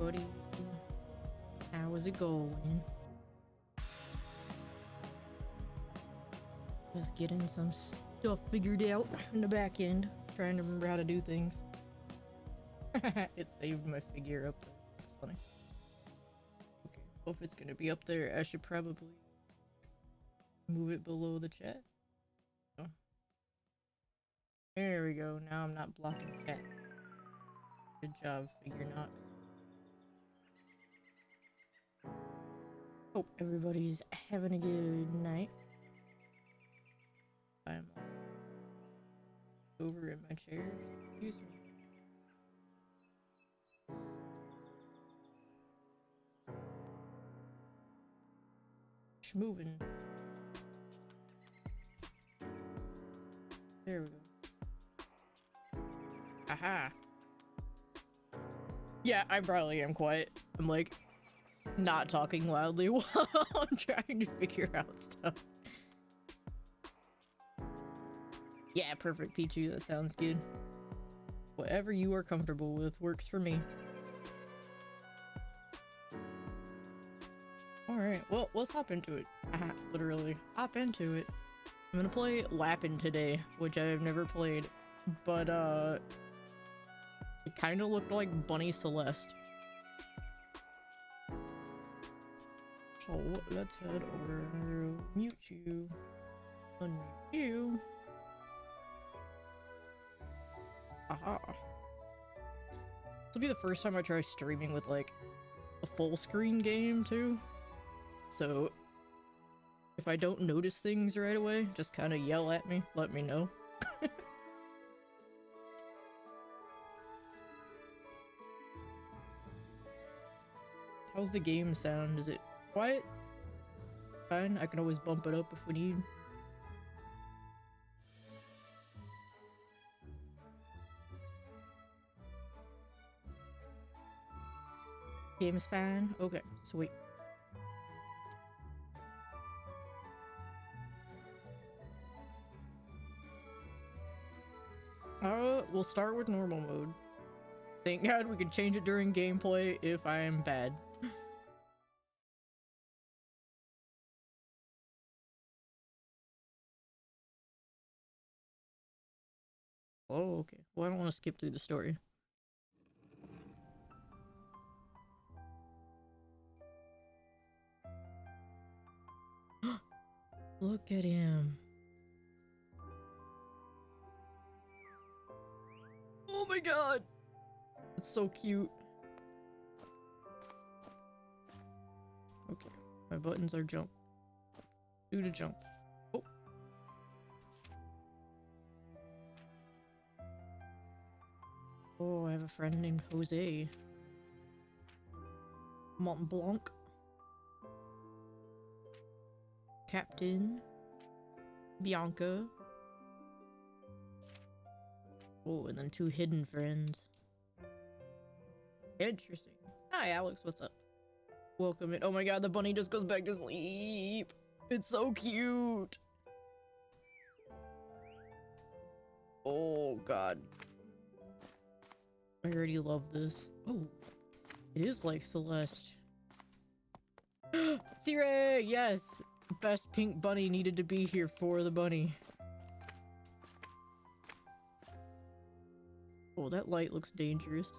everybody. How is it going? Just getting some stuff figured out in the back end. Trying to remember how to do things. It saved my figure up there. That's funny. Okay, well, if it's gonna be up there, I should probably move it below the chat. Oh. There we go. Now I'm not blocking chat. Good job, Figure Knox. Hope everybody's having a good night. I'm over in my chair. Excuse me. Moving. There we go. Aha. Yeah, I probably am quiet. I'm like not talking loudly while I'm trying to figure out stuff. Yeah, perfect, Pichu. That sounds good. Whatever you are comfortable with works for me. Alright, well, let's hop into it. Literally, hop into it. I'm gonna play Lapin today, which I've never played, but it kind of looked like Bunny Celeste. So let's head over, mute you, unmute you. Aha. This will be the first time I try streaming with like a full screen game too. So if I don't notice things right away, just kind of yell at me, let me know. How's the game sound? Is it quiet? Fine, I can always bump it up if we need. Game is fine? Okay, sweet. We'll start with normal mode. Thank God we can change it during gameplay if I am bad. Oh, okay. Well, I don't want to skip through the story. Look at him. Oh my god! It's so cute. Okay, my buttons are jump. Do to jump. Oh. Oh, I have a friend named Jose. Mont Blanc. Captain. Bianca. Oh, and then 2 hidden friends. Interesting. Hi, Alex. What's up? Welcome in. Oh my god, the bunny just goes back to sleep. It's so cute. Oh god. I already love this. Oh, it is like Celeste. Sire, yes! Best pink bunny needed to be here for the bunny. Oh, that light looks dangerous.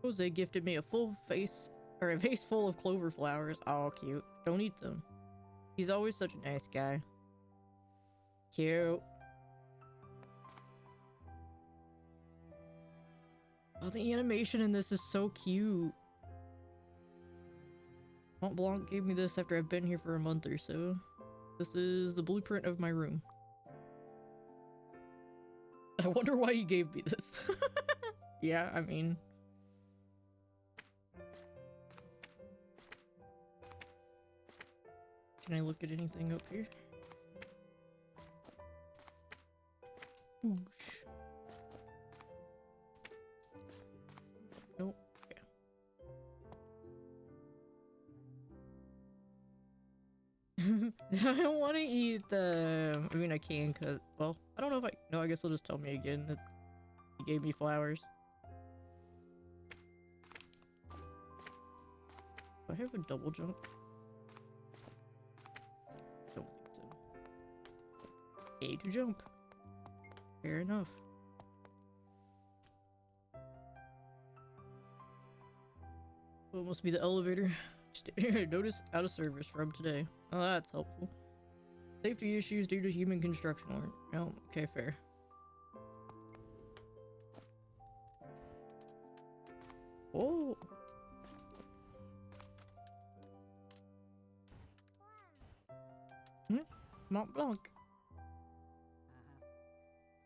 Jose gifted me a a vase full of clover flowers. Oh, cute. Don't eat them. He's always such a nice guy. Cute. Oh, the animation in this is so cute. Mont Blanc gave me this after I've been here for a month or so. This is the blueprint of my room. I wonder why he gave me this. Yeah, I mean... Can I look at anything up here? Boosh. Nope. Yeah. I don't want to eat them. I mean, I can, cause, well, I don't know if I... No, I guess he'll just tell me again that he gave me flowers. Do I have a double jump? Don't think so. A to jump. Fair enough. Well, it must be the elevator. Notice out of service from today. Oh, that's helpful. Safety issues due to human construction work. Oh, okay, fair. Oh. Mont Blanc.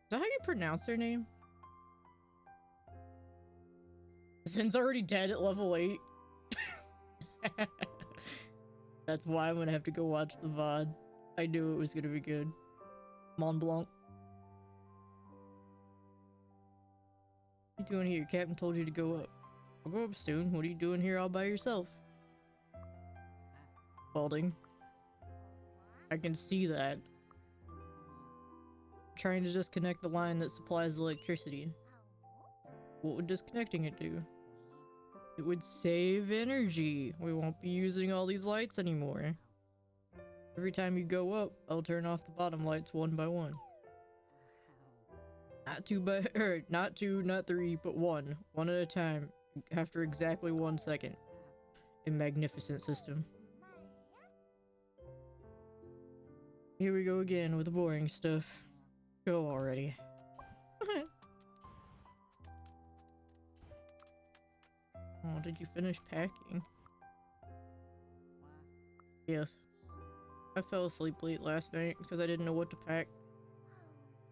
Is that how you pronounce her name? Zin's already dead at level 8. That's why I'm gonna have to go watch the VOD. I knew it was gonna be good. Mont Blanc. What are you doing here? Captain told you to go up. I'll go up soon. What are you doing here all by yourself? Welding. I can see that. Trying to disconnect the line that supplies electricity. What would disconnecting it do? It would save energy. We won't be using all these lights anymore. Every time you go up, I'll turn off the bottom lights one by one. Not two, not two, not three, but one. One at a time. After exactly 1 second. A magnificent system. Here we go again with the boring stuff. Go already. Oh, did you finish packing? Yes. I fell asleep late last night because I didn't know what to pack.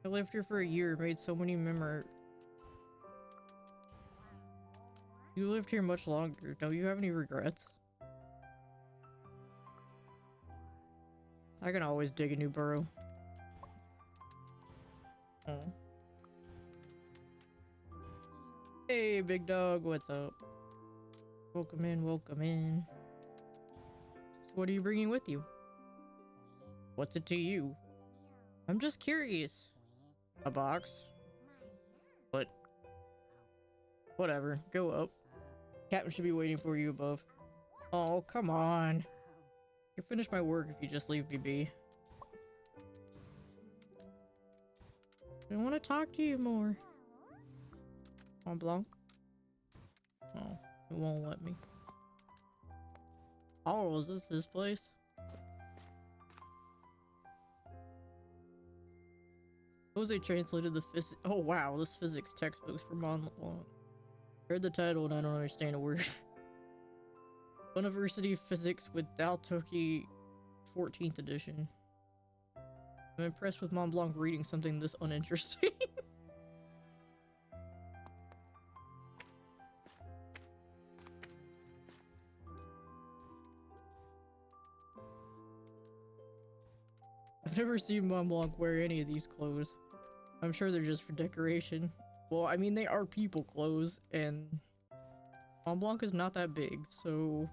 I lived here for a year, made so many memories. You lived here much longer. Don't you have any regrets? I can always dig a new burrow. Oh. Hey, big dog, what's up? Welcome in, welcome in. So what are you bringing with you? What's it to you? I'm just curious. A box? What? Whatever, go up. Captain should be waiting for you above. Oh, come on. I can finish my work if you just leave me be. I want to talk to you more. Mont Blanc? Oh, it won't let me. Oh, is this place? Jose translated the physics. Oh wow, this physics textbook's from Mont Blanc. I heard the title and I don't understand a word. University of Physics with Daltoki 14th edition. I'm impressed with Mont Blanc reading something this uninteresting. I've never seen Mont Blanc wear any of these clothes. I'm sure they're just for decoration. Well, I mean, they are people clothes, and Mont Blanc is not that big, so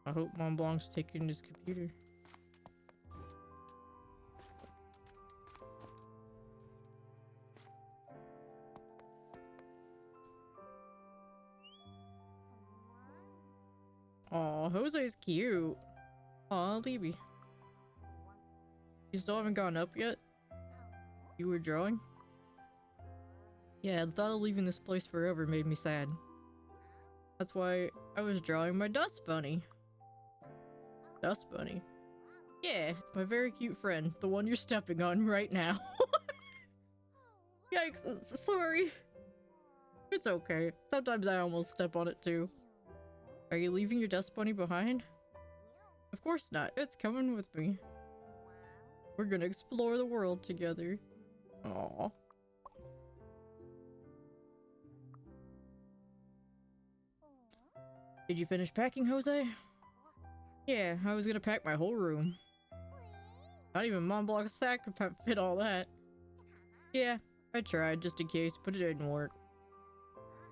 I hope Mont Blanc's taking his computer. Aw, Jose's cute. Aw, Libby. You still haven't gone up yet? You were drawing? Yeah, the thought of leaving this place forever made me sad. That's why I was drawing my dust bunny. Dust bunny? Yeah, it's my very cute friend, the one you're stepping on right now. Yikes, I'm so sorry. It's okay. Sometimes I almost step on it too. Are you leaving your dust bunny behind? Of course not. It's coming with me. We're gonna explore the world together. Aww. Did you finish packing, Jose? Yeah, I was gonna pack my whole room. Not even Mont Blanc's sack could fit all that. Yeah, I tried just in case, but it didn't work.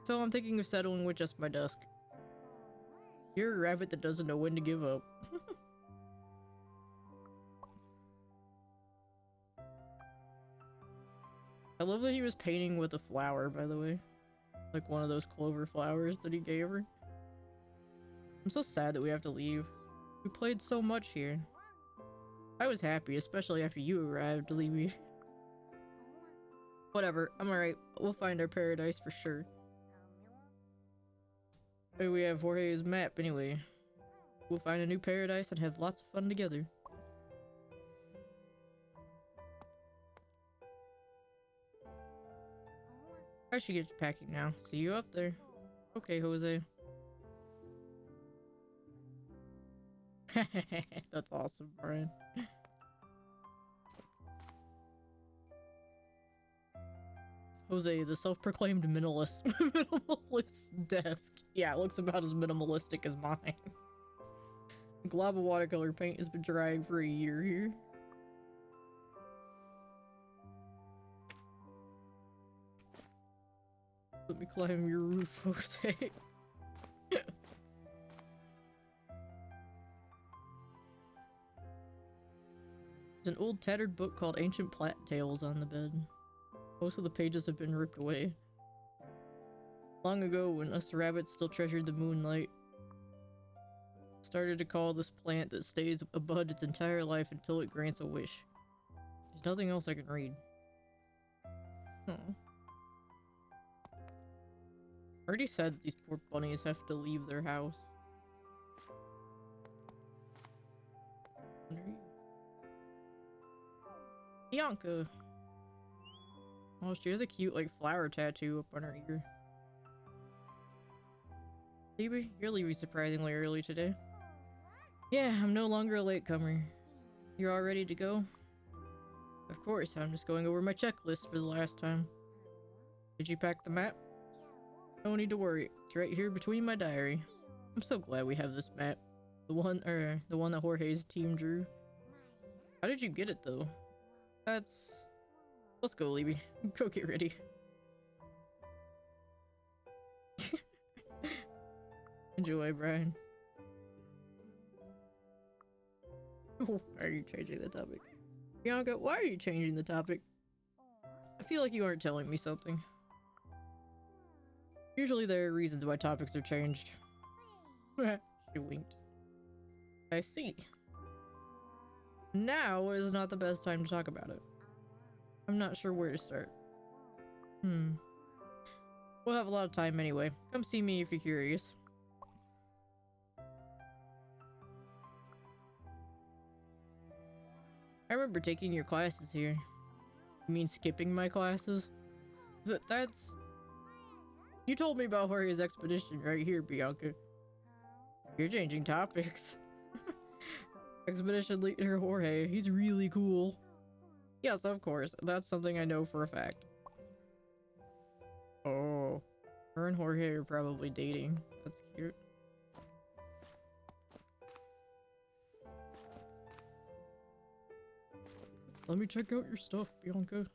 So I'm thinking of settling with just my desk. You're a rabbit that doesn't know when to give up. I love that he was painting with a flower, by the way. Like one of those clover flowers that he gave her. I'm so sad that we have to leave. We played so much here. I was happy, especially after you arrived, Libby. Whatever, I'm alright. We'll find our paradise for sure. Hey, we have Jorge's map anyway. We'll find a new paradise and have lots of fun together. I should get packing now. See you up there. Okay, Jose. That's awesome, Brian. Jose, the self-proclaimed minimalist minimalist desk. Yeah, it looks about as minimalistic as mine. A glob of watercolor paint has been drying for a year here. Let me climb your roof, Jose. There's an old tattered book called Ancient Plat Tales on the bed. Most of the pages have been ripped away. Long ago, when us rabbits still treasured the moonlight, started to call this plant that stays a bud its entire life until it grants a wish. There's nothing else I can read. Oh. I already said that these poor bunnies have to leave their house. Bianca! Oh, she has a cute, like, flower tattoo up on her ear. Libby, you're leaving surprisingly early today. Yeah, I'm no longer a latecomer. You're all ready to go? Of course, I'm just going over my checklist for the last time. Did you pack the map? No need to worry. It's right here between my diary. I'm so glad we have this map. The one that Jorge's team drew. How did you get it, though? Let's go, Libby. Go get ready. Enjoy, Brian. Why are you changing the topic? Bianca, why are you changing the topic? I feel like you aren't telling me something. Usually there are reasons why topics are changed. She winked. I see. Now is not the best time to talk about it. I'm not sure where to start. We'll have a lot of time anyway. Come see me if you're curious. I remember taking your classes here. You mean skipping my classes? That's... You told me about Jorge's expedition right here, Bianca. You're changing topics. Expedition leader Jorge, he's really cool. Yes, of course. That's something I know for a fact. Oh. Her and Jorge are probably dating. That's cute. Let me check out your stuff, Bianca.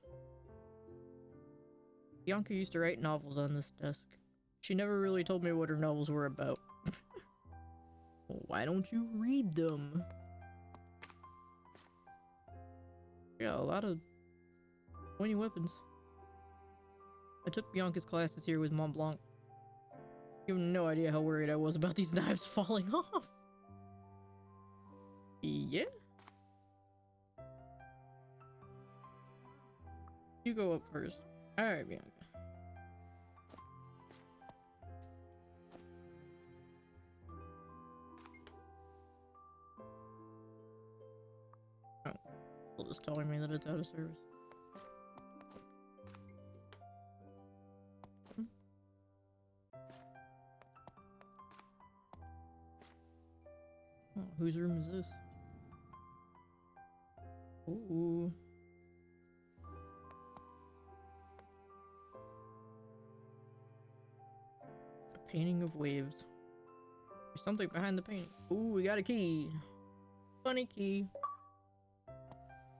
Bianca used to write novels on this desk. She never really told me what her novels were about. Well, why don't you read them? Yeah, a lot of pointy weapons. I took Bianca's classes here with Mont Blanc. You have no idea how worried I was about these knives falling off. Yeah? You go up first. Alright, Bianca. Oh, it's just telling me that it's out of service. Oh, whose room is this? Ooh. A painting of waves. There's something behind the painting. Ooh, we got a key. Funny key.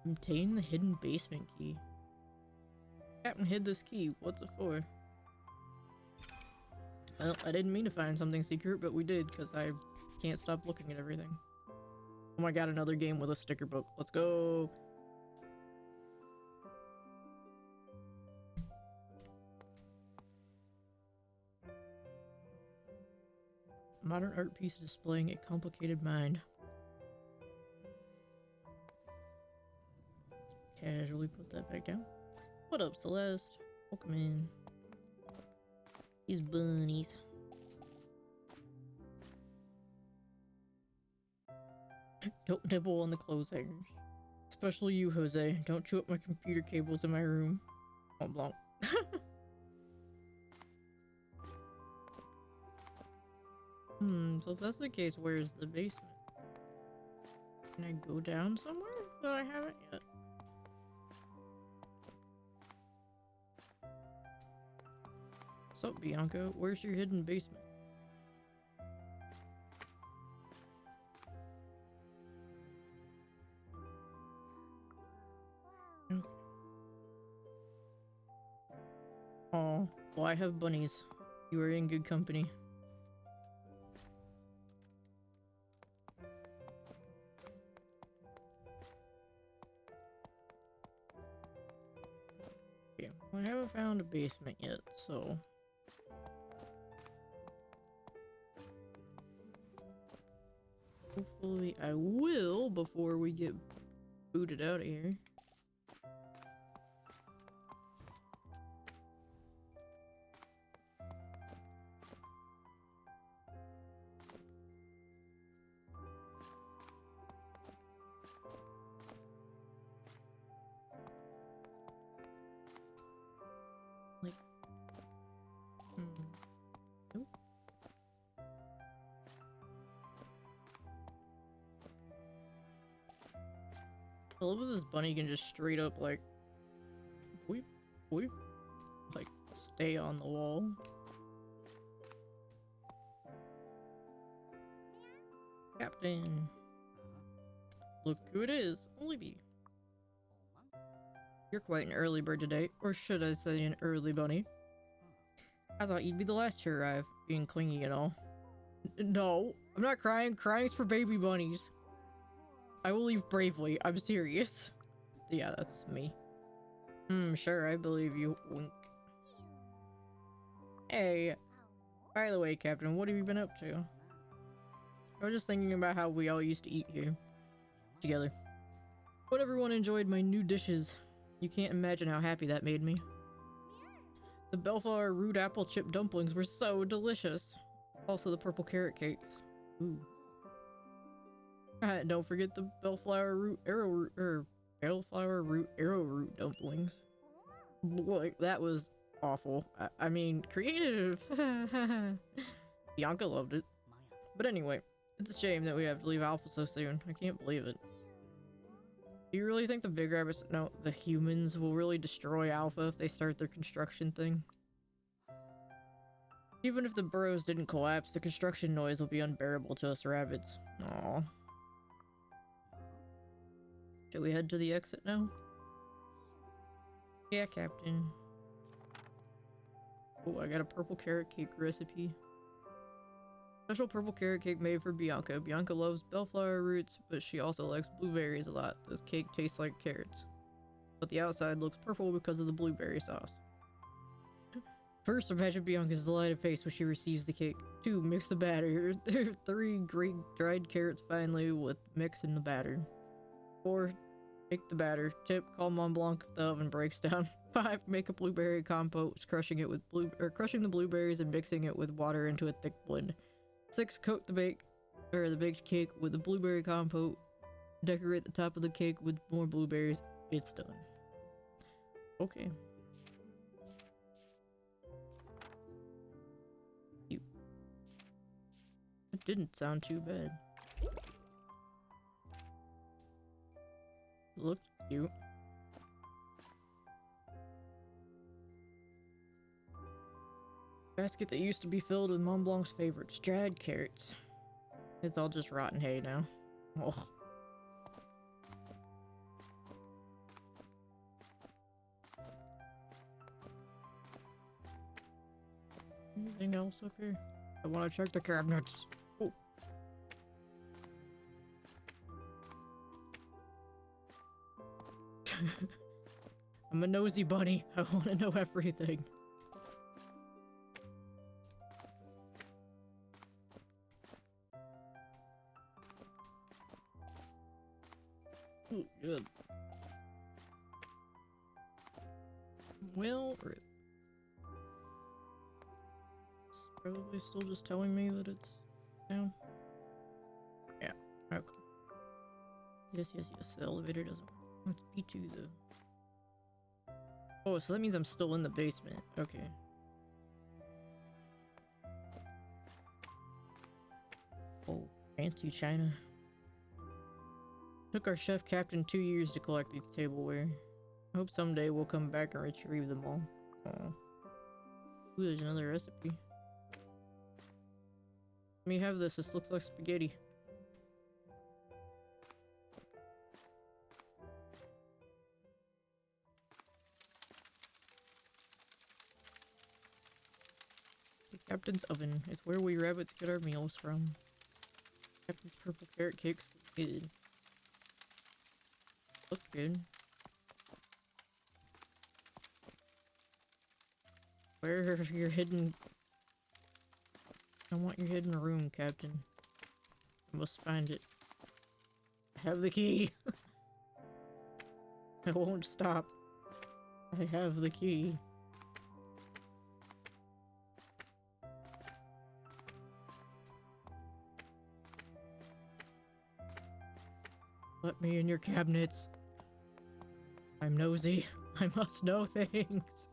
Obtain the hidden basement key. Captain hid this key. What's it for? Well, I didn't mean to find something secret, but we did, because I can't stop looking at everything. Oh my god, another game with a sticker book. Let's go! modern art piece displaying a complicated mind. Casually put that back down. What up, Celeste? Welcome in. These bunnies. Don't nibble on the clothes hangers. Especially you, Jose. Don't chew up my computer cables in my room. Mont Blanc. So if that's the case, where's the basement? Can I go down somewhere that I haven't yet? What's up, Bianca? Where's your hidden basement? Okay. Oh, well, I have bunnies. You are in good company. Yeah, well, I haven't found a basement yet, so... hopefully I will before we get booted out of here. Like... nope. I love that this bunny can just straight up, like, boop, boop, like, stay on the wall. Captain. Look who it is, Libby. You're quite an early bird today, or should I say an early bunny. I thought you'd be the last to arrive, being clingy and all. No, I'm not crying. Crying's for baby bunnies. I will leave bravely. I'm serious. Yeah, that's me. Sure, I believe you. Wink. Hey. By the way, Captain, what have you been up to? I was just thinking about how we all used to eat here. Together. But everyone enjoyed my new dishes. You can't imagine how happy that made me. The bellflower root apple chip dumplings were so delicious. Also the purple carrot cakes. Ooh. Don't forget the bellflower root arrowroot dumplings. Like, that was awful. I mean, creative. Bianca loved it. But anyway, it's a shame that we have to leave Alpha so soon. I can't believe it. Do you really think the big rabbits, no, the humans will really destroy Alpha if they start their construction thing? Even if the burrows didn't collapse, the construction noise will be unbearable to us rabbits. Aww. Should we head to the exit now? Yeah, Captain. Oh, I got a purple carrot cake recipe. Special purple carrot cake made for Bianca. Bianca loves bellflower roots, but she also likes blueberries a lot. This cake tastes like carrots, but the outside looks purple because of the blueberry sauce. First, imagine Bianca's delighted face when she receives the cake. 2. Mix the batter. 3. Grate dried carrots finely with mix in the batter. 4. Make the batter. Tip, call Mont Blanc if the oven breaks down. 5. Make a blueberry compote, crushing the blueberries and mixing it with water into a thick blend. 6. Coat the baked cake with the blueberry compote. Decorate the top of the cake with more blueberries. It's done. Okay. Cute. It didn't sound too bad. Looked cute. Basket that used to be filled with Mont Blanc's favorites, dried carrots. It's all just rotten hay now. Oh. Anything else up here? I want to check the cabinets. Oh. I'm a nosy bunny. I want to know everything. Well, rip. It's probably still just telling me that it's down. Yeah, okay. Yes, the elevator doesn't work. Let's B2 though. Oh, so that means I'm still in the basement. Okay. Oh, fancy china. Took our chef captain 2 years to collect these tableware. I hope someday we'll come back and retrieve them all. Aww. Ooh, there's another recipe. Let me have this. This looks like spaghetti. The captain's oven. It's where we rabbits get our meals from. Captain's purple carrot cakes good. Look good. Where are your hidden... I want your hidden room, Captain. I must find it. I have the key. I won't stop. I have the key. Let me in your cabinets. I'm nosy. I must know things.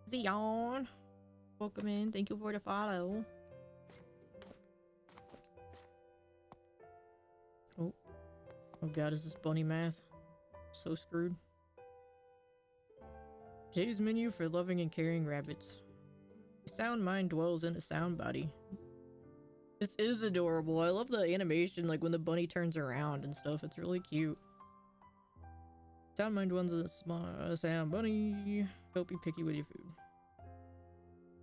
Zion. Welcome in. Thank you for the follow. Oh. Oh god, is this bunny math? So screwed. Today's menu for loving and caring rabbits. A sound mind dwells in a sound body. This is adorable. I love the animation, like when the bunny turns around and stuff. It's really cute. Sound mind dwells in a sound bunny. Don't be picky with your food.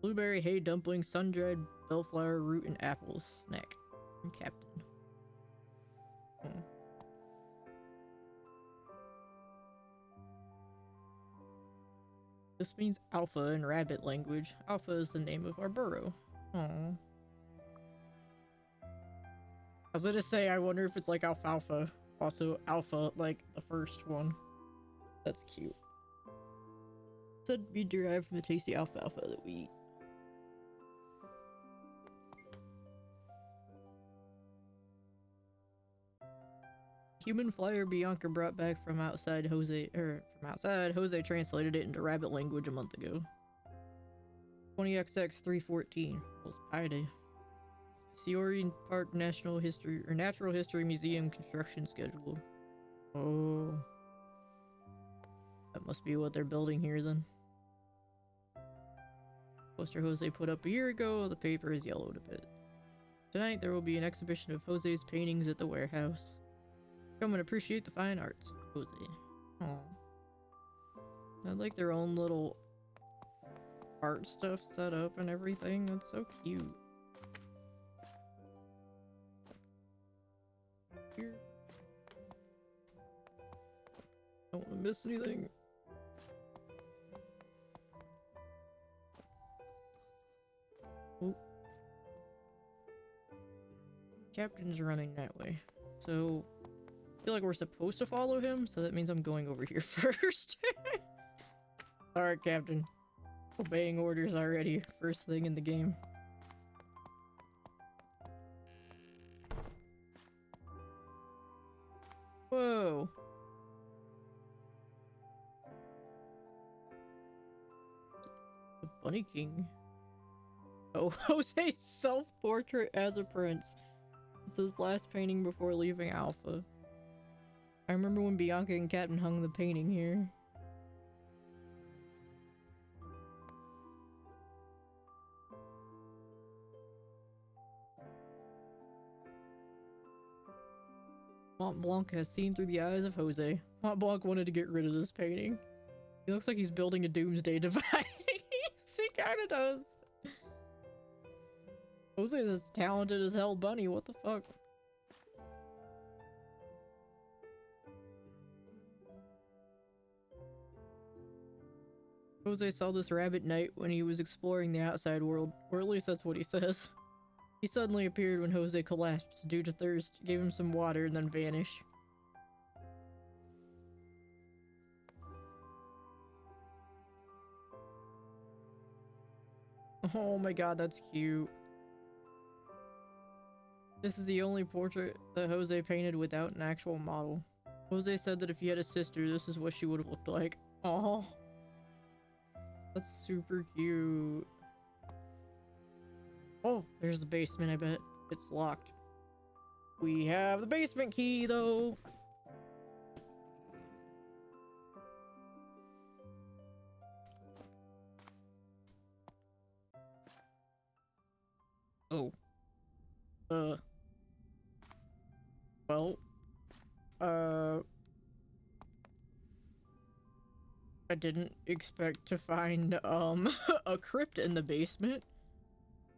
Blueberry hay dumpling, sun-dried bellflower root, and apples. Snack. From Captain. Oh. This means alpha in rabbit language. Alpha is the name of our burrow. Aww. I was gonna say, I wonder if it's like alfalfa. Also, alpha, like the first one. That's cute. Said to be derived from the tasty alfalfa that we eat. Human flyer Bianca brought back from outside Jose translated it into rabbit language a month ago. 20XX 314 was Pi Day. Seori Park Natural History Museum construction schedule. Oh. That must be what they're building here then. Poster Jose put up a year ago, the paper is yellowed a bit. Tonight there will be an exhibition of Jose's paintings at the warehouse. Come and appreciate the fine arts, Jose. Aww. I like their own little art stuff set up and everything. That's so cute. Here. Don't want to miss anything. Oh. Captain's running that way. So I feel like we're supposed to follow him, so that means I'm going over here first. Alright, Captain. Obeying orders already. First thing in the game. Whoa. The Bunny King. Oh, Jose's self-portrait as a prince. It's his last painting before leaving Alpha. I remember when Bianca and Captain hung the painting here. Mont Blanc has seen through the eyes of Jose. Mont Blanc wanted to get rid of this painting. He looks like he's building a doomsday device. He kinda does. Jose is as talented as hell bunny, what the fuck? Jose saw this rabbit night when he was exploring the outside world, or at least that's what he says. He suddenly appeared when Jose collapsed due to thirst, gave him some water, and then vanished. Oh my god, that's cute. This is the only portrait that Jose painted without an actual model. Jose said that if he had a sister, this is what she would have looked like. Oh, that's super cute. Oh, there's the basement, I bet. It's locked. We have the basement key, though. Oh. Well. I didn't expect to find, a crypt in the basement.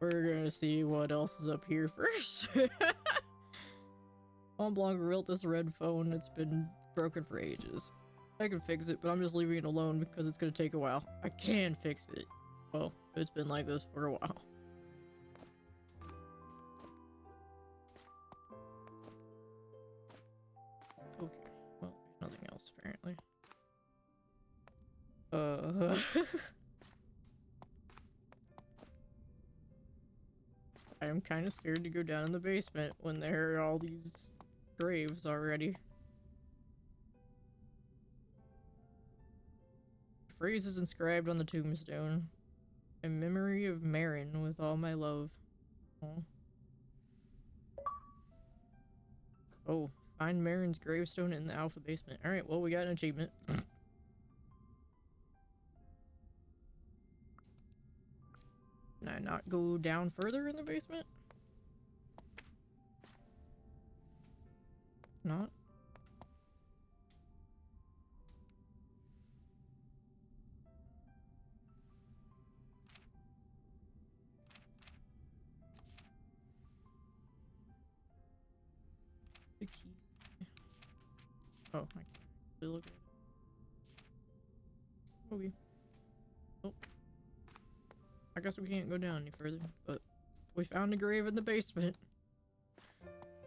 We're gonna see what else is up here first. Mont Blanc built this red phone. It's been broken for ages. I can fix it, but I'm just leaving it alone because it's gonna take a while. I can fix it. Well, it's been like this for a while. Okay, well, there's nothing else apparently. I am kind of scared to go down in the basement when there are all these graves already. The phrase is inscribed on the tombstone. In memory of Marin with all my love. Oh. Oh, find Marin's gravestone in the Alpha basement. Alright, well, we got an achievement. Can I not go down further in the basement? Not? The keys. Oh, I can't really look at it. Okay. Oh. I guess we can't go down any further, but we found a grave in the basement.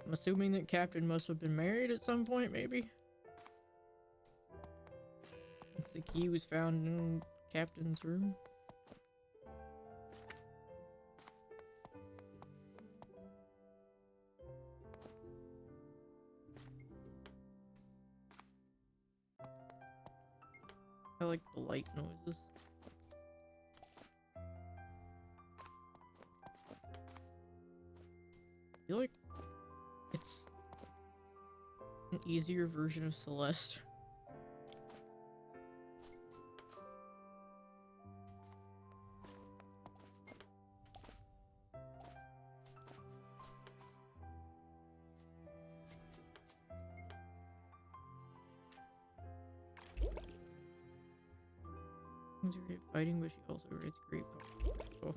I'm assuming that Captain must have been married at some point, maybe? Since the key was found in Captain's room. I like the light noises. I feel like it's an easier version of Celeste. She's great at fighting, but she also writes great poems. Oh.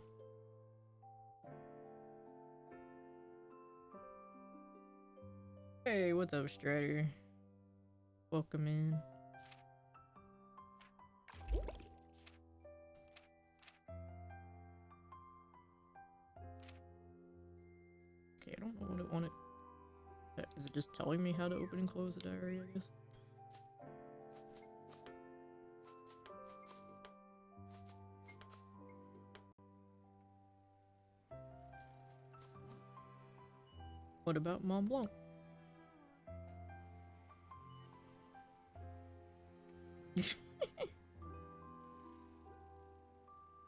Hey, what's up, Strider? Welcome in. Okay, I don't know what it wanted. Is it just telling me how to open and close the diary, I guess? What about Mont Blanc?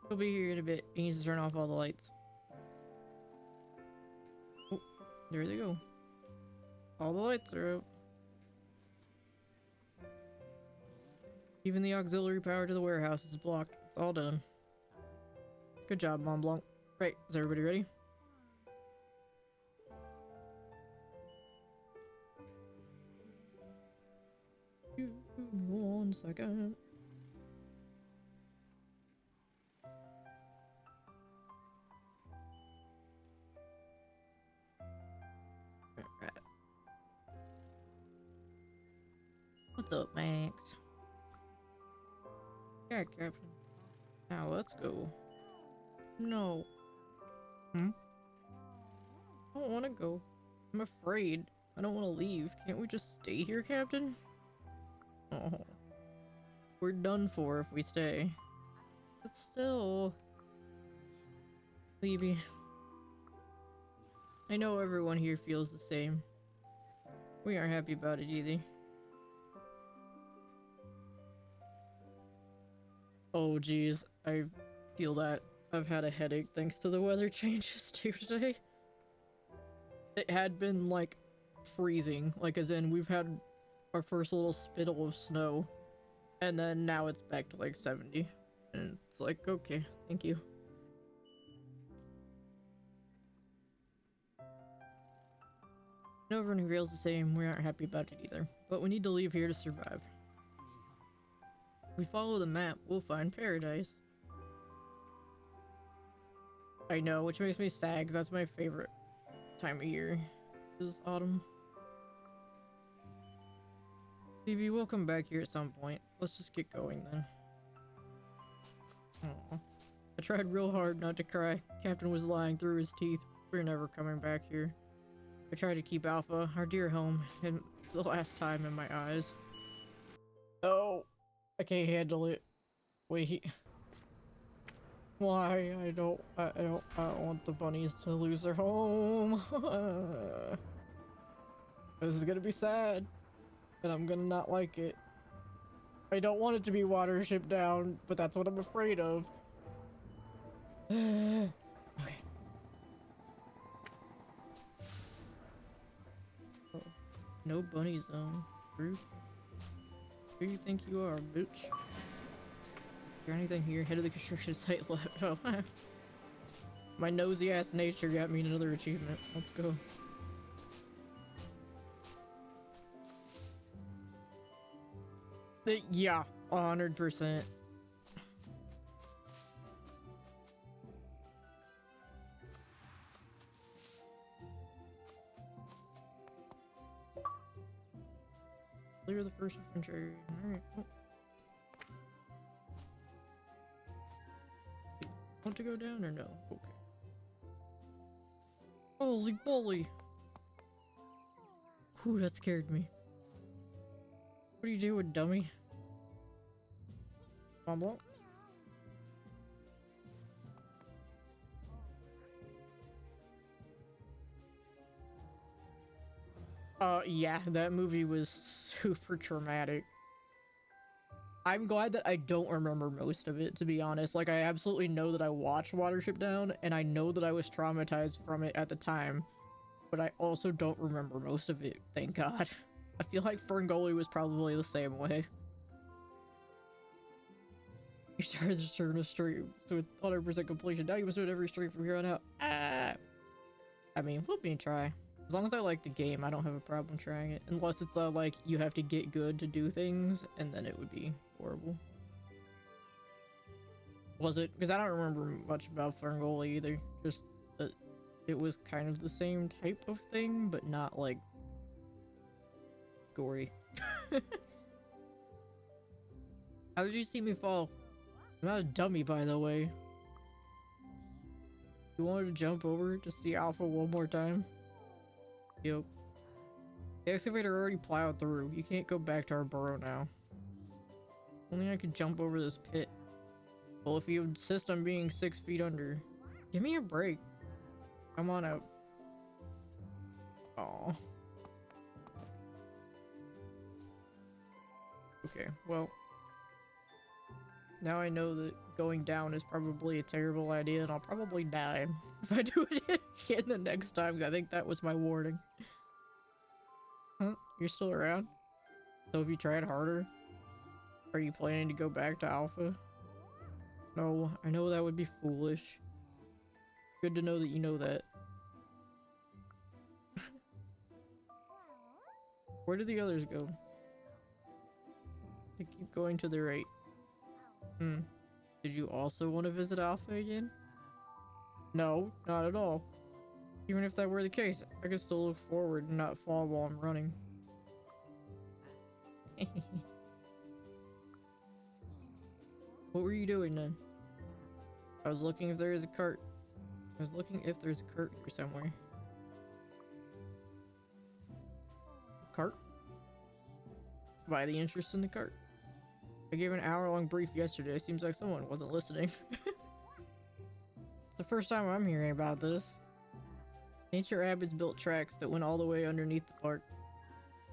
He'll be here in a bit. He needs to turn off all the lights. Oh, there they go. All the lights are out. Even the auxiliary power to the warehouse is blocked. It's all done. Good job, Mont Blanc. Right, is everybody ready? Give me 1 second. Alright. What's up, Max? Yeah, Captain. Now let's go. No. Hmm? don't want to go. I'm afraid. I don't want to leave. Can't we just stay here, Captain? Oh. We're done for if we stay. But still... Libby. I know everyone here feels the same. We aren't happy about it either. Oh geez, I feel that. I've had a headache thanks to the weather changes too today. It had been like freezing, like as in we've had our first little spittle of snow, and then now it's back to like 70, and it's like, okay, thank you. No, everyone who feels the same. We aren't happy about it either, but we need to leave here to survive. If we follow the map, we'll find paradise. I know, which makes me sad because that's my favorite time of year, is autumn. Phoebe, we'll come back here at some point. Let's just get going then. Aww. I tried real hard not to cry. Captain was lying through his teeth. We're never coming back here. I tried to keep Alpha, our dear home, and the last time in my eyes. Oh, I can't handle it. Wait. Why? I don't want the bunnies to lose their home. This is gonna be sad, and I'm gonna not like it. I don't want it to be Watership Down, but that's what I'm afraid of. Okay. Oh, no bunny zone. Rude. Who do you think you are, bitch? Is there anything here? Head of the construction site left. Oh, my nosy ass nature got me another achievement. Let's go. Yeah, 100%. Clear the first adventure. Alright. Oh. Want to go down or no? Okay. Holy bully! Whew, that scared me. What are you doing, dummy? Bumble? Yeah, that movie was super traumatic. I'm glad that I don't remember most of it, to be honest. Like, I absolutely know that I watched Watership Down, and I know that I was traumatized from it at the time, but I also don't remember most of it, thank God. I feel like Ferngully was probably the same way. You started to turn a stream, so with 100% completion. Now you must do it every stream from here on out. I mean, let me try. As long as I like the game, I don't have a problem trying it. Unless it's like, you have to get good to do things, and then it would be horrible. Was it? Because I don't remember much about Ferngully either. Just that it was kind of the same type of thing, but not like gory. How did you see me fall? I'm not a dummy, by the way. You wanted to jump over to see Alpha one more time? Yep. The excavator already plowed through. You can't go back to our burrow now. Only I could jump over this pit. Well, if you insist on being 6 feet under, give me a break. Come on out. Aw. Okay, well. Now I know that going down is probably a terrible idea, and I'll probably die if I do it again the next time, because I think that was my warning. Huh? You're still around? So if you tried harder? Are you planning to go back to Alpha? No, I know that would be foolish. Good to know that you know that. Where do the others go? They keep going to the right. Did you also want to visit Alpha again? No, not at all. Even if that were the case, I could still look forward and not fall while I'm running. What were you doing then? I was looking if there is a cart. I was looking if there's a cart here somewhere. cart. Buy the interest in the cart. I gave an hour-long brief yesterday. Seems like someone wasn't listening. It's the first time I'm hearing about this. Ancient rabbits built tracks that went all the way underneath the park.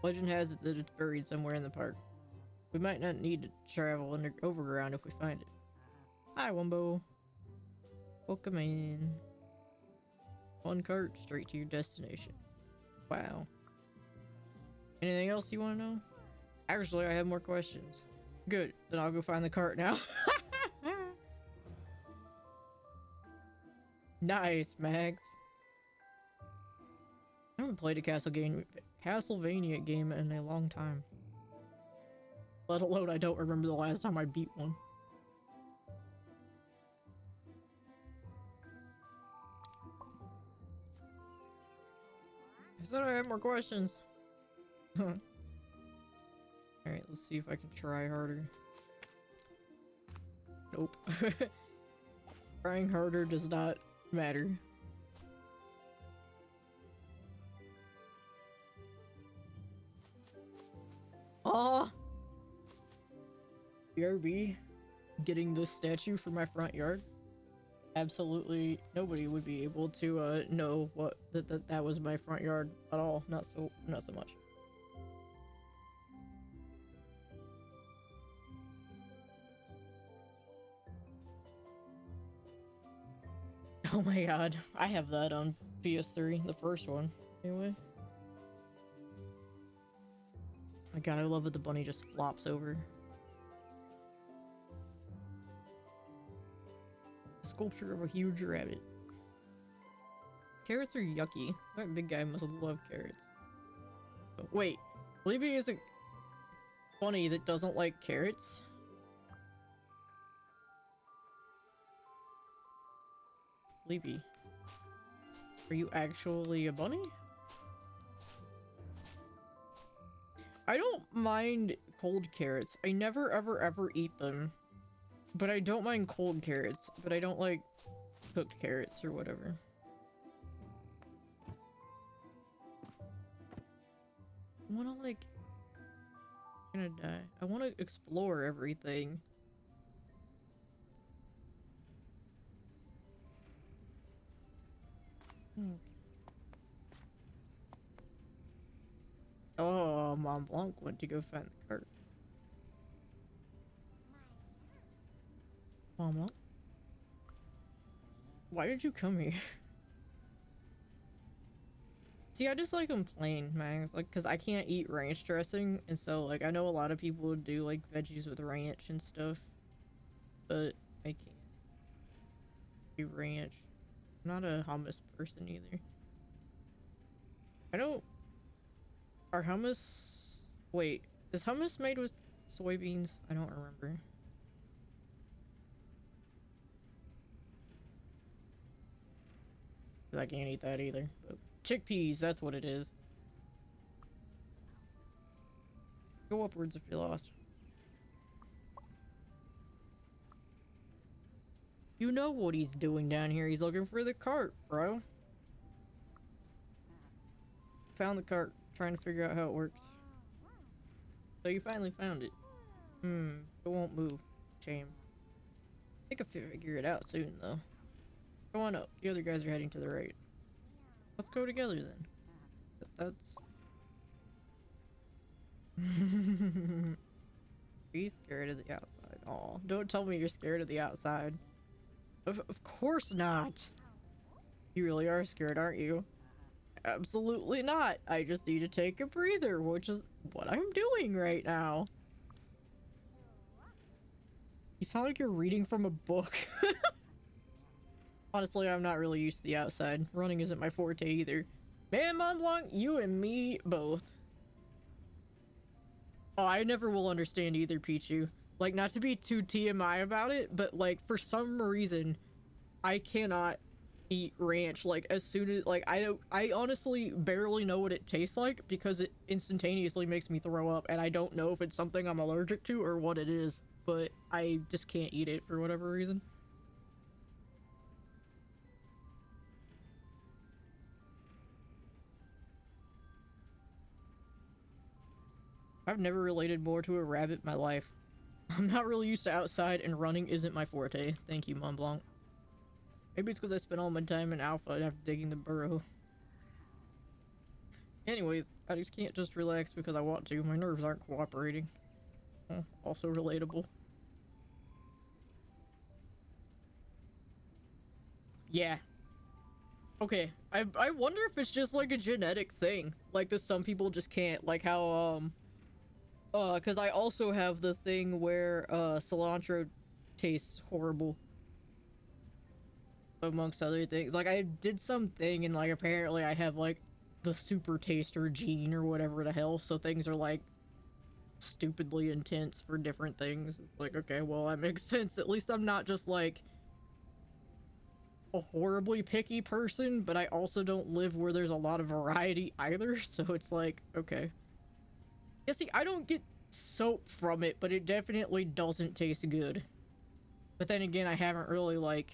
Legend has it that it's buried somewhere in the park. We might not need to travel overground if we find it. Hi, Wumbo. Welcome in. One cart straight to your destination. Wow. Anything else you want to know? Actually, I have more questions. Good. Then I'll go find the cart now. Nice, Max. I haven't played a Castlevania game in a long time. Let alone I don't remember the last time I beat one. I said I have more questions. Alright, let's see if I can try harder. Nope. Trying harder does not matter. Oh! BRB getting this statue for my front yard. Absolutely nobody would be able to know what that was my front yard at all. Not so much. Oh my god, I have that on PS3, the first one. Anyway. My god, I love it. The bunny just flops over. Sculpture of a huge rabbit. Carrots are yucky. That big guy must love carrots. Oh, wait, Libby is a bunny that doesn't like carrots? Libby, are you actually a bunny? I don't mind cold carrots. I never ever eat them. But I don't mind cold carrots, but I don't like cooked carrots or whatever. I wanna like... I'm gonna die. I wanna explore everything. Oh, Mont Blanc went to go find the cart. Mont Blanc? Why did you come here? See, I just like them plain, Max. Like, cause I can't eat ranch dressing, and so like I know a lot of people would do like veggies with ranch and stuff, but I can't do ranch. I'm not a hummus person either. I don't. Are hummus? Wait, is hummus made with soybeans? I don't remember. I can't eat that either. But chickpeas, that's what it is. Go upwards if you're lost. You know what he's doing down here. He's looking for the cart, bro. Found the cart. Trying to figure out how it works. So you finally found it. It won't move. Shame. I think I'll figure it out soon, though. Go on up. The other guys are heading to the right. Let's go together, then. That's... Are you scared of the outside? Aw, don't tell me you're scared of the outside. Of course not! You really are scared, aren't you? Absolutely not. I just need to take a breather, which is what I'm doing right now. You sound like you're reading from a book. Honestly, I'm not really used to the outside. Running isn't my forte either. Man, Mont Blanc, you and me both. Oh, I never will understand either, Pichu. Like, not to be too TMI about it, but like, for some reason, I cannot eat ranch. Like, as soon as, like, I honestly barely know what it tastes like because it instantaneously makes me throw up, and I don't know if it's something I'm allergic to or what it is, but I just can't eat it for whatever reason. I've never related more to a rabbit in my life. I'm not really used to outside, and running isn't my forte. Thank you, Mont Blanc. Maybe it's because I spent all my time in Alpha after digging the burrow. Anyways, I just can't just relax because I want to. My nerves aren't cooperating. Also relatable. Yeah. Okay, I wonder if it's just like a genetic thing. Like that some people just can't. Like how, cause I also have the thing where, cilantro tastes horrible. Amongst other things. Like I did something and like apparently I have like the super taster gene or whatever the hell, so things are like stupidly intense for different things. It's like, okay, well that makes sense. At least I'm not just like a horribly picky person, but I also don't live where there's a lot of variety either, so it's like, okay. Yeah, see, I don't get soap from it, but it definitely doesn't taste good. But then again, I haven't really like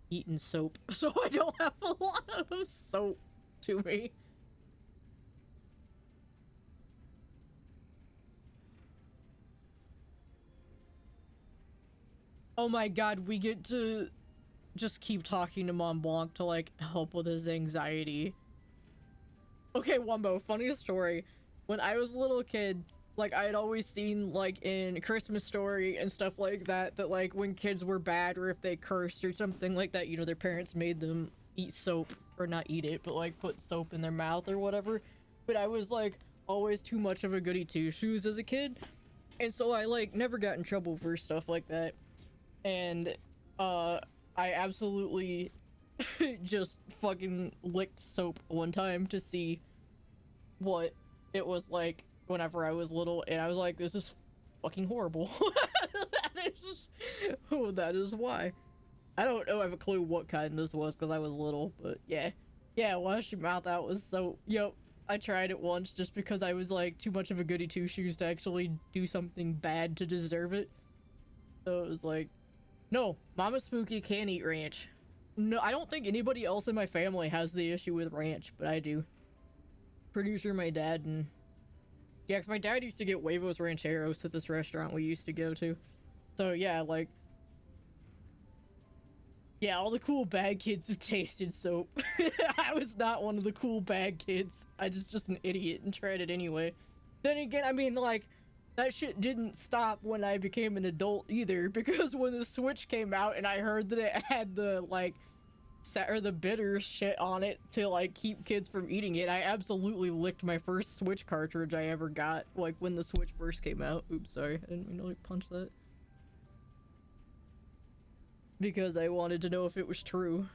eaten soap, so I don't have a lot of soap to me. Oh my god, we get to just keep talking to Mont Blanc to like help with his anxiety. Okay, Wumbo, funny story. When I was a little kid, like I had always seen like in Christmas Story and stuff like that, that like when kids were bad or if they cursed or something like that, you know, their parents made them eat soap, or not eat it, but like put soap in their mouth or whatever. But I was like always too much of a goody two shoes as a kid, and so I like never got in trouble for stuff like that. And I absolutely just fucking licked soap one time to see what it was like whenever I was little, and I was like, this is fucking horrible. That is why. I don't know, I have a clue what kind this was because I was little, but yeah. Yeah, wash your mouth out was so... Yep, I tried it once just because I was like too much of a goody two-shoes to actually do something bad to deserve it. So it was like, no, Mama Spooky can't eat ranch. No, I don't think anybody else in my family has the issue with ranch, but I do. Pretty sure my dad and... Yeah, because my dad used to get huevos rancheros at this restaurant we used to go to. So yeah, like... Yeah, all the cool bad kids have tasted soap. I was not one of the cool bad kids. I just an idiot and tried it anyway. Then again, I mean, like, that shit didn't stop when I became an adult either, because when the Switch came out and I heard that it had the, like, the bitter shit on it to, like, keep kids from eating it, I absolutely licked my first Switch cartridge I ever got, like, when the Switch first came out. Oops, sorry, I didn't mean to, like, punch that. Because I wanted to know if it was true.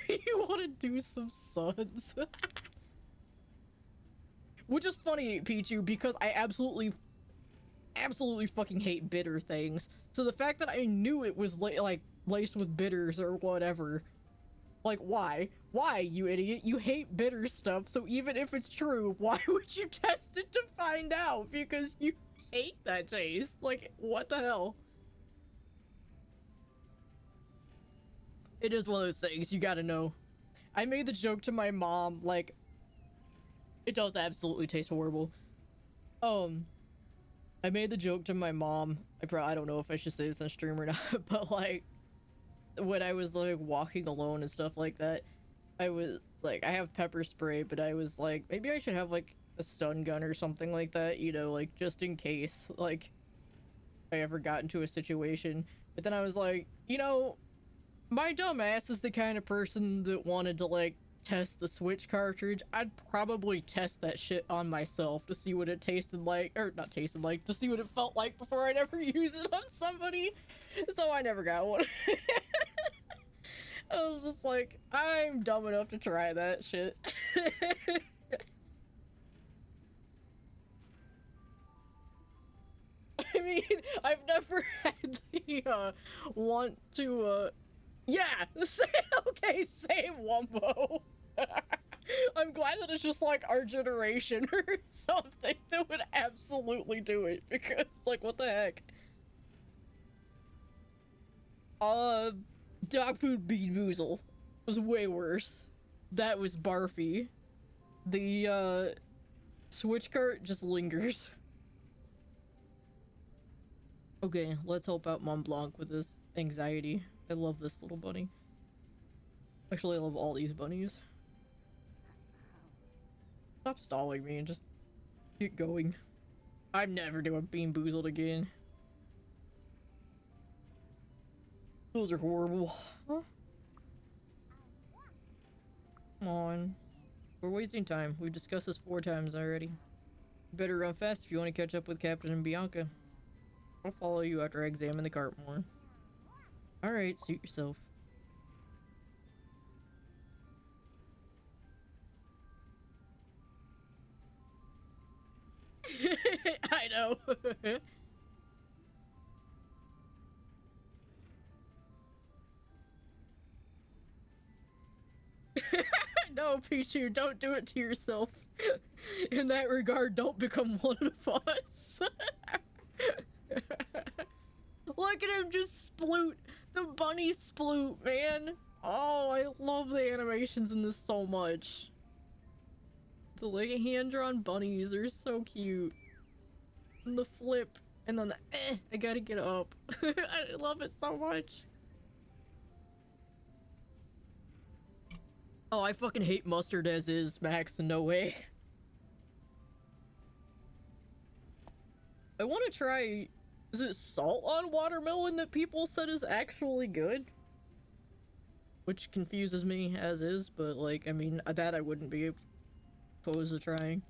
You want to do some suds? Which is funny, Pichu, because I absolutely fucking hate bitter things. So the fact that I knew it was like laced with bitters or whatever, like why? Why, you idiot? You hate bitter stuff, so even if it's true, why would you test it to find out? Because you hate that taste. Like, what the hell? It is one of those things, you gotta know. I made the joke to my mom, like, it does absolutely taste horrible. I made the joke to my mom, I don't know if I should say this on stream or not, but like, when I was like walking alone and stuff like that, I was like, I have pepper spray, but I was like, maybe I should have like a stun gun or something like that, you know, like just in case, like, I ever got into a situation. But then I was like, you know, my dumb ass is the kind of person that wanted to like test the Switch cartridge. I'd probably test that shit on myself to see what it tasted like, or not tasted like, to see what it felt like before I'd ever use it on somebody. So I never got one. I was just like, I'm dumb enough to try that shit. I mean, I've never had the want to yeah, okay, same Wumbo. I'm glad that it's just like our generation or something that would absolutely do it, because like, what the heck? Dog food bean boozle was way worse. That was barfy. The Switch cart just lingers. Okay, let's help out Mont Blanc with this anxiety. I love this little bunny. Actually, I love all these bunnies. Stop stalling me and just get going. I'm never doing Bean Boozled again. Those are horrible. Huh? Come on. We're wasting time. We've discussed this 4 times already. You better run fast if you want to catch up with Captain and Bianca. I'll follow you after I examine the cart more. Alright, suit yourself. I know. No, Pichu, don't do it to yourself. In that regard, don't become one of us. Look at him just sploot. The bunny sploot, man. Oh, I love the animations in this so much. The like hand-drawn bunnies are so cute. And the flip, and then the I gotta get up. I love it so much. Oh, I fucking hate mustard as is, Max. No way. I want to try... Is it salt on watermelon that people said is actually good? Which confuses me as is, but like, I mean, that I wouldn't be opposed to trying.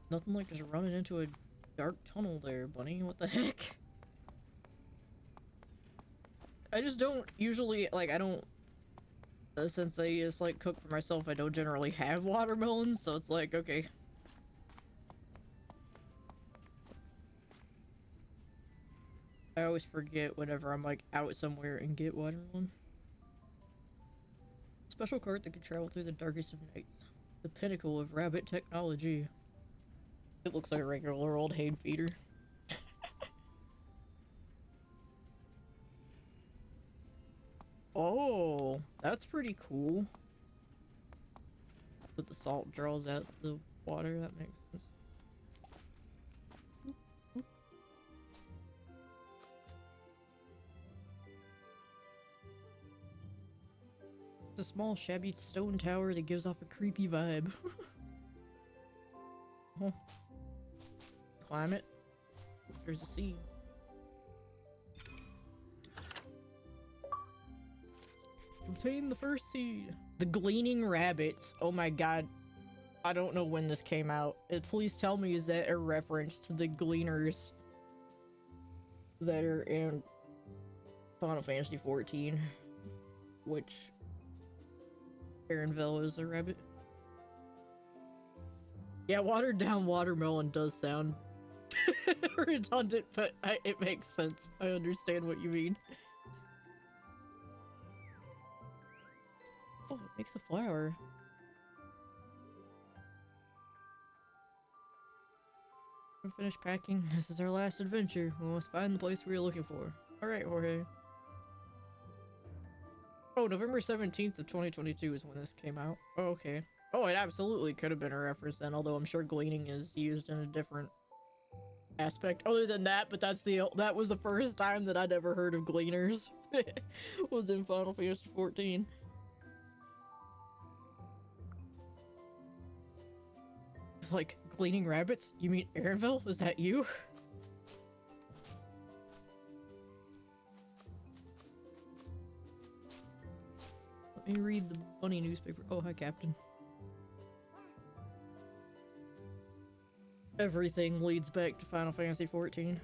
Nothing like just running into a dark tunnel there, bunny. What the heck? I just don't usually, like, I don't, since I just, like, cook for myself, I don't generally have watermelons, so it's like, okay. I always forget whenever I'm, like, out somewhere and get watermelon. Special cart that can travel through the darkest of nights. The pinnacle of rabbit technology. It looks like a regular old hay feeder. Oh, that's pretty cool. But the salt draws out the water, that makes sense. It's a small, shabby stone tower that gives off a creepy vibe. Oh. Climb it. There's a seed. Obtain the first seed. The Gleaning Rabbits. Oh my god. I don't know when this came out. Please tell me, is that a reference to the Gleaners that are in Final Fantasy XIV? Which Aaronville is a rabbit. Yeah, watered down watermelon does sound redundant, but it makes sense. I understand what you mean. Oh, it makes a flower. We're finished packing. This is our last adventure. We must find the place we are looking for. Alright, Jorge. Oh, November 17th of 2022 is when this came out. Oh, okay. Oh, it absolutely could have been a reference then, although I'm sure gleaning is used in a different aspect other than that, but that was the first time that I'd ever heard of gleaners. Was in Final Fantasy XIV. Like, gleaning rabbits? You mean Aaronville? Is that you? Let me read the bunny newspaper. Oh, hi, Captain. Everything leads back to Final Fantasy XIV.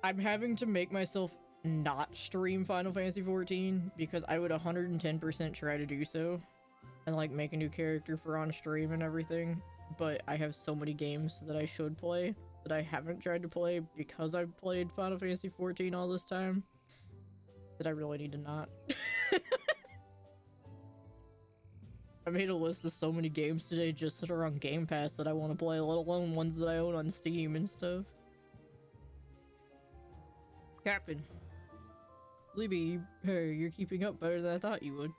I'm having to make myself not stream Final Fantasy XIV because I would 110% try to do so. And like make a new character for on stream and everything, but I have so many games that I should play that I haven't tried to play because I've played Final Fantasy XIV all this time that I really need to not. I made a list of so many games today just that are on Game Pass that I want to play, let alone ones that I own on Steam and stuff. Captain. Libby, hey, you're keeping up better than I thought you would.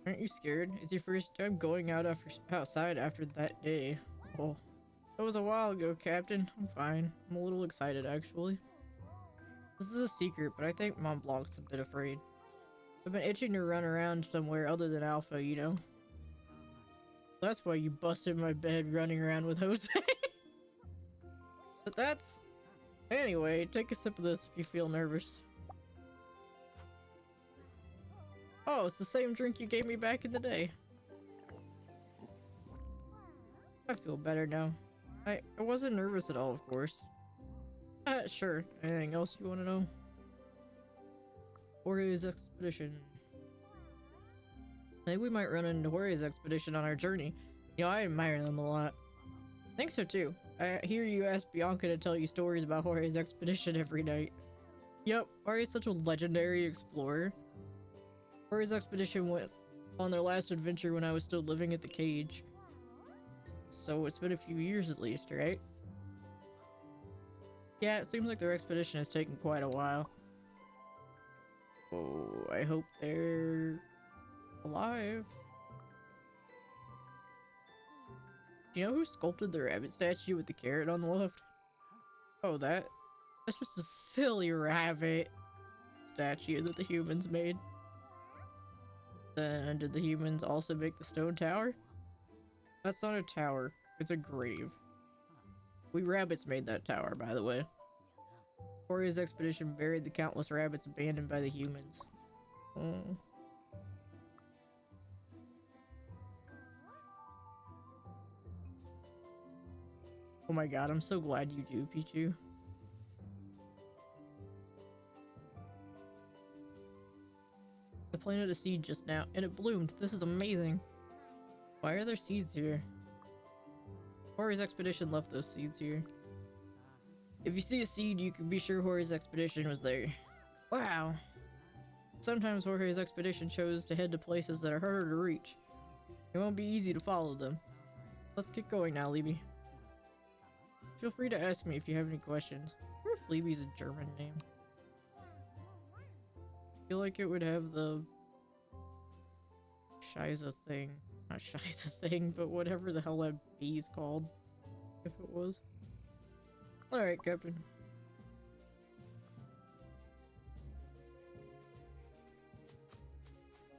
Aren't you scared? It's your first time going outside after that day. Oh, that was a while ago, Captain. I'm fine. I'm a little excited, actually. This is a secret, but I think Mont Blanc's a bit afraid. I've been itching to run around somewhere other than Alpha, you know? That's why you busted my bed running around with Jose. But that's... Anyway, take a sip of this if you feel nervous. Oh, it's the same drink you gave me back in the day. I feel better now. I wasn't nervous at all, of course. Sure. Anything else you want to know? Jorge's expedition. I think we might run into Jorge's expedition on our journey. You know, I admire them a lot. I think so too. I hear you ask Bianca to tell you stories about Jorge's expedition every night. Yep, Jorge's such a legendary explorer. Jorge's expedition went on their last adventure when I was still living at the cage. So it's been a few years at least, right? Yeah, it seems like their expedition has taken quite a while. Oh, I hope they're alive. Do you know who sculpted the rabbit statue with the carrot on the left? Oh, that's just a silly rabbit statue that the humans made. Then did the humans also make the stone tower? That's not a tower, it's a grave. We rabbits made that tower, by the way. Jorge's expedition buried the countless rabbits abandoned by the humans. Oh. Oh my god, I'm so glad you do, Pichu. I planted a seed just now, and it bloomed. This is amazing. Why are there seeds here? Jorge's expedition left those seeds here. If you see a seed, you can be sure Jorge's expedition was there. Wow. Sometimes Jorge's expedition chose to head to places that are harder to reach. It won't be easy to follow them. Let's get going now, Libby. Feel free to ask me if you have any questions. I wonder if Libby's a German name. I feel like it would have the Shiza thing. Not Shiza thing, but whatever the hell that bee's called. If it was. Alright, Captain.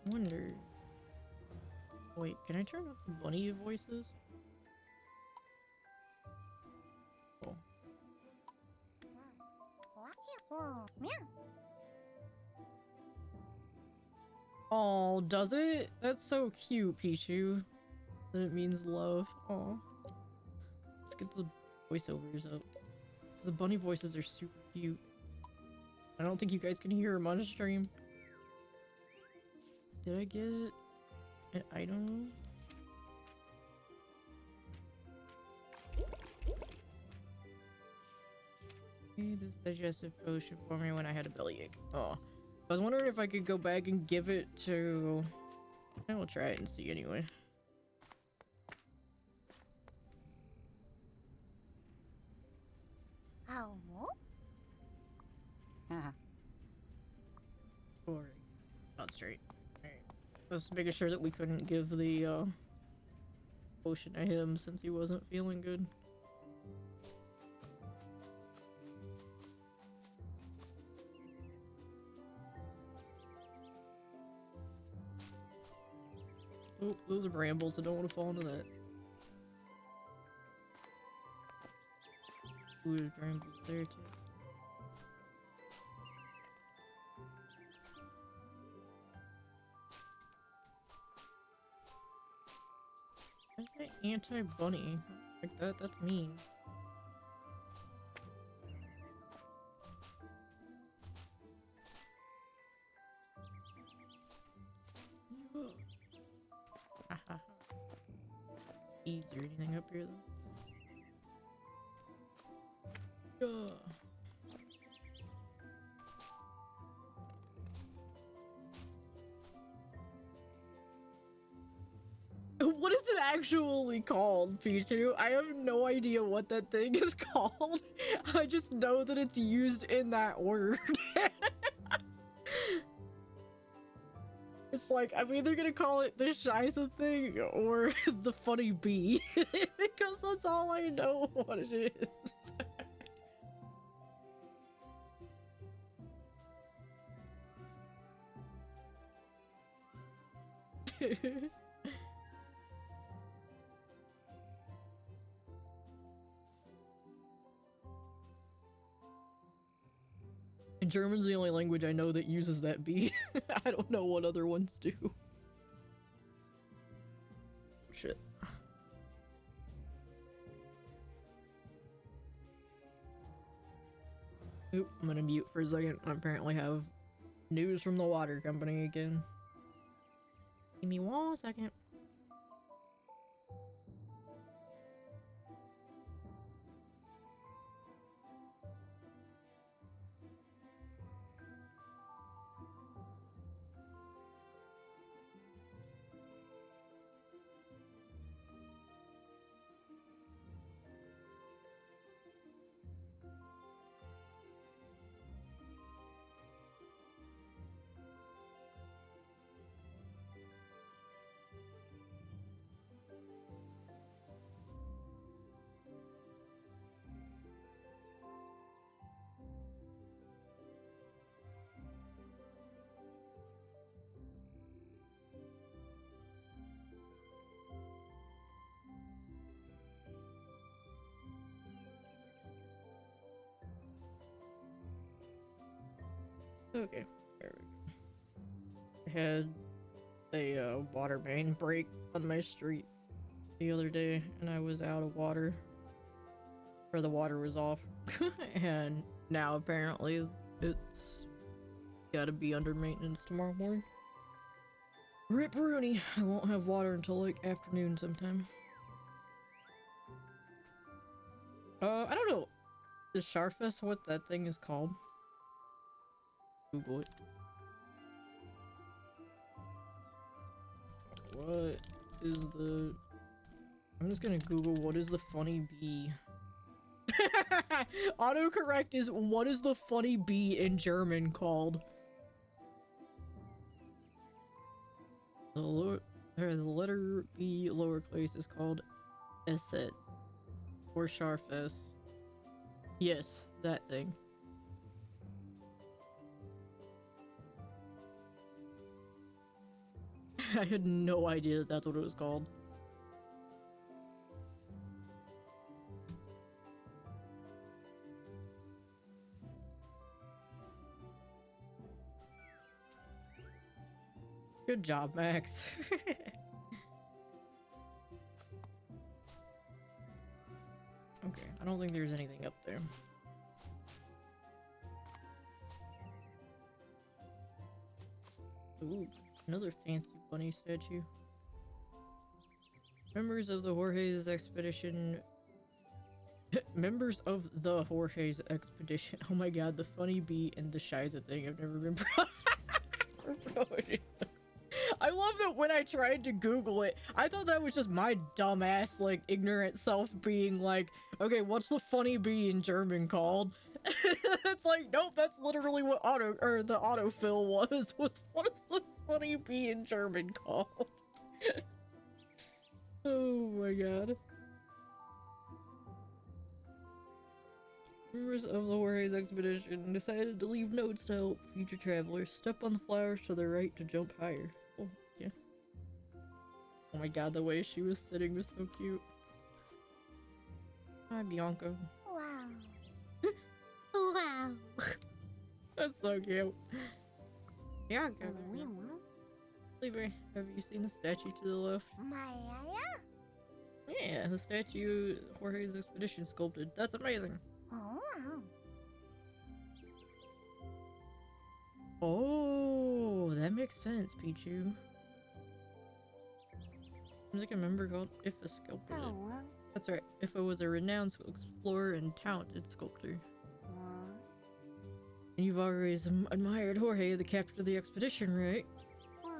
Wonder. Wait, can I turn up the bunny voices? Oh. Oh, does it? That's so cute, Pichu. That it means love. Oh. Let's get the voiceovers up. The bunny voices are super cute. I don't think you guys can hear them on stream. Did I get an item? This digestive potion for me when I had a bellyache. Oh. I was wondering if I could go back and give it to... I will try it and see anyway. Or not straight. Alright. Just making sure that we couldn't give the potion to him since he wasn't feeling good. Oh, those are brambles. I don't want to fall into that. Ooh, there's brambles there too. Why is that anti-bunny? Like that? That's mean. Seeds or anything up here though? What is it actually called, Pichu? I have no idea what that thing is called. I just know that it's used in that word. It's like, I'm either gonna call it the Shiza thing or the funny bee. Because that's all I know what it is. And German's the only language I know that uses that B. I don't know what other ones do. Shit. Oop, I'm gonna mute for a second. I apparently have news from the water company again. Give me 1 second. Okay, there we go. I had a water main break on my street the other day, and I was out of water. Or the water was off. And now apparently it's gotta be under maintenance tomorrow morning. Rip Rooney, I won't have water until like afternoon sometime. I don't know. Is Sharfest what that thing is called? Google it. What is the... I'm just gonna Google what is the funny bee. Autocorrect is what is the funny bee in German called? The letter B lowercase is called Esset or Sharfest. Yes, that thing. I had no idea that that's what it was called. Good job, Max. Okay, I don't think there's anything up there. Ooh, another fancy bunny statue. Members of the Jorge's expedition. Members of the Jorge's expedition. Oh my god, the funny bee and the Shiza thing. I've never been promoted. I love that when I tried to Google it, I thought that was just my dumbass, like, ignorant self being like, okay, what's the funny bee in German called? It's like, nope, that's literally what the autofill was what is the funny bee in German called? Oh my god. Members of the Jorge's expedition decided to leave notes to help future travelers. Step on the flowers to the right to jump higher. Oh, yeah. Oh my god, the way she was sitting was so cute. Hi, Bianca. Wow. Wow. That's so cute. Bianca. Maya? Lever, have you seen the statue to the left? Yeah, the statue Jorge's expedition sculpted. That's amazing. Oh. Oh, that makes sense, Pichu. Seems like a member called Ifa sculpted it. Oh. That's right, Ifa was a renowned explorer and talented sculptor. And you've always admired Jorge, the captain of the expedition, right? Wow.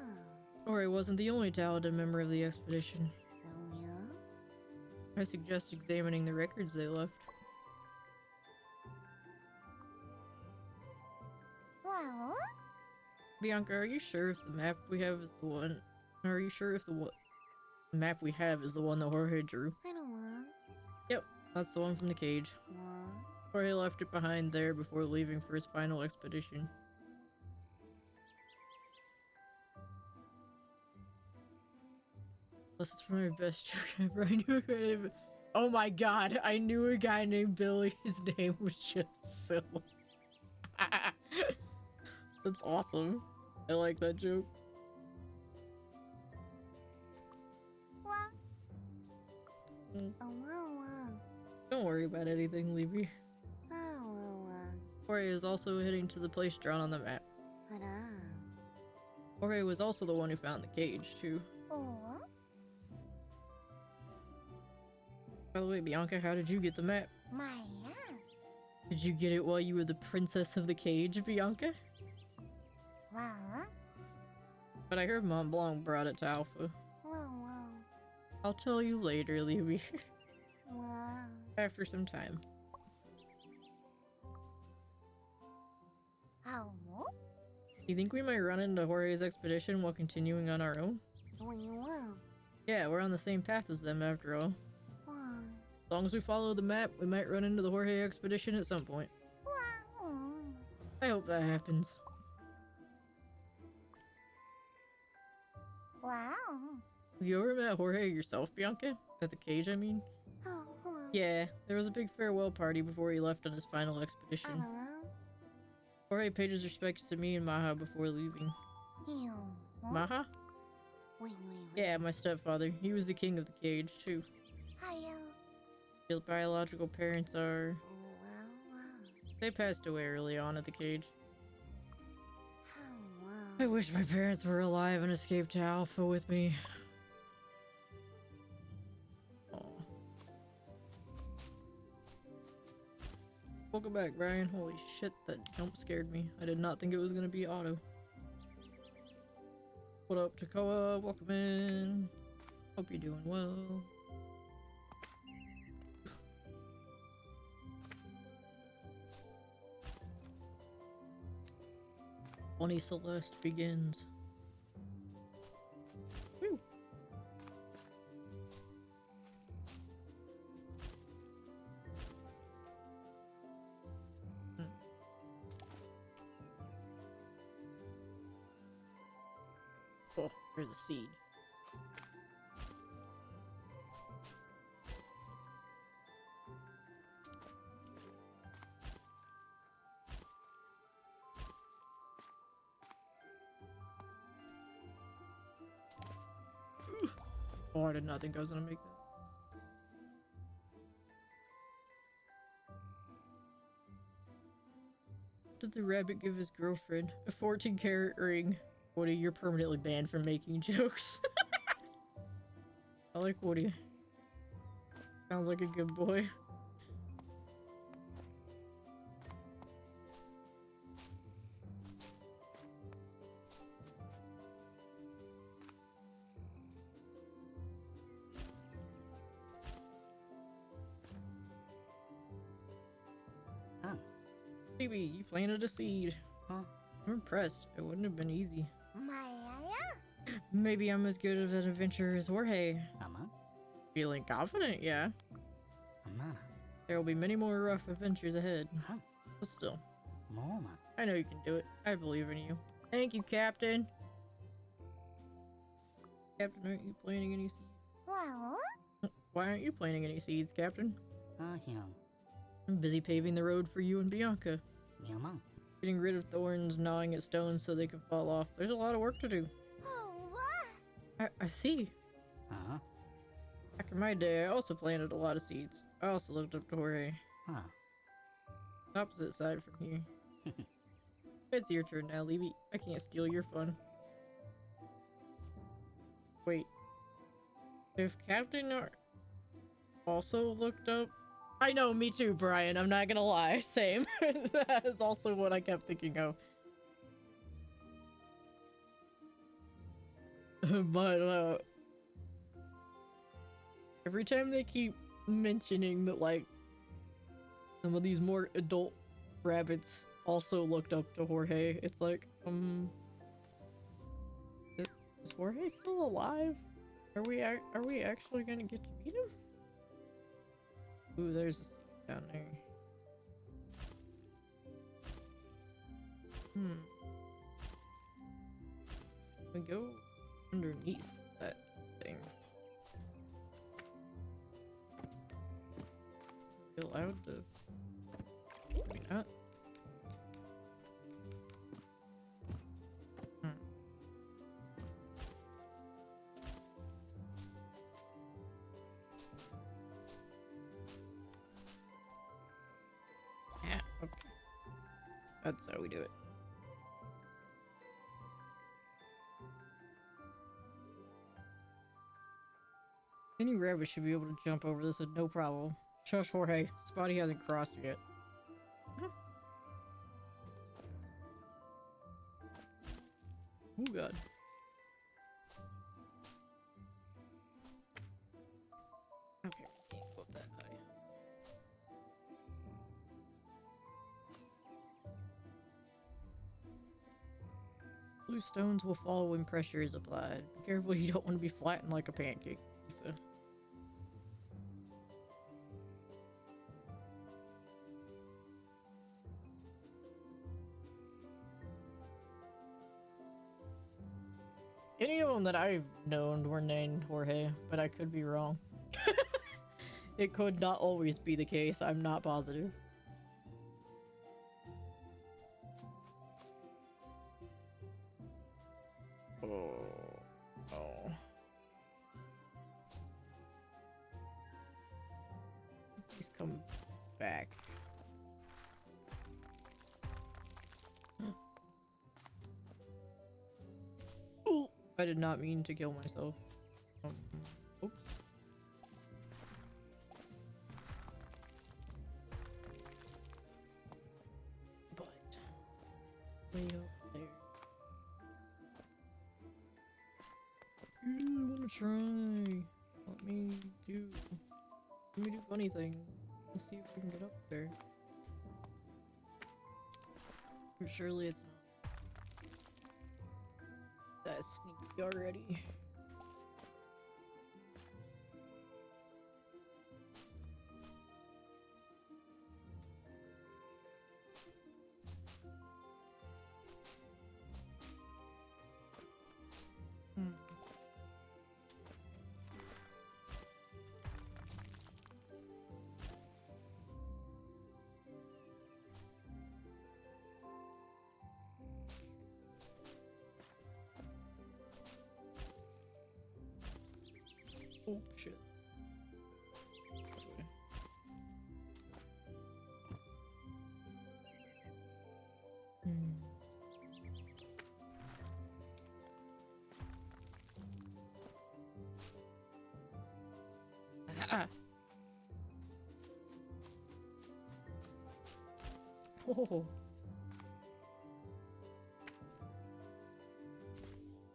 Jorge wasn't the only talented member of the expedition. I suggest examining the records they left. Well, Bianca, are you sure if the map we have is the one? Are you sure if the map we have is the one that Jorge drew? I don't want. Yep, that's the one from the cage. What? Jorge left it behind there before leaving for his final expedition. Plus, it's from my best joke ever. I knew a guy named... Oh my god, I knew a guy named Billy. His name was just silly. That's awesome. I like that joke. What? Mm. Oh, wow. Don't worry about anything, Levy. Oh, wow. Jorge is also heading to the place drawn on the map. Jorge was also the one who found the cage, too. Oh, By the way, Bianca, how did you get the map? my. Did you get it while you were the princess of the cage, Bianca? Wow. But I heard Mont Blanc brought it to Alpha. Wow. I'll tell you later, Levy. Wow. After some time. How? You think we might run into Jorge's expedition while continuing on our own? When you will. Yeah, we're on the same path as them after all. Wow. As long as we follow the map, we might run into the Jorge expedition at some point. Wow. I hope that happens. Wow. Have you ever met Jorge yourself, Bianca? At the cage, I mean? Oh, wow. Yeah, there was a big farewell party before he left on his final expedition. Jorge paid his respects to me and Maha before leaving. Maha? Wait. Yeah, my stepfather. He was the king of the cage, too. Hiya. His biological parents are... Oh, wow. They passed away early on at the cage. Oh, wow. I wish my parents were alive and escaped to Alpha with me. Aw. Welcome back, Brian. Holy shit, that jump scared me. I did not think it was gonna be auto. What up, Takoa? Welcome in. Hope you're doing well. Bonnie Celeste begins. Woo. Oh, there's a seed. Oh, I did not think I was gonna make that. What did the rabbit give his girlfriend? A 14-karat ring. Woody, you're permanently banned from making jokes. I like Woody. Sounds like a good boy. Huh. Baby, you planted a seed. Huh? I'm impressed. It wouldn't have been easy. Maya. Maybe I'm as good of an adventurer as Jorge. Ama? Feeling confident, yeah. Ama? There will be many more rough adventures ahead. Huh? But still, Moma? I know you can do it. I believe in you. Thank you, Captain. Captain, aren't you planting any seeds? Well. Why aren't you planting any seeds, Captain? Him. I'm busy paving the road for you and Bianca. Yama? Getting rid of thorns, gnawing at stones so they can fall off. There's a lot of work to do. Oh, what? I see. Huh? Back in my day, I also planted a lot of seeds. I also looked up to Jorge. Huh? Opposite side from here. It's your turn now, Levy. I can't steal your fun. Wait. If Captain also looked up... I know, me too, Brian. I'm not gonna lie. Same. That is also what I kept thinking of. But, every time they keep mentioning that like some of these more adult rabbits also looked up to Jorge. It's like, is Jorge still alive? Are we actually gonna get to meet him? Ooh, there's a seat down there. We go underneath that thing. Are we allowed to? Maybe not. Yeah, okay. That's how we do it. Any rabbit should be able to jump over this with no problem. Shush, Jorge. Spotty hasn't crossed yet. Oh god. Okay, we can't go up that high. Blue stones will fall when pressure is applied. Be careful you don't want to be flattened like a pancake. Tifa. Any of them that I've known were named Jorge, but I could be wrong. It could not always be the case, I'm not positive. Oh. Please come back. I did not mean to kill myself. Oops. But way up there. I wanna try. Let me do funny things. Let's see if we can get up there. Surely it's not that sneaky already. Oh shit. This way. Ah. Oh.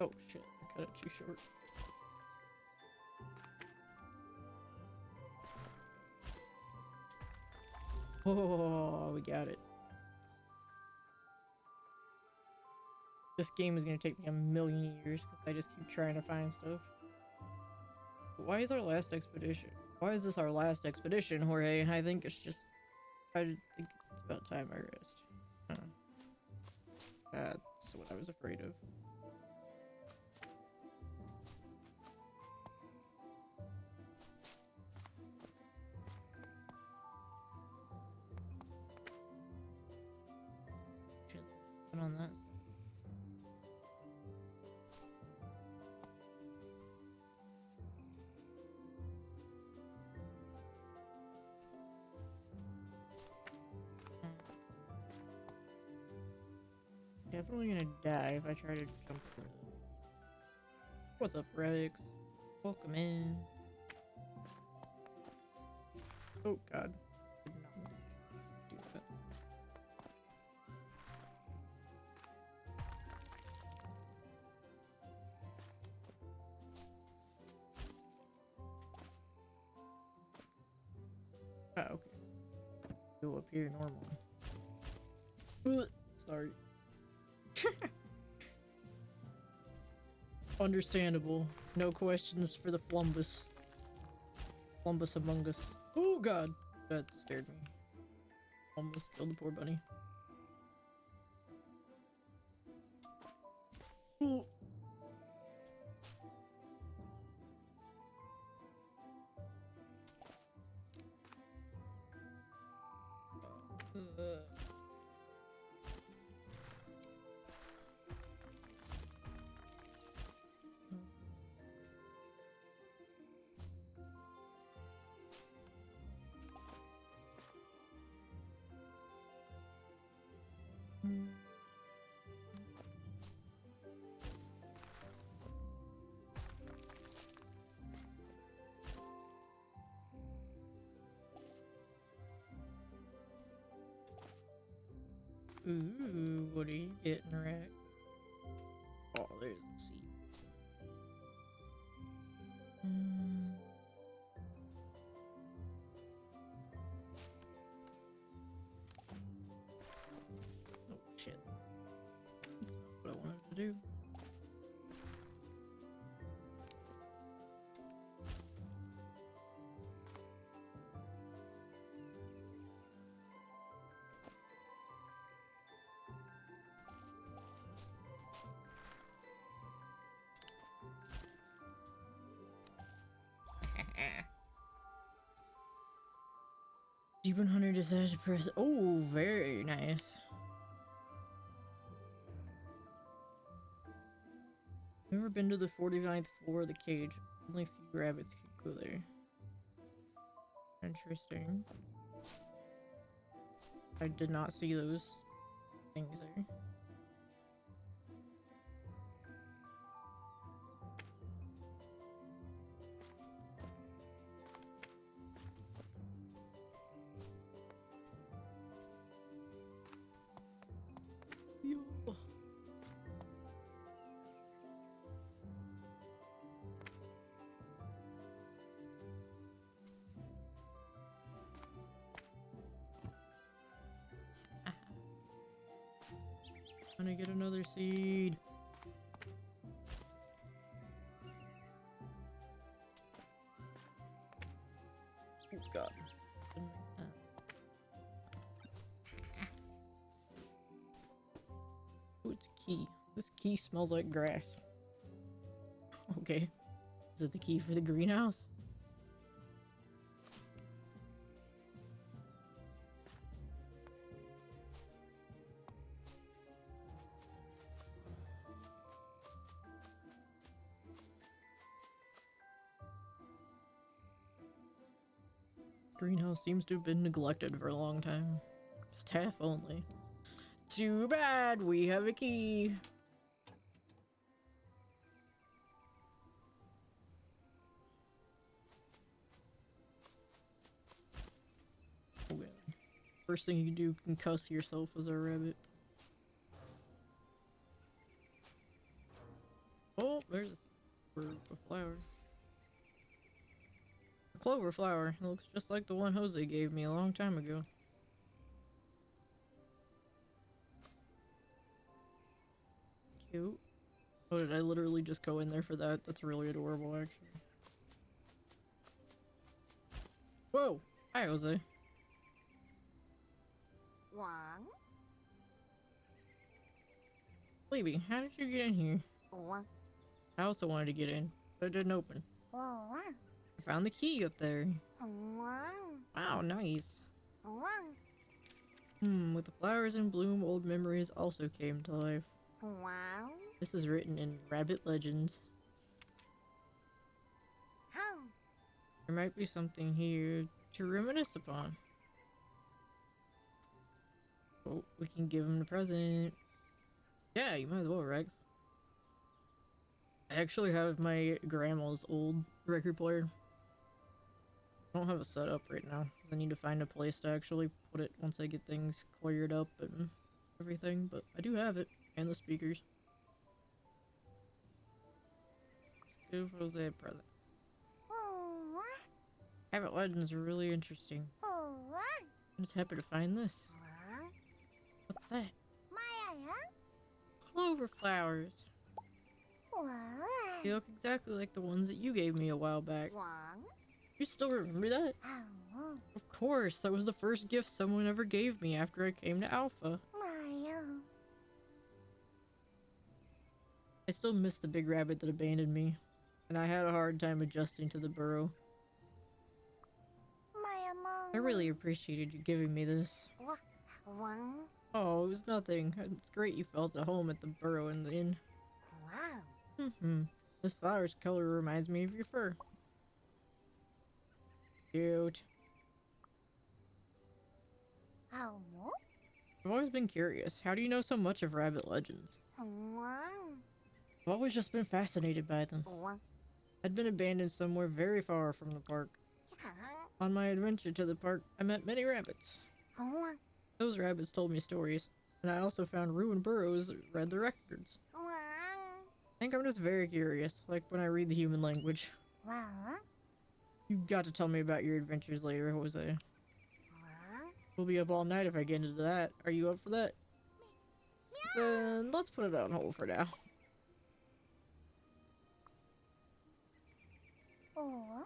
Oh shit, I cut it too short. Oh, we got it. This game is gonna take me a million years because I just keep trying to find stuff. Why is our last expedition? Why is this our last expedition, Jorge? I think it's just... I think it's about time I rest. That's what I was afraid of. Shit, put on that. Definitely gonna die if I try to jump over them. What's up, Rex? Welcome in. Oh god. Did not do that. Oh, okay. Go up here normally. Sorry. Understandable. No questions for the Flumbus. Flumbus among us. Oh god. That scared me. Almost killed the poor bunny. Ooh. Ooh, what are you getting, Rex? Oh, there's the seat. Oh, shit. That's not what I wanted to do. Demon Hunter decides to press. Oh, very nice. Never been to the 49th floor of the cage. Only a few rabbits can go there. Interesting. I did not see those things there. Yo. Gonna get another seed. Oh god. Oh, it's a key. This key smells like grass. Okay. Is it the key for the greenhouse? Greenhouse seems to have been neglected for a long time. Just half only. Too bad, we have a key. Okay. First thing you do, concuss yourself as a rabbit. Oh, there's a flower. A clover flower. It looks just like the one Jose gave me a long time ago. Cute. Oh, did I literally just go in there for that? That's really adorable, actually. Whoa! Hi, Jose. One, Leaving, how did you get in here? one, I also wanted to get in, but it didn't open. one, I found the key up there. one, Wow, nice. one, With the flowers in bloom, old memories also came to life. wow, This is written in Rabbit Legends. how, There might be something here to reminisce upon. Oh, we can give him the present. Yeah, you might as well, Rex. I actually have my grandma's old record player. I don't have it set up right now. I need to find a place to actually put it once I get things cleared up and everything, but I do have it, and the speakers. Let's give Jose a present. oh, Rabbit Legends are really interesting. oh, I just happened to find this. Wow. What's that? Maya. Clover flowers. Wow. They look exactly like the ones that you gave me a while back. Wow. You still remember that? Oh. Of course, that was the first gift someone ever gave me after I came to Alpha. Maya. I still miss the big rabbit that abandoned me, and I had a hard time adjusting to the burrow. Maya mom. I really appreciated you giving me this. One. Oh, it was nothing. It's great you felt at home at the burrow in the inn. Wow. This flower's color reminds me of your fur. Cute. Oh. I've always been curious. How do you know so much of rabbit legends? Wow. I've always just been fascinated by them. Wow. I'd been abandoned somewhere very far from the park. On my adventure to the park, I met many rabbits. Wow. Those rabbits told me stories, and I also found ruined burrows that read the records. Wow. I think I'm just very curious, like when I read the human language. Wow. You got to tell me about your adventures later, Jose. Wow. We'll be up all night if I get into that. Are you up for that? Then let's put it on hold for now. Oh.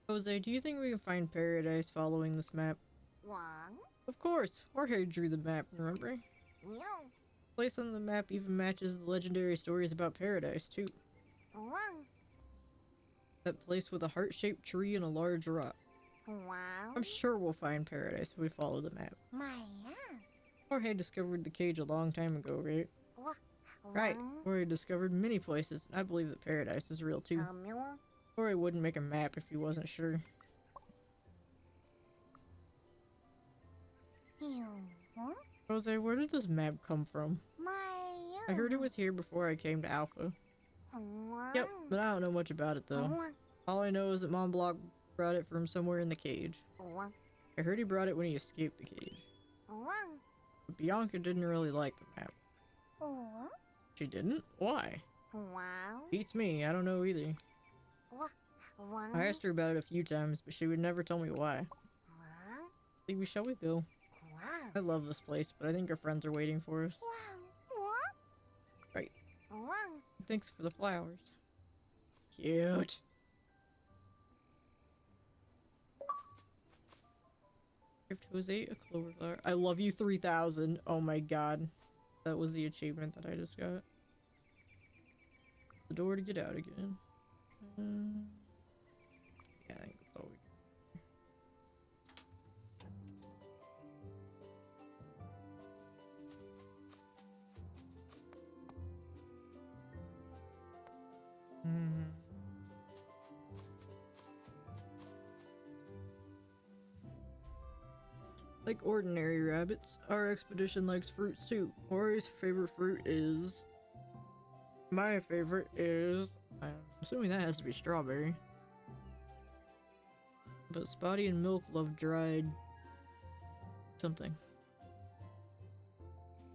Jose, do you think we can find paradise following this map? Wow. Of course! Jorge drew the map, remember? No. The place on the map even matches the legendary stories about paradise, too. Wow. That place with a heart-shaped tree and a large rock. Wow. I'm sure we'll find paradise if we follow the map. Maya. Jorge discovered the cage a long time ago, right? Wow. Right. Jorge discovered many places, and I believe that paradise is real, too. Mila. Jorge wouldn't make a map if he wasn't sure. What? Jose, where did this map come from? Maya. I heard it was here before I came to Alpha. Wow. Yep, but I don't know much about it, though. Wow. All I know is that Mont Blanc brought it from somewhere in the cage. Wow. I heard he brought it when he escaped the cage. Wow. But Bianca didn't really like the map. Oh. She didn't? Why? Wow. Beats me, I don't know either. Wow. I asked her about it a few times, but she would never tell me why. Wow. Maybe shall we go? Wow. I love this place, but I think our friends are waiting for us. Wow. What? Right. Wow. Thanks for the flowers. Cute. Gift Jose a clover flower. I love you 3000. Oh my god. That was the achievement that I just got. The door to get out again. Yeah, I think that's all we Like ordinary rabbits, our expedition likes fruits too. Ori's favorite fruit is... My favorite is... I'm assuming that has to be strawberry. But Spotty and Milk love dried... something.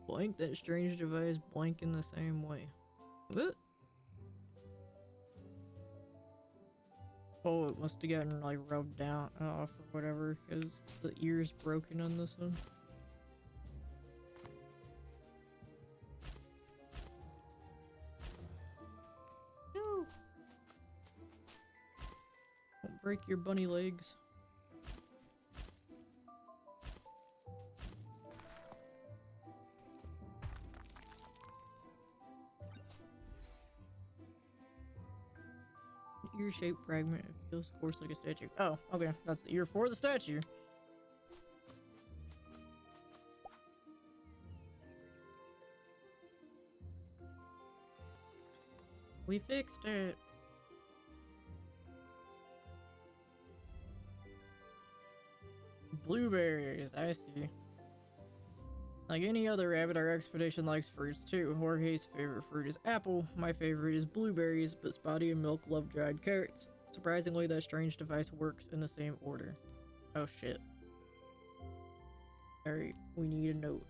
Blank that strange device, blank in the same way. What? Oh, it must have gotten like rubbed down off or whatever, because the ear's broken on this one. No! Don't break your bunny legs. Ear-shaped fragment. It feels coarse like a statue. Oh, okay. That's the ear for the statue. We fixed it. Blueberries, I see. Like any other rabbit, our expedition likes fruits too. Jorge's favorite fruit is apple, my favorite is blueberries, but Spotty and Milk love dried carrots. Surprisingly, that strange device works in the same order. Oh shit. Alright, we need a note.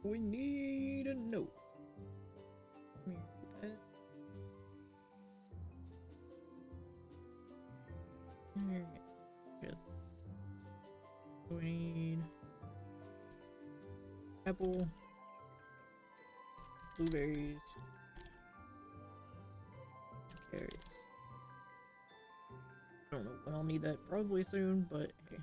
We need a note. Come here, pet. Alright. Good. We need apple, blueberries, carrots. I don't know when I'll need that. Probably soon, but hey.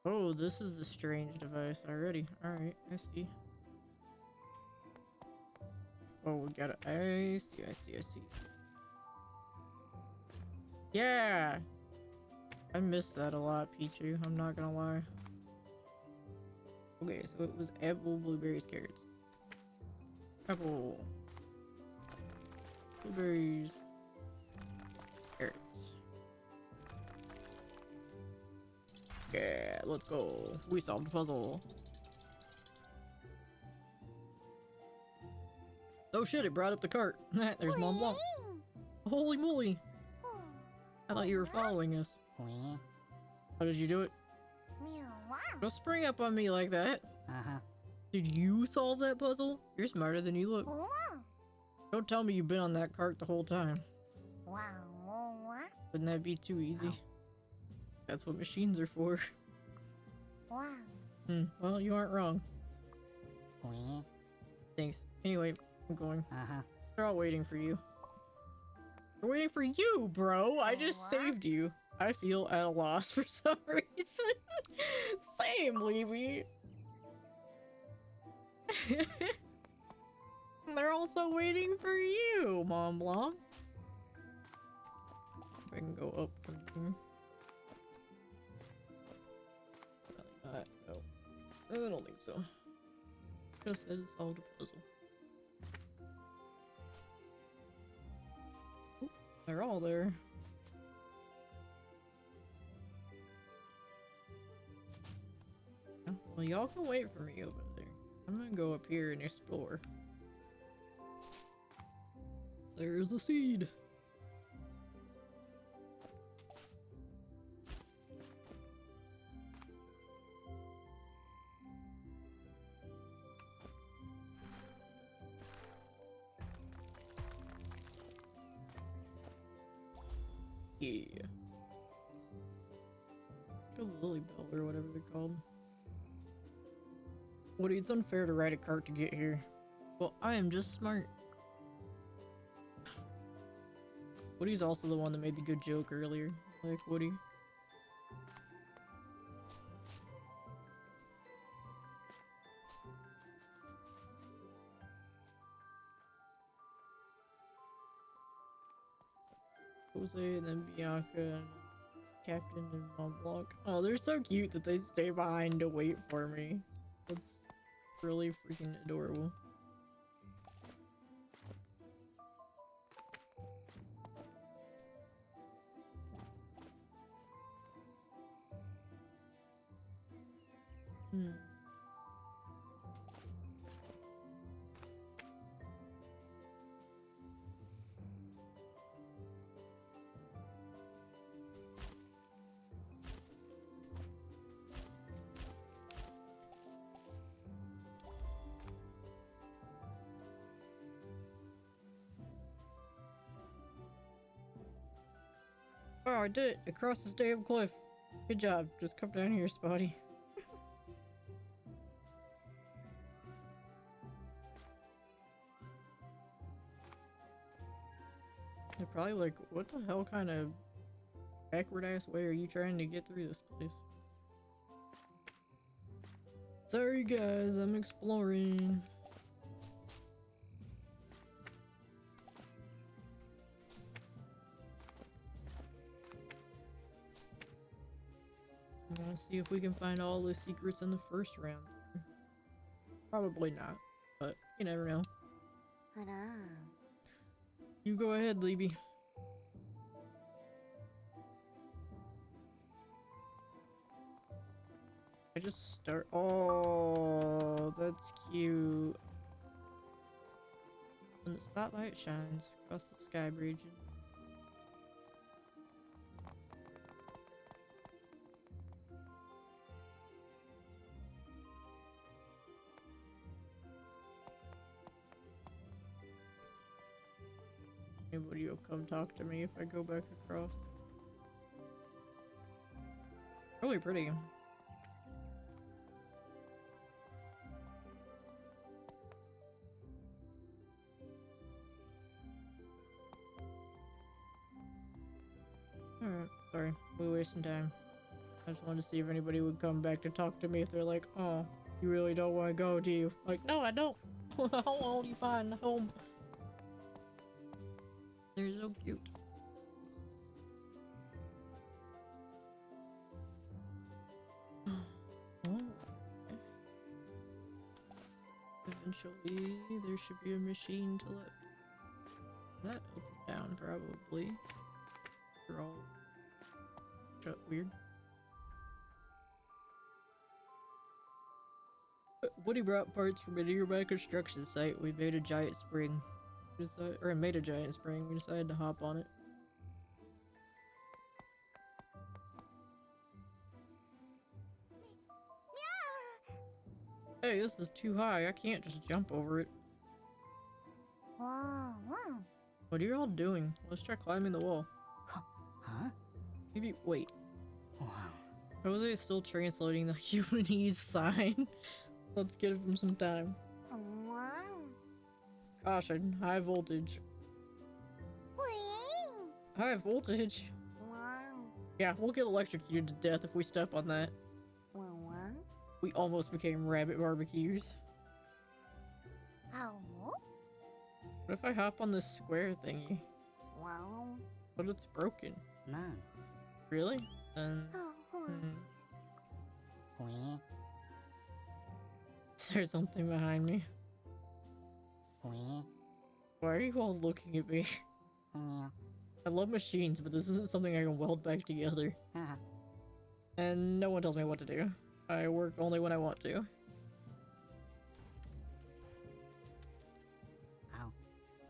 Oh, this is the strange device already. Alright, I see. Oh, we got it. I see. Yeah! I miss that a lot, Pichu. I'm not gonna lie. Okay, so it was apple, blueberries, carrots. Apple. Blueberries. Carrots. Yeah, let's go. We solved the puzzle. Oh shit, it brought up the cart. There's Mont Blanc. Holy moly. I thought you were following us. Wee. How did you do it? Don't spring up on me like that. Uh-huh. Did you solve that puzzle? You're smarter than you look. Don't tell me you've been on that cart the whole time. Wouldn't that be too easy? Wow. That's what machines are for. Well, you aren't wrong. Wee. Thanks. Anyway, I'm going. Uh-huh. They're all waiting for you. They're waiting for you, bro! I just saved you. I feel at a loss for some reason. Same, Levy. They're also waiting for you, Mont Blanc. If I can go up from here. No. I don't think so. Just said it's solved a puzzle. Oop, they're all there. Well, y'all can wait for me over there. I'm gonna go up here and explore. There's a seed. Yeah. A lily bell or whatever they're called. Woody, it's unfair to ride a cart to get here. Well, I am just smart. Woody's also the one that made the good joke earlier. Like Woody. Jose and then Bianca and Captain and Mont Blanc. Oh, they're so cute that they stay behind to wait for me. That's really freaking adorable. Oh, I did it! Across this damn cliff. Good job. Just come down here, Spotty. They're probably like, what the hell kind of backward ass way are you trying to get through this place? Sorry guys, I'm exploring. I'm gonna see if we can find all the secrets in the first round. Probably not, but you never know. You go ahead, Libby. I just start. Oh, that's cute. When the spotlight shines across the sky bridge. anybody will come talk to me if I go back across. Really pretty. Alright, sorry. We're wasting time. I just wanted to see if anybody would come back to talk to me if they're like, oh, you really don't want to go, do you? Like, no, I don't. How will you find a home? They're so cute. Oh. Eventually, there should be a machine to let that open down, probably. They're all shut weird. Woody brought parts from a nearby construction site. We made a giant spring. We made a giant spring. We decided to hop on it. Hey, this is too high. I can't just jump over it. Wow, wow. What are you all doing? Let's try climbing the wall. Huh? Maybe wait. Wow. Jose is still translating the humanese sign. Let's give him some time. Wow. Caution, high voltage. Wow. High voltage? Wow. Yeah, we'll get electrocuted to death if we step on that. Wow. We almost became rabbit barbecues. How? What if I hop on this square thingy? Wow. But it's broken. None. Really? Then... Oh, We. Is there something behind me? We. Why are you all looking at me? Yeah. I love machines, but this isn't something I can weld back together. Haha. And no one tells me what to do. I work only when I want to. Ow.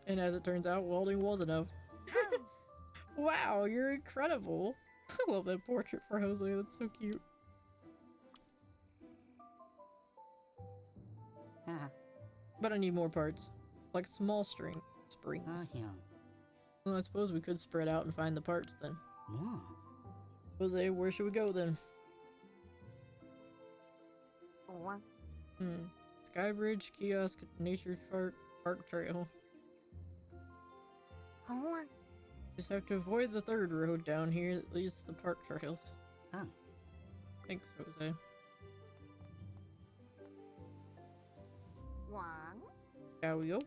And as it turns out, welding was enough. Wow, you're incredible! I love that portrait for Jose, that's so cute. Haha. But I need more parts. Like small springs. Yeah. Well, I suppose we could spread out and find the parts then. Wow. Jose, where should we go then? Wow. Skybridge, kiosk, nature park trail. Wow. Just have to avoid the third road down here that leads to the park trails. Oh. Thanks, Jose. Wow. Shall we go?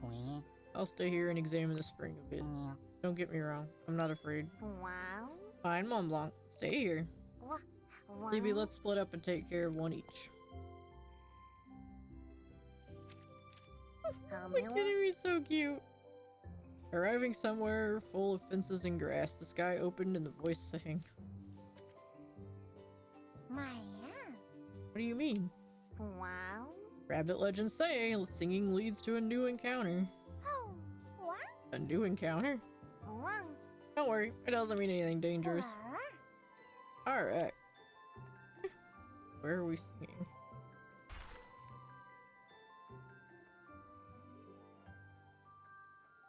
We. I'll stay here and examine the spring a bit. Yeah. Don't get me wrong, I'm not afraid. Wow. Fine, Mont Blanc. Stay here. Wow. Maybe let's split up and take care of one each. Look at him, he's so cute. Arriving somewhere full of fences and grass, the sky opened and the voice sang. Maya. What do you mean? Wow. Rabbit legends say singing leads to a new encounter. Oh. Wow. A new encounter? Wow. Don't worry, it doesn't mean anything dangerous. Alright. Where are we singing?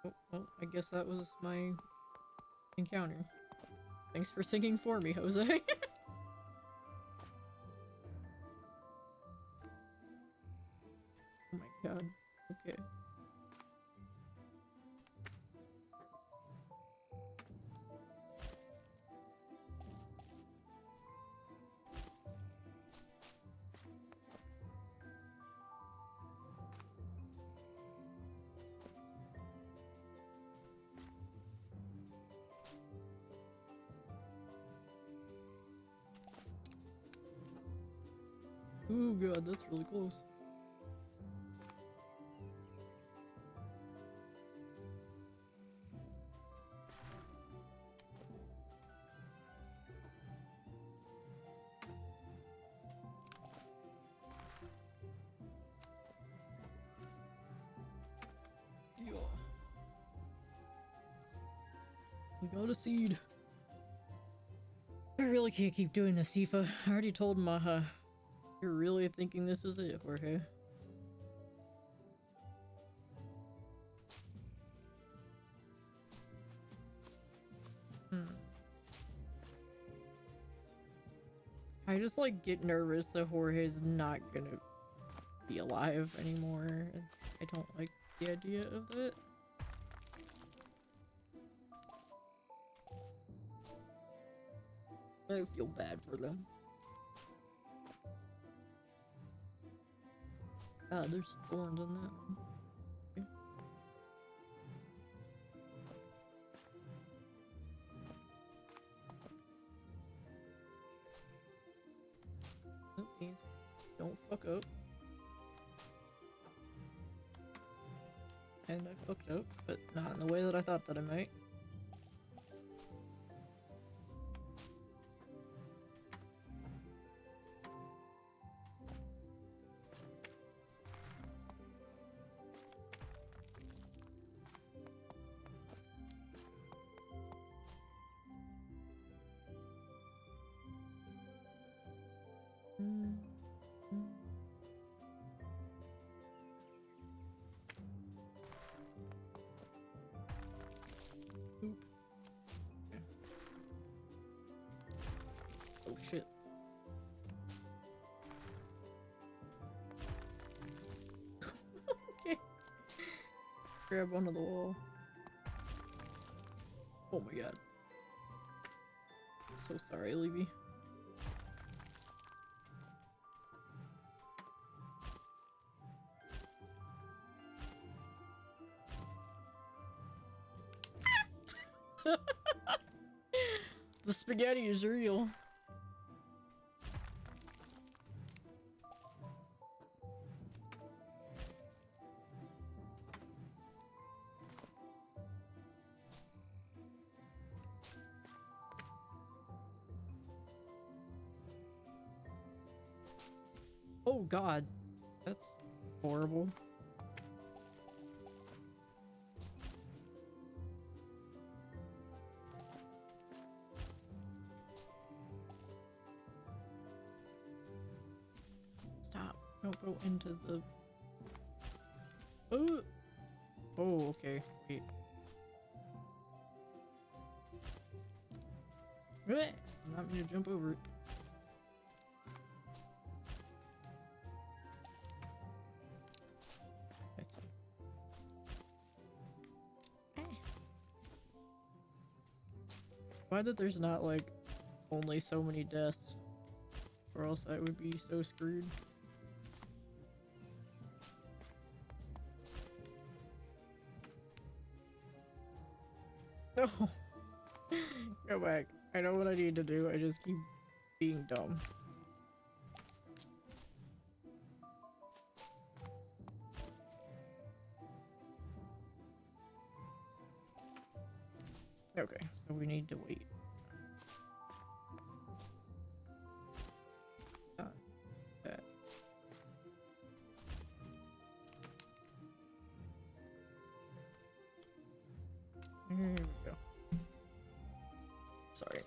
Oh, well, I guess that was my encounter. Thanks for singing for me, Jose. Oh my god. Okay. Oh god, that's really close. Yeah. We got a seed. I really can't keep doing this, Sifa. I already told Maha. You're really thinking this is it, Jorge? I just like get nervous that Jorge's not gonna be alive anymore. And I don't like the idea of it. I feel bad for them. Ah, there's thorns on that one. Okay. Okay. Don't fuck up. And I fucked up, but not in the way that I thought that I might. Oop. Okay. Oh shit. Okay. Grab onto the wall. Oh my god. So sorry, Levy. The spaghetti is real. Oh god. That's horrible. Stop. Don't go into the... Oh, okay. Wait. Bleh! I'm not gonna jump over it. I see. Why that there's not, like, only so many deaths? Or else I would be so screwed. No! Go back. I know what I need to do, I just keep being dumb. Okay, so we need to wait. That. Here we go. Sorry.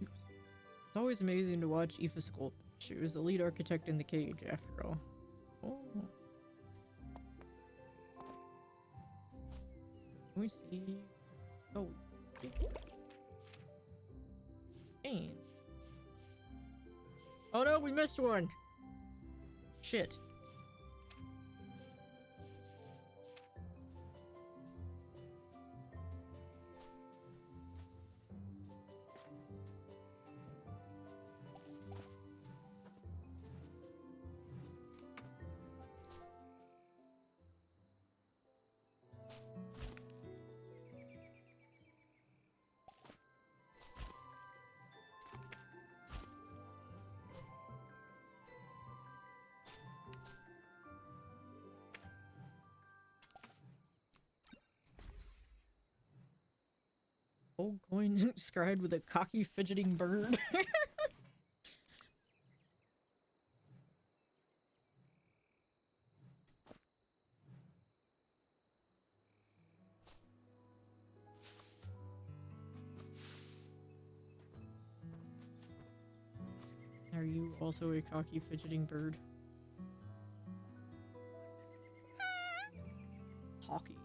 Oops. It's always amazing to watch Aoife sculpt. She was the lead architect in the cage, after all. Oh. Can we see? Oh. Dang. Oh no, we missed one! Shit. Old coin inscribed with a cocky fidgeting bird. Are you also a cocky fidgeting bird? Talkie.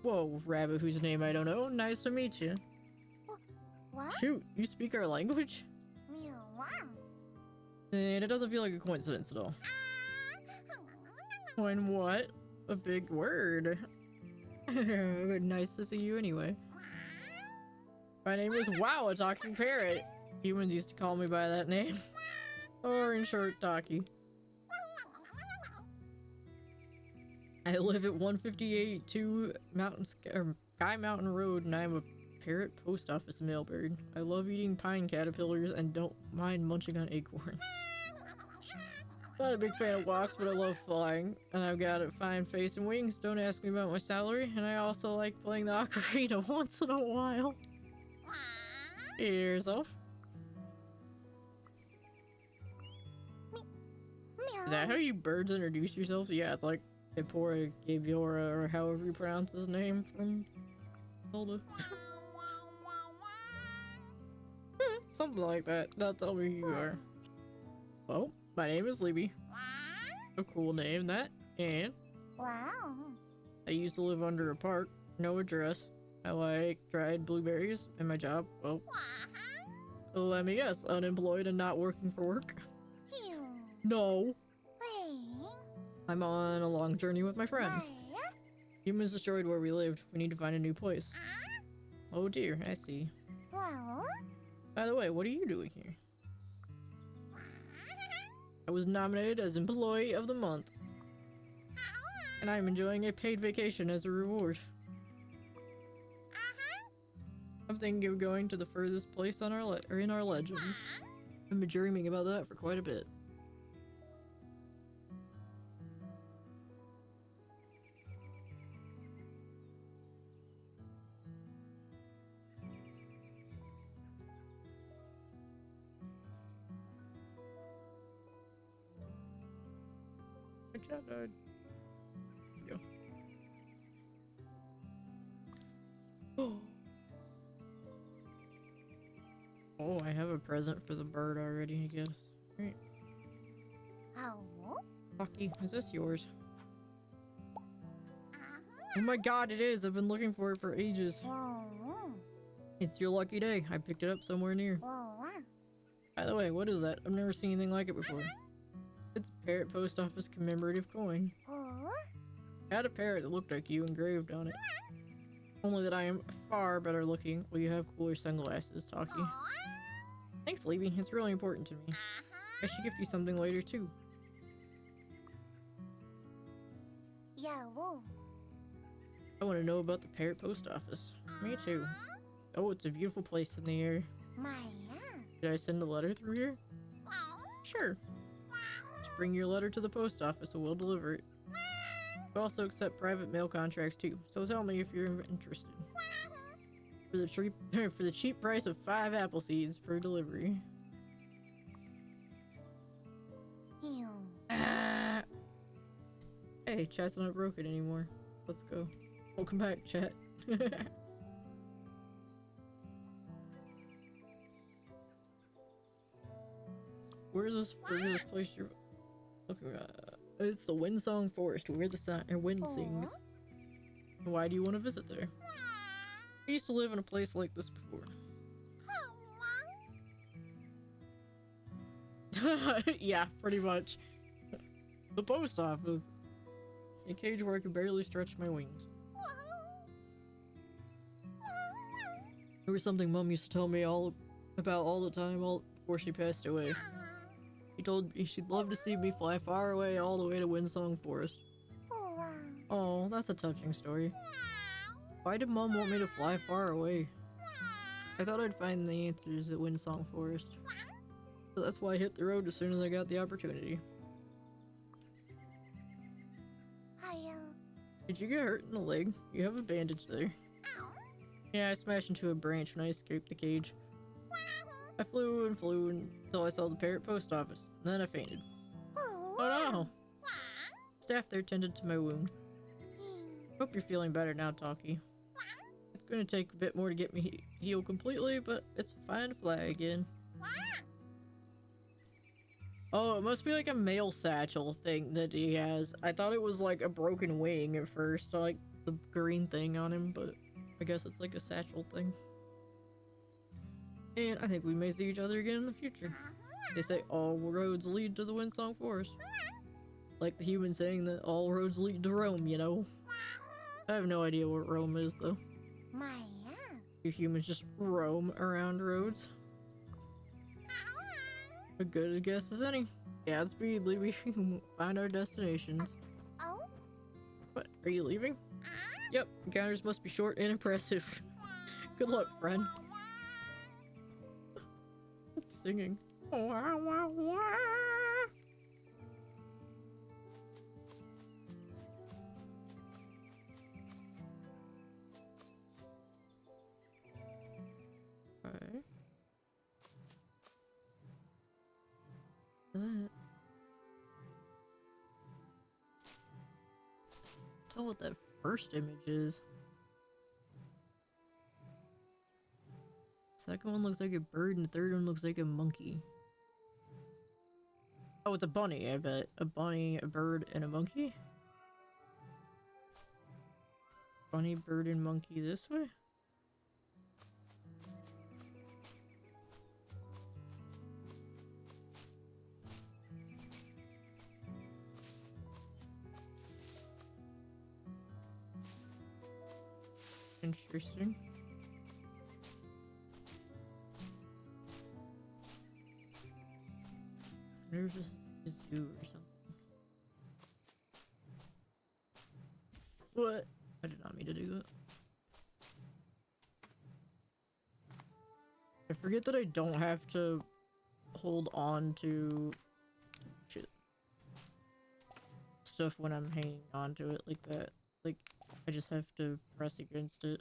Whoa, rabbit whose name I don't know. Nice to meet you. What? shoot, you speak our language? Meow wow. And it doesn't feel like a coincidence at all. When what? A big word. Nice to see you anyway. My name is Wow, a talking parrot. Humans used to call me by that name. Or in short, Talkie. I live at 158 Sky Mountain Road, and I'm a parrot post office mailbird. I love eating pine caterpillars and don't mind munching on acorns. Not a big fan of walks, but I love flying, and I've got a fine face and wings. Don't ask me about my salary, and I also like playing the ocarina once in a while. Yourself? Is that how you birds introduce yourselves? Yeah, it's like Ipora Gaviora, or however you pronounce his name from Zelda. Something like that. Now tell me who you are. Well, my name is Libby. A cool name, that. And Wow. I used to live under a park. No address. I like dried blueberries. And my job, well, let me guess, unemployed and not working for work? No. I'm on a long journey with my friends. Humans destroyed where we lived. We need to find a new place. Oh dear, I see. Well, By the way, what are you doing here? I was nominated as Employee of the Month. And I'm enjoying a paid vacation as a reward. I'm thinking of going to the furthest place on in our legends. I've been dreaming about that for quite a bit. Good job, Dad. Go. Oh, I have a present for the bird already, I guess. Right. how? Hoppy, is this yours? Oh my god, it is! I've been looking for it for ages. Whoa. It's your lucky day. I picked it up somewhere near. Whoa. By the way, what is that? I've never seen anything like it before. It's a parrot post office commemorative coin. I had a parrot that looked like you engraved on it. Only that I am far better looking. Well, you have cooler sunglasses, Talkie. Thanks, Libby. It's really important to me. I should gift you something later, too. Yeah. I want to know about the parrot post office. Me too. Oh, it's a beautiful place in the air. Maya. Did I send a letter through here? Sure. Just bring your letter to the post office and we'll deliver it. We also accept private mail contracts too, so tell me if you're interested. For the cheap price of 5 apple seeds per delivery. Ew. Ah. Hey, chat's not broken anymore. Let's go. Welcome back, chat. Where's this furthest place you're looking at? It's the Windsong Forest, where the wind sings. Why do you want to visit there? I used to live in a place like this before. Yeah, pretty much. The post office. A cage where I could barely stretch my wings. It was something Mom used to tell me all about all the time, all before she passed away. She told me she'd love to see me fly far away, all the way to Windsong Forest. Oh, that's a touching story. Why did Mom want me to fly far away? I thought I'd find the answers at Windsong Forest. So that's why I hit the road as soon as I got the opportunity. Did you get hurt in the leg? You have a bandage there. Yeah, I smashed into a branch when I escaped the cage. I flew and flew until I saw the parrot post office, and then I fainted. Oh no! Staff there tended to my wound. Hope you're feeling better now, Talkie. It's gonna take a bit more to get me healed completely, but it's fine to fly again. Oh, it must be like a mail satchel thing that he has. I thought it was like a broken wing at first, like the green thing on him, but I guess it's like a satchel thing. And I think we may see each other again in the future. They say all roads lead to the Windsong Forest. Like the human saying that all roads lead to Rome, you know? I have no idea what Rome is, though. Maya. You humans just roam around roads. A good guess as any. Godspeed, we can find our destinations. Oh. What, are you leaving? Yep, encounters must be short and impressive. Good luck, friend. It's singing. Wah, wah, wah. Okay. That. Tell what that first image is. Second one looks like a bird and the third one looks like a monkey. Oh, it's a bunny, I bet. A bunny, a bird, and a monkey? Bunny, bird, and monkey this way? Interesting. There's a zoo or something. What? I did not mean to do that. I forget that I don't have to hold on to shit stuff when I'm hanging on to it like that. Like, I just have to press against it.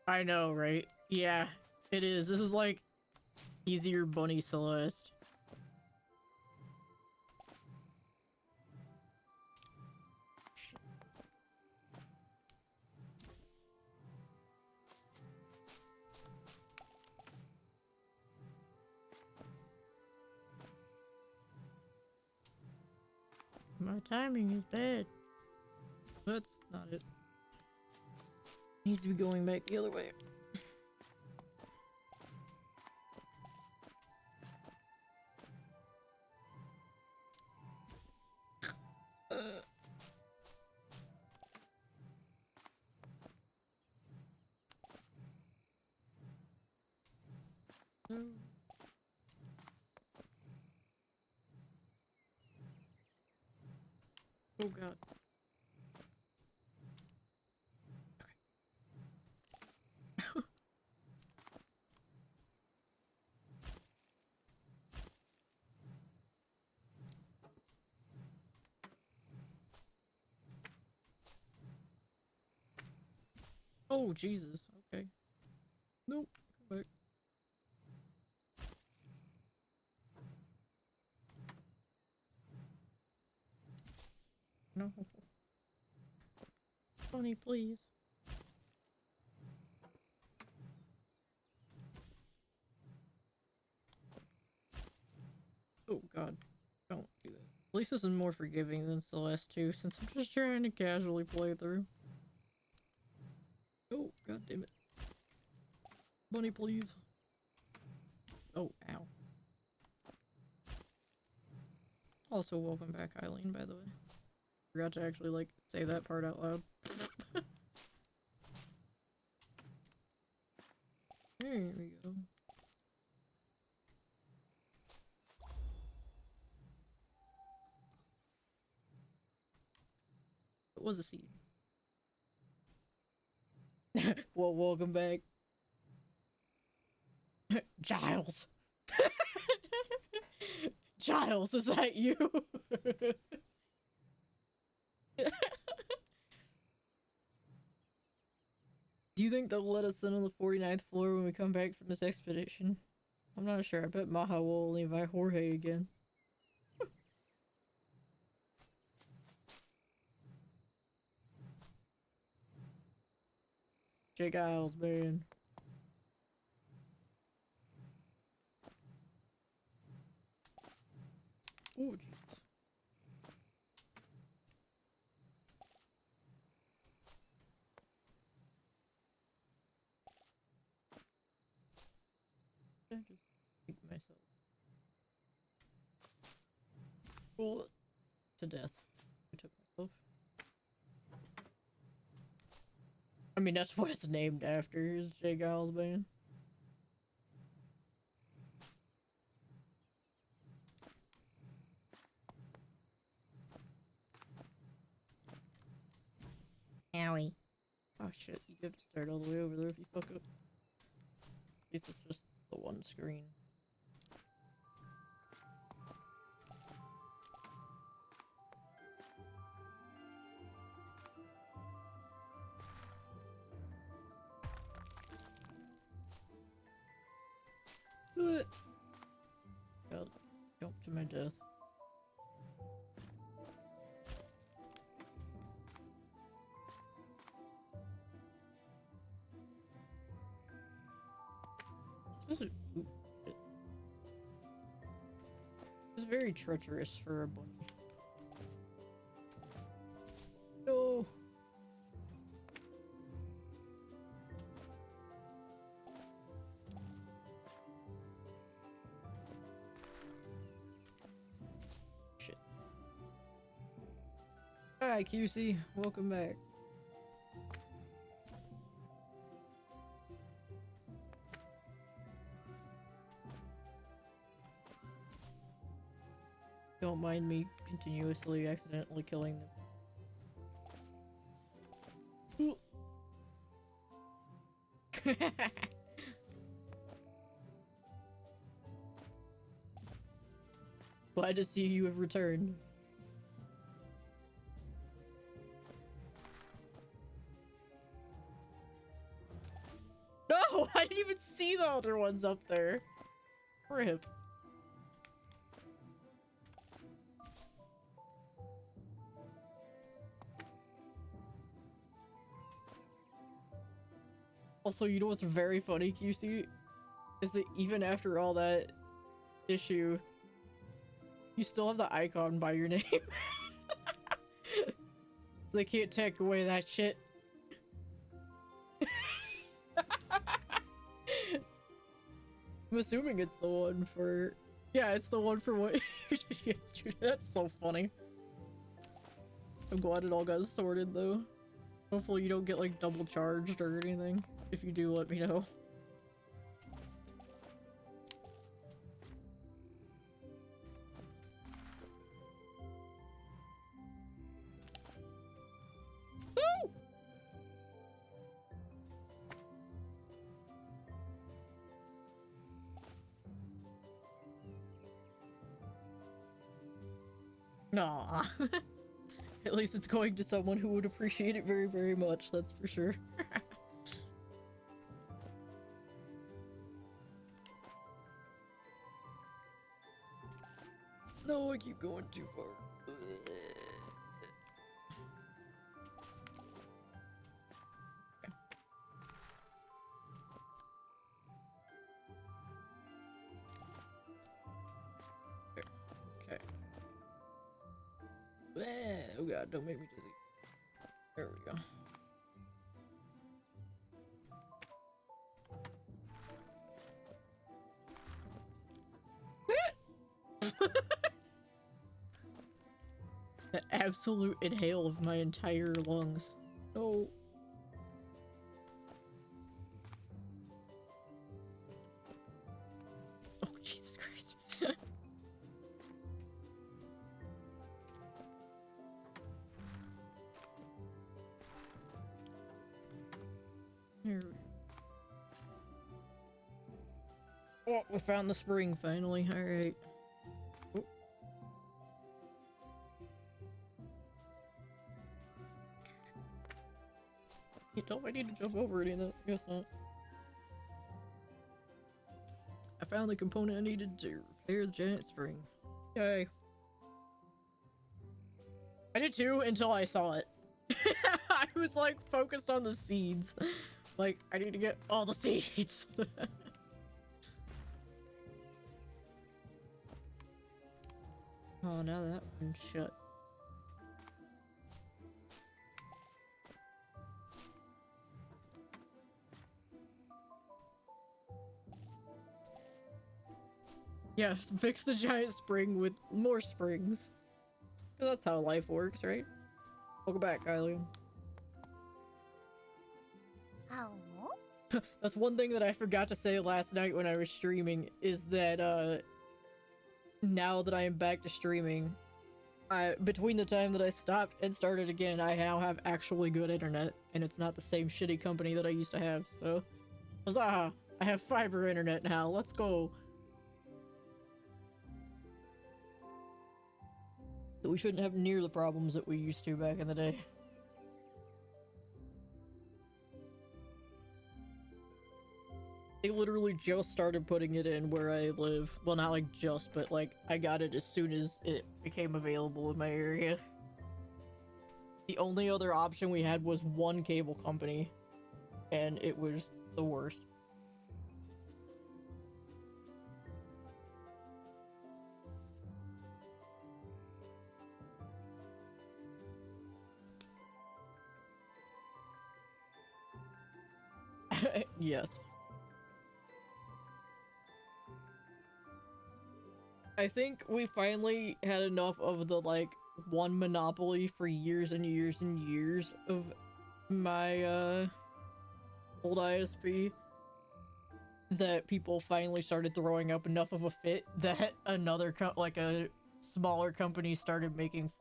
I know, right? Yeah, it is. This is like easier Bunny Celeste. Shit. My timing is bad. That's not it. Needs to be going back the other way. No. Oh god. Oh Jesus. Okay. Nope. Come back. No. Bunny, please. Oh god. Don't do that. At least this is more forgiving than Celeste 2, since I'm just trying to casually play through. Oh, god damn it. Bunny, please. Oh, ow. Also, welcome back, Eileen, by the way. Forgot to actually, like, say that part out loud. There we go. It was a seed. Well, welcome back. Giles! Giles, is that you? Do you think they'll let us in on the 49th floor when we come back from this expedition? I'm not sure. I bet Maha will only invite Jorge again. Jake Isles, man. Oh, jeez. I just think myself cool to death. I took myself. I mean, that's what it's named after, is Jake Isles, man. Owie. Oh shit, you have to start all the way over there if you fuck up. At least it's just the one screen. God, jump to my death. This is oop, shit. This is very treacherous for a bunny. No. Shit. Hi, QC. Welcome back. Don't mind me continuously accidentally killing them. Glad to see you have returned. No, I didn't even see the other ones up there. Rip. Also, you know what's very funny, QC? Is that even after all that issue, you still have the icon by your name. They can't take away that shit. I'm assuming it's the one for... Yeah, it's the one for what you did yesterday. That's so funny. I'm glad it all got sorted, though. Hopefully you don't get, like, double charged or anything. If you do, let me know. Woo! Aw. At least it's going to someone who would appreciate it very, very much, that's for sure. No, I keep going too far. Okay. Oh god, don't make me dizzy. There we go. The absolute inhale of my entire lungs. No. Oh, Jesus Christ. Here we go. Oh, we found the spring finally. Alright. Oh. You told me I need to jump over it, either. I guess not. I found the component I needed to repair the giant spring. Yay. I did too until I saw it. I was like focused on the seeds. Like, I need to get all the seeds. Oh, now that one's shut. Yeah, fix the giant spring with more springs. 'Cause that's how life works, right? Welcome back, Kylie. Ow. That's one thing that I forgot to say last night when I was streaming, is that, now that I am back to streaming, between the time that I stopped and started again, I now have actually good internet, and it's not the same shitty company that I used to have, so... Huzzah! I have fiber internet now, let's go! So we shouldn't have near the problems that we used to back in the day. They literally just started putting it in where I live. Well, not like just, but like I got it as soon as it became available in my area. The only other option we had was one cable company, and it was the worst. Yes. I think we finally had enough of the, like, one monopoly for years and years and years of my, old ISP that people finally started throwing up enough of a fit that another, like, a smaller company started making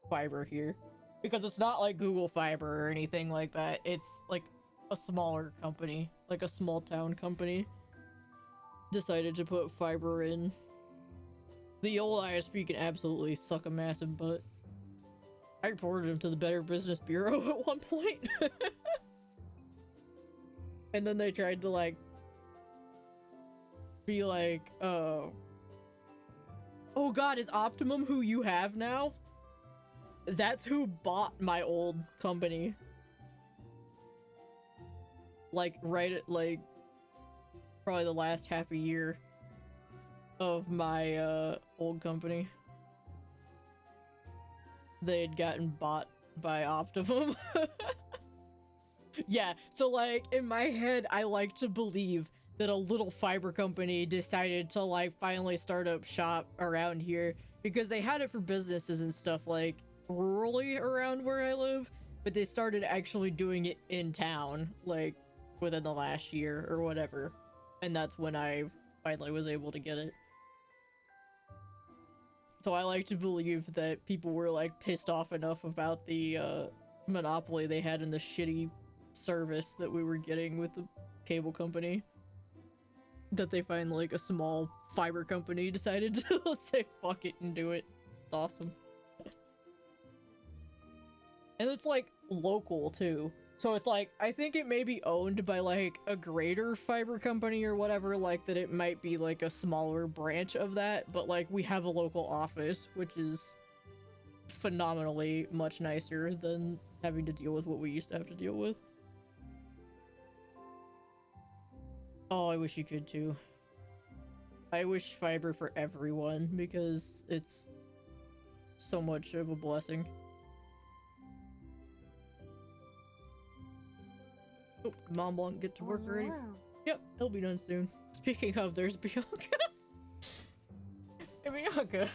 fiber here. Because it's not like Google Fiber or anything like that. It's, like, a smaller company, like a small town company, decided to put fiber in. The old ISP can absolutely suck a massive butt. I reported him to the Better Business Bureau at one point. And then they tried to, like, be like, oh god, is Optimum who you have now? That's who bought my old company. Like, right at, like, probably the last half a year of my, old company. They had gotten bought by Optimum. Yeah, so, like, in my head, I like to believe that a little fiber company decided to, like, finally start up shop around here, because they had it for businesses and stuff, like, rurally around where I live, but they started actually doing it in town, like, within the last year or whatever, and that's when I finally was able to get it. So I like to believe that people were, like, pissed off enough about the monopoly they had in the shitty service that we were getting with the cable company, that they find, like, a small fiber company decided to say fuck it and do it. It's awesome. And it's, like, local too. So it's like, I think it may be owned by, like, a greater fiber company or whatever, like, that it might be, like, a smaller branch of that, but, like, we have a local office, which is phenomenally much nicer than having to deal with what we used to have to deal with. Oh, I wish you could too. I wish fiber for everyone, because it's so much of a blessing. Oh, Mom won't get to work already. Whoa. Yep, he'll be done soon. Speaking of, there's Bianca. Hey, Bianca.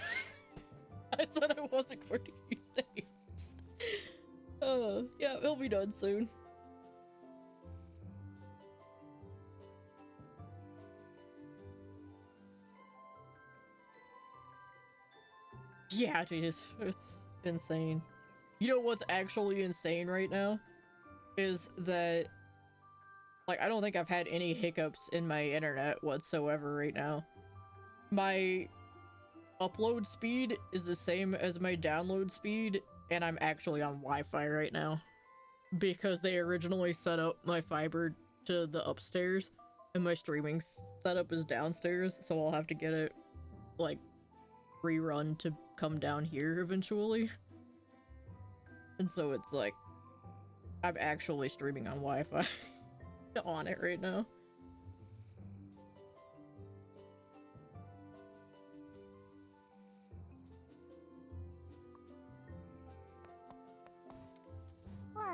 I said I wasn't going to use names. Yeah, he'll be done soon. Yeah, it is. It's insane. You know what's actually insane right now? Is that, like, I don't think I've had any hiccups in my internet whatsoever right now. My upload speed is the same as my download speed, and I'm actually on Wi-Fi right now. Because they originally set up my fiber to the upstairs, and my streaming setup is downstairs, so I'll have to get it, like, rerun to come down here eventually. And so it's like, I'm actually streaming on Wi-Fi. on it right now. What?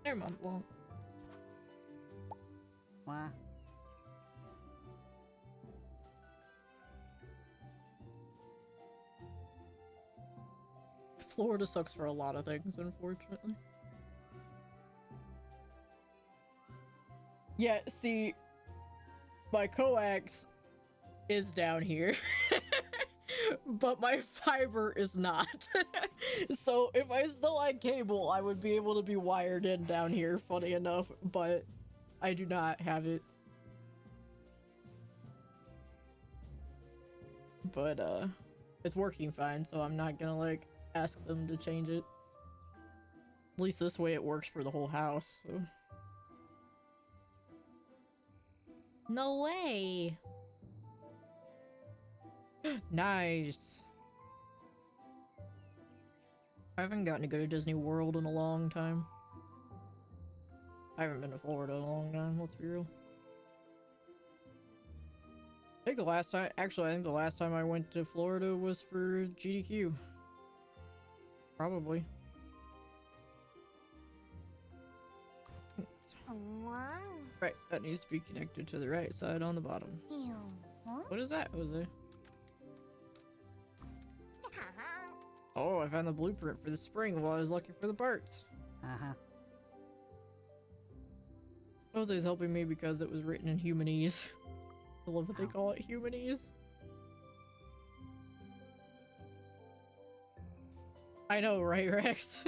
There, Mom Blanc. Wah. Florida sucks for a lot of things, unfortunately. Yeah, see, my coax is down here, but my fiber is not. So if I still had cable, I would be able to be wired in down here, funny enough, but I do not have it. But, it's working fine, so I'm not gonna, like, ask them to change it. At least this way it works for the whole house, so. No way! Nice! I haven't gotten to go to Disney World in a long time. I haven't been to Florida in a long time, let's be real. I think the last time, actually, I think the last time I went to Florida was for GDQ. Probably. Wow. Right, that needs to be connected to the right side on the bottom. Ew. What? What is that, Jose? Oh, I found the blueprint for the spring while I was looking for the parts. Uh-huh. Jose's helping me because it was written in humanese. I love what they call it, humanese. I know, right, Rex?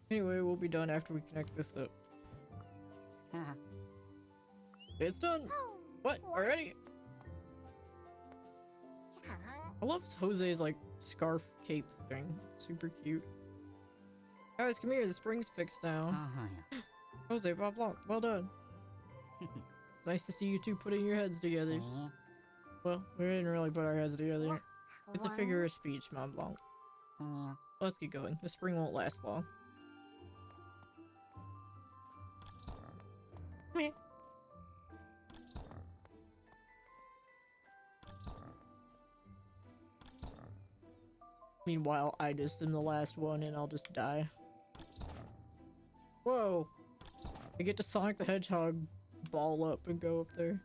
Anyway, we'll be done after we connect this up. Uh-huh. It's done! Oh, What? Already? I love Jose's, like, scarf cape thing. Super cute. Guys, come here, the spring's fixed now. Uh-huh. Jose, Bob Blanc, well done. It's nice to see you two putting your heads together. Yeah. Well, we didn't really put our heads together. It's a figure of speech, Mont Blanc. Yeah. Let's get going. The spring won't last long. Come here. Meanwhile, I just am the last one and I'll just die. Whoa! I get to Sonic the Hedgehog ball up and go up there.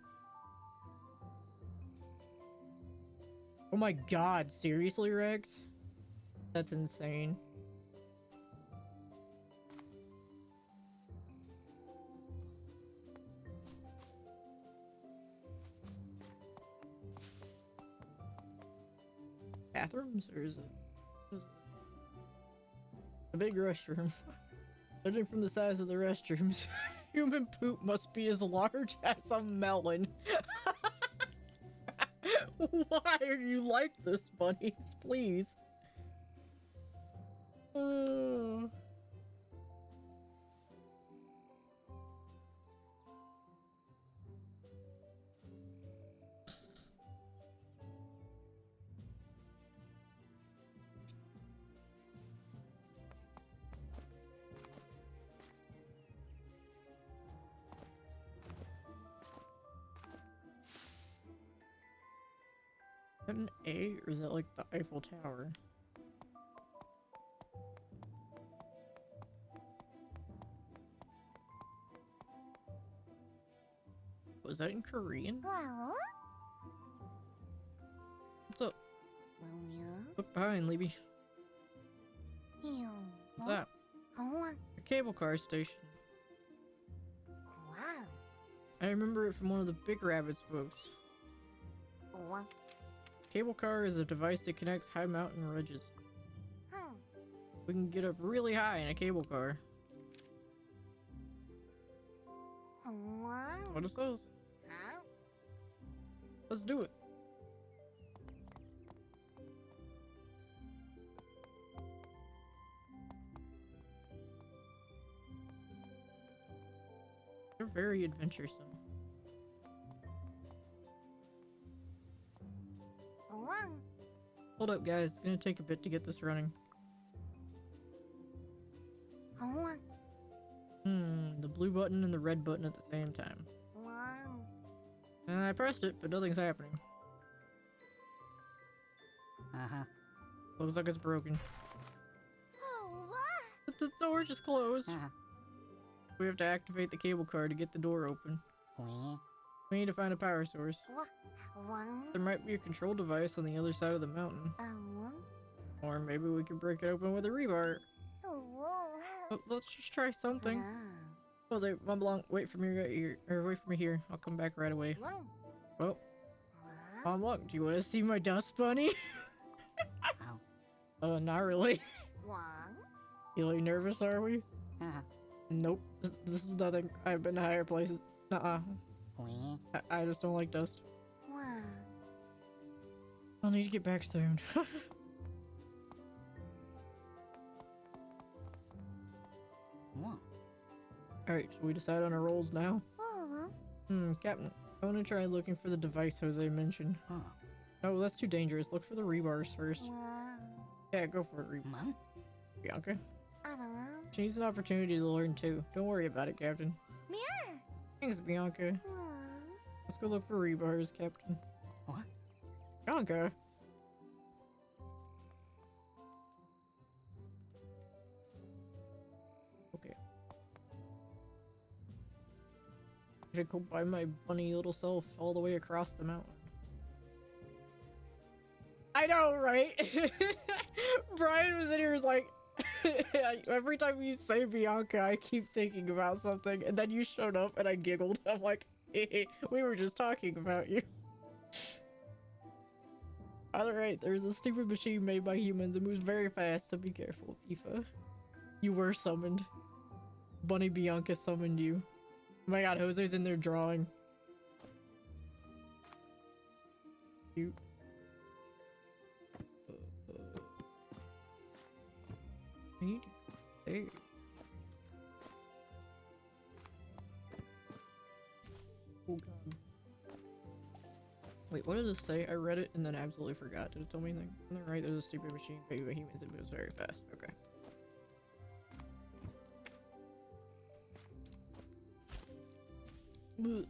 Oh my god, seriously, Rex? That's insane. Bathrooms? Or is it? What is it? A big restroom. Judging from the size of the restrooms, human poop must be as large as a melon. Why are you like this, bunnies? Please. Oh. Is that an A, or is that like the Eiffel Tower? Was that in Korean? Well, What's up? well, Look behind, Libby. ew. What's that? Oh, A cable car station. wow. I remember it from one of the Big Rabbits books. What? Cable car is a device that connects high mountain ridges. We can get up really high in a cable car. Wow. What is those? Huh? Let's do it. They're very adventuresome. Wow. Hold up, guys. It's gonna take a bit to get this running. Oh, The blue button and the red button at the same time. One. I pressed it, but nothing's happening. Uh-huh. Looks like it's broken. Oh, what? But the door just closed. Uh-huh. We have to activate the cable car to get the door open. We. We need to find a power source. What? One. There might be a control device on the other side of the mountain. One. Or maybe we can break it open with a rebar. Oh, Let's just try something. One. Jose, Mom Blanc, wait for me right here. Or wait for me here. I'll come back right away. One. Well, One. Mom Blanc, do you want to see my dust bunny? Ow. Not really. One. Feeling nervous, are we? Uh-huh. Nope. This is nothing. I've been to higher places. Nuh-uh. We. I just don't like dust. One. I'll need to get back soon. What? Alright, should we decide on our roles now? Oh. Captain, I want to try looking for the device Jose mentioned. Oh. No, that's too dangerous. Look for the rebars first. One. Yeah, go for it, Mom? Bianca. I don't know. She needs an opportunity to learn too. Don't worry about it, Captain. Meow. Thanks, Bianca. One. Let's go look for rebars, Captain. What? Bianca. Okay. I should go by my bunny little self all the way across the mountain. I know, right? Brian was in here, was like, every time you say Bianca, I keep thinking about something, and then you showed up and I giggled. I'm like, we were just talking about you. Alright, there's a stupid machine made by humans. It moves very fast, so be careful, Aoife. You were summoned. Bunny Bianca summoned you. Oh my god, Jose's in there drawing. Cute. Hey. Oh god. Wait, what did this say? I read it and then absolutely forgot. Did it tell me anything? On the right, there's a stupid machine made by humans. It moves very fast. Okay. Blech.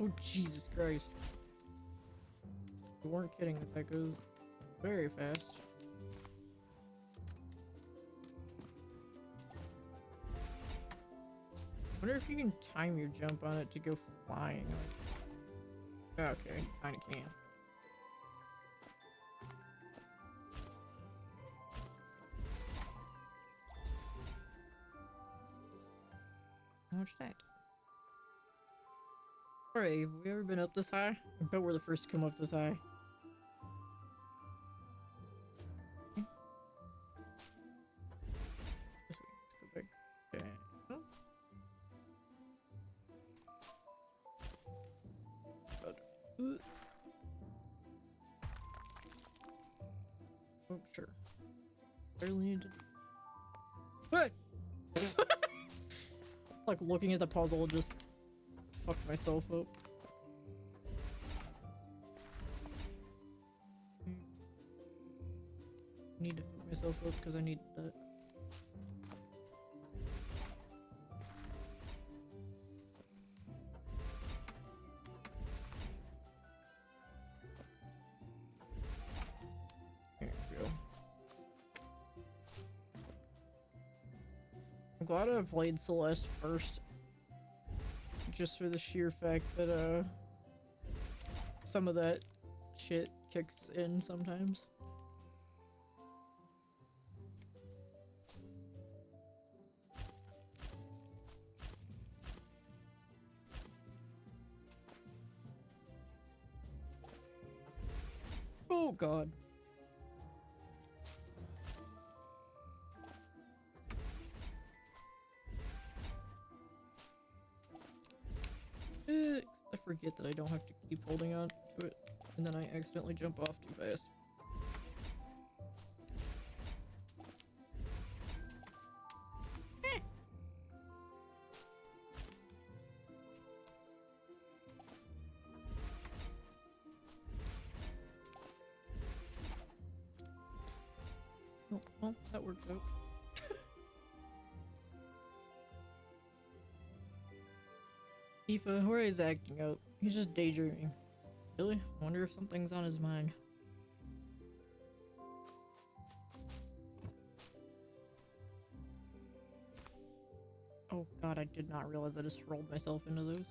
Oh, Jesus Christ. You weren't kidding that goes very fast. I wonder if you can time your jump on it to go flying. Okay, kinda can. How much that? Alright, have we ever been up this high? I bet we're the first to come up this high. Okay. This way. Let's go back down. Oh, sure. Barely need to. What? Like looking at the puzzle, just fucked myself up. Need to fuck myself up because I need that. There we go. I'm glad I played Celeste first. Just for the sheer fact that, some of that shit kicks in sometimes. Oh god. I forget that I don't have to keep holding on to it, and then I accidentally jump off too fast. Oh, well, that worked out. Aoife, where is acting out? He's just daydreaming. Really? Wonder if something's on his mind. Oh god, I did not realize I just rolled myself into those.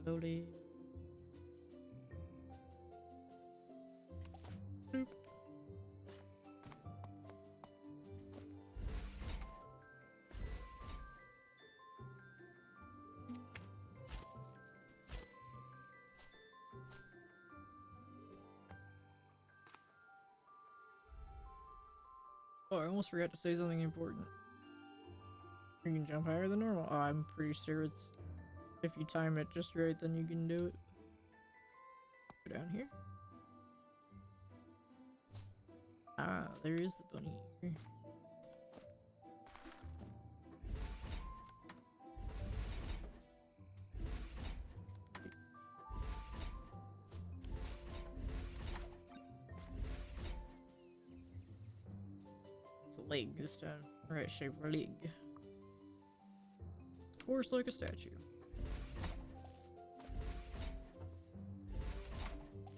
Slowly. Boop. Oh, I almost forgot to say something important. You can jump higher than normal. Oh, I'm pretty sure it's... If you time it just right, then you can do it. Go down here. Ah, there is the bunny here. It's a leg this time. Right shaped leg. Horse like a statue.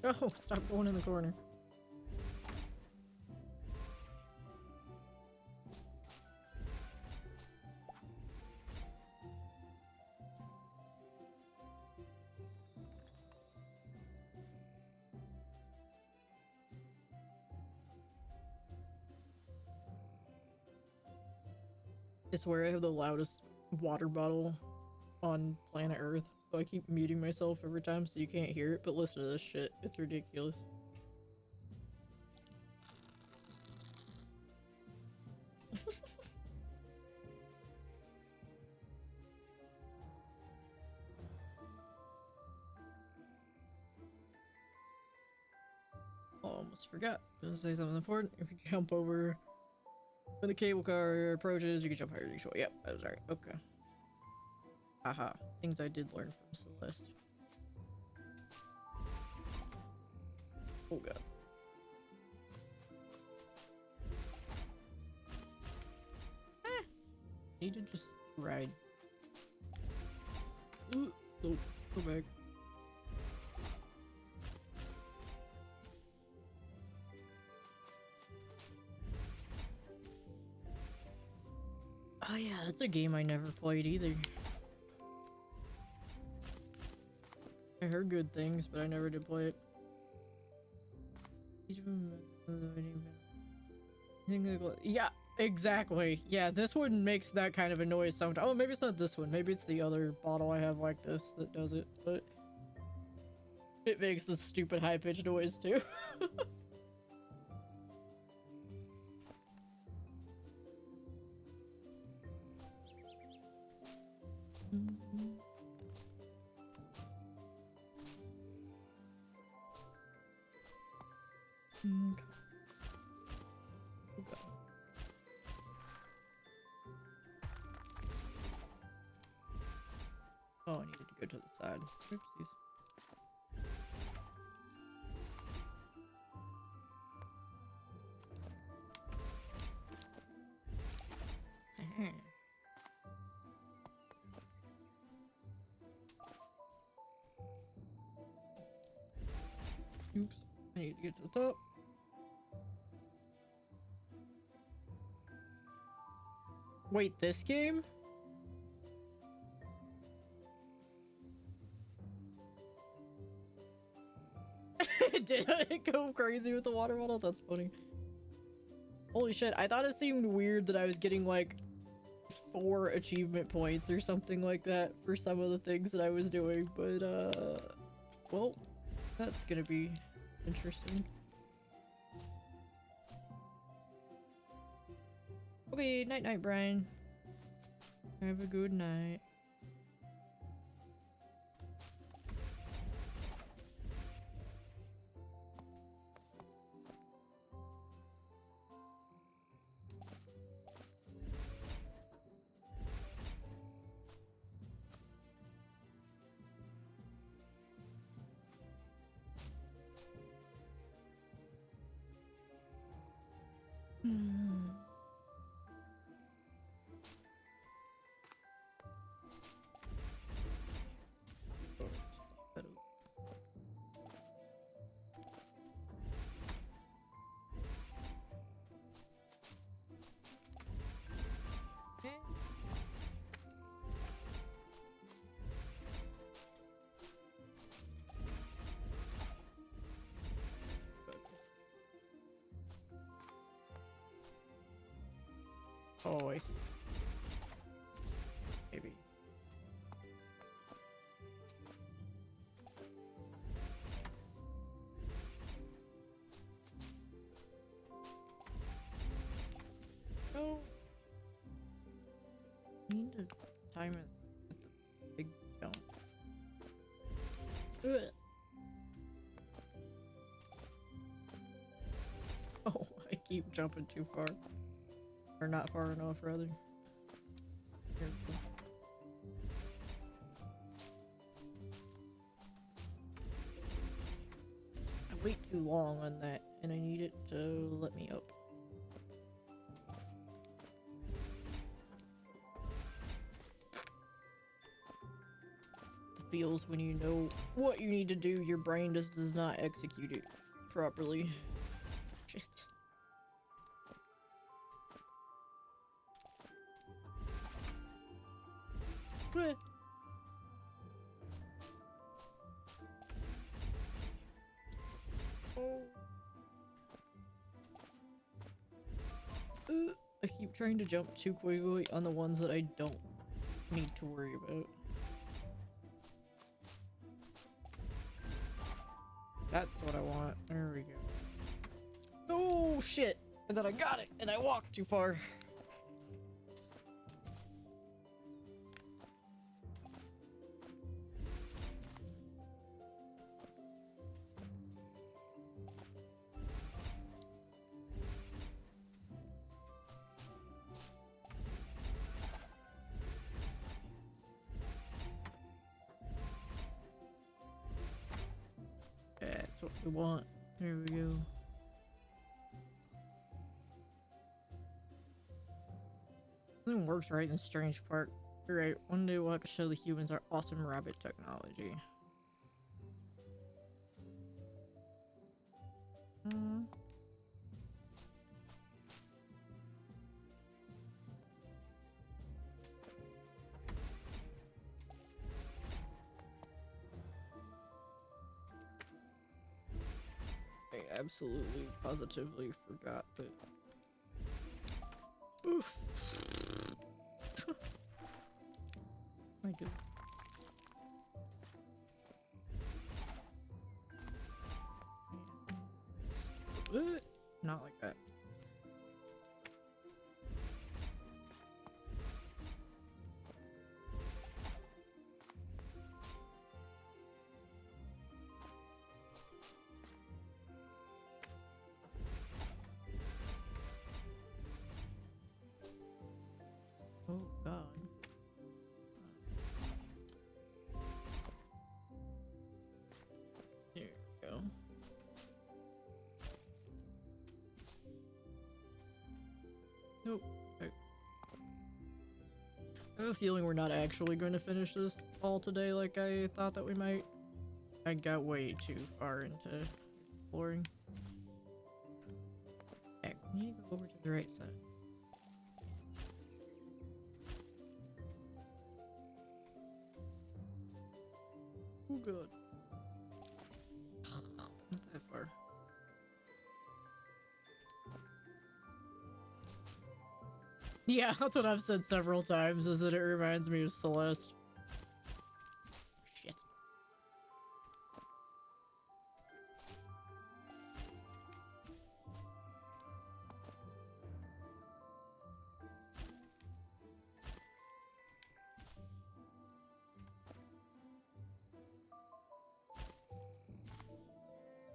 Oh, stop going in the corner. I swear I have the loudest water bottle on planet Earth, so I keep muting myself every time so you can't hear it, but listen to this shit. It's ridiculous. Almost forgot. Gonna say something important. If you jump over when the cable car approaches, you can jump higher. Yep, I was right. Okay. Haha. Things I did learn from Celeste. Oh god. Need to just ride. Ooh, oh, go back. Oh yeah, that's a game I never played either. I heard good things, but I never did play it. Yeah, exactly. Yeah, this one makes that kind of a noise sometimes. Oh, maybe it's not this one. Maybe it's the other bottle I have like this that does it, but it makes this stupid high-pitched noise too. Oh, I needed to go to the side. Oopsies. Oops. I need to get to the top. Wait, this game? Did I go crazy with the water bottle? That's funny. Holy shit, I thought it seemed weird that I was getting like 4 achievement points or something like that for some of the things that I was doing, but well, that's gonna be interesting. Okay, night night, Brian. Have a good night. Hmm. Oh, let's fuck that up. Eh. Oh, I see. Maybe. No. I need to time it at the big jump. Ugh. Oh, I keep jumping too far. Or not far enough, rather. Here we go. I wait too long on that, and I need it to let me up. The feels when you know what you need to do, your brain just does not execute it properly. Shit. What? Oh. I keep trying to jump too quickly on the ones that I don't need to worry about. That's what I want. There we go. Oh shit! And then I got it, and I walked too far. That's what we want. There we go. Something works right in Strange Park. You're right, one day we'll have to show the humans our awesome rabbit technology. I absolutely, positively forgot that. Oof. I do. Not like that. Oh god. There we go. Nope. Okay. I have a feeling we're not actually going to finish this all today like I thought that we might. I got way too far into exploring. Heck, we need to go over to the right side. Oh god. Not that far. Yeah, that's what I've said several times, is that it reminds me of Celeste. Shit.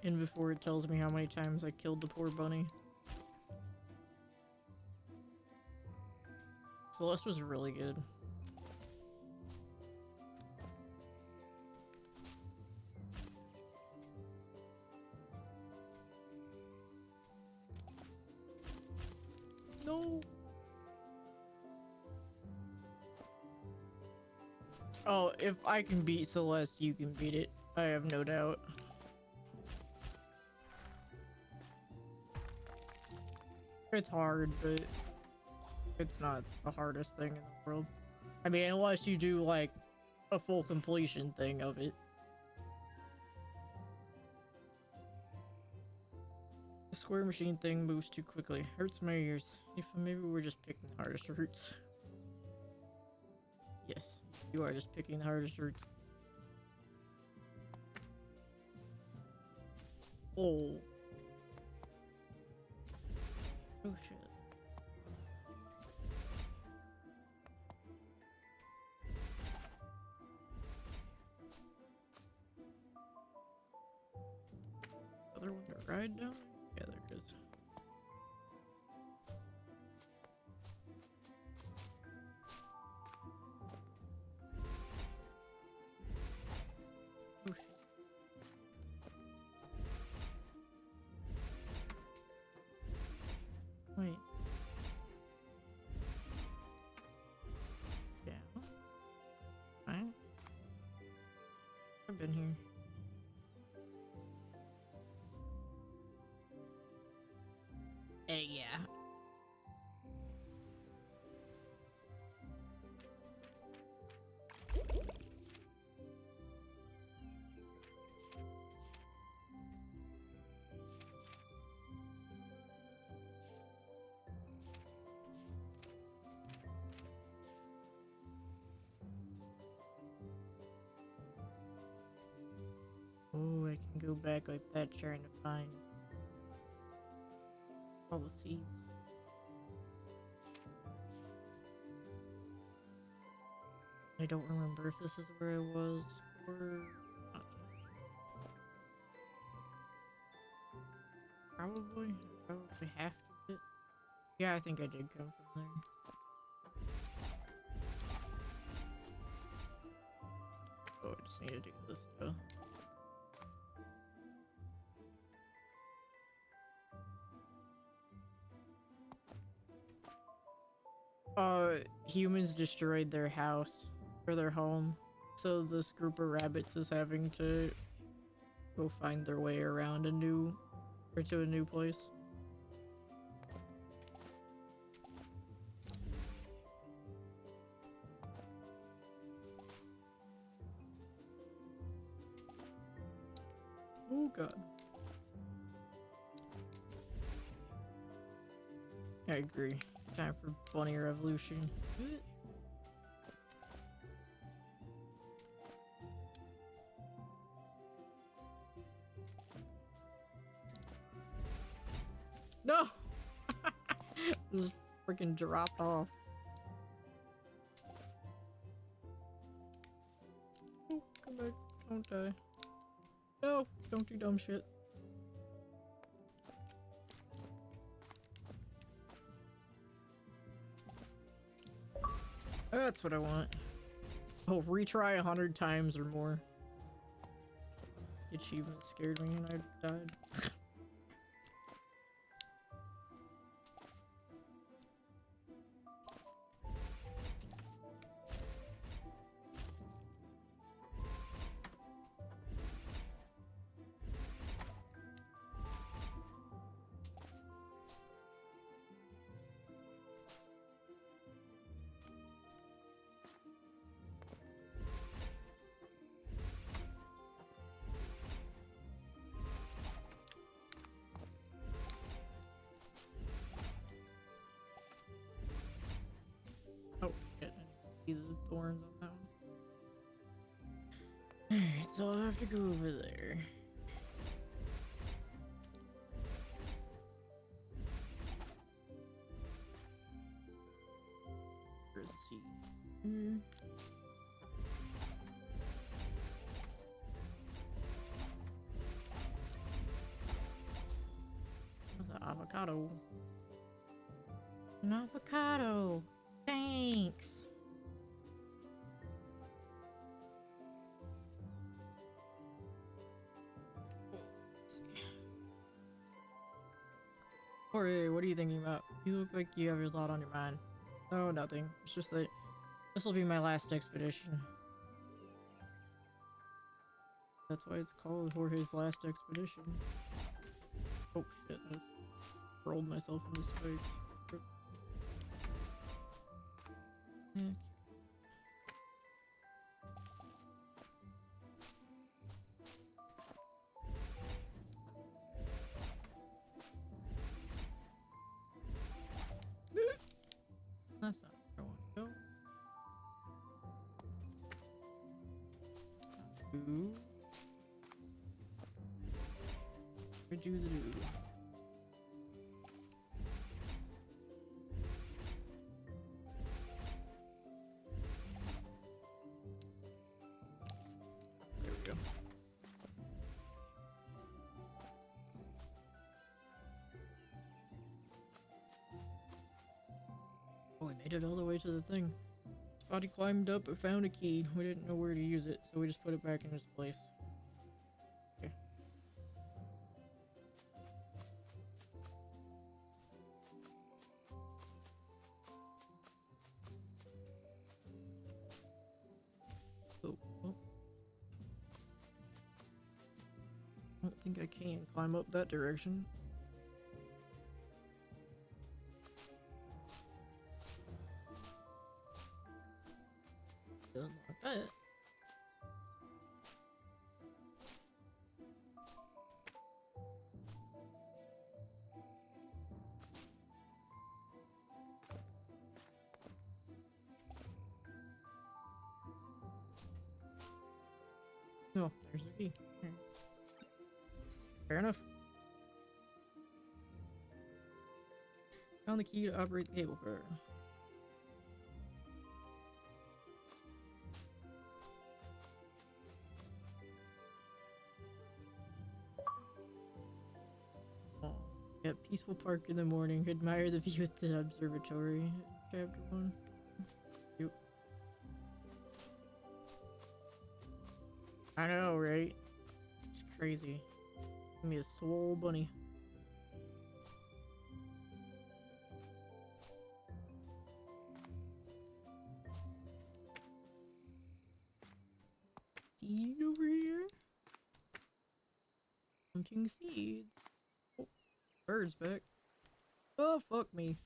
And before it tells me how many times I killed the poor bunny. Celeste was really good. No. Oh, if I can beat Celeste, you can beat it. I have no doubt. It's hard, but it's not the hardest thing in the world. I mean, unless you do, like, a full completion thing of it. The square machine thing moves too quickly. Hurts my ears. If maybe we're just picking the hardest routes. Yes, you are just picking the hardest routes. Oh. Oh shit. Other one to ride down? Yeah, there it is. Oh shit. Wait. Yeah. Fine. I've been here. Hey, yeah. Oh, I can go back like that trying to find all the seeds. I don't remember if this is where I was or not. Probably have to. Yeah, I think I did come from there. Oh, I just need to do this though. Humans destroyed their house or their home, so this group of rabbits is having to go find their way around to a new place. Oh god. I agree. Time for bunny revolution. No! Just freaking dropped off. Oh, come back. Don't die. No, don't do dumb shit. That's what I want. Oh, retry 100 times or more. The achievement scared me and I died. Oh, shit. I see the thorns on that one. Alright, so I'll have to go over there. Where's the seed? What's an avocado? An avocado! Thanks! Jorge, what are you thinking about? You look like you have a lot on your mind. Oh, nothing. It's just that this will be my last expedition. That's why it's called Jorge's Last Expedition. Oh shit, I just rolled myself into spikes. Yeah. That's not where I want to go. Ooh. Where'd you do? There we go. Oh, I made it all the way to the thing. Spotty climbed up and found a key. We didn't know where to use it, so we just put it back in its place. Okay. Oh, oh. I don't think I can climb up that direction. Doesn't like that. No, there's the key. Here. Fair enough. Found the key to operate the cable car. Oh, yeah, peaceful park in the morning. Admire the view at the observatory. Chapter 1. Yep. I know, right? It's crazy. Give me a swole bunny. Seed over here. Hunting seeds. Oh, bird's back. Oh, fuck me.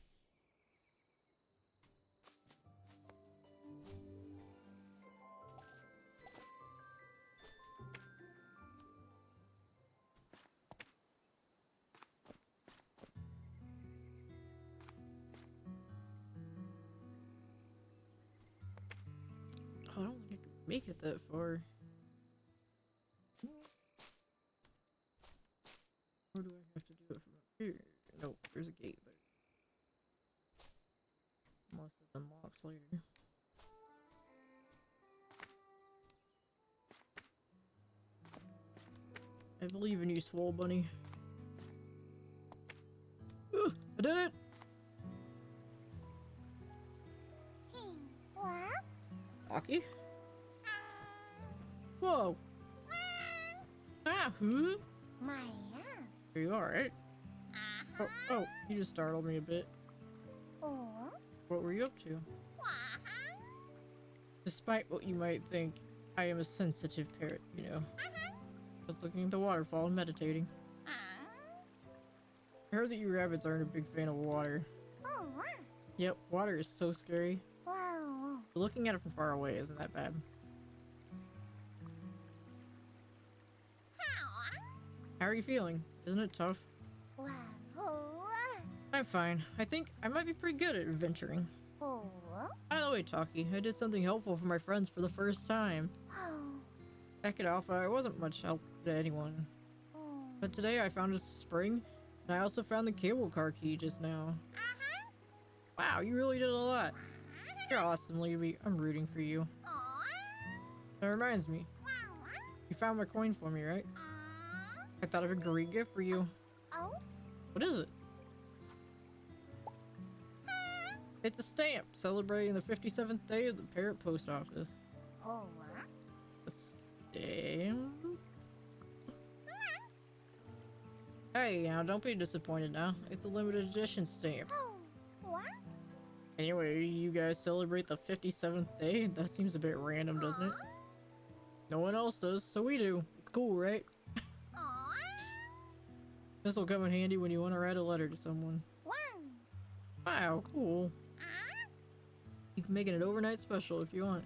Oh, I don't think I can make it that far. Or do I have to do it from up here? Nope, there's a gate there. Unless it unlocks later. I believe in you, Swole Bunny. Ugh, I did it! What? Hockey? Whoa! Ah, who? Maya. Are you alright? Oh, you just startled me a bit. Oh. What were you up to? Despite what you might think, I am a sensitive parrot, you know. I was looking at the waterfall and meditating. I heard that you rabbits aren't a big fan of water. Oh. Yep, water is so scary. Wow. But looking at it from far away isn't that bad. How are you feeling? Isn't it tough? Wow. I'm fine. I think I might be pretty good at adventuring. Oh. By the way, Talkie, I did something helpful for my friends for the first time. Oh. Back at Alpha, I wasn't much help to anyone. Oh. But today I found a spring, and I also found the cable car key just now. Wow, you really did a lot. You're awesome, Libby. I'm rooting for you. That reminds me. You found my coin for me, right? I thought of a great gift for you. Oh. What is it? It's a stamp celebrating the 57th day of the Parrot Post Office. Oh. A stamp? Hey, now don't be disappointed now. It's a limited edition stamp. Oh, what? Anyway, you guys celebrate the 57th day? That seems a bit random, doesn't it? No one else does, so we do. It's cool, right? Aw. This will come in handy when you want to write a letter to someone. Wow. Wow, cool. You can make it an overnight special if you want.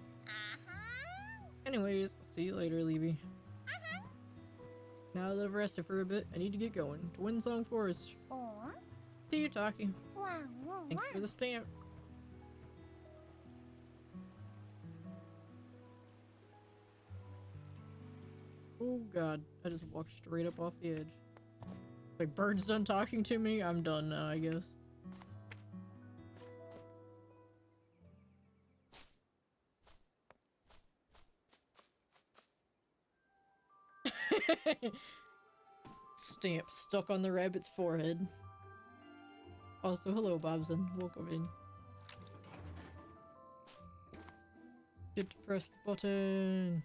Anyways, I'll see you later, Levy. Now that I've rested for a bit, I need to get going to Windsong Forest. Or See you, Taki. wow, Thanks for the stamp. Oh god, I just walked straight up off the edge. Like, bird's done talking to me, I'm done now, I guess. Stamp stuck on the rabbit's forehead. Also, hello, Bobson. Welcome in. Get to press the button.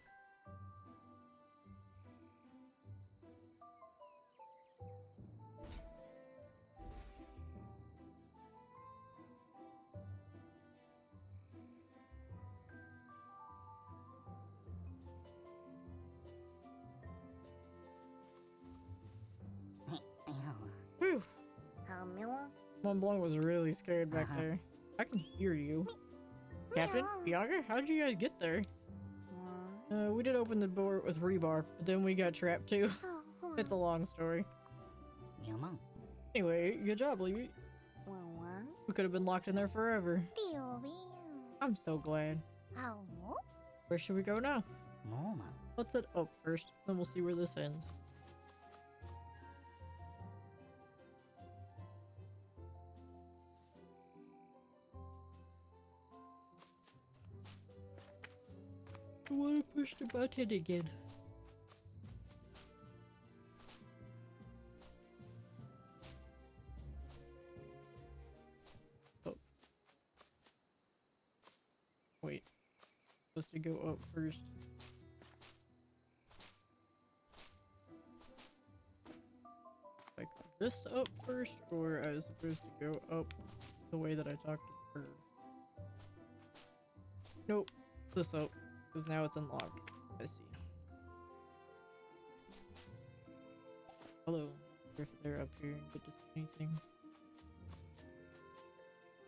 Whew. Miller? Mont Blanc was really scared back there. I can hear you. Captain? Bianca? How'd you guys get there? We did open the door with rebar, but then we got trapped too. It's a long story. Anyway, good job, Levy. We could have been locked in there forever. I'm so glad. Where should we go now? Let's head up first, then we'll see where this ends. I want to push the button again. Oh. Wait. Supposed to go up first. Like this up first, or I was supposed to go up the way that I talked to the bird? Nope. This up. Because now it's unlocked. I see. Hello. If they're up here and get to see anything.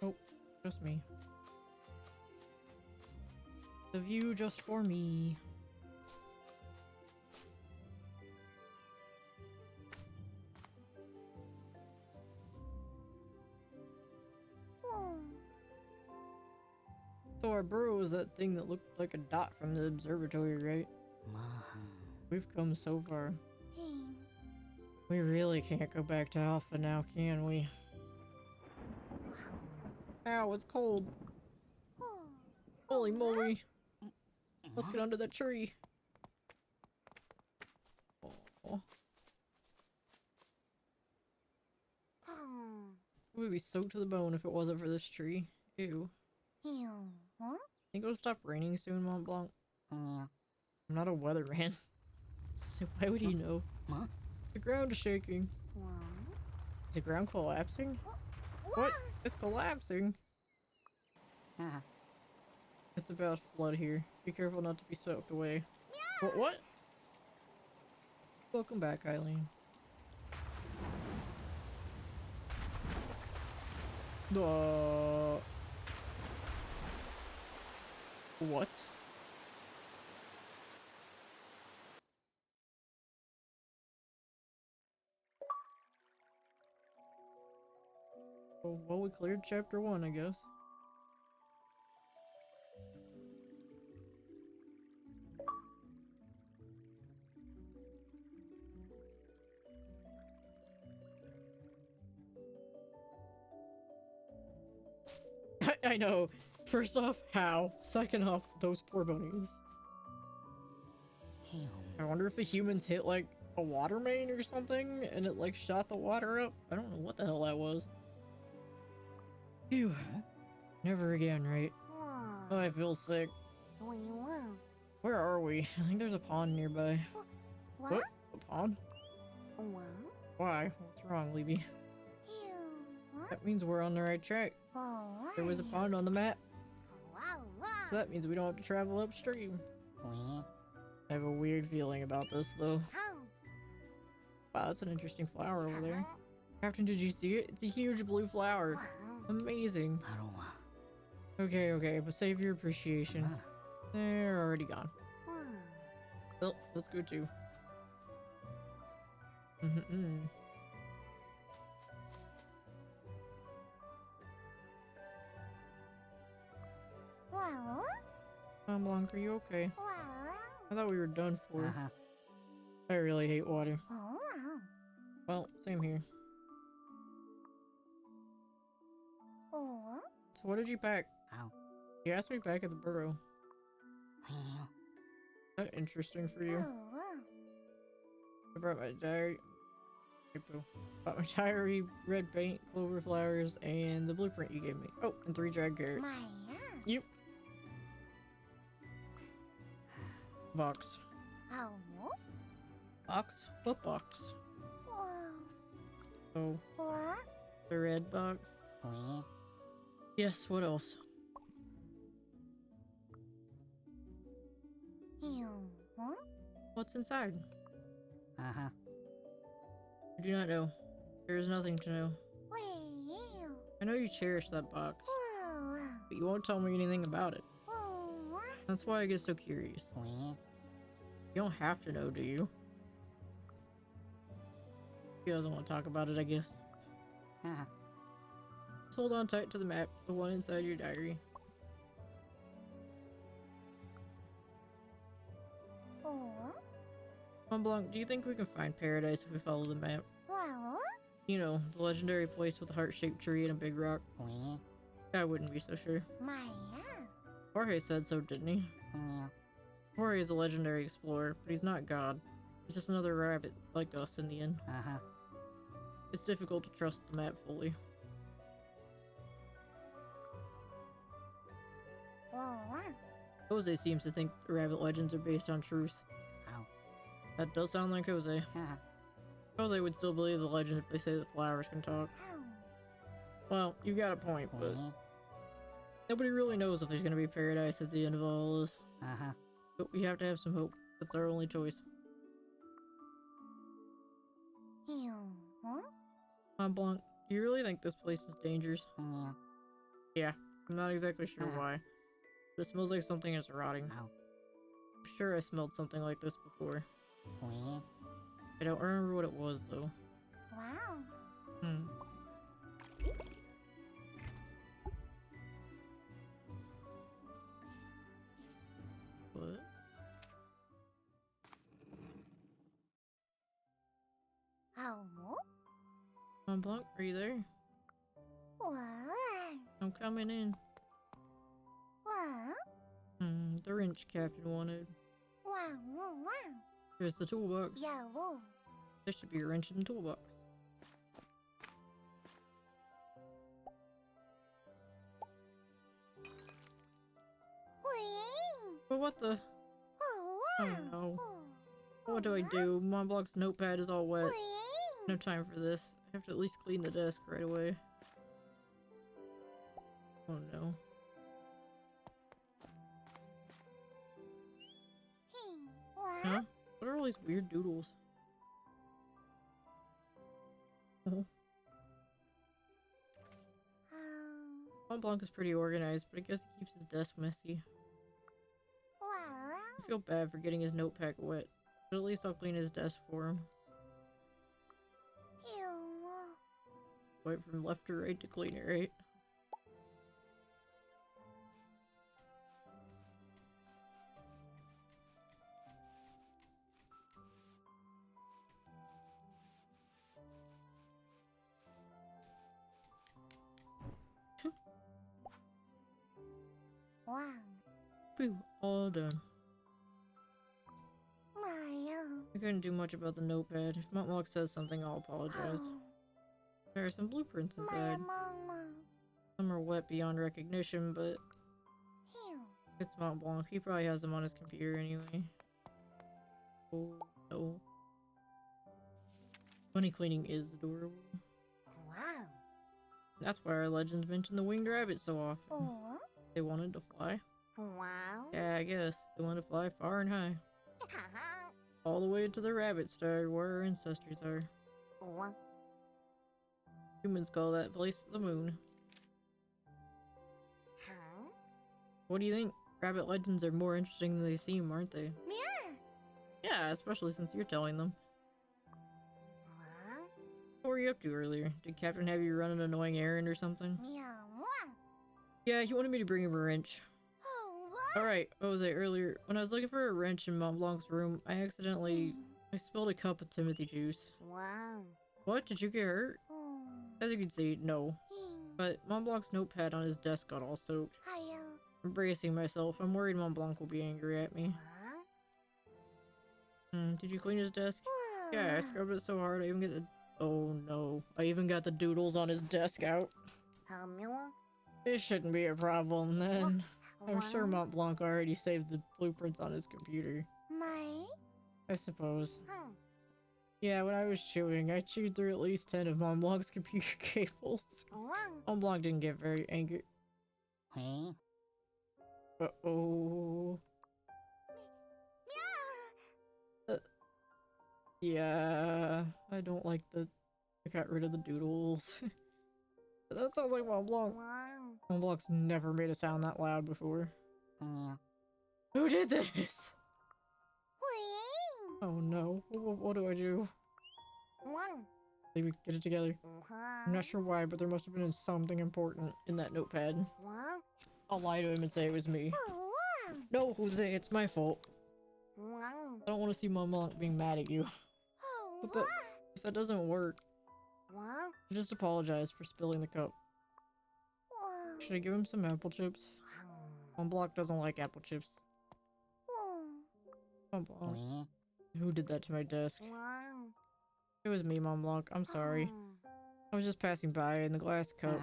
Nope. Just me. The view just for me. So our burrow was that thing that looked like a dot from the observatory, right? We've come so far. We really can't go back to Alpha now, can we? Ow, it's cold. Holy moly. Let's get under that tree. Oh. We'd be soaked to the bone if it wasn't for this tree. Ew. Think it'll stop raining soon, Mont Blanc? I'm not a weatherman. So why would he know? The ground is shaking. Is the ground collapsing? What? It's collapsing. It's about to flood here. Be careful not to be soaked away. What? Welcome back, Eileen. What? Well, we cleared chapter 1, I guess. I know. First off, how? Second off, those poor bunnies. I wonder if the humans hit like a water main or something and it like shot the water up. I don't know what the hell that was. Phew. Never again, right? Oh, I feel sick. Where are we? I think there's a pond nearby. What? A pond? Why? What's wrong, Levy? Ew. What? That means we're on the right track. Oh, There was a pond on the map, wow, wow. so that means we don't have to travel upstream. Wee. I have a weird feeling about this, though. How? Wow, that's an interesting flower over there. Captain, did you see it? It's a huge blue flower. Wow. Amazing. Aroma. Okay, but save your appreciation. Ah. They're already gone. Wow. Well, let's go too. Mm-hmm. Wow. Mom Blanc, are you okay? Wow. I thought we were done for. Uh-huh. I really hate water. Oh, wow. Well, same here. Oh. So what did you pack? Ow. You asked me back at the burrow. Wee. Is that interesting for Oh, you? wow. I brought my diary. Bought my diary, red paint, clover flowers, and the blueprint you gave me. Oh, and 3 dried carrots. My, Yep. Box. oh, Box? What box? wow. Oh, What? the red box? Wee. Yes, what else? Ew. What? What's inside? Uh-huh. I do not know. There is nothing to know. Wee, ew. I know you cherish that box, Wow. but you won't tell me anything about it. Oh, what? That's why I get so curious. Wee. You don't have to know, do you? He doesn't want to talk about it, I guess. Uh-huh. Just hold on tight to the map, the one inside your diary. Oh, Mont Blanc, do you think we can find paradise if we follow the map? wow. You know, the legendary place with a heart-shaped tree and a big rock. Wee. I wouldn't be so sure. My, Jorge said so, didn't he? Yeah. Jorge is a legendary explorer, but he's not God. He's just another rabbit like us in the end. Uh-huh. It's difficult to trust the map fully. wow, wow. Jose seems to think the rabbit legends are based on truth. Ow. That does sound like Jose. Uh-huh. Jose would still believe the legend if they say that flowers can talk. How? Well, you got a point, but Wee. nobody really knows if there's gonna be paradise at the end of all this. Uh-huh. But we have to have some hope. That's our only choice. Ew. What? Mont Blanc, do you really think this place is dangerous? Yeah. Yeah, I'm not exactly sure why. But it smells like something is rotting. Ow. I'm sure I smelled something like this before. Wee. I don't remember what it was, though. Wow. Hmm. What? How? Mont Blanc, are you there? Wow. I'm coming in. Wow. The wrench Captain wanted. Wow. Wow. Wow. Here's the toolbox. Yeah. Woo. There should be a wrench in the toolbox. Wee. But what the? Oh, Oh wow. no. Oh, What do I do? Mont Blanc's notepad is all wet. Wee. No time for this. I have to at least clean the desk right away. Oh no. What? Huh? What are all these weird doodles? Oh. Mont Blanc is pretty organized, but I guess he keeps his desk messy. Wow. I feel bad for getting his notepad wet, but at least I'll clean his desk for him. Ew. Wipe from left to right to clean it, right? Wow. Phew, all done. My. I couldn't do much about the notepad. If Mont Blanc says something, I'll apologize. There are some blueprints inside. Mama. Some are wet beyond recognition, but Ew. it's Mont Blanc. He probably has them on his computer anyway. Oh, no. Bunny cleaning is adorable. Wow. That's why our legends mention the winged rabbit so often. Oh. They wanted to fly. Wow. Yeah, I guess. They wanted to fly far and high. Haha. All the way to the rabbit star where our ancestors are. Oh. Humans call that place the moon. Huh? What do you think? Rabbit legends are more interesting than they seem, aren't they? Meow. Yeah, especially since you're telling them. Wow. What were you up to earlier? Did Captain have you run an annoying errand or something? Meow. Yeah, he wanted me to bring him a wrench. Oh, what? Alright, what was it earlier? When I was looking for a wrench in Mont Blanc's room, I accidentally... I spilled a cup of Timothy juice. Wow. What? Did you get hurt? Oh. As you can see, no. But Mont Blanc's notepad on his desk got all soaked. Hiya. I'm bracing myself. I'm worried Mont Blanc will be angry at me. What? Did you clean his desk? Yeah, I scrubbed it so hard I even get the... Oh no. I even got the doodles on his desk out. Mila? It shouldn't be a problem then. I'm sure Mont Blanc already saved the blueprints on his computer. My? I suppose. Huh. Yeah, when I was chewing, I chewed through at least 10 of Mont Blanc's computer cables. Wow. Mont Blanc didn't get very angry. Huh? Uh-oh. Meow. Yeah, I don't like the... I got rid of the doodles. That sounds like Mont Blanc. Wow. Mont Blanc's never made a sound that loud before. Yeah. Who did this? Wing. Oh no. What do I do? One. Maybe we get it together. I'm not sure why, but there must have been something important in that notepad. What? I'll lie to him and say it was me. Oh, wow. No, Jose, it's my fault. Wow. I don't want to see Mont Blanc being mad at you. Oh, But what? if that doesn't work, What? just apologize for spilling the cup. Wow. Should I give him some apple chips? Mont Blanc doesn't like apple chips. Mont Blanc. Huh? Who did that to my desk? Wow. It was me, Mont Blanc. I'm sorry. I was just passing by in the glass cup.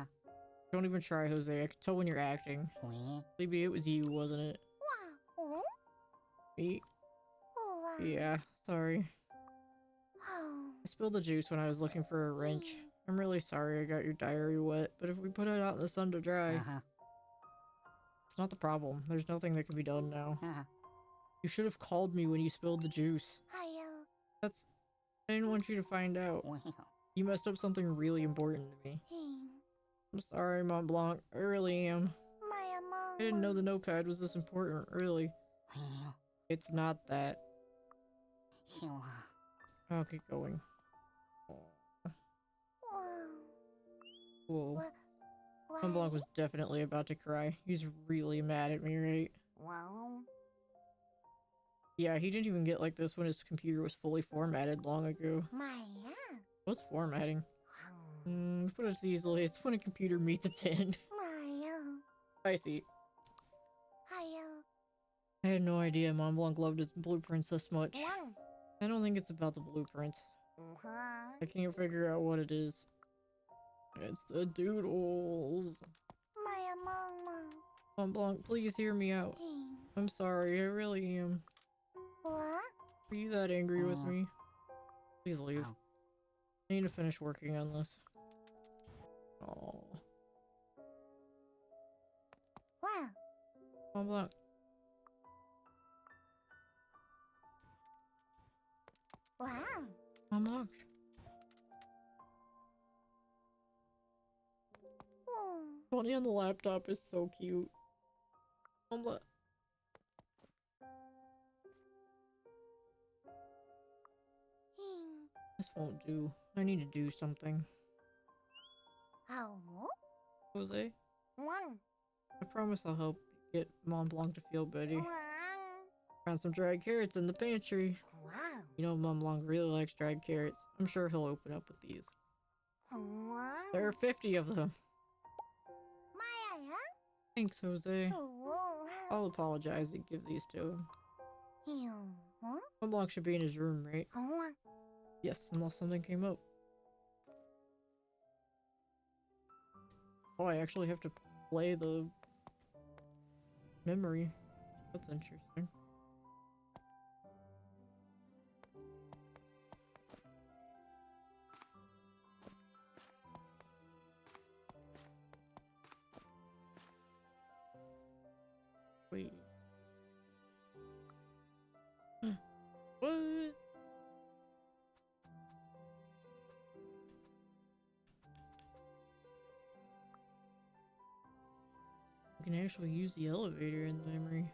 Don't even try, Jose. I can tell when you're acting. Huh? Maybe it was you, wasn't it? Wow. Oh. Me? Oh, wow. Yeah, sorry. Oh. I spilled the juice when I was looking for a wrench. I'm really sorry I got your diary wet, but if we put it out in the sun to dry, Uh-huh. it's not the problem. There's nothing that can be done now. Uh-huh. You should have called me when you spilled the juice. Hiya. That's... I didn't want you to find out. Well. You messed up something really important to me. I'm sorry, Mont Blanc. I really am. My mom. I didn't know the notepad was this important, really. Well. It's not that. Sure. I'll keep going. Whoa. Mont Blanc was definitely about to cry. He's really mad at me, right? Wow. Yeah, he didn't even get like this when his computer was fully formatted long ago. Maya. What's formatting? Put it easily, it's when a computer meets its end. Maya. I see. Hiya. I had no idea Mont Blanc loved his blueprints this much. Wow. I don't think it's about the blueprints. I can't figure out what it is. It's the doodles. Maya mama. Mont Blanc, please hear me out. I'm sorry, I really am. What? Are you that angry with me? Please leave. Ow. I need to finish working on this. Oh. Wow. Mont Blanc. Wow. Mont Blanc. Bunny on the laptop is so cute. Mont Blanc. This won't do. I need to do something. How? Jose, Wow. I promise I'll help get Mont Blanc to feel better. Wow. Found some dried carrots in the pantry. Wow. You know Mont Blanc really likes dried carrots. I'm sure he'll open up with these. Wow. There are 50 of them. Maya. Thanks, Jose. Oh. I'll apologize and give these to him. Huh? Mont Blanc should be in his room, right? Oh. Yes, unless something came up. Oh, I actually have to play the memory. That's interesting. You can actually use the elevator in the memory.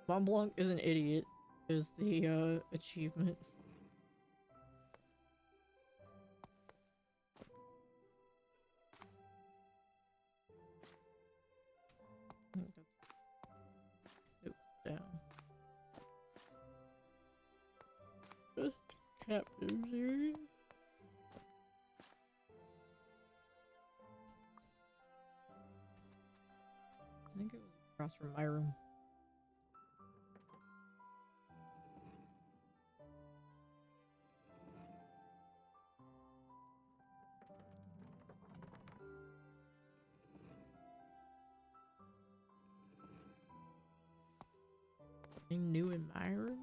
Mont Blanc is an idiot, is the achievement. I think that's it was down. Just captives area. I think it was across from my room. Anything new in my room?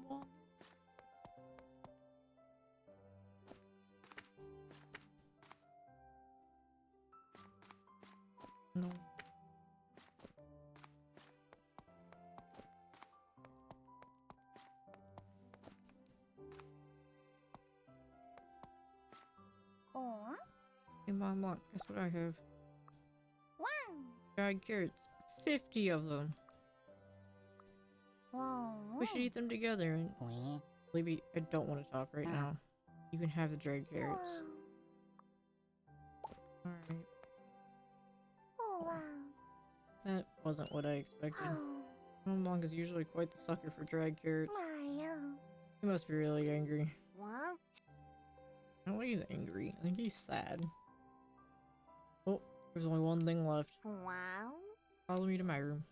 No. Oh, Hey, Mom, look, guess what I have? wow. Dried carrots. 50 of them. Whoa. We should eat them together. And Wee. Libby, I don't want to talk right now. You can have the dried carrots. Alright. Oh, wow. That wasn't what I expected. Oh, Mom Long is usually quite the sucker for dried carrots. my, He must be really angry. what? I don't think he's angry. I think he's sad. Oh, there's only one thing left. Wow. Follow me to my room.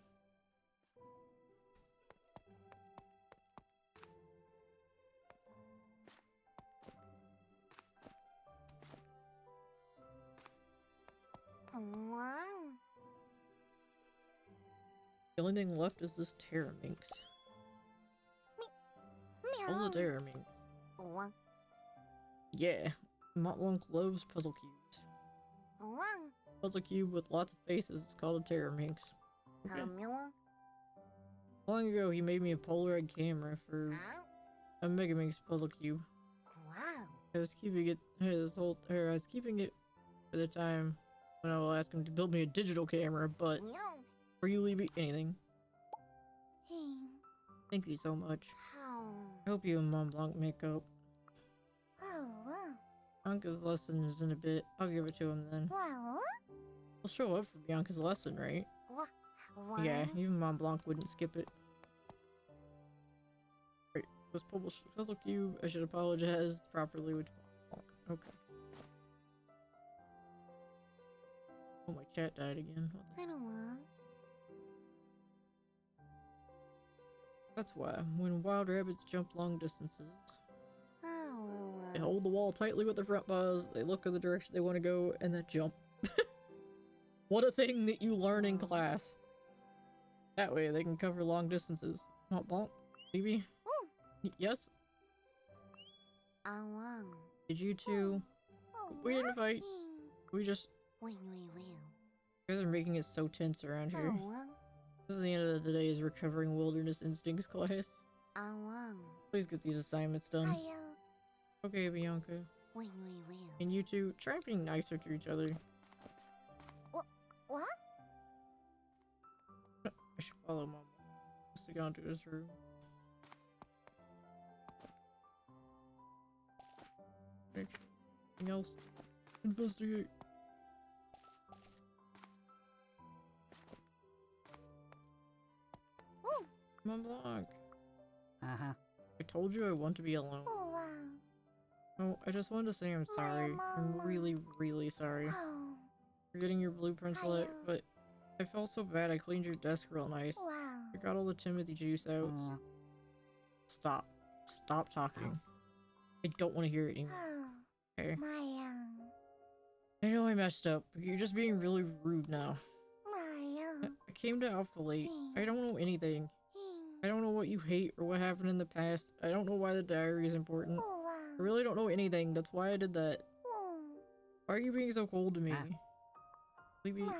Wow. The only thing left is this Terra Minx. All the Terra Minx. Wow. Yeah, Mont Blanc loves puzzle cubes. Wow. Puzzle cube with lots of faces is called a Terra Minx. Okay. Long ago, he made me a Polaroid camera for a Mega Minx puzzle cube. Wow. I was keeping it I was keeping it for the time when I will ask him to build me a digital camera, but for you, Libby, anything. Thank you so much. I hope you and Mont Blanc make up. Oh, wow. Bianca's lesson is in a bit. I'll give it to him then. Wow. He'll show up for Bianca's lesson, right? Wow. Yeah, even Mont Blanc wouldn't skip it. Right, was published puzzle cube. I should apologize properly with Mont Blanc. Okay. Oh, my chat died again. What the- I don't want. That's why, when wild rabbits jump long distances, Oh, they hold the wall tightly with their front paws, they look in the direction they want to go, and then jump. What a thing that you learn in class. That way they can cover long distances. Mont Blanc? Maybe? Yes? I want. Did you two? We didn't fight. We just... We will. You guys are making it so tense around here. Oh, This is the end of the day's recovering wilderness instincts class. I want. Please get these assignments done. Okay, Bianca. We will. And you two, try being nicer to each other. What? I should follow Mom. Just to go into his room. Anything else? Investigate. Mont Blanc. Uh-huh. I told you I want to be alone. Oh, wow. No, I just wanted to say I'm sorry. I'm really, really sorry Oh, for getting your blueprints wet, but I felt so bad I cleaned your desk real nice. wow. I got all the Timothy juice out. Yeah. Stop. Stop talking. I don't want to hear it anymore. Oh, Okay? my, I know I messed up, but you're just being really rude now. my, I came to Alpha late. I don't know anything. I don't know what you hate or what happened in the past. I don't know why the diary is important. Oh, wow. I really don't know anything. That's why I did that. Oh, Why are you being so cold to me? Libby, my,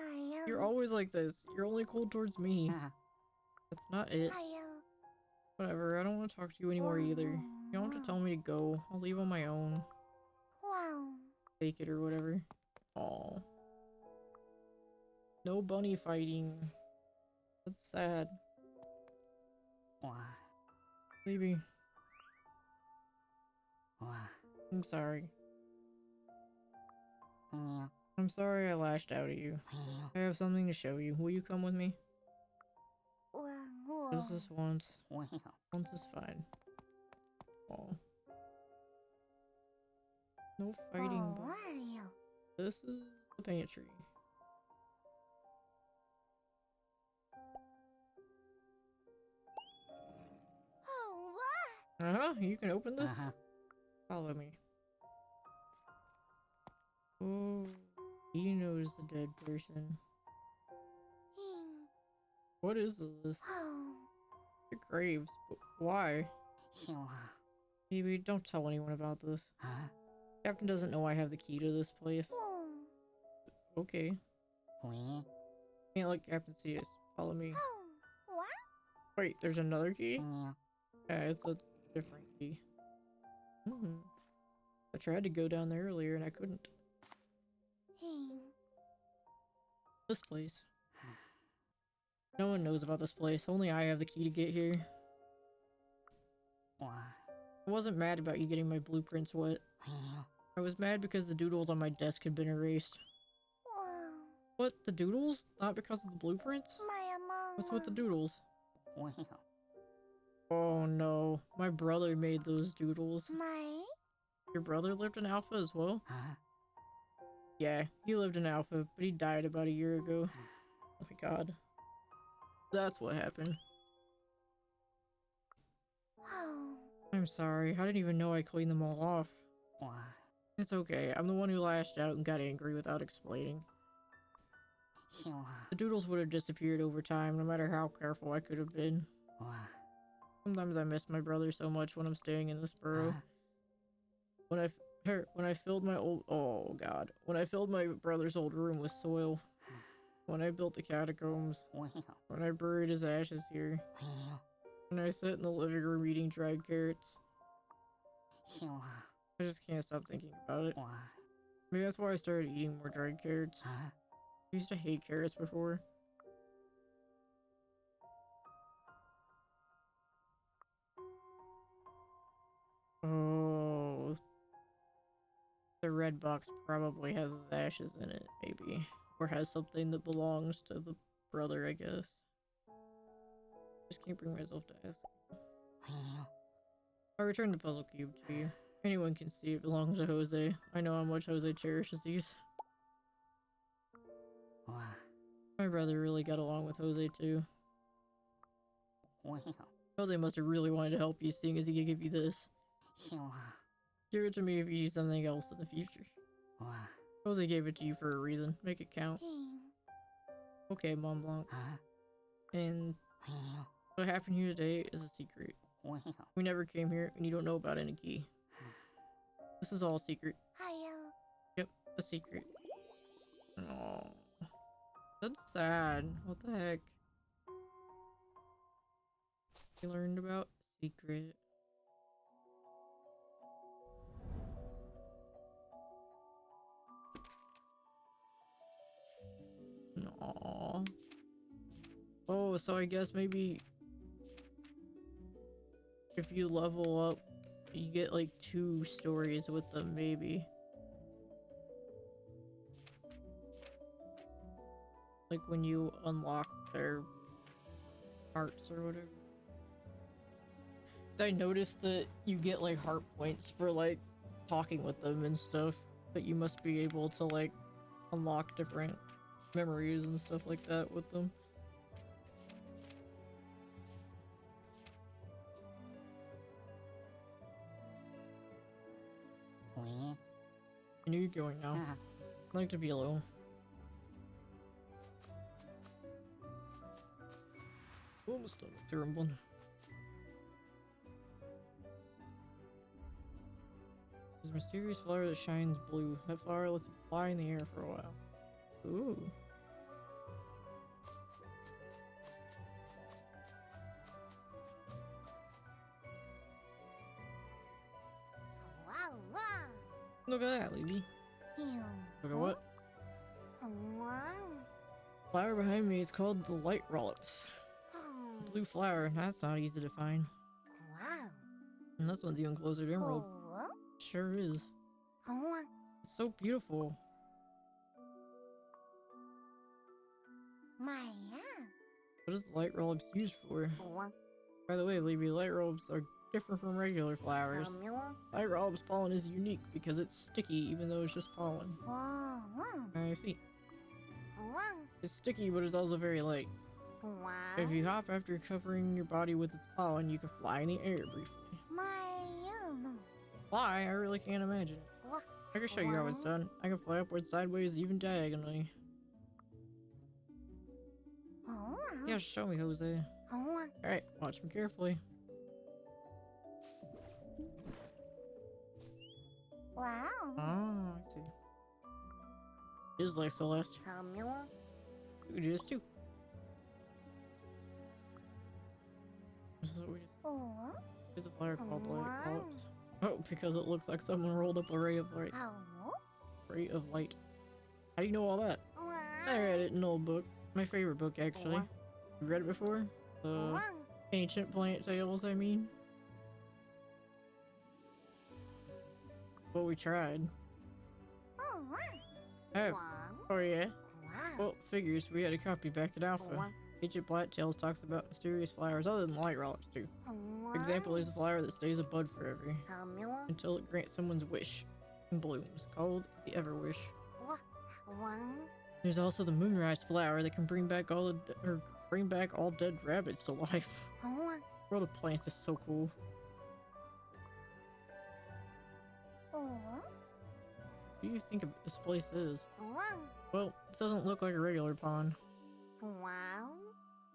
you're always like this. You're only cold towards me. Uh-huh. That's not it. Whatever, I don't want to talk to you anymore either. You don't have to tell me to go. I'll leave on my own. Wow. take it or whatever. Oh. No bunny fighting. That's sad. Wah. Maybe. Wah. I'm sorry. Meow. I'm sorry I lashed out at you. Meow. I have something to show you. Will you come with me? Just this once. Wow. Once is fine. Oh. No fighting. But this is the pantry. You can open this? Follow me. Oh, he knows the dead person. What is this? The graves. But why? Maybe don't tell anyone about this. Captain doesn't know I have the key to this place. Okay. Can't let Captain see us. Follow me. Wait, there's another key? Yeah, it's a different key. I tried to go down there earlier and I couldn't. This place. No one knows about this place. Only I have the key to get here. I wasn't mad about you getting my blueprints wet. I was mad because the doodles on my desk had been erased. What? The doodles? Not because of the blueprints? What's with the doodles? Oh no. My brother made those doodles. Your brother lived in Alpha as well? Yeah, he lived in Alpha, but he died about a year ago. Oh my god. That's what happened. I'm sorry. I didn't even know I cleaned them all off. It's okay. I'm the one who lashed out and got angry without explaining. The doodles would have disappeared over time, no matter how careful I could have been. Sometimes I miss my brother so much when I'm staying in this burrow. When I filled my when I filled my brother's old room with soil. When I built the catacombs. When I buried his ashes here. When I sit in the living room eating dried carrots. I just can't stop thinking about it. Maybe that's why I started eating more dried carrots. I used to hate carrots before. Oh. The red box probably has his ashes in it, maybe. Or has something that belongs to the brother, I guess. Just can't bring myself to ask. I returned the puzzle cube to you. Anyone can see it belongs to Jose. I know how much Jose cherishes these. My brother really got along with Jose too. Jose must have really wanted to help you, seeing as he could give you this. Give it to me if you need something else in the future. Jose gave it to you for a reason. Make it count. Okay, Mont Blanc. And what happened here today is a secret. We never came here, and you don't know about any key. This is all a secret. Yep, a secret. Oh, that's sad. What the heck? We learned about secret. Aww. Oh, so I guess maybe if you level up, you get like 2 stories with them, maybe. Like when you unlock their hearts or whatever. I noticed that you get like heart points for like talking with them and stuff, but you must be able to like unlock different memories and stuff like that with them. I knew you're going now. I'd like to be alone. Oh, my stomach's rumbling. There's a mysterious flower that shines blue. That flower lets it fly in the air for a while. Ooh. Look at that, Libby. Look at what? Wow. Flower behind me is called the light rollops. Blue flower, that's not easy to find. Wow. And this one's even closer to emerald. Sure is. It's so beautiful. What is the light rollops used for? By the way, Libby, light rollops are different from regular flowers. Light rollops pollen is unique because it's sticky even though it's just pollen. I see. It's sticky, but it's also very light. If you hop after covering your body with its pollen, you can fly in the air briefly. Fly? I really can't imagine it. I can show you how it's done. I can fly upwards, sideways, even diagonally. Yeah, show me, Jose. Alright, watch me carefully. Wow. Oh, I see. It is like Celeste. You do this too. This is what we just... There's a flower called light rollops. Oh, because it looks like someone rolled up a ray of light. Ray of light. How do you know all that? I read it in an old book. My favorite book, actually. You read it before? The Ancient Plant Tales, I mean. Well, we tried. Oh yeah? Well, figures. We had a copy back at Alpha. Ancient Plant Tales talks about mysterious flowers other than light rollops too. For example, is a flower that stays a bud forever until it grants someone's wish and blooms, called the Everwish. There's also the moonrise flower that can bring back all dead rabbits to life. The world of plants is so cool. What do you think this place is? Well, this doesn't look like a regular pond.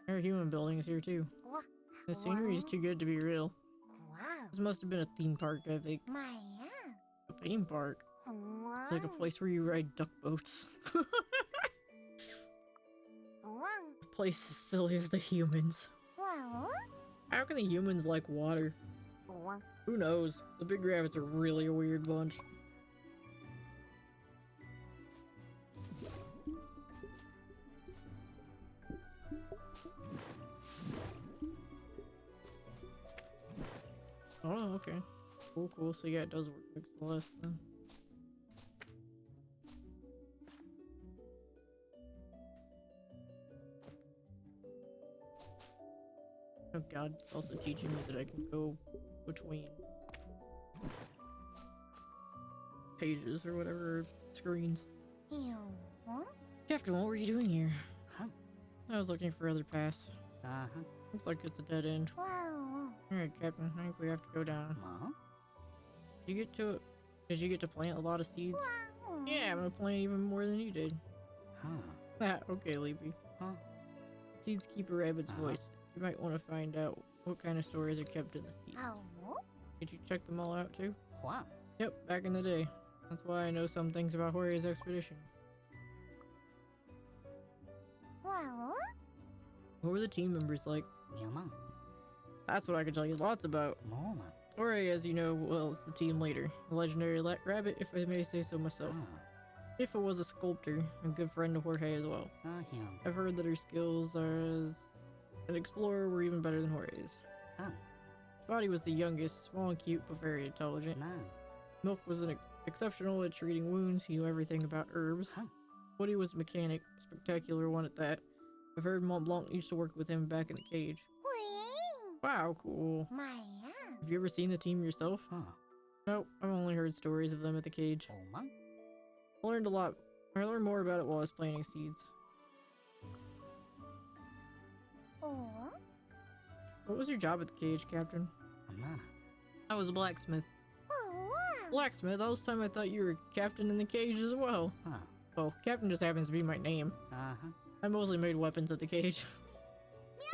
There are human buildings here too. The scenery is too good to be real. This must have been a theme park, I think. A theme park? It's like a place where you ride duck boats. The place is silly as the humans. How can the humans like water? Who knows? The big rabbits are really a weird bunch. Oh, okay. Cool, cool. So yeah, it does work like Celeste then. Oh god, it's also teaching me that I can go between pages or whatever, screens. Captain, what were you doing here? Huh? I was looking for other paths. Looks like it's a dead end. Alright, Captain, I think we have to go down. Did you get to plant a lot of seeds? Yeah, I'm gonna plant even more than you did. Okay, Leapy. Seeds keep a rabbit's voice. You might want to find out what kind of stories are kept in the seeds. Did you check them all out too? Yep, back in the day. That's why I know some things about Jorge's expedition. What were the team members like? That's what I can tell you lots about. Jorge, as you know, well, is the team leader. A legendary rabbit, if I may say so myself. Tifa was a sculptor, and a good friend to Jorge as well. I've heard that her skills as an explorer were even better than Jorge's. Spotty was the youngest, small and cute, but very intelligent. Milk was exceptional at treating wounds, he knew everything about herbs. Woody was a mechanic, a spectacular one at that. I've heard Mont Blanc used to work with him back in the cage. Wow, cool. Have you ever seen the team yourself? Nope, I've only heard stories of them at the cage. I learned a lot. I learned more about it while I was planting seeds. What was your job at the cage, Captain? I was a blacksmith. Blacksmith? All this time I thought you were captain in the cage as well. Oh, Captain just happens to be my name. I mostly made weapons at the cage.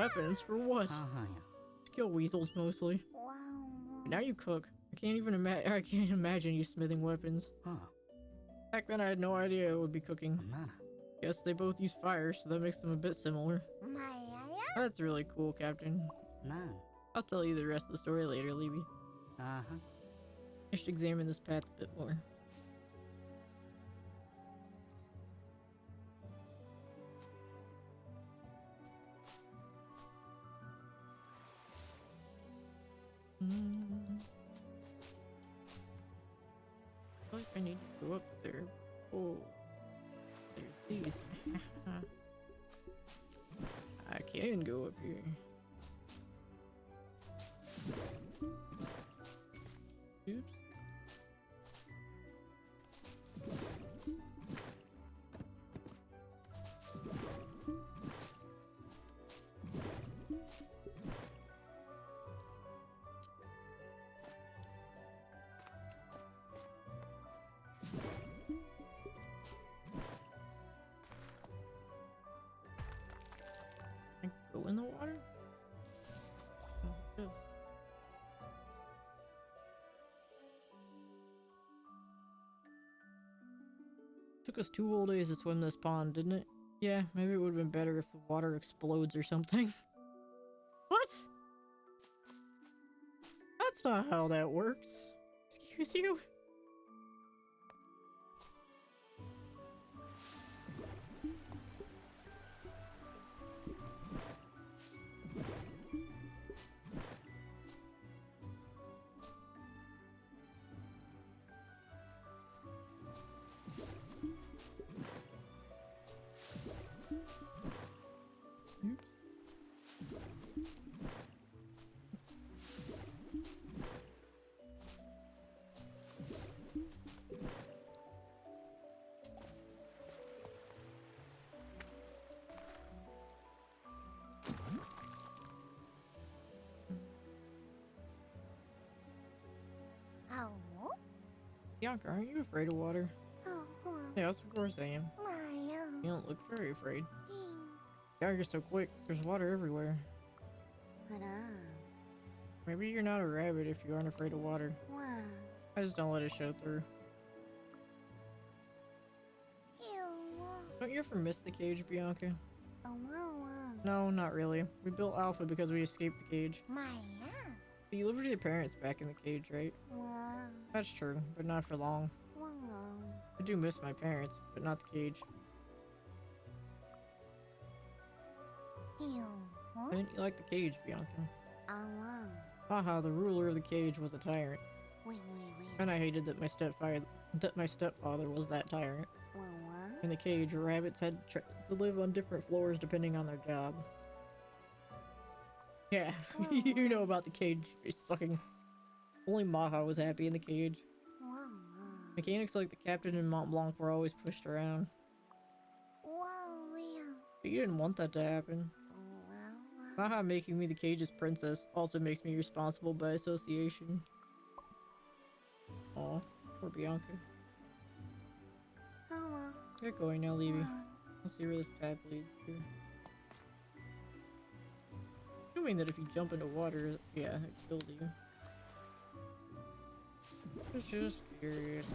Weapons? For what? To kill weasels, mostly. But now you cook. I can't imagine you smithing weapons. Back then I had no idea it would be cooking. Guess they both use fire, so that makes them a bit similar. That's really cool, Captain. I'll tell you the rest of the story later, Levy. I should examine this path a bit more. feel like I need to go up there. Oh, there's these. I can go up here. Oops. I go in the water? Oh, good. Took us 2 whole days to swim this pond, didn't it? Yeah, maybe it would have been better if the water explodes or something. What? That's not how that works. Excuse you? Oh, Bianca, aren't you afraid of water? oh, Yes, of course I am. my, You don't look very afraid. hmm, Yeah, you're so quick. There's water everywhere. but, Maybe you're not a rabbit if you aren't afraid of water. wow, I just don't let it show through. ew, Don't you ever miss the cage, Bianca? oh, wow, No, not really. We built Alpha because we escaped the cage. my, But you lived with your parents back in the cage, right? wow, That's true, but not for long. wow, I do miss my parents, but not the cage. ew, Why didn't you like the cage, Bianca? wow, Haha, the ruler of the cage was a tyrant. wait, And I hated that my stepfather was that tyrant. wow, In the cage, rabbits had to live on different floors depending on their job. Yeah, you know about the cage sucking. Only Maha was happy in the cage. wow, Mechanics like the captain and Mont Blanc were always pushed around. wow, But you didn't want that to happen. wow, Maha making me the cage's princess also makes me responsible by association. Aw, poor Bianca. oh, Get going now, Levy. wow, Let's see where this path leads to. Assuming that if you jump into water, yeah, it kills you. I was just curious.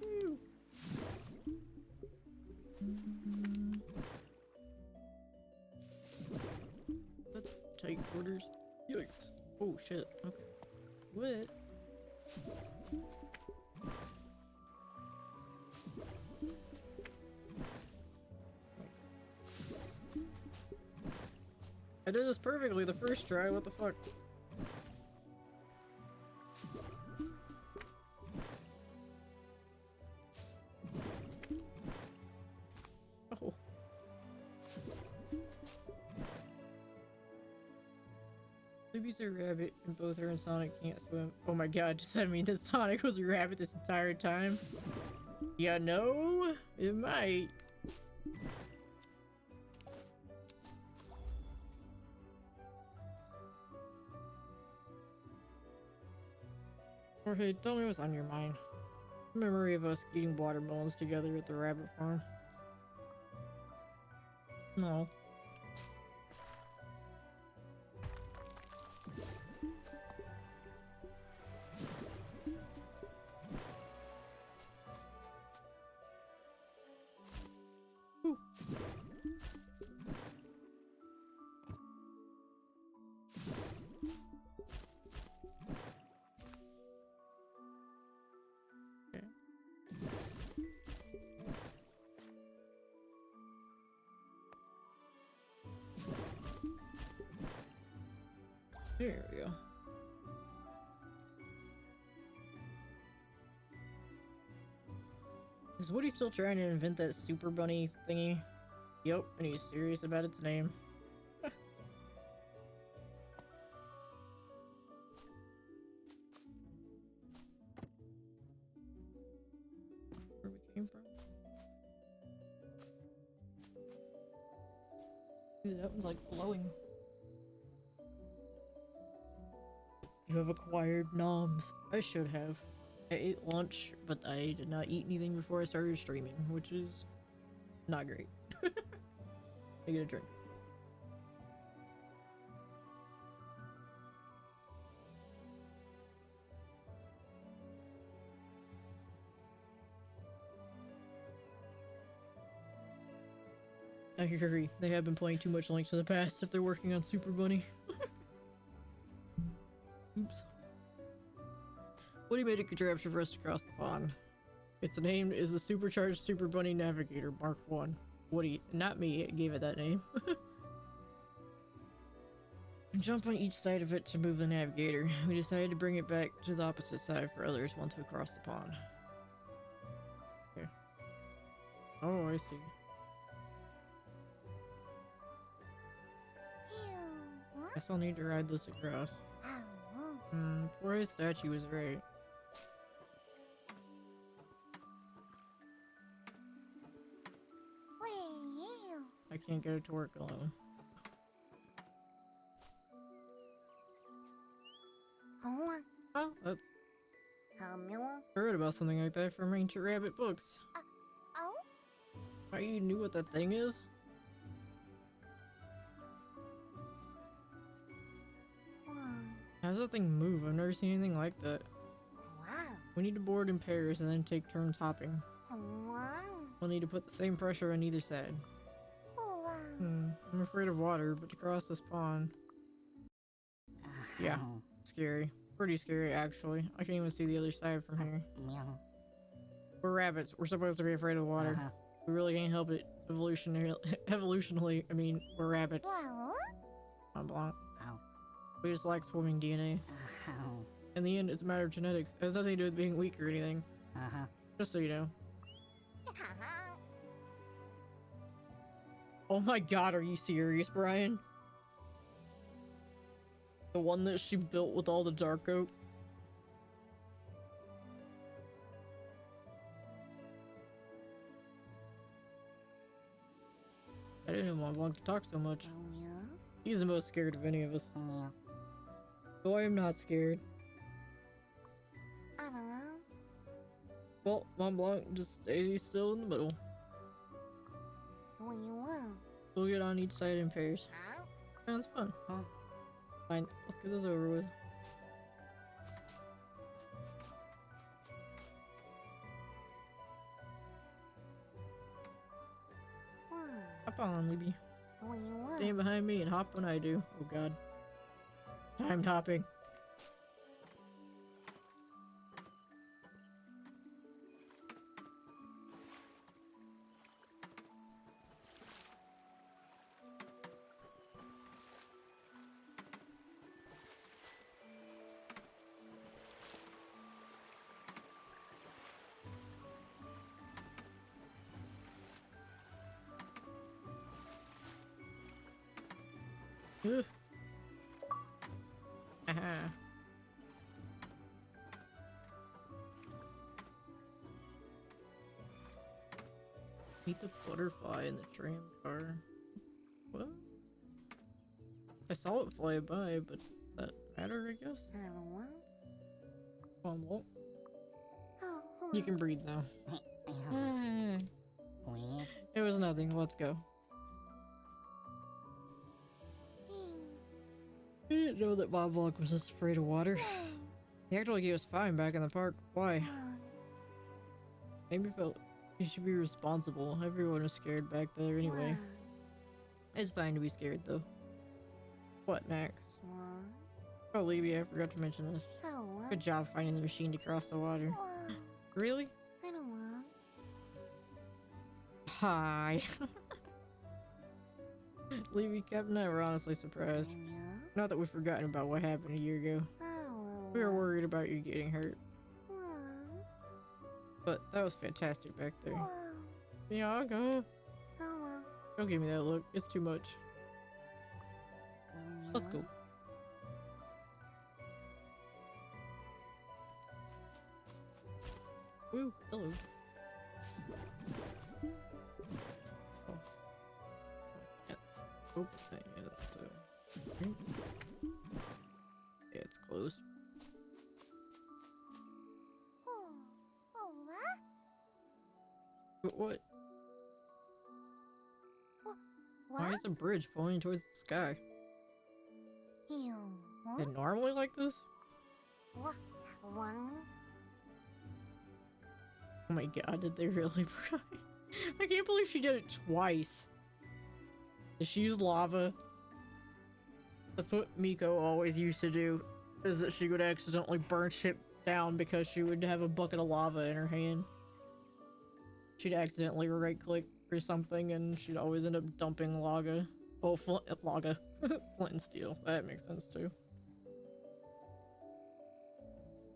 Whew. That's tight quarters. Yikes. Oh shit. Okay. What? I did this perfectly the first try, what the fuck? Oh. Libby's a rabbit and both her and Sonic can't swim. Oh my god, does that mean that Sonic was a rabbit this entire time? Yeah, no? It might. Jorge, tell me what's on your mind. Memory of us eating watermelons together at the rabbit farm. No. Whew. Okay. There we go. Is Woody still trying to invent that super bunny thingy? Yep, and he's serious about its name. Where we came from? Dude, that one's like glowing. You have acquired noms. I should have. I ate lunch, but I did not eat anything before I started streaming, which is not great. I get a drink. I agree. They have been playing too much Link to the Past if they're working on Super Bunny. Oops. Woody made a contraption for us to cross the pond. Its name is the Supercharged Super Bunny Navigator Mark 1. Woody, not me, gave it that name. And jump on each side of it to move the navigator. We decided to bring it back to the opposite side for others once we cross the pond. Okay. Oh, I see. Guess I'll need to ride this across. Before his statue was right. I can't get it to work alone. Oh, that's... I read about something like that from ancient rabbit books. Why, you knew what that thing is? How does that thing move? I've never seen anything like that. We need to board in pairs and then take turns hopping. We'll need to put the same pressure on either side. I'm afraid of water, but to cross this pond... Yeah, scary. Pretty scary, actually. I can't even see the other side from here. We're rabbits. We're supposed to be afraid of water. We really can't help it. Evolutionally, I mean, we're rabbits. I'm Blanc. We just like swimming DNA. In the end, it's a matter of genetics. It has nothing to do with being weak or anything. Just so you know. Oh my god, are you serious, Brian? The one that she built with all the dark oak? I didn't want Blanc to talk so much. He's the most scared of any of us. So I am not scared. Well, Mont Blanc just stays still in the middle. We'll get on each side in pairs. Sounds fun. Fine, let's get this over with. Hop on, Libby. Stand behind me and hop when I do. Oh god. Timed hopping. Ugh. Aha. Meet the butterfly in the tram car. What? I saw it fly by, but does that matter, I guess? Come on, Walt. You can breathe now. It was nothing. Let's go. I didn't know that Bob Blanc was just afraid of water. He acted like he was fine back in the park. Why? Maybe felt he should be responsible. Everyone was scared back there anyway. It's fine to be scared though. What next? Oh, Libby, I forgot to mention this. Good job finding the machine to cross the water. Really? Hi. Libby, Captain and I were honestly surprised. Not that we've forgotten about what happened a year ago. We were worried about you getting hurt. But that was fantastic back there. Wow. Bianca, Oh well. don't give me that look. It's too much. Let's go. Woo, hello. Oh. Yeah. Oh, yeah, that's, yeah, it's closed. Oh. Oh what? But what? Why What? is the bridge pointing towards the sky? Ew. Is it normally like this? What? One. Oh my god, did they really try? I can't believe she did it twice. Did she use lava? That's what Miko always used to do, is that she would accidentally burn shit down because she would have a bucket of lava in her hand. She'd accidentally right click or something and she'd always end up dumping lava. Oh, lava. Flint and steel. That makes sense too.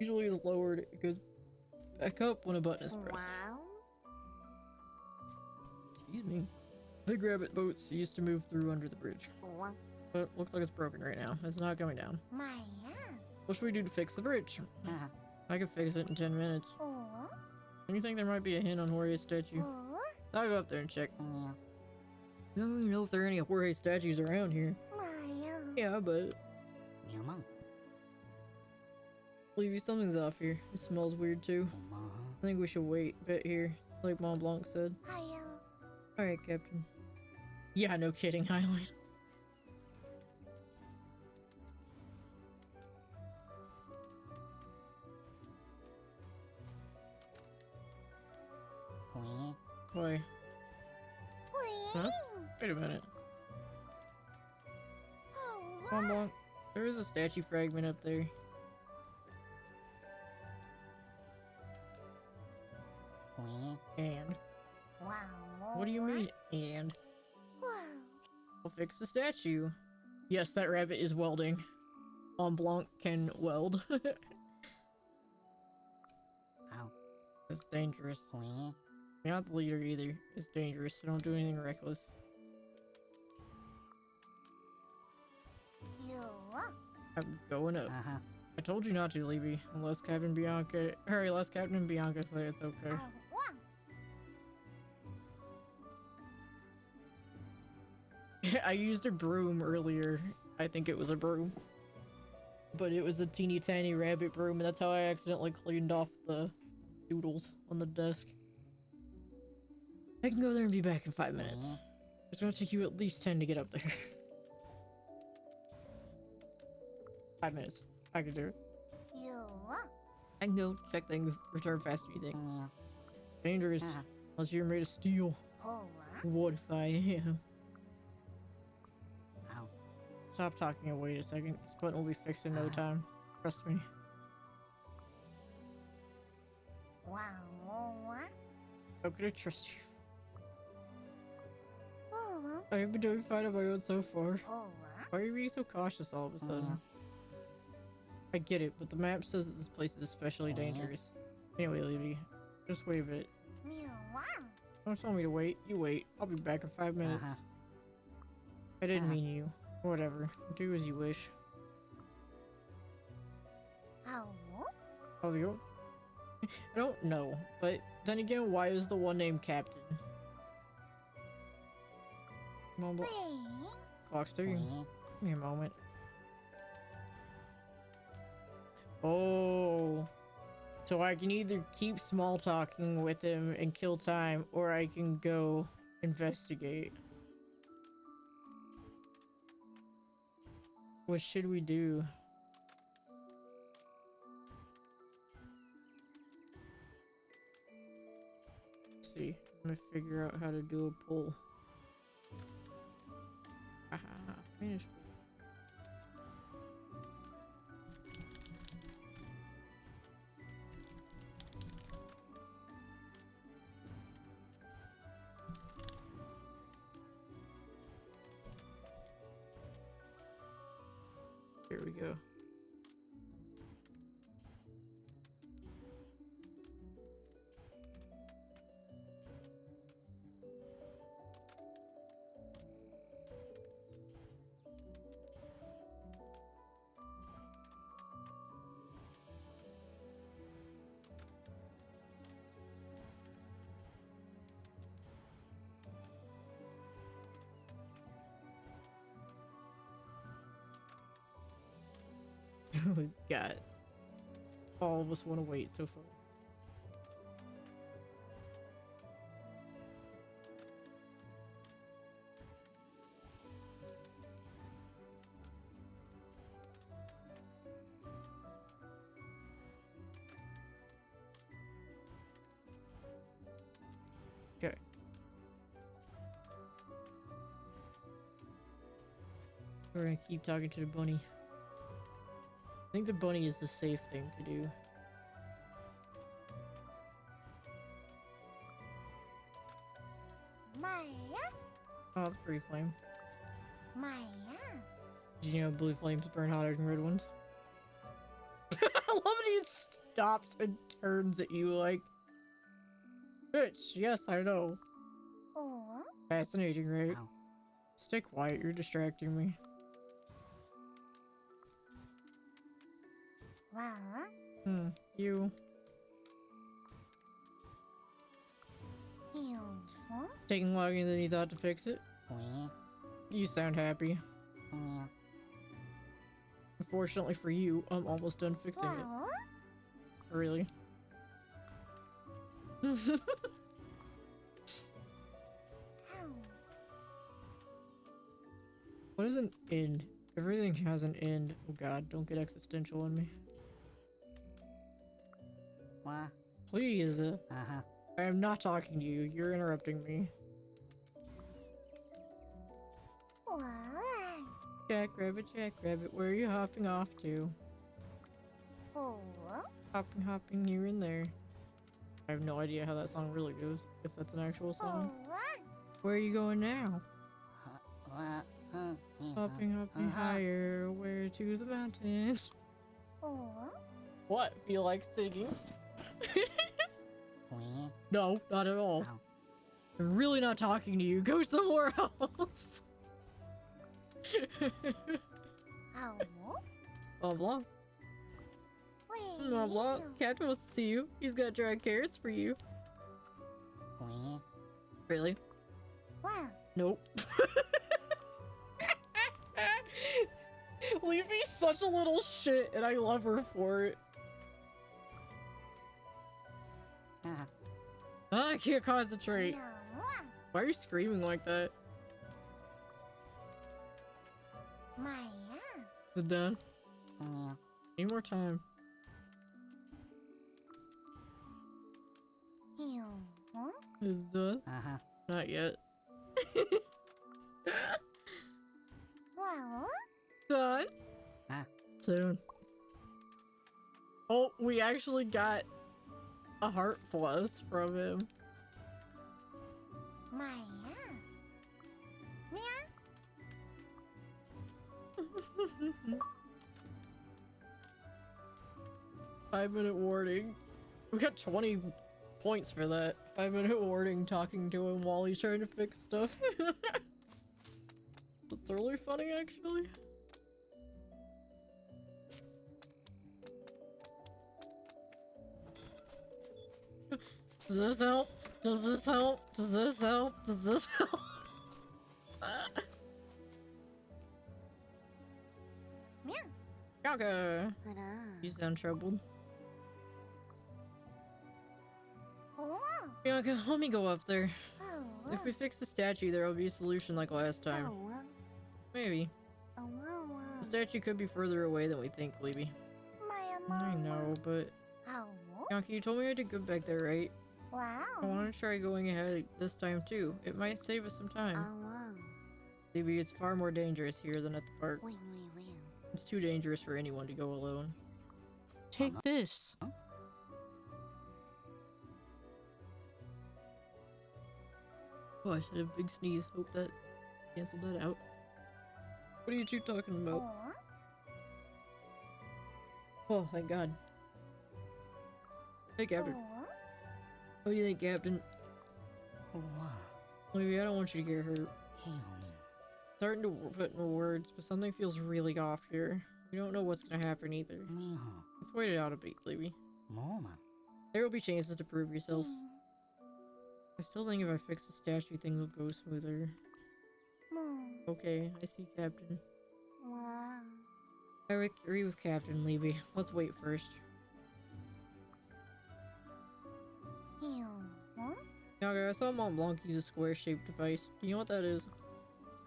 Usually it's lowered, it goes back up when a button is pressed. Wow. Excuse me. Big rabbit boats used to move through under the bridge, One. but it looks like it's broken right now. It's not coming down. My yeah. What should we do to fix the bridge? I could fix it in 10 minutes. Oh. You think there might be a hint on Jorge's statue? Oh. I'll go up there and check. I don't even know if there are any Jorge statues around here. My Yeah, but Levy, something's off here. It smells weird too. I think we should wait a bit here, like Mont Blanc said. Alright, Captain. Yeah, no kidding, Highlight. Why? Huh? Wait a minute. Mont Blanc, there is a statue fragment up there. And? Wow. What do you mean, and? Wow. We'll fix the statue. Yes, that rabbit is welding. Mont Blanc can weld. That's dangerous. You're not the leader either. It's dangerous, so don't do anything reckless. You. I'm going up. I told you not to, Levy. Unless Captain Bianca... Hurry, unless Captain Bianca say it's okay. I used a broom earlier. I think it was a broom. But it was a teeny tiny rabbit broom, and that's how I accidentally cleaned off the doodles on the desk. I can go there and be back in 5 minutes. It's gonna take you at least 10 to get up there. 5 minutes. I can do it. You. I can go check things, return faster, you think? Dangerous. Unless you're made of steel. Oh. What if I am? Stop talking and wait a second. This button will be fixed in no time. Trust me. Wow. How could I trust you? Oh. I've been doing fine on my own so far. Oh. Why are you being so cautious all of a sudden? I get it, but the map says that this place is especially dangerous. Anyway, Levy, just wait a bit. Don't tell me to wait. You wait. I'll be back in 5 minutes. I didn't mean you. Whatever. Do as you wish. How's it going? I don't know, but then again, why is the one named Captain? Come on, clock's ticking. Give me a moment. Oh. So I can either keep small talking with him and kill time, or I can go investigate. What should we do? Let's see. I'm gonna figure out how to do a pull. Aha, finish. Here we go. God. All of us want to wait so far. Okay. We're gonna keep talking to the bunny. I think the bunny is the safe thing to do. Maya, Oh, that's pretty flame. Maya. Did you know blue flames burn hotter than red ones? I love it. He stops and turns at you like, bitch, yes, I know. Oh, Fascinating, right? Ow. Stay quiet, you're distracting me. wow. You. You. Taking longer than you thought to fix it? Wee. You sound happy. Wee. Unfortunately for you, I'm almost done fixing it. Wow. Really? How? What is an end? Everything has an end. Oh god, don't get existential on me. Wah. Please. Uh-huh. I am not talking to you. You're interrupting me. Wow. Jackrabbit, where are you hopping off to? Oh. Hopping here and there. I have no idea how that song really goes, if that's an actual song. Oh. Where are you going now? Wah. Hopping higher, where to the mountains? Oh. What? Feel like singing? Wee. No, not at all. Ow. I'm really not talking to you. Go somewhere else. How? Blah blah. Wait. Blah blah. Captain wants to see you. He's got dried carrots for you. Wee. Really? Wow. Nope. Leafy's such a little shit, and I love her for it. Ah, I can't concentrate. No. Why are you screaming like that? Maya. Is it done? Wee. Need more time. You. Is it done? Uh-huh. Not yet. Wow. Done? Huh? Soon. Oh, we actually got a heart plus from him. Maya. Meow. 5-minute warning. We got 20 points for that. 5-minute warning talking to him while he's trying to fix stuff. That's really funny, actually. Does this help? Does this help? Does this help? Does this help? Meow. Okay. Hurrah. You sound troubled. Oh. Bianca, let me go up there. Oh. If we fix the statue, there will be a solution like last time. Oh. Maybe. Oh. The statue could be further away than we think, Libby. Maya. I know, but... Oh. Bianca, you told me I had to go back there, right? Wow. I want to try going ahead this time, too. It might save us some time. Oh. Libby, it's far more dangerous here than at the park. Wait. It's too dangerous for anyone to go alone. Take this! Huh? Oh, I said a big sneeze. Hope that canceled that out. What are you two talking about? Oh. Oh, thank God. Hey, Captain. Oh. What do you think, Captain? Wah. Libby, I don't want you to get hurt. Hell. Starting to put in words, but something feels really off here. We don't know what's gonna happen either. Meow. Let's wait it out a bit, Libby. Mama. There will be chances to prove yourself. I still think if I fix the statue, things will go smoother. Moo. Okay, I see, Captain. Wow. I agree with Captain Levy. Let's wait first. Ew. Huh? Okay, I saw Mont Blanc use a square-shaped device. Do you know what that is?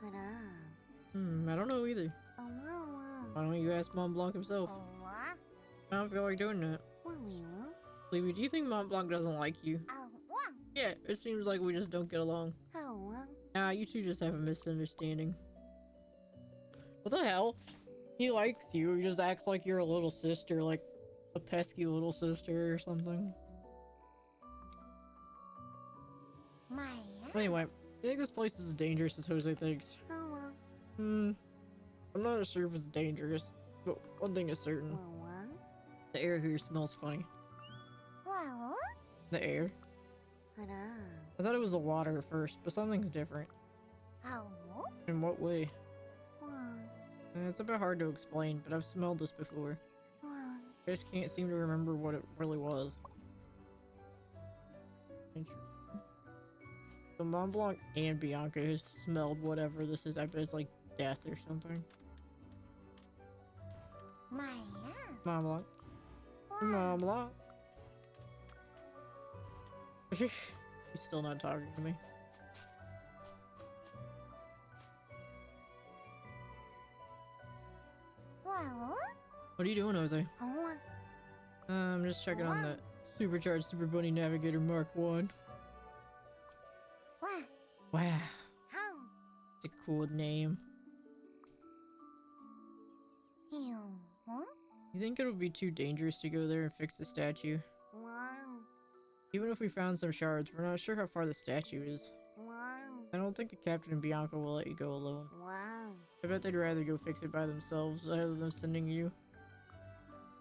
Hurrah. I don't know either. Oh, wow. Why don't you ask Mont Blanc himself? Oh, what? I don't feel like doing that. What we will? Levy, do you think Mont Blanc doesn't like you? Oh, what? Yeah, it seems like we just don't get along. Oh, what? Nah, you two just have a misunderstanding. What the hell? He likes you, he just acts like you're a little sister, like a pesky little sister or something. My. Anyway, I think this place is as dangerous as Jose thinks. Oh, well. I'm not sure if it's dangerous, but one thing is certain. Well, what? The air here smells funny. Well, The air? hurrah. I thought it was the water at first, but something's different. Oh, what? In what way? Well, It's a bit hard to explain, but I've smelled this before. well. I just can't seem to remember what it really was. Interesting. So Mont Blanc and Bianca has smelled whatever this is. I bet it's like death or something. My. Mont Blanc. What? Mont Blanc. He's still not talking to me. Well, What are you doing, Jose? oh, I'm just checking on the Supercharged Super Bunny Navigator Mark 1. what? Wow, How? it's a cool name. Ew. What? You think it would be too dangerous to go there and fix the statue? Wow. Even if we found some shards, we're not sure how far the statue is. Wow. I don't think the Captain and Bianca will let you go alone. Wow. I bet they'd rather go fix it by themselves rather than sending you.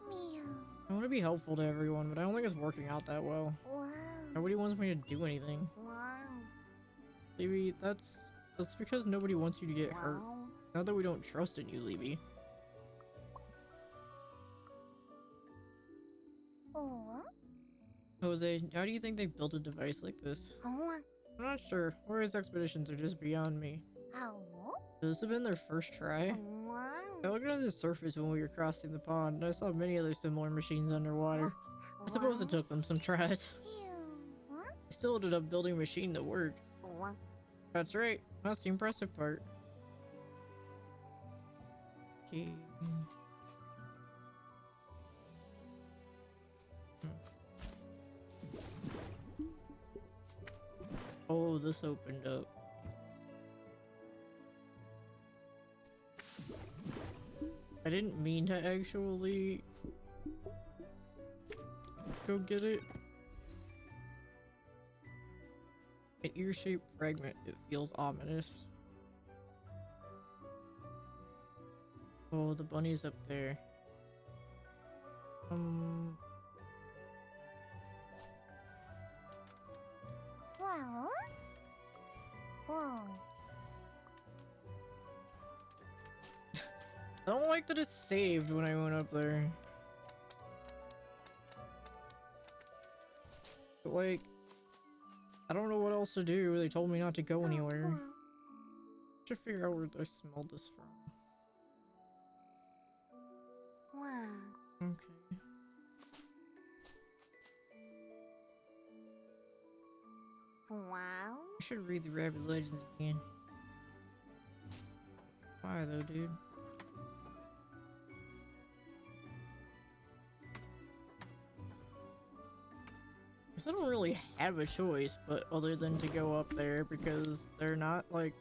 Meow. I want to be helpful to everyone, but I don't think it's working out that well. Wow. Nobody wants me to do anything. Wow. Levy, that's because nobody wants you to get hurt. Wow. Not that we don't trust in you, Levy. Oh. Jose, how do you think they built a device like this? Oh. I'm not sure. Warriors expeditions are just beyond me. Oh. Could this have been their first try? Wow. I looked on the surface when we were crossing the pond, and I saw many other similar machines underwater. I suppose it took them some tries. Ew. What? They still ended up building a machine that worked. What? That's right. That's the impressive part. Okay. Oh, this opened up. I didn't mean to actually go get it. An ear-shaped fragment. It feels ominous. Oh, the bunny's up there. Well. Whoa. I don't like that it's saved when I went up there. But like, I don't know what else to do. They told me not to go anywhere. Should figure out where I smelled this from. Wow. Okay. Wow. I should read the Rabbit Legends again. Why though, dude? Guess I don't really have a choice, but other than to go up there because they're not like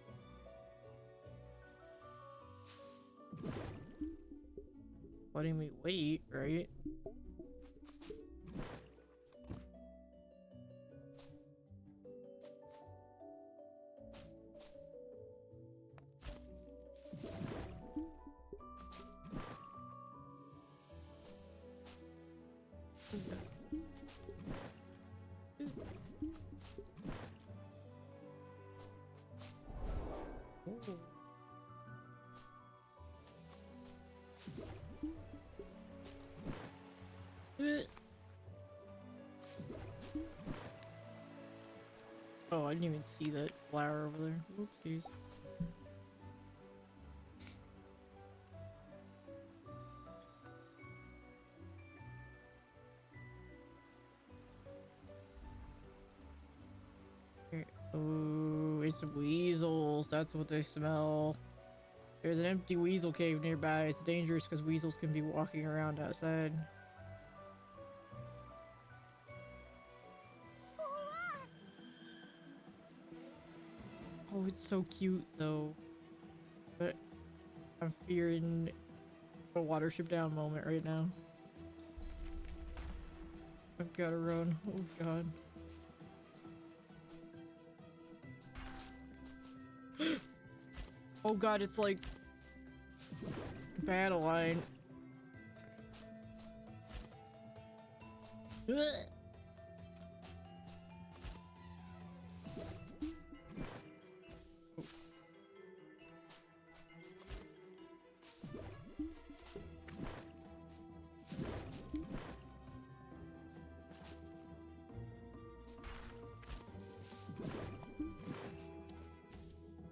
letting me wait, right? Ooh. Oh, I didn't even see that flower over there. Oopsies. It's weasels. That's what they smell. There's an empty weasel cave nearby. It's dangerous because weasels can be walking around outside. Oh, it's so cute though. But I'm fearing a watership down moment right now. I've gotta run. Oh god. Oh god, it's like battle line. Ugh.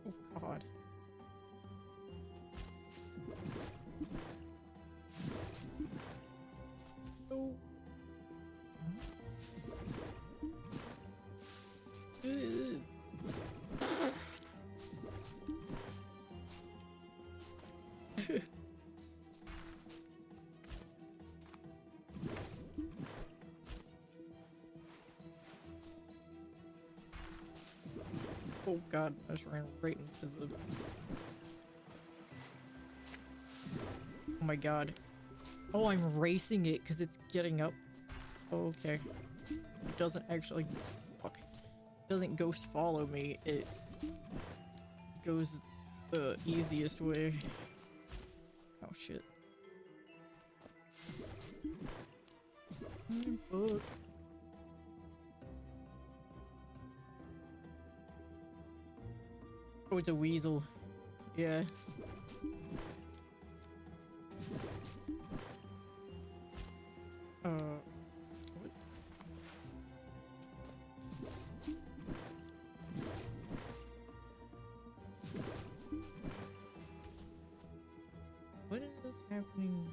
Oh god. Oh. Ugh. Oh god, I just ran right into the... Oh my god. Oh, I'm racing it because it's getting up. Oh, okay. It doesn't actually... Fuck. It doesn't ghost follow me. It goes the easiest way. Oh shit. Fuck. Oh, it's a weasel. Yeah. What? What is happening?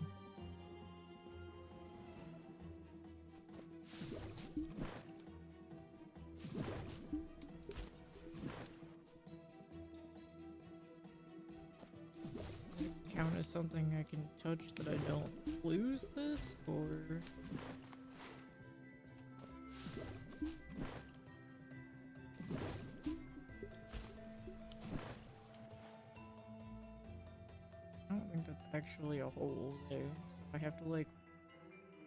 Does it count as something I can touch that I don't lose this, or? I don't think that's actually a hole there, so I have to like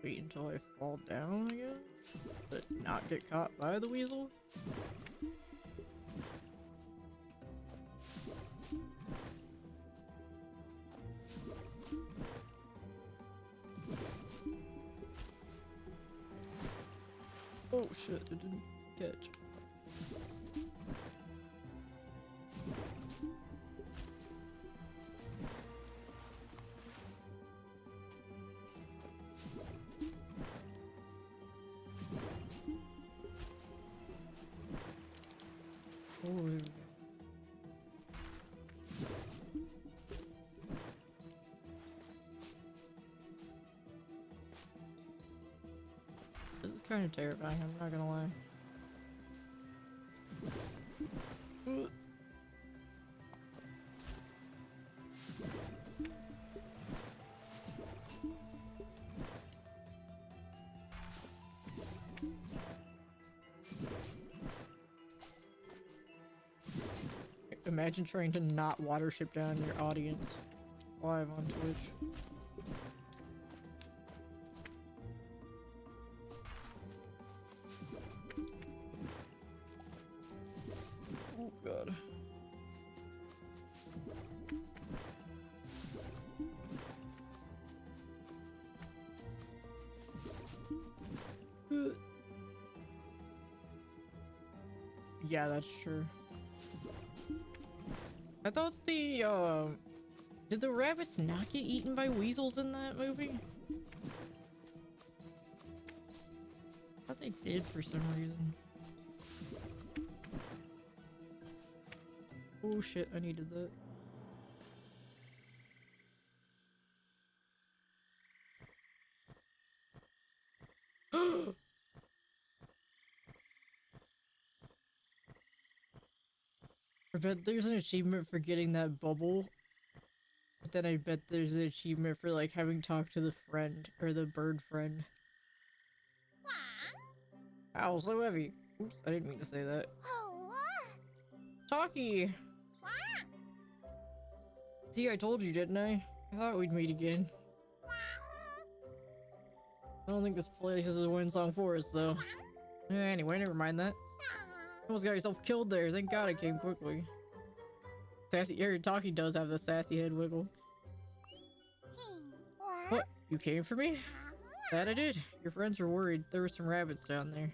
wait until I fall down, I guess, but not get caught by the weasel. Oh shit, it didn't catch. Oh, there we go. This is kind of terrifying, I'm not gonna lie. Ugh. Imagine trying to not watership down your audience live on Twitch. Oh god. Ugh. Yeah, that's true. I thought did the rabbits not get eaten by weasels in that movie? I thought they did for some reason. Oh shit, I needed that. I bet there's an achievement for getting that bubble. But then I bet there's an achievement for like having talked to the friend or the bird friend. Ow, so heavy. Oops, I didn't mean to say that. Talkie! See, I told you, didn't I? I thought we'd meet again. I don't think this place is a Windsong Forest, though. Anyway, never mind that. You almost got yourself killed there. Thank God it came quickly. Sassy, your Talkie does have the sassy head wiggle. What? You came for me? That I did. Your friends were worried. There were some rabbits down there.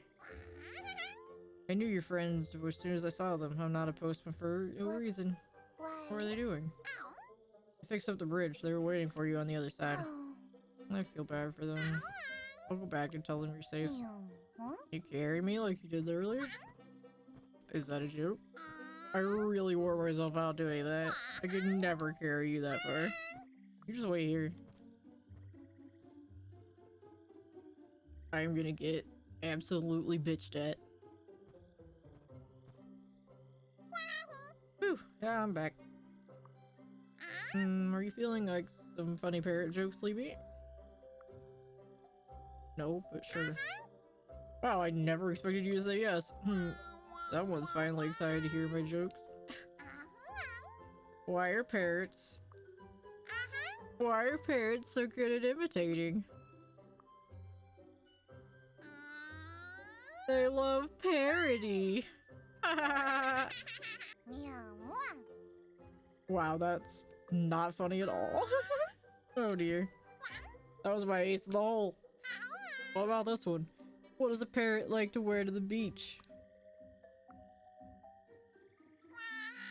I knew your friends as soon as I saw them. I'm not a postman for a reason. What are they doing? I fixed up the bridge. They were waiting for you on the other side. I feel bad for them. I'll go back and tell them you're safe. You carry me like you did earlier? Is that a joke? I really wore myself out doing that. I could never carry you that far. You just wait here. I'm gonna get absolutely bitched at. Whew, yeah, I'm back. Are you feeling like some funny parrot jokes, Sleepy? No, but sure. Wow, I never expected you to say yes. Someone's finally excited to hear my jokes. Why are parrots so good at imitating? They love parody. Wow, that's not funny at all. Oh dear. That was my ace in the hole. What about this one? What does a parrot like to wear to the beach?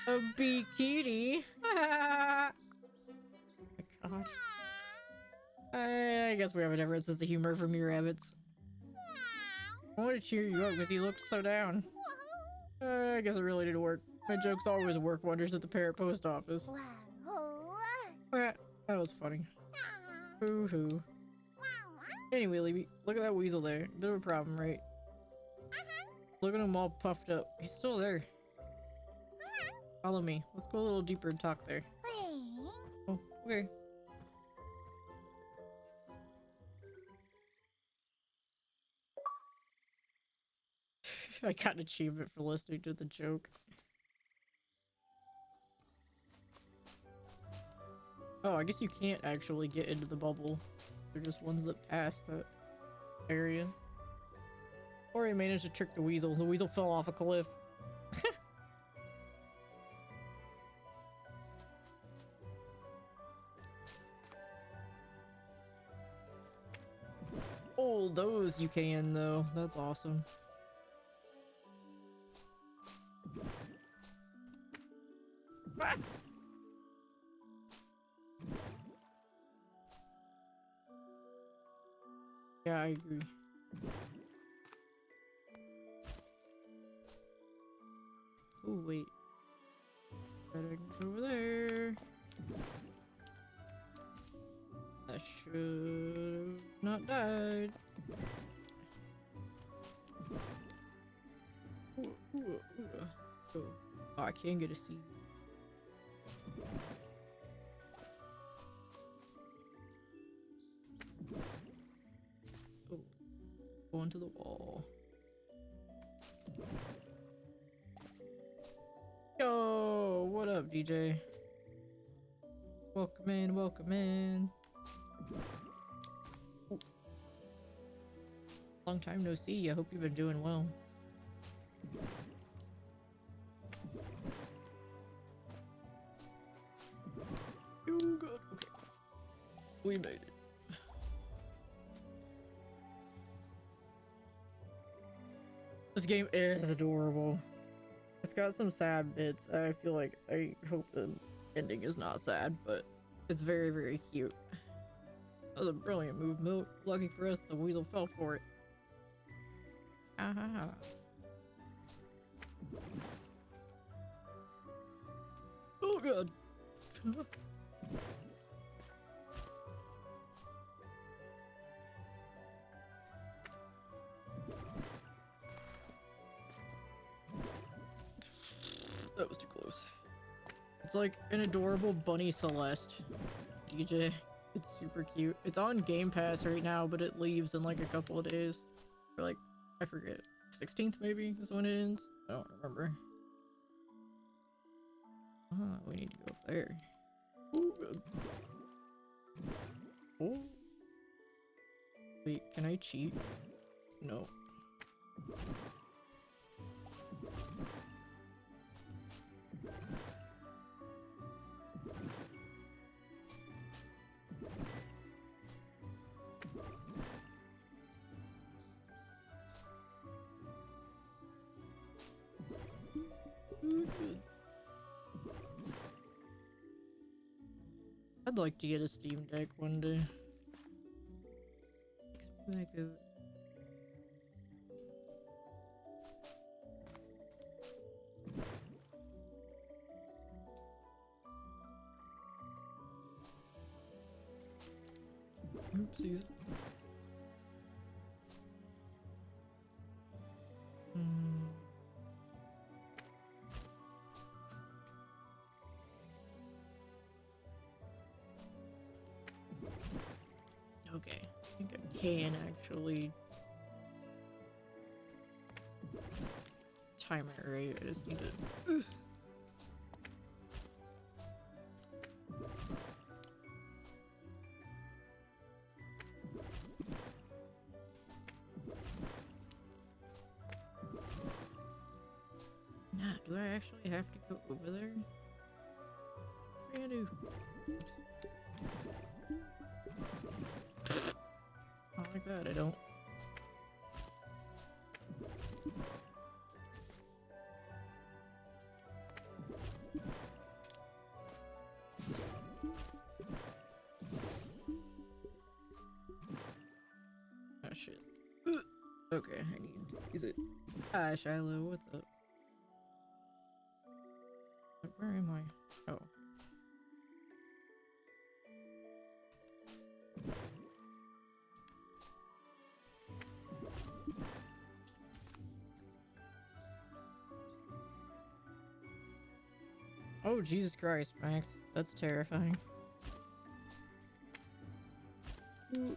A bikini. Oh my god. I guess we have a different sense of humor from you rabbits. I want to cheer you up because you looked so down. I guess it really did work. My jokes always work wonders at the parrot post office. That was funny. Hoo-hoo. Anyway, Libby, look at that weasel there. Bit of a problem, right? Look at him all puffed up. He's still there. Follow me. Let's go a little deeper and talk there. Oh, okay. I got an achievement for listening to the joke. Oh, I guess you can't actually get into the bubble. They're just ones that pass that area. Or he managed to trick the weasel. The weasel fell off a cliff. Oh, those you can though. That's awesome. Ah! Yeah, I agree. Oh, wait. Better go over there. I should not died. Oh, I can get a seed. Oh, go into the wall. Yo, what up, DJ? Welcome in, welcome in. Oof. Long time no see. I hope you've been doing well. Oh god, okay. We made it. This game is adorable. It's got some sad bits. I feel like I hope the ending is not sad, but it's very, very cute. That was a brilliant move, Milk. Lucky for us, the weasel fell for it. Ah. Oh god. That was too close. It's like an adorable bunny Celeste DJ. It's super cute. It's on Game Pass right now, but it leaves in like a couple of days. Or like, I forget. 16th maybe is when it ends. I don't remember. We need to go up there. Ooh. Oh. Wait, can I cheat? No. I'd like to get a Steam Deck one day. Like a... Oopsies. Okay, I think I can actually time it right. I just need to. Nah, do I actually have to go over there? What do I do? Oops. Not like that, I don't. Ah, shit. Okay, I need to use it. Hi, Shiloh, what's up? Where am I? Oh. Oh, Jesus Christ, Max. That's terrifying. Ooh.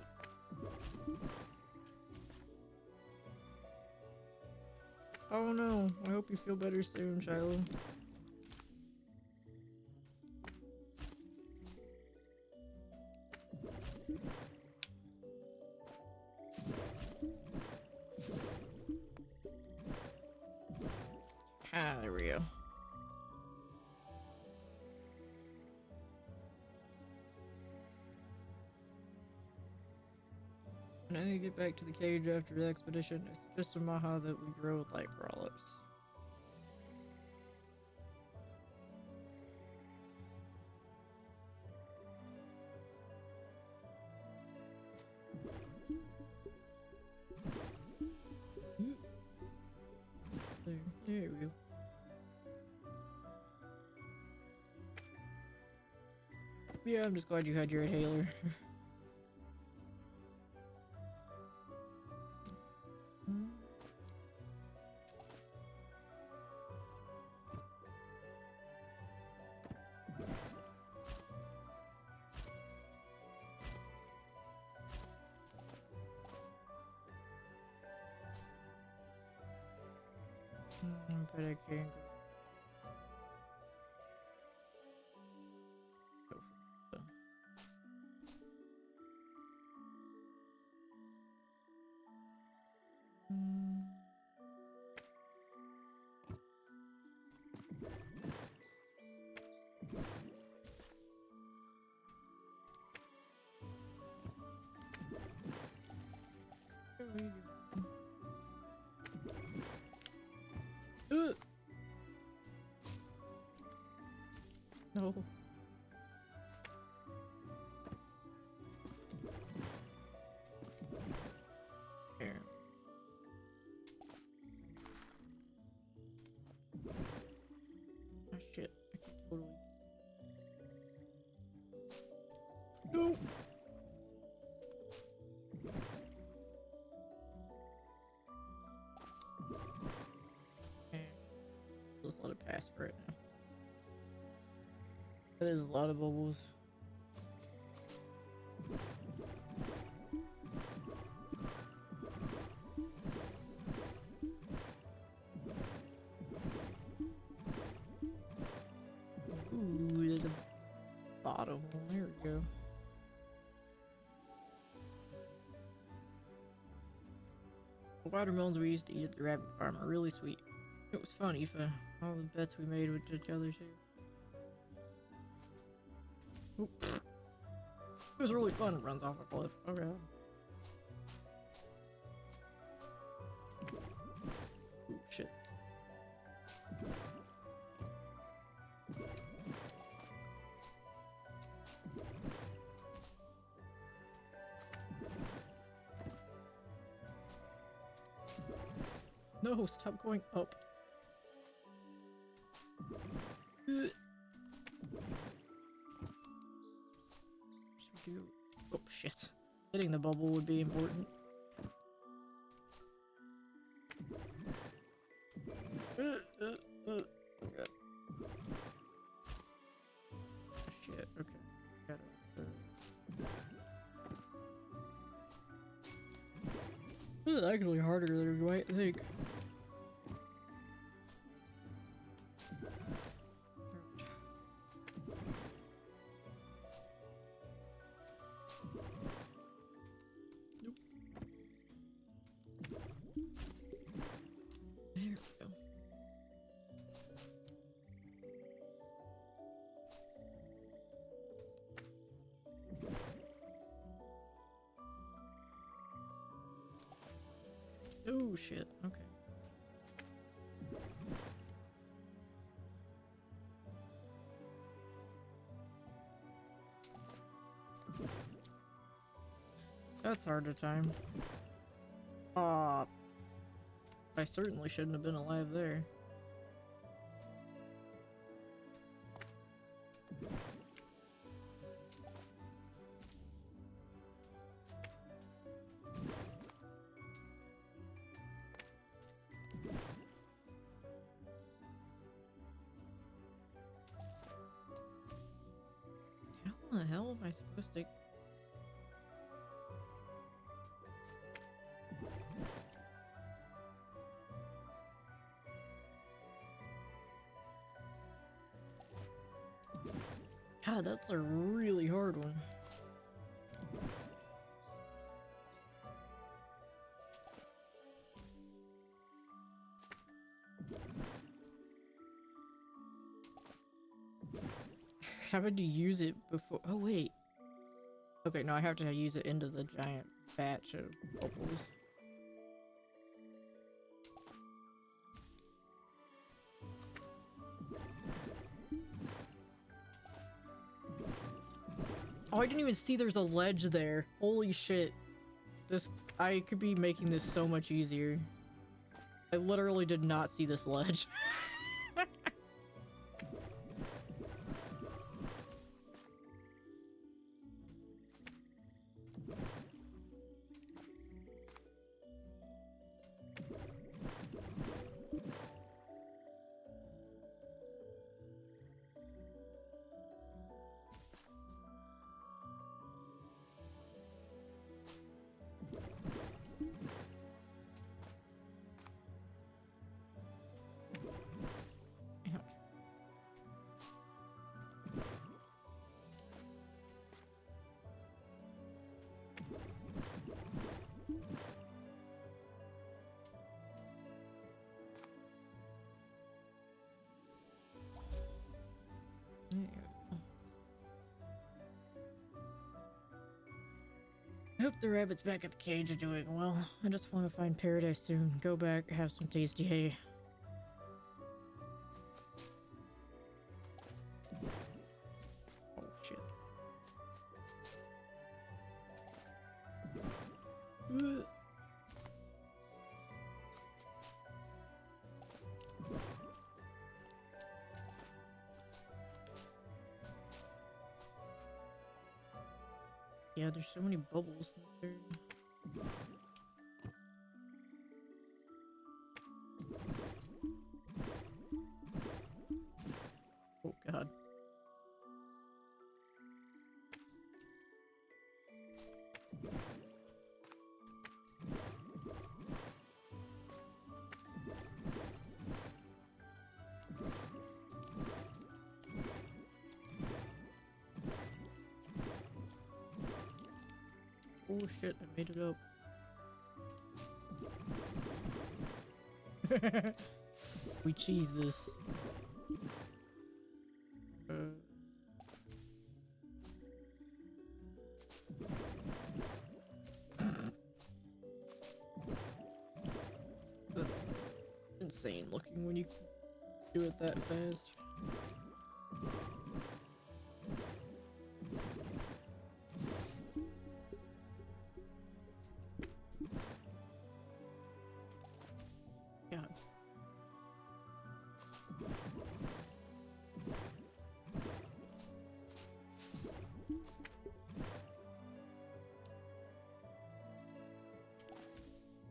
Oh no, I hope you feel better soon, Shiloh. Ah, there we go. When I get back to the cage after the expedition, I suggest to Maha that we grow light rollups. There we go. Yeah, I'm just glad you had your inhaler. But I can't go for it. No. Here. Oh shit. I can totally. No! Okay. Let's let it pass for it now. That is a lot of bubbles. Ooh, there's a bottom. There we go. The watermelons we used to eat at the rabbit farm are really sweet. It was funny for all the bets we made with each other too. Oop. It was really fun. It runs off a cliff. Oh god. Ooh, shit. No, stop going up. Ugh. Should we do... Oh shit. Hitting the bubble would be important. Oh god. Shit, okay. Got it. This is actually harder than you might think. Nope. There we go. Oh shit, okay. That's hard to time. I certainly shouldn't have been alive there. How the hell am I supposed to... God, that's a really hard one. Having to use it before... Oh, wait. Okay, no, I have to use it into the giant batch of bubbles. Oh, I didn't even see there's a ledge there. Holy shit. This... I could be making this so much easier. I literally did not see this ledge. I hope the rabbit's back at the cage are doing well. I just want to find paradise soon. Go back, have some tasty hay. Oh shit. Ugh. Yeah, there's so many bubbles in there. Oh god. Oh shit, I made it up. We cheese this. That's insane looking when you do it that fast. God.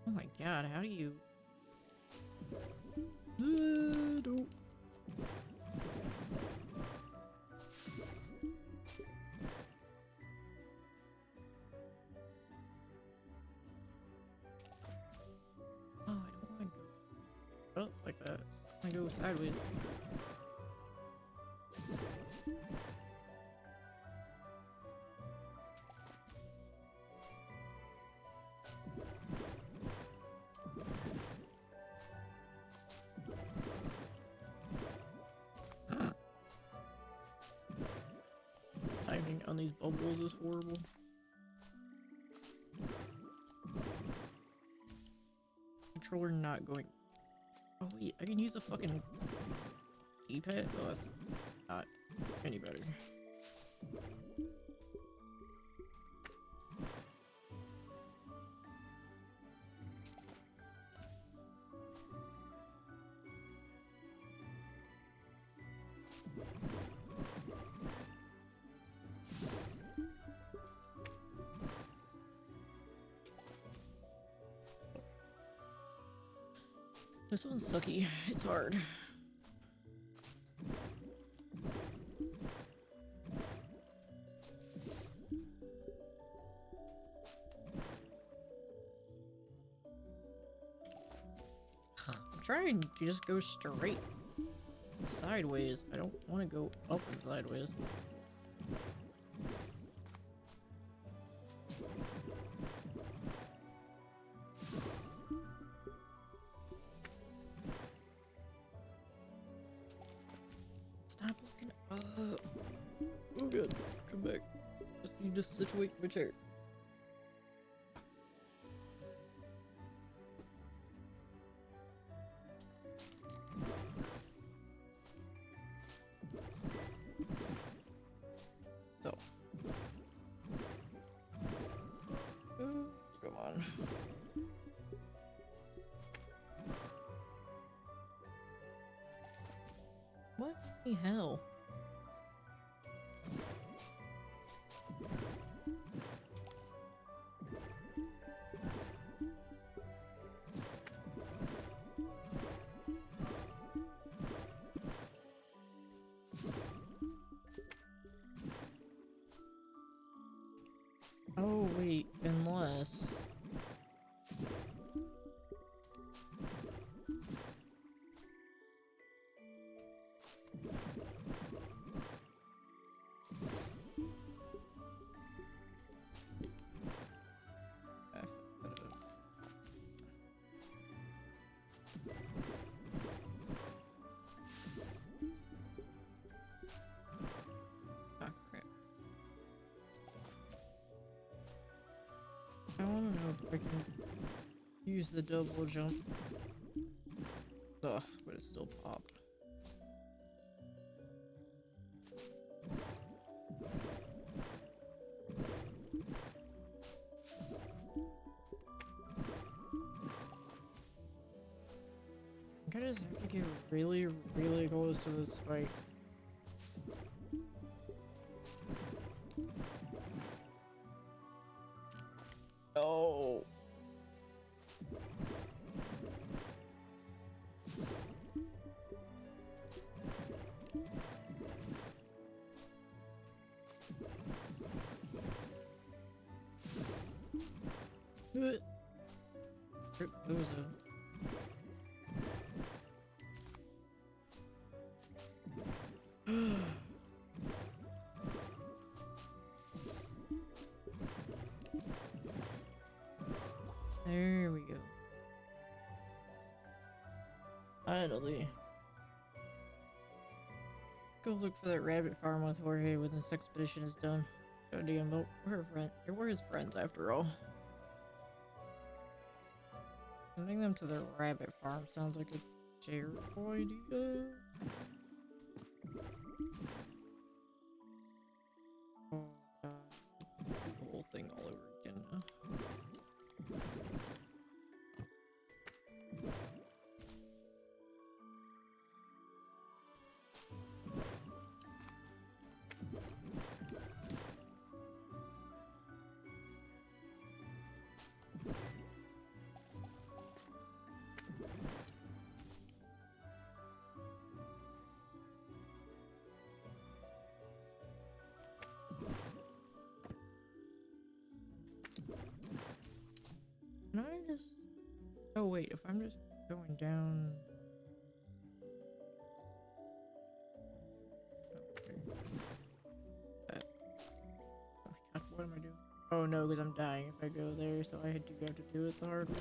Oh my god, how do you... don't. Oh, I don't want to go up like that. I go sideways. Timing on these bubbles is horrible. Controller not going. Oh wait, I can use a fucking D-pad? Oh, that's not any better. This one's sucky. It's hard. I'm trying to just go straight sideways. I don't want to go up and sideways. Stop looking up. Oh good. Come back. Just need to situate my chair. So. Come on. What the hell? Oh wait, unless... Ah, crap. I wanna know if I can use the double jump. Ugh, but it still popped. I just have to get really, really close to the spike. Oh. There was a... Finally. Go look for that rabbit farm with Jorge when this expedition is done. Goddamn, but we're his friends after all. Sending them to the rabbit farm sounds like a terrible idea. Oh, God. The whole thing all over again now. Can I just... Oh wait, if I'm just going down... Okay. Oh my god, what am I doing? Oh no, because I'm dying if I go there, so I had to have to do it the hard way.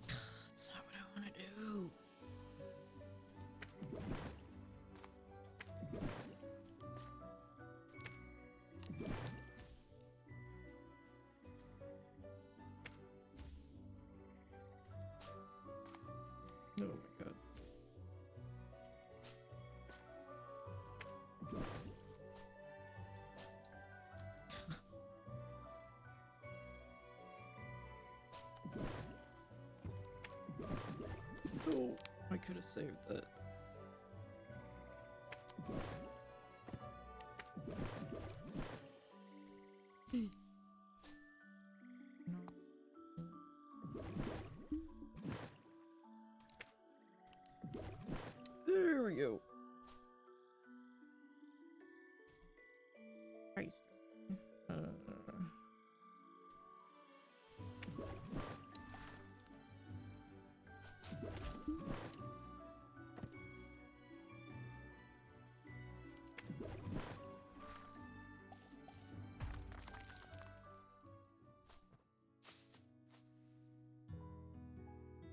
That's not what I want to do. Oh my god. Oh, I could have saved that. There we go. Christ.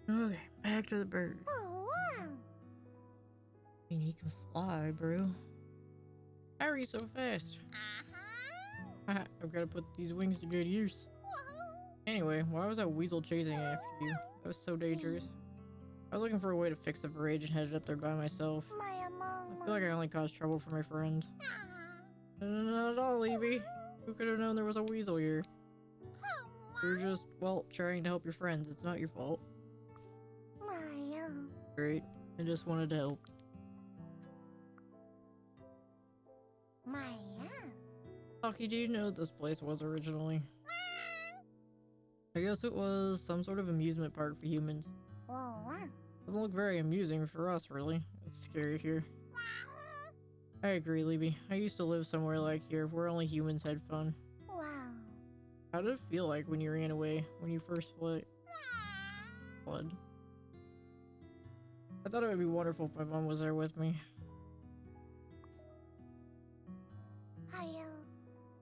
Okay, back to the bird. Oh, wow. I mean, he can fly, bro. How are you so fast? Uh-huh. I've got to put these wings to good use. Anyway, why was that weasel chasing after you? That was so dangerous. I was looking for a way to fix the bridge and headed up there by myself. My I feel like I only caused trouble for my friends. Not at all, Levy. Who could have known there was a weasel here? You're just, well, trying to help your friends. It's not your fault. Great. I just wanted to help. Hockey, do you know what this place was originally? I guess it was some sort of amusement park for humans. Doesn't look very amusing for us, really. It's scary here. I agree, Libby. I used to live somewhere like here, where only humans had fun. Wow. How did it feel like when you ran away, when you first fled? I thought it would be wonderful if my mom was there with me.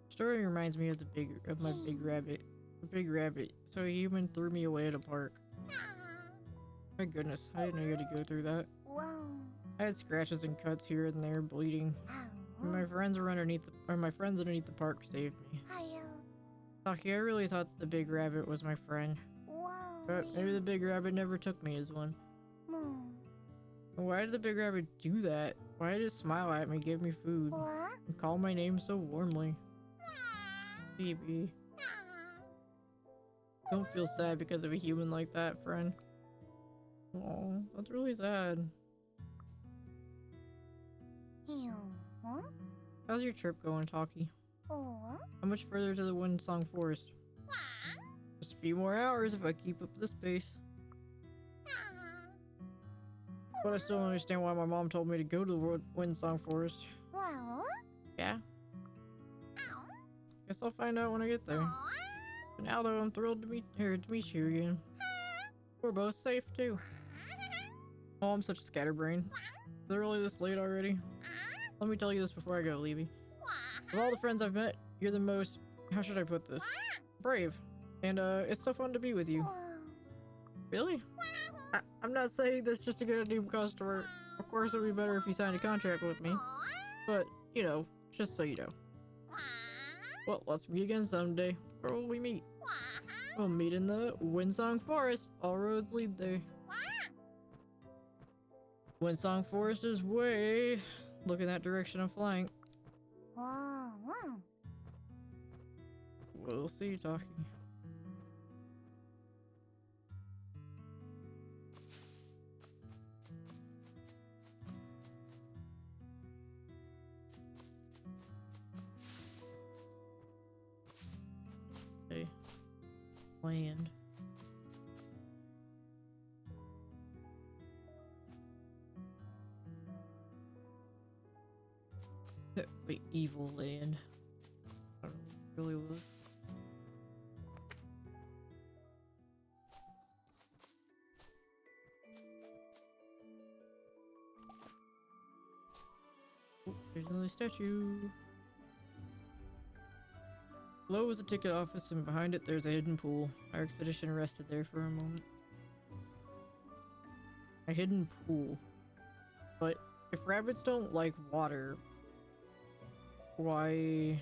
Story reminds me of my big rabbit. The big rabbit. So a human threw me away at a park. My goodness, I didn't know you had to go through that. I had scratches and cuts here and there, bleeding. And my friends underneath the park saved me. Taki, I really thought that the big rabbit was my friend. But maybe the big rabbit never took me as one. Why did the big rabbit do that? Why did it smile at me, give me food, and call my name so warmly? Baby. Don't feel sad because of a human like that, friend. Oh, that's really sad. How's your trip going, Taki? How much further to the Windsong Forest? Just a few more hours if I keep up this pace. But I still don't understand why my mom told me to go to the Windsong Forest. Yeah? Guess I'll find out when I get there. Now though, I'm thrilled to meet you again. We're both safe too. Oh, I'm such a scatterbrain. Is it really this late already? Let me tell you this before I go, Levy. Of all the friends I've met, you're the most, how should I put this? Brave. And it's so fun to be with you. Wow. Really? I'm not saying this just to get a new customer. Of course it would be better if you signed a contract with me. But, you know, just so you know. Well, let's meet again someday. Where will we meet? We'll meet in the Windsong Forest. All roads lead there. Windsong Forest is way... Look in that direction I'm flying. Wow. Wow. We'll see you talking. Okay. Land. The evil land. I don't know what it really was. Oh, there's another statue. Below is a ticket office, and behind it there's a hidden pool. Our expedition rested there for a moment. A hidden pool. But if rabbits don't like water, why...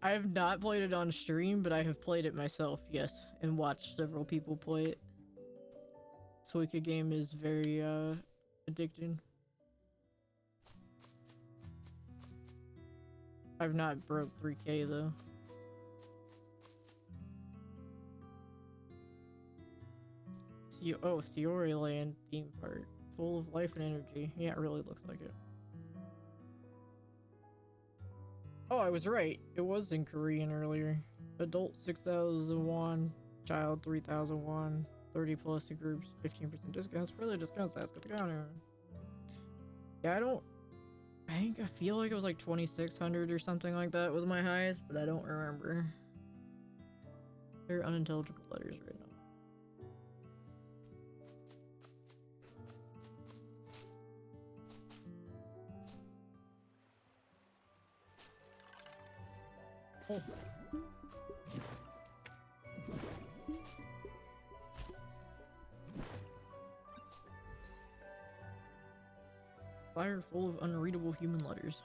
I have not played it on stream, but I have played it myself, yes, and watched several people play it. Suika game is very addicting. I've not broke 3K though. Oh, Siori Land theme park. Full of life and energy. Yeah, it really looks like it. Oh, I was right. It was in Korean earlier. Adult 6,000 won, child 3,000 won, 30 plus in groups, 15% discounts. Further discounts, ask at the counter. Yeah, I feel like it was like 2,600 or something like that was my highest, but I don't remember. They're unintelligible letters right now. Oh. Fire full of unreadable human letters.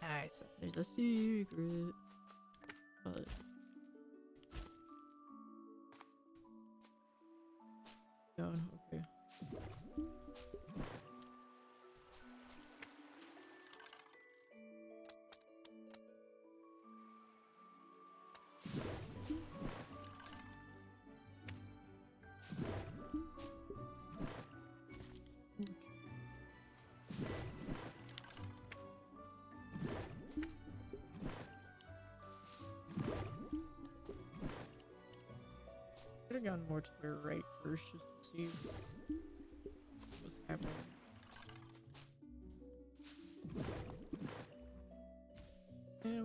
Nice. There's a secret. But done. Okay. Could have gone more to the right first just to see what's happening. Yeah,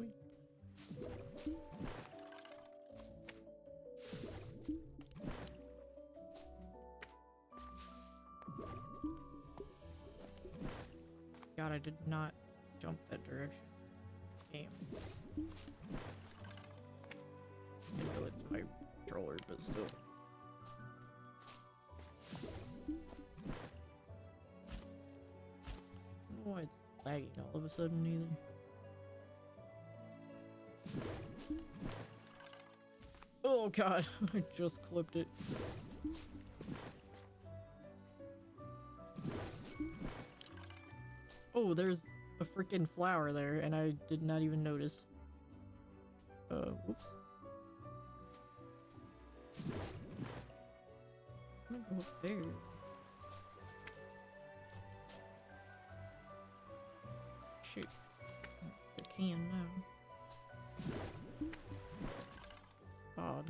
God, I did not jump that direction. Game. I know it's my controller, but still. I don't know why it's lagging all of a sudden either. Oh god, I just clipped it. Oh, there's a freaking flower there, and I did not even notice. Whoops. I'm gonna go up there. Shoot. I can now. Odd.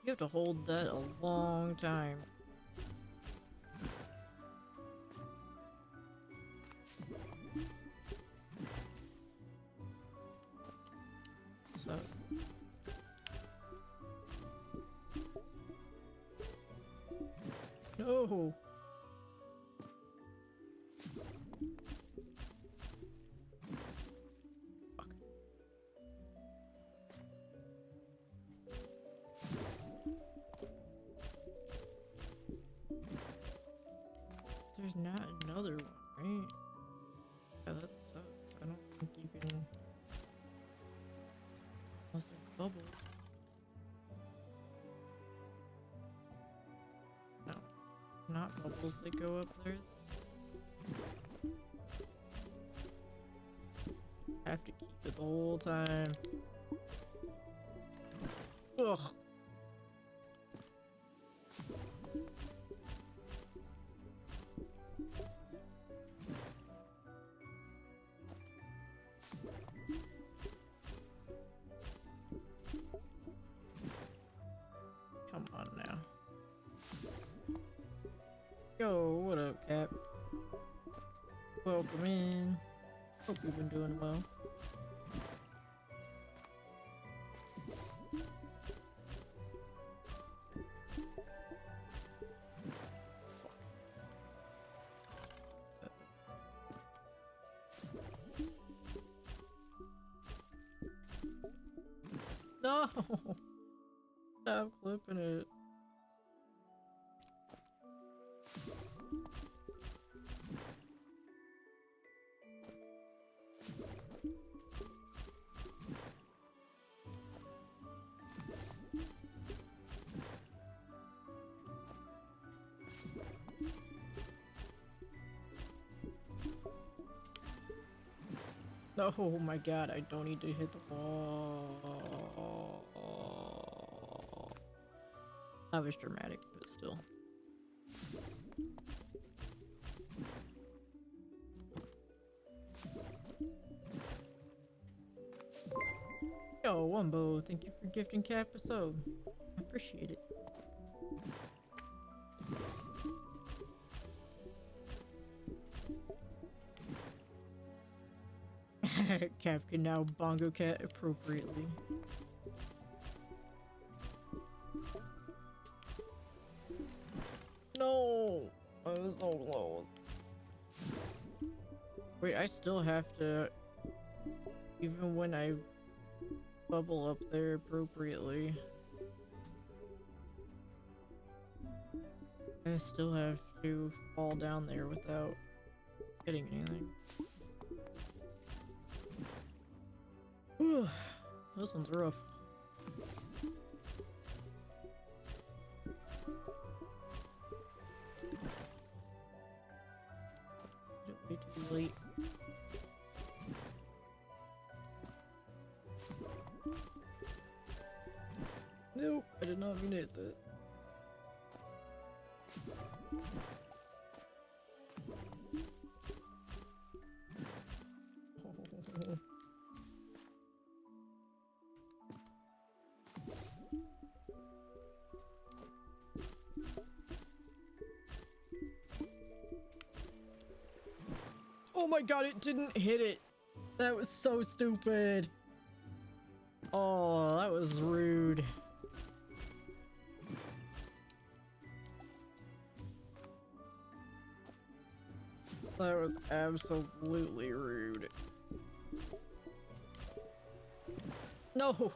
You have to hold that a long time. So. No. Fuck. There's not another one, right? Yeah, that sucks. I don't think you can. Unless there's bubbles. No. Not bubbles that go up there. I have to keep it the whole time. Ugh. Come on now. Yo, what up, Cap? Welcome in. Hope you've been doing well. No! Stop clipping it. Oh my god, I don't need to hit the wall. That was dramatic, but still. Yo, Wumbo, thank you for gifting Cap a sub. I appreciate it. Cap can now bongo cat appropriately. No! I was so close. Wait, I still have to... Even when I bubble up there appropriately. I still have to fall down there without getting anything. Whew, this one's rough. Way too late. Nope, I did not mean to hit that. Oh my god, it didn't hit it. That was so stupid. Oh, that was rude. That was absolutely rude. No.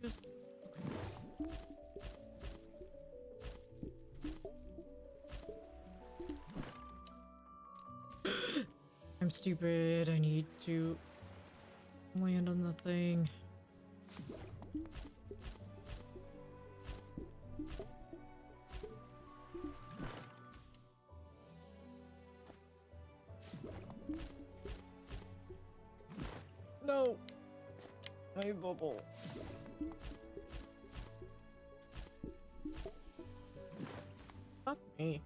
Just I'm stupid. I need to land on the thing. No! My bubble. Fuck me.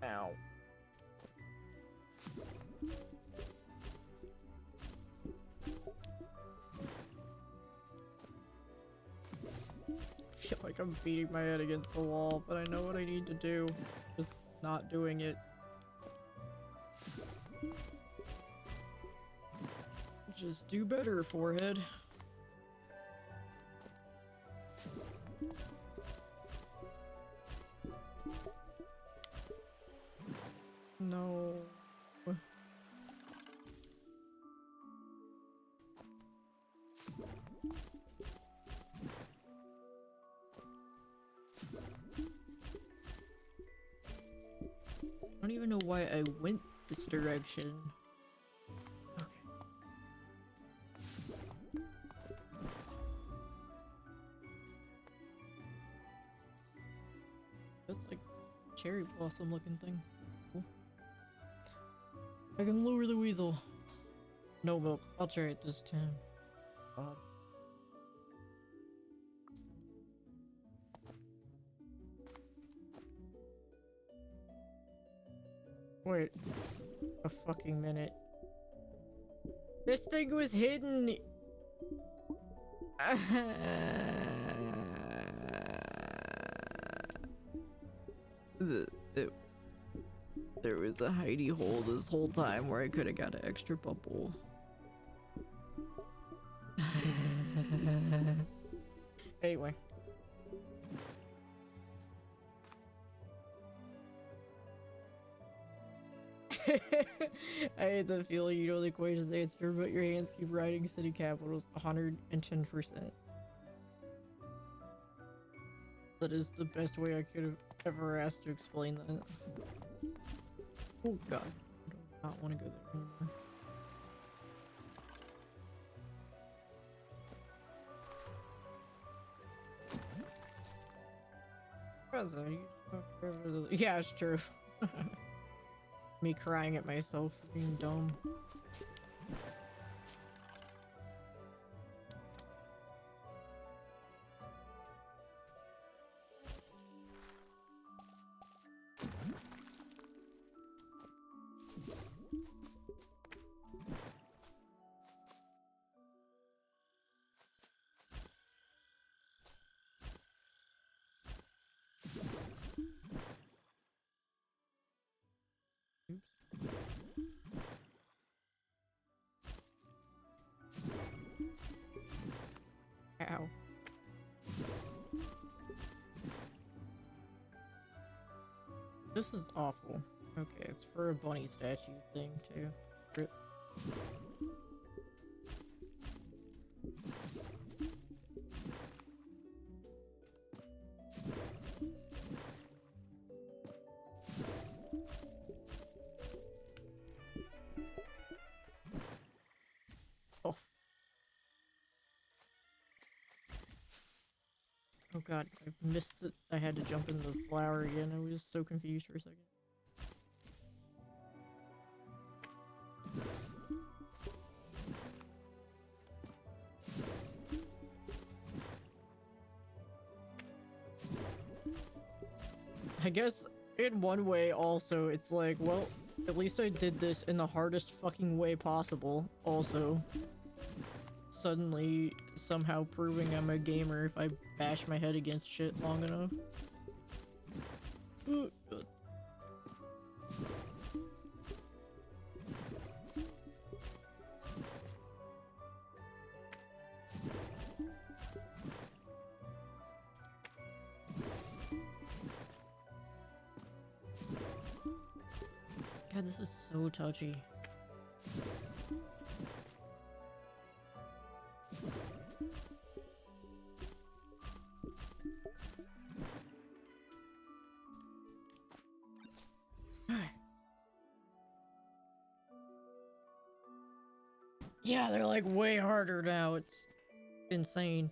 Ow. I feel like I'm beating my head against the wall, but I know what I need to do. Just not doing it. Just do better, forehead. No. I don't even know why I went this direction. Okay. That's like cherry blossom looking thing. Cool. I can lure the weasel. No milk. I'll try it this time. God. Wait a fucking minute. This thing was hidden. There was a hidey hole this whole time where I could have got an extra bubble. Anyway. I hate the feeling you know the equation's answer, but your hands keep writing city capitals 110%. That is the best way I could have ever asked to explain that. Oh god. I do not want to go there anymore. Yeah, it's true. Me crying at myself for being dumb. Ow. This is awful. Okay, it's for a bunny statue thing, too. Rip. Oh. Oh god, I missed it. I had to jump in the flower again. I was so confused for a second. I guess in one way also it's like, well, at least I did this in the hardest fucking way possible. Also, suddenly somehow proving I'm a gamer if I bash my head against shit long enough. Oh, God. God, this is so touchy. Yeah, they're like way harder now. It's insane.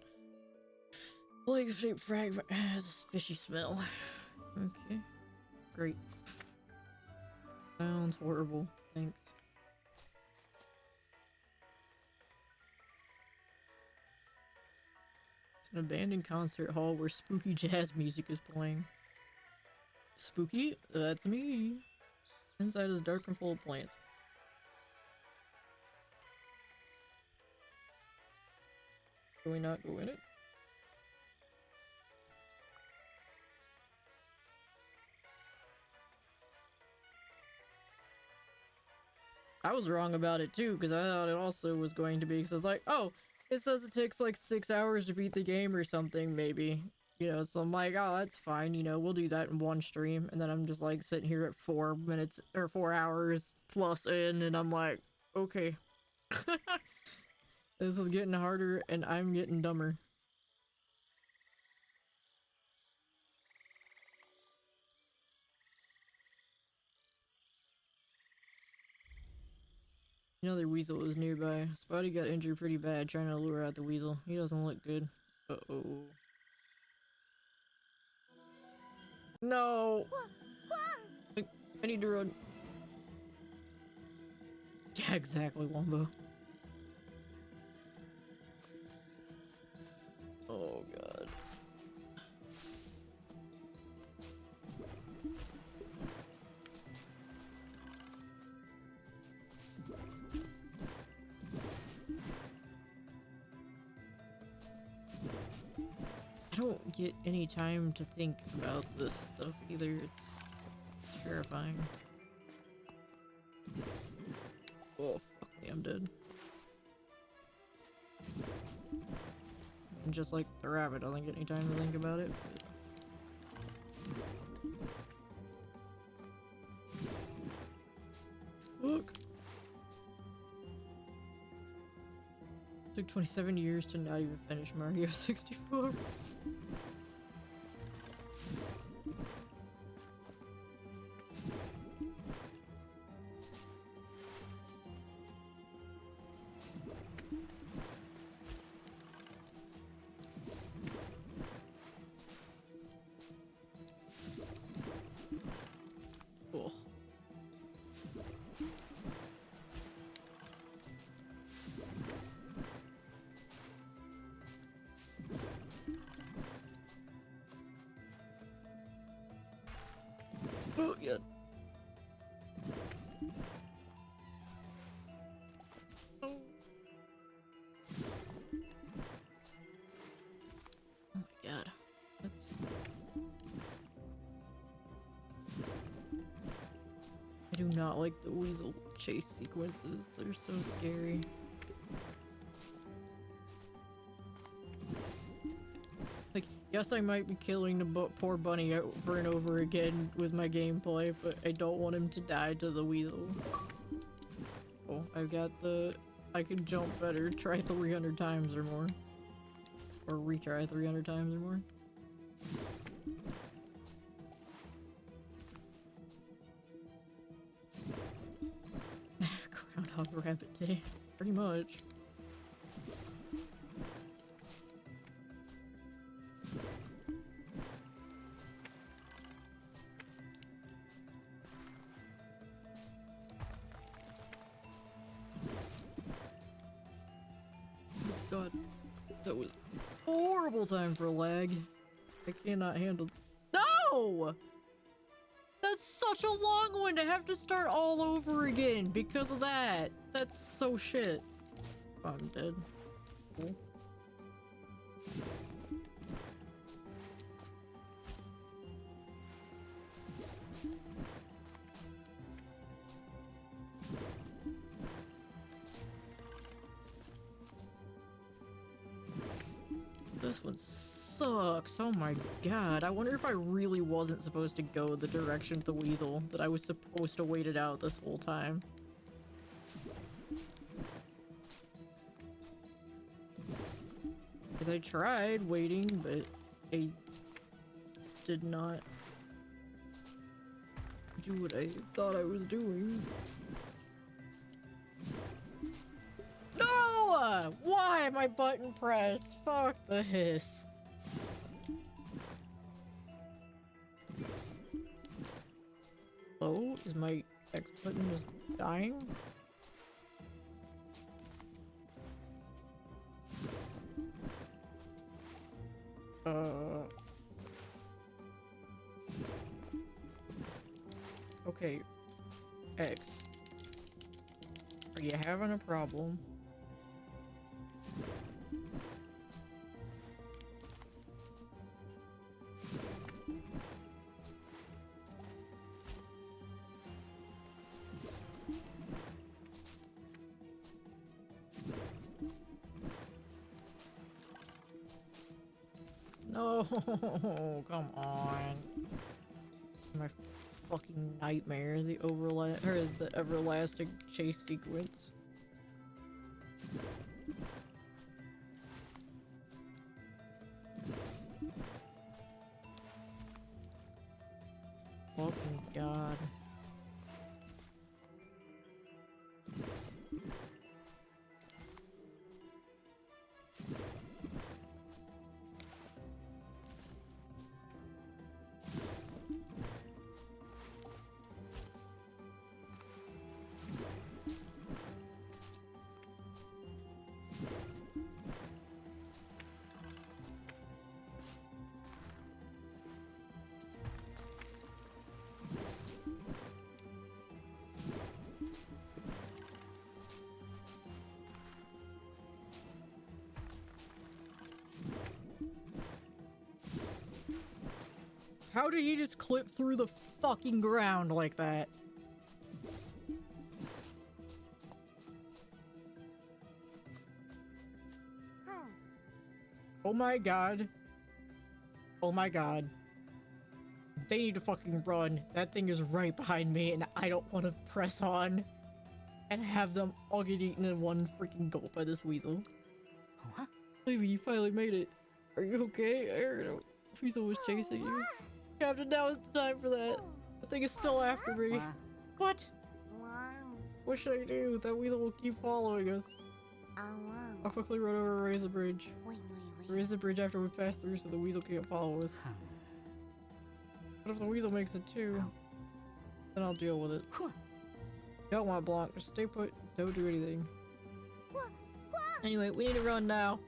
Blade-shaped fragment has a fishy smell. Okay. Great. Sounds horrible. Thanks. It's an abandoned concert hall where spooky jazz music is playing. Spooky, that's me. Inside is dark and full of plants. Can we not go in it? I was wrong about it too, because I thought it also was going to be, because I was like, oh, it says it takes like 6 hours to beat the game or something, maybe. You know, so I'm like, oh, that's fine, you know, we'll do that in one stream. And then I'm just like sitting here at 4 minutes, or 4 hours plus in, and I'm like, okay. This is getting harder, and I'm getting dumber. Another weasel was nearby. Spotty got injured pretty bad trying to lure out the weasel. He doesn't look good. Uh-oh. No! I need to run. Yeah, exactly, Wombo. Oh, God. I don't get any time to think about this stuff either. It's terrifying. Oh, fuck me, I'm dead. And just like the rabbit doesn't get any time to think about it. Fuck. Took 27 years to not even finish Mario 64. Cool. Oh, yeah. Oh. Oh my god. That's... I do not like the weasel chase sequences. They're so scary. Like, yes, I might be killing the poor bunny over and over again with my gameplay, but I don't want him to die to the weasel. Oh, I've got the... I can jump better, try 300 times or more. Or retry 300 times or more. Groundhog Rabbit Day. Pretty much. God, that was horrible time for lag. I cannot handle. No! That's such a long one to have to start all over again because of that. That's so shit. I'm dead. Cool. This one sucks. Oh my god. I wonder if I really wasn't supposed to go the direction of the weasel, that I was supposed to wait it out this whole time. Because I tried waiting, but I did not do what I thought I was doing. No! Why my button pressed? Fuck this. Oh, is my X button just dying? Okay. X. Are you having a problem? No, come on. My fucking nightmare, the everlasting chase sequence. Fucking god. How did he just clip through the fucking ground like that? Oh my god. Oh my god. They need to fucking run. That thing is right behind me and I don't want to press on and have them all get eaten in one freaking gulp by this weasel. What? Baby, you finally made it. Are you okay? I heard a weasel was chasing you. Captain, now is the time for that. The thing is still after me. What? What should I do? That weasel will keep following us. I'll quickly run over and raise the bridge. Raise the bridge after we pass through so the weasel can't follow us. What if the weasel makes it too? Then I'll deal with it. Don't want Blanc. Just stay put. Don't do anything. Anyway, we need to run now.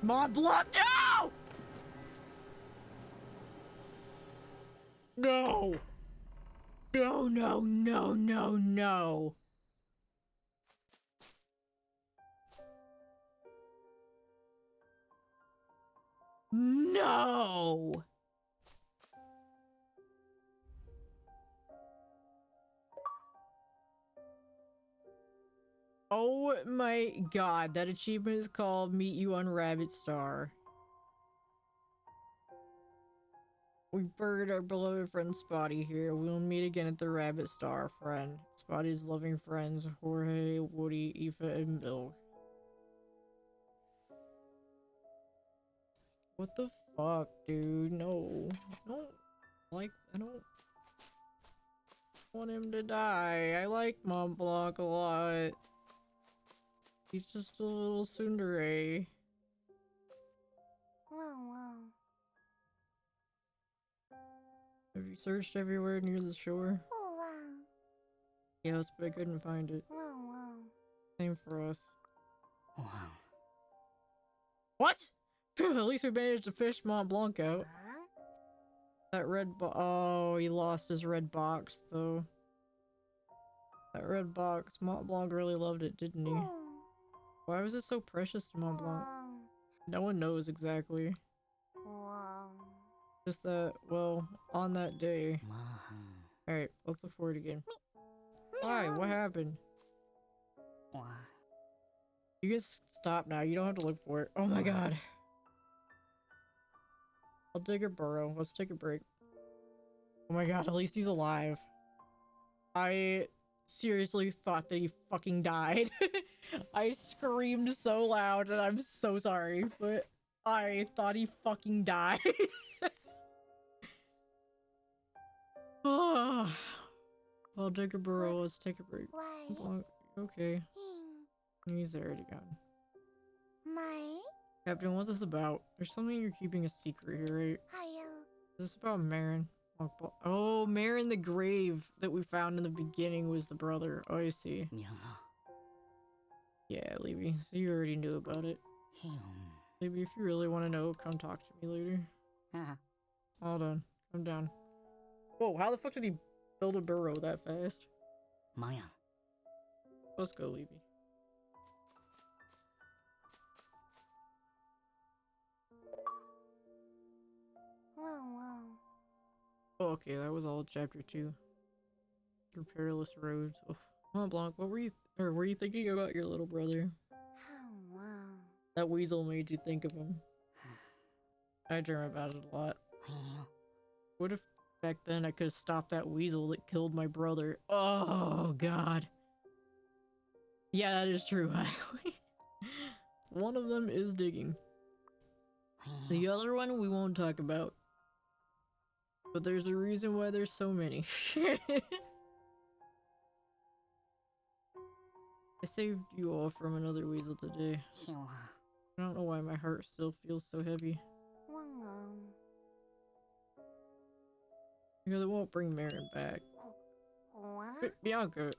Mont Blanc, no! No! No, no, no, no, no. No! Oh my god, that achievement is called Meet You on Rabbit Star. We buried our beloved friend Spotty here. We will meet again at the Rabbit Star, friend. Spotty's loving friends, Jorge, Woody, Aoife, and Bill. What the fuck, dude? No. I don't want him to die. I like Mont Blanc a lot. He's just a little tsundere. Have you searched everywhere near the shore? Yes, but I couldn't find it. Same for us. Wow. What? Phew, at least we managed to fish Mont Blanc out. That oh, he lost his red box, though. That red box, Mont Blanc really loved it, didn't he? Why was it so precious to Mont Blanc? No one knows exactly. Just that, well, on that day. Alright, let's look for it again. Why? What happened? What? You can stop now. You don't have to look for it. Oh my god. I'll dig a burrow. Let's take a break. Oh my god, at least he's alive. I seriously thought that he fucking died. I screamed so loud and I'm so sorry, but I thought he fucking died. Oh. I'll dig a burrow. Let's take a break. Okay. He's already gone. Captain, what's this about? There's something you're keeping a secret here, right? Hiya. Is this about Marin? Oh, Marin the grave that we found in the beginning was the brother. Oh, I see. Yeah, Levy. So you already knew about it. Levy, if you really want to know, come talk to me later. Hold on. Come down. Whoa, how the fuck did he build a burrow that fast? Let's go, Levy. Wow. Oh, okay, that was all chapter 2. Through perilous roads. Oh, Mont Blanc, what were you were you thinking about your little brother? Oh, wow. That weasel made you think of him. I dream about it a lot. What if back then I could have stopped that weasel that killed my brother? Oh, God. Yeah, that is true, actually. One of them is digging. The other one we won't talk about. But there's a reason why there's so many. I saved you all from another weasel today. I don't know why my heart still feels so heavy. Because it won't bring Marin back. What? Bianca,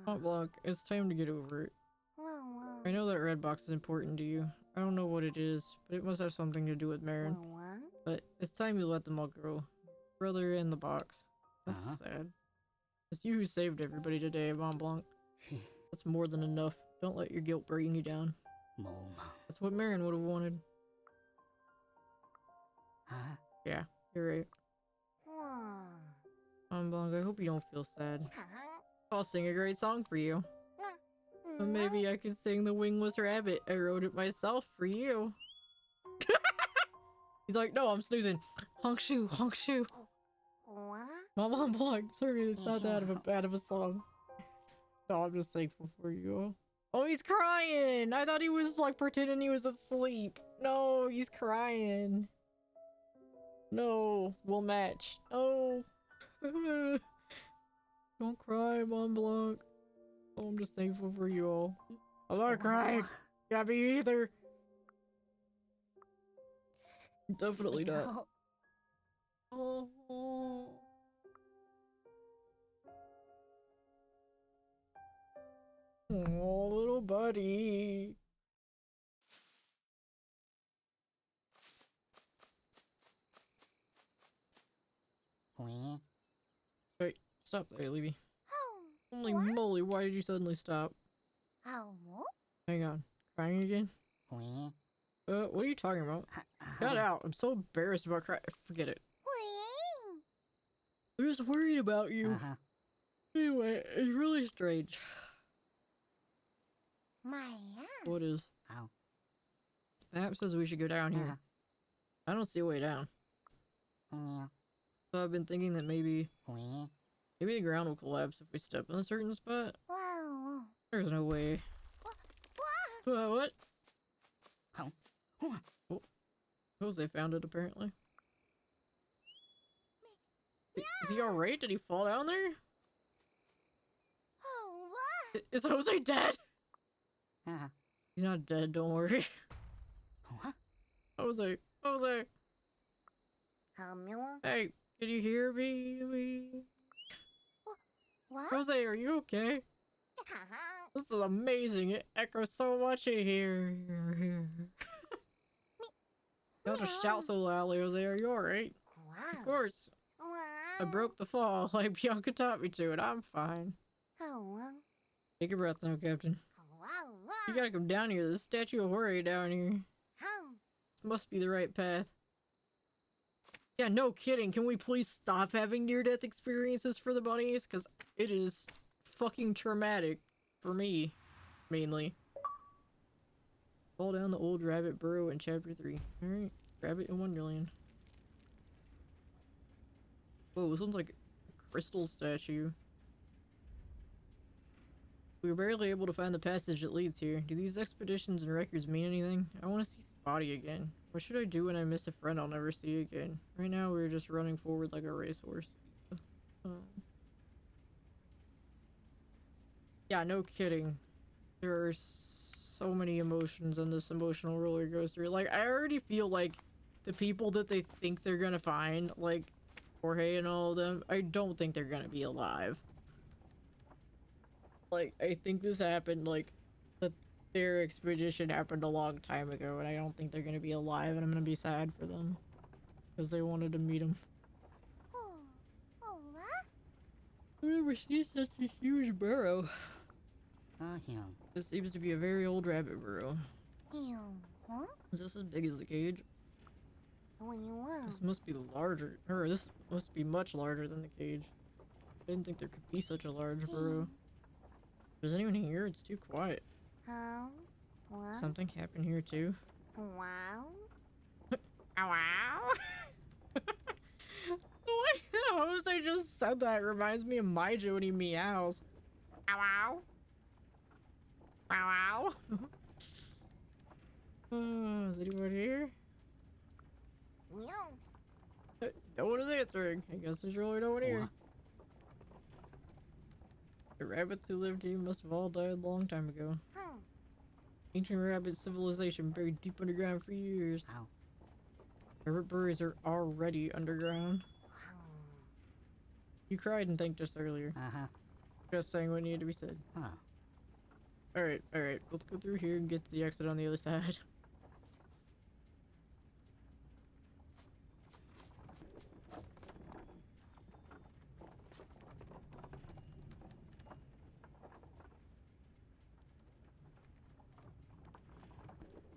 Mont Blanc, it's time to get over it. I know that red box is important to you. I don't know what it is, but it must have something to do with Marin. But it's time you let them all go. Brother in the box. That's sad. It's you who saved everybody today, Mont Blanc. That's more than enough. Don't let your guilt bring you down. That's what Marin would have wanted. Yeah, you're right. Mont Blanc, I hope you don't feel sad. I'll sing a great song for you. But maybe I can sing The Wingless Rabbit. I wrote it myself for you. He's like, no, I'm snoozing. Honk shoe, honk shoe. Mont Blanc, sorry, it's not that bad of a song. No, I'm just thankful for you. Oh, he's crying! I thought he was like pretending he was asleep. No, he's crying. No, we'll match. No. Don't cry, Mont Blanc. Oh, I'm just thankful for you all. I'm not crying. Yeah, me either. Definitely not. Oh. Oh, little buddy. Wait, stop there, Levy. Holy moly, why did you suddenly stop? Hang on. Crying again? What are you talking about? Cut out. I'm so embarrassed about crying. Forget it. I'm just worried about you. Anyway, it's really strange. What is? The map says we should go down here. I don't see a way down. So I've been thinking that maybe the ground will collapse if we step in a certain spot. There's no way. What? Oh, Jose found it apparently. Is he alright? Did he fall down there? Is Jose dead? He's not dead, don't worry. Jose. Hey, can you hear me? Jose, are you okay? This is amazing. It echoes so much in here. Don't just shout so loudly, Jose. Are you alright? Of course. I broke the fall like Bianca taught me to, and I'm fine. Take a breath now, Captain. You gotta come down here. There's a statue of Jorge down here. Must be the right path. Yeah, no kidding. Can we please stop having near-death experiences for the bunnies? Because it is fucking traumatic. For me, mainly. Fall down the old rabbit burrow in chapter 3. Alright. Rabbit in Wonderland. Whoa, this one's like a crystal statue. We were barely able to find the passage that leads here. Do these expeditions and records mean anything? I want to see his body again. What should I do when I miss a friend I'll never see again? Right now we're just running forward like a racehorse. Yeah, no kidding. There are so many emotions on this emotional roller coaster. Like, I already feel like the people that they think they're gonna find, like Jorge and all of them, I don't think they're gonna be alive. Like, I think this happened, like, their expedition happened a long time ago, and I don't think they're gonna be alive, and I'm gonna be sad for them. Because they wanted to meet him. Oh, oh, what? I've never seen such a huge burrow. Yeah. This seems to be a very old rabbit burrow. Ew, huh? Is this as big as the cage? When you want. This must be larger, or this must be much larger than the cage. I didn't think there could be such a large burrow. Is anyone here? It's too quiet. How? What? Something happened here too. Wow. Ow wow! The way the Jose just said that reminds me of Maija when he meows. Ow wow! Wow wow! Is anyone here? No. No one is answering. I guess there's really no one here. The rabbits who lived here must have all died a long time ago. Ancient rabbit civilization buried deep underground for years. Ow. Rabbit burrows are already underground. You cried and thanked us earlier. Just saying what needed to be said. Huh. Alright, let's go through here and get to the exit on the other side.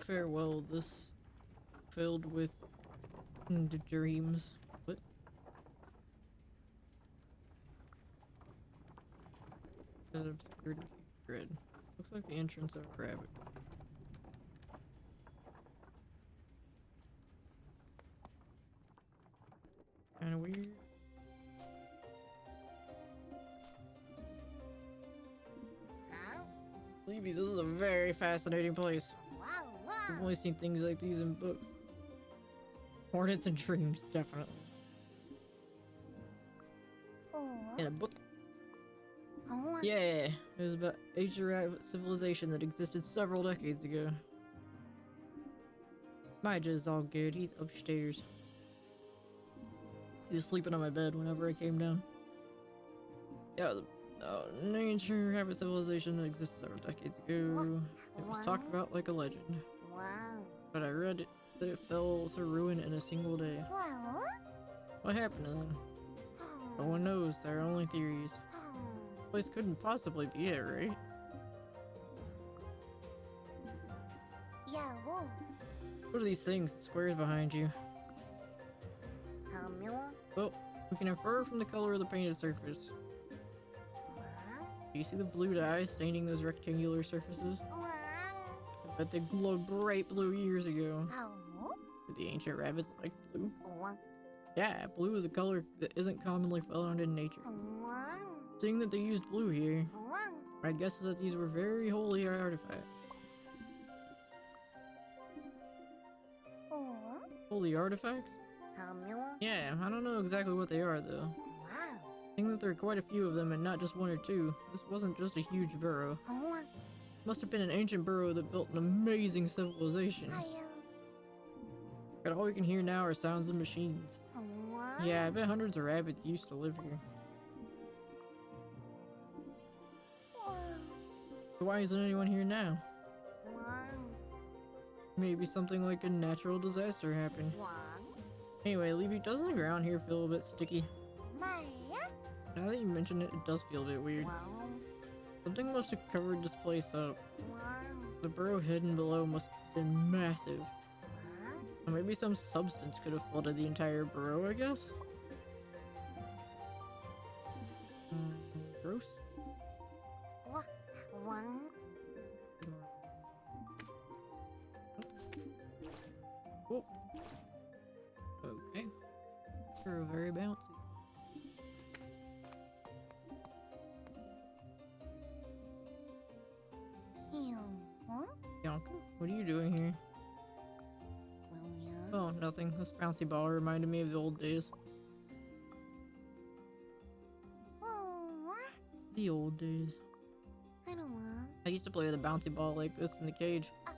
Farewell, this filled with dreams. What? Obscured grid. Looks like the entrance of a rabbit. Kinda weird. Believe me, this is a very fascinating place. I've only seen things like these in books. Hornets and dreams, definitely. In a book? Yeah, it was about ancient rabbit civilization that existed several decades ago. Maija is all good, he's upstairs. He was sleeping on my bed whenever I came down. Yeah, an ancient rabbit civilization that existed several decades ago. It was talked about like a legend. But I read that it fell to ruin in a single day. What happened to them? No one knows, there are only theories. This place couldn't possibly be it, right? What are these things? Squares behind you. Well, we can infer from the color of the painted surface. Do you see the blue dye staining those rectangular surfaces? I bet they glowed bright blue years ago. Did the ancient rabbits like blue? Yeah, blue is a color that isn't commonly found in nature. Seeing that they used blue here, my guess is that these were very holy artifacts. Holy artifacts? Yeah, I don't know exactly what they are though. Seeing that there are quite a few of them and not just one or two, this wasn't just a huge burrow. Must have been an ancient burrow that built an amazing civilization. But all we can hear now are sounds of machines. Yeah, I bet hundreds of rabbits used to live here. So why isn't anyone here now? Maybe something like a natural disaster happened. Anyway, Levy, doesn't the ground here feel a bit sticky? Now that you mention it, it does feel a bit weird. Something must have covered this place up. The burrow hidden below must have been massive. Or maybe some substance could have flooded the entire burrow, I guess? Gross. Oh. Okay. Burrow very bouncy. Bianca, what are you doing here? Oh, nothing. This bouncy ball reminded me of the old days. The old days. I don't want. I used to play with a bouncy ball like this in the cage. I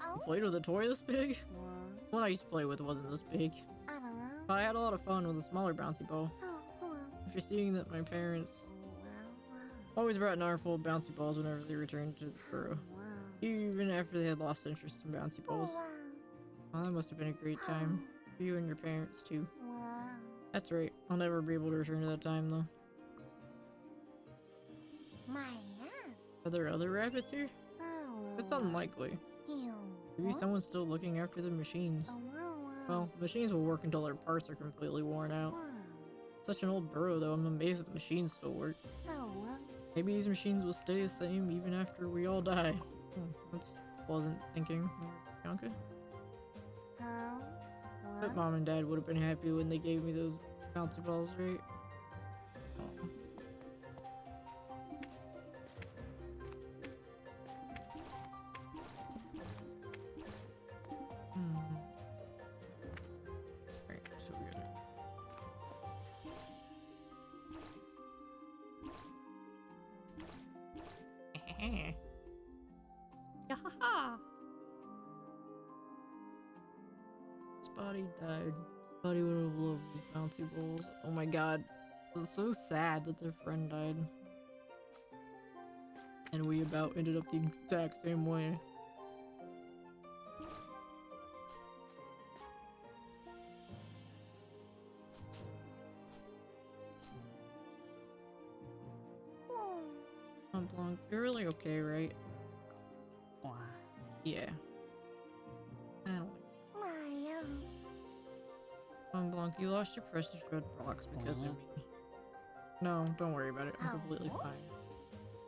Oh? played with a toy this big? What? The one I used to play with wasn't this big. I don't know. But I had a lot of fun with a smaller bouncy ball. Oh, wow. After seeing that my parents Wow. always brought an armful of bouncy balls whenever they returned to the burrow. Wow. Even after they had lost interest in bouncy balls. Wow. Oh, that must have been a great time. For you and your parents, too. Wow. That's right. I'll never be able to return to that time, though. My Are there other rabbits here? Oh. It's unlikely. Maybe someone's still looking after the machines. Oh, wow. Well, the machines will work until their parts are completely worn out. Wow. Such an old burrow, though, I'm amazed that the machines still work. Oh, wow. Maybe these machines will stay the same even after we all die. That's pleasant thinking. Bianca? Oh. Bet Mom and Dad would have been happy when they gave me those bouncy balls, right? Oh. Alright, so we gotta... Yahaha! Spotty died. Spotty would have loved these bouncy balls. Oh my god. It's so sad that their friend died. And we about ended up the exact same way. Blanc, you're really okay, right? Wow. Yeah. I don't like Blanc, you lost your precious red blocks because of me. No, don't worry about it. I'm completely fine.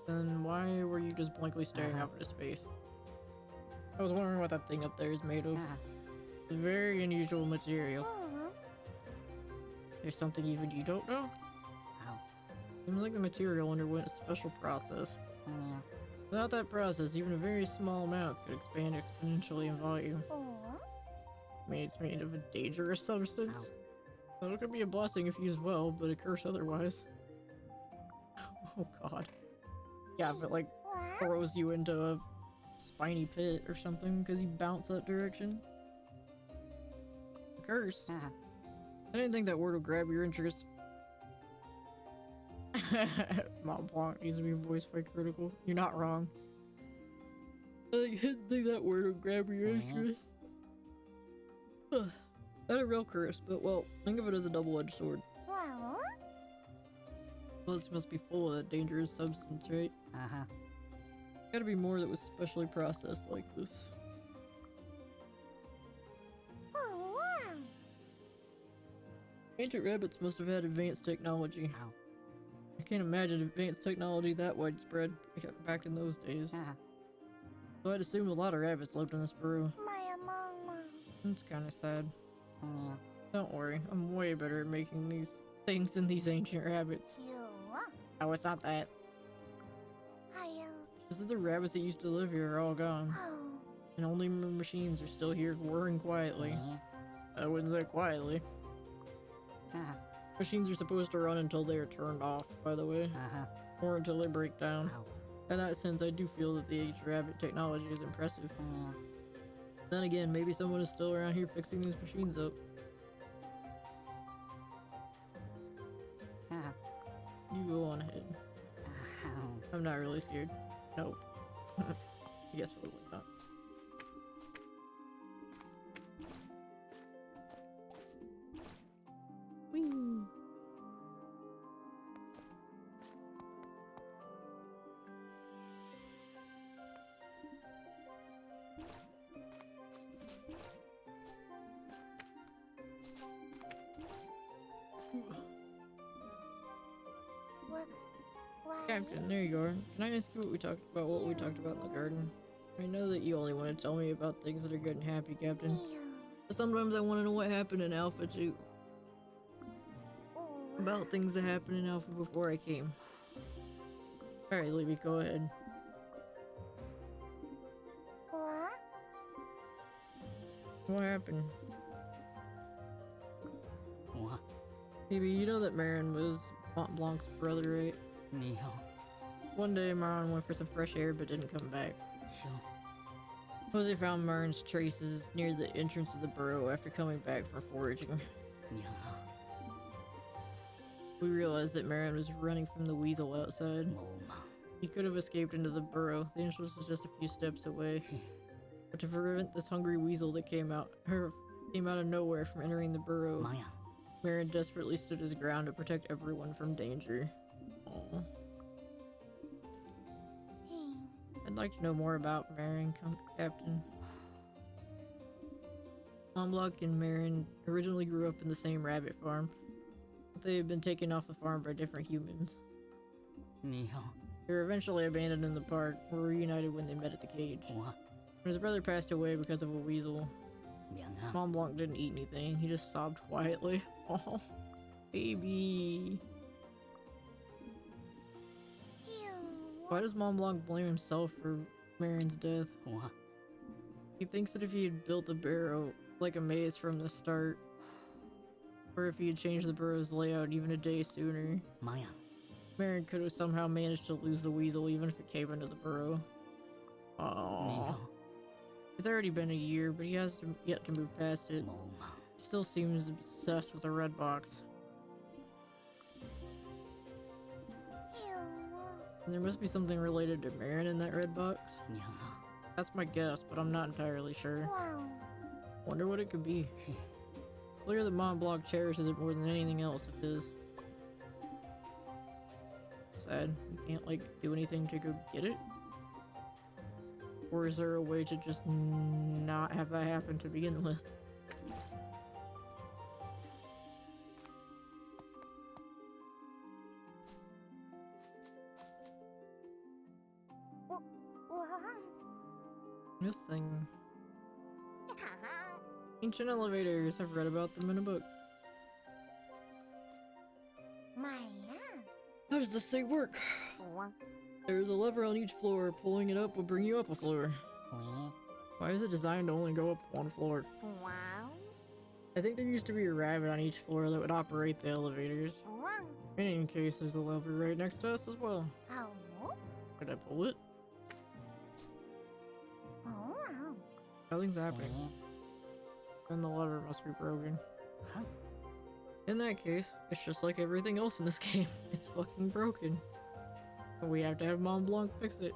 Then why were you just blankly staring out into space? I was wondering what that thing up there is made of. It's a very unusual material. There's something even you don't know? Seems like the material underwent a special process. Without that process, even a very small amount could expand exponentially in volume. I mean, it's made of a dangerous substance. So it could be a blessing if used well, but a curse otherwise. Oh god. Yeah, if it like throws you into a spiny pit or something because you bounce that direction. A curse? I didn't think that word would grab your interest. Mont Blanc needs to be voiced by Critical. You're not wrong. I didn't think that word would grab your interest. Not a real curse, but well, think of it as a double-edged sword. Well, this must be full of that dangerous substance, right? Gotta be more that was specially processed like this. Ancient rabbits must have had advanced technology. I can't imagine advanced technology that widespread back in those days. So I'd assume a lot of rabbits lived in this burrow. It's kinda sad. Don't worry, I'm way better at making these things than these ancient rabbits. Oh, it's not that. Just that the rabbits that used to live here are all gone. And only machines are still here whirring quietly. I wouldn't say quietly. Machines are supposed to run until they are turned off, by the way. Or until they break down. In that sense, I do feel that the ancient rabbit technology is impressive. Then again, maybe someone is still around here fixing these machines up. You go on ahead. I'm not really scared. Nope. I guess probably not. Whee! Captain, there you are. Can I ask you what we talked about? What we talked about in the garden? I know that you only want to tell me about things that are good and happy, Captain. But sometimes I want to know what happened in Alpha too. About things that happened in Alpha before I came. Alright, Libby, go ahead. What happened? What? Libby, you know that Marin was Mont Blanc's brother, right? One day, Marin went for some fresh air but didn't come back. Sure. Jose found Marin's traces near the entrance of the burrow after coming back from foraging. Miang. We realized that Marin was running from the weasel outside. Mồ mà. He could have escaped into the burrow. The entrance was just a few steps away. But to prevent this hungry weasel that came out of nowhere from entering the burrow, Maya. Marin desperately stood his ground to protect everyone from danger. Aww. I'd like to know more about Marin, Captain. Momblock and Marin originally grew up in the same rabbit farm, but they had been taken off the farm by different humans. Miang. They were eventually abandoned in the park, were reunited when they met at the cage. What? When his brother passed away because of a weasel, Miang. Momblock didn't eat anything, he just sobbed quietly. Oh, baby. Why does Momblock blame himself for Marin's death? What? He thinks that if he had built the burrow like a maze from the start, or if he had changed the burrow's layout even a day sooner, Maya. Marin could have somehow managed to lose the weasel even if it came into the burrow. Aww. Miang. It's already been a year, but he has yet to move past it. Mồ mà. He still seems obsessed with a red box. And there must be something related to Marin in that red box. Miang. That's my guess, but I'm not entirely sure. Wow. Wonder what it could be. It's clear that Montblanc cherishes it more than anything else of his. Sad. You can't, like, do anything to go get it? Or is there a way to just not have that happen to begin with? This thing. Ancient elevators. I've read about them in a book. Maya. How does this thing work? Wow. There's a lever on each floor. Pulling it up will bring you up a floor. What? Why is it designed to only go up one floor? Wow. I think there used to be a rabbit on each floor that would operate the elevators. Wow. In any case, there's a lever right next to us as well. Oh. Could I pull it? Oh. Wow. Nothing's happening. What? Then the lever must be broken. Huh? In that case, it's just like everything else in this game. It's fucking broken. And we have to have Mont Blanc fix it.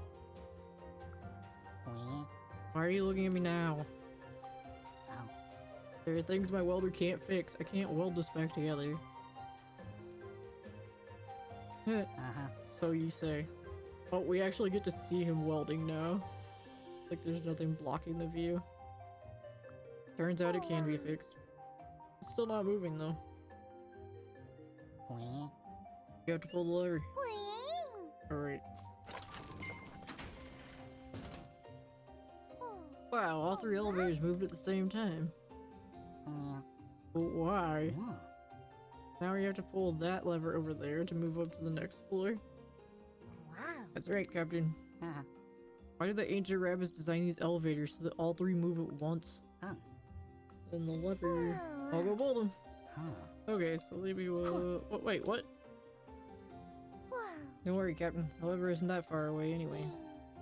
What? Why are you looking at me now? Ow. There are things my welder can't fix. I can't weld this back together. Uh-huh. So you say. Oh, we actually get to see him welding now. Like there's nothing blocking the view. Turns out it can be fixed. It's still not moving though. What? You have to pull the lever. Alright. Wow, all three elevators moved at the same time. Miang. But why? What? Now we have to pull that lever over there to move up to the next floor. Wow. That's right, Captain. Uh-huh. Why did the ancient rabbits design these elevators so that all three move at once? Huh? Then the lever... I'll go pull them. Huh? Okay, so maybe we'll... wait, what? Wow. Don't worry, Captain. The lever isn't that far away anyway.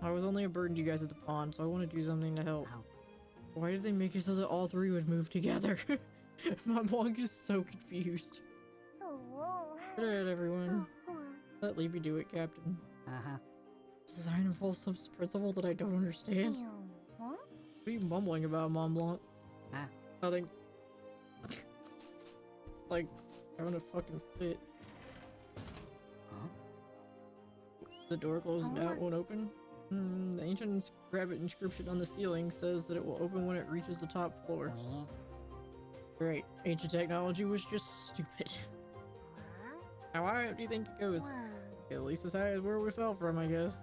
I was only a burden to you guys at the pond, so I want to do something to help. Ow. Why did they make it so that all three would move together? My mom is so confused. Oh. Alright, everyone. Let Levy do it, Captain. Uh-huh. This design involves some principle that I don't understand. Huh? What are you mumbling about, Mont Blanc? Huh? Nothing. Like, having a fucking fit. Huh? The door closed and now it won't open? The ancient rabbit inscription on the ceiling says that it will open when it reaches the top floor. What? Great. Ancient technology was just stupid. How high up do you think it goes? At least as high as where we fell from, I guess.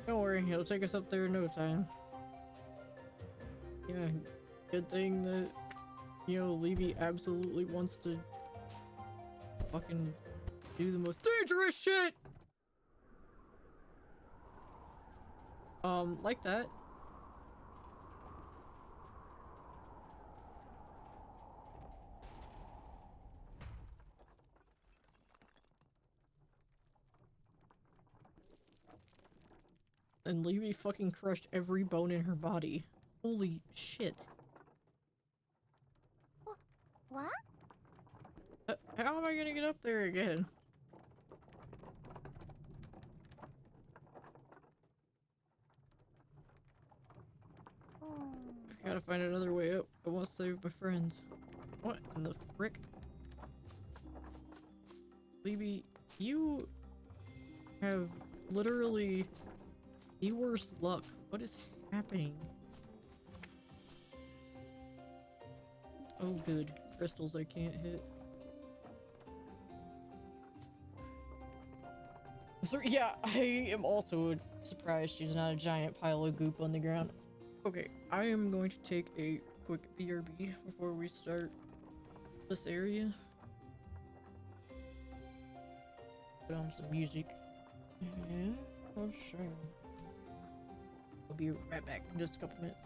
Don't worry, it'll take us up there in no time. Yeah, good thing that, you know, Levy absolutely wants to fucking do the most dangerous shit! Like that. and Libby fucking crushed every bone in her body. Holy shit. What? How am I gonna get up there again? Oh. I gotta find another way up. I want to save my friends. What in the frick? Libby, you have literally the worst luck. What is happening? Oh good. Crystals I can't hit. So yeah, I am also surprised she's not a giant pile of goop on the ground. Okay, I am going to take a quick BRB before we start this area. Put on some music. Yeah, for sure. I'll be right back in just a couple minutes.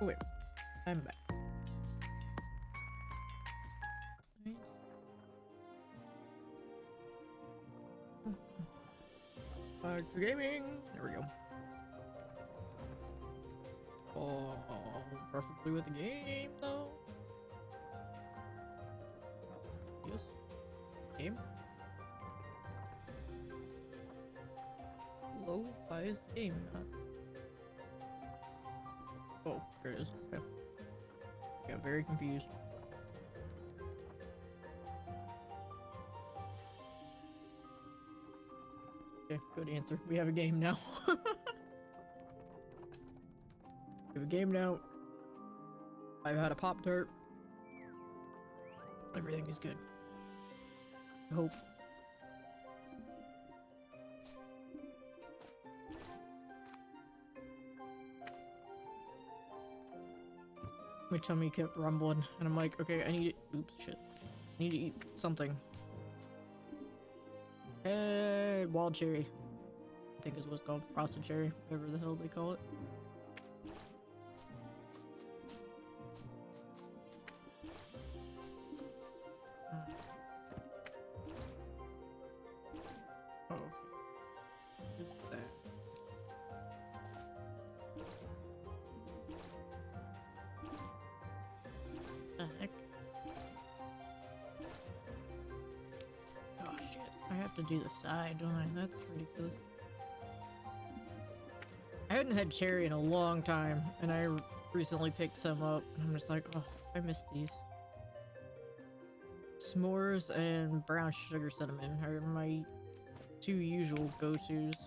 Oh wait, I'm back. Back to gaming. There we go. Oh, perfectly with the game though. Yes. Game. Low bias game. Oh, there it is. Okay. Got very confused. Okay, good answer. We have a game now. We have a game now. I've had a Pop-Tart. Everything is good. I hope. My tummy kept rumbling, and I'm like, okay, I need to... Oops, shit. I need to eat something. Hey, wild cherry. I think is what's called. Frosted cherry. Whatever the hell they call it. Oh, okay. Look at that. The heck? Oh shit, I have to do the side, don't I? That's ridiculous. I hadn't had cherry in a long time, and I recently picked some up, and I'm just like, oh, I missed these. S'mores and brown sugar cinnamon are my two usual go-tos.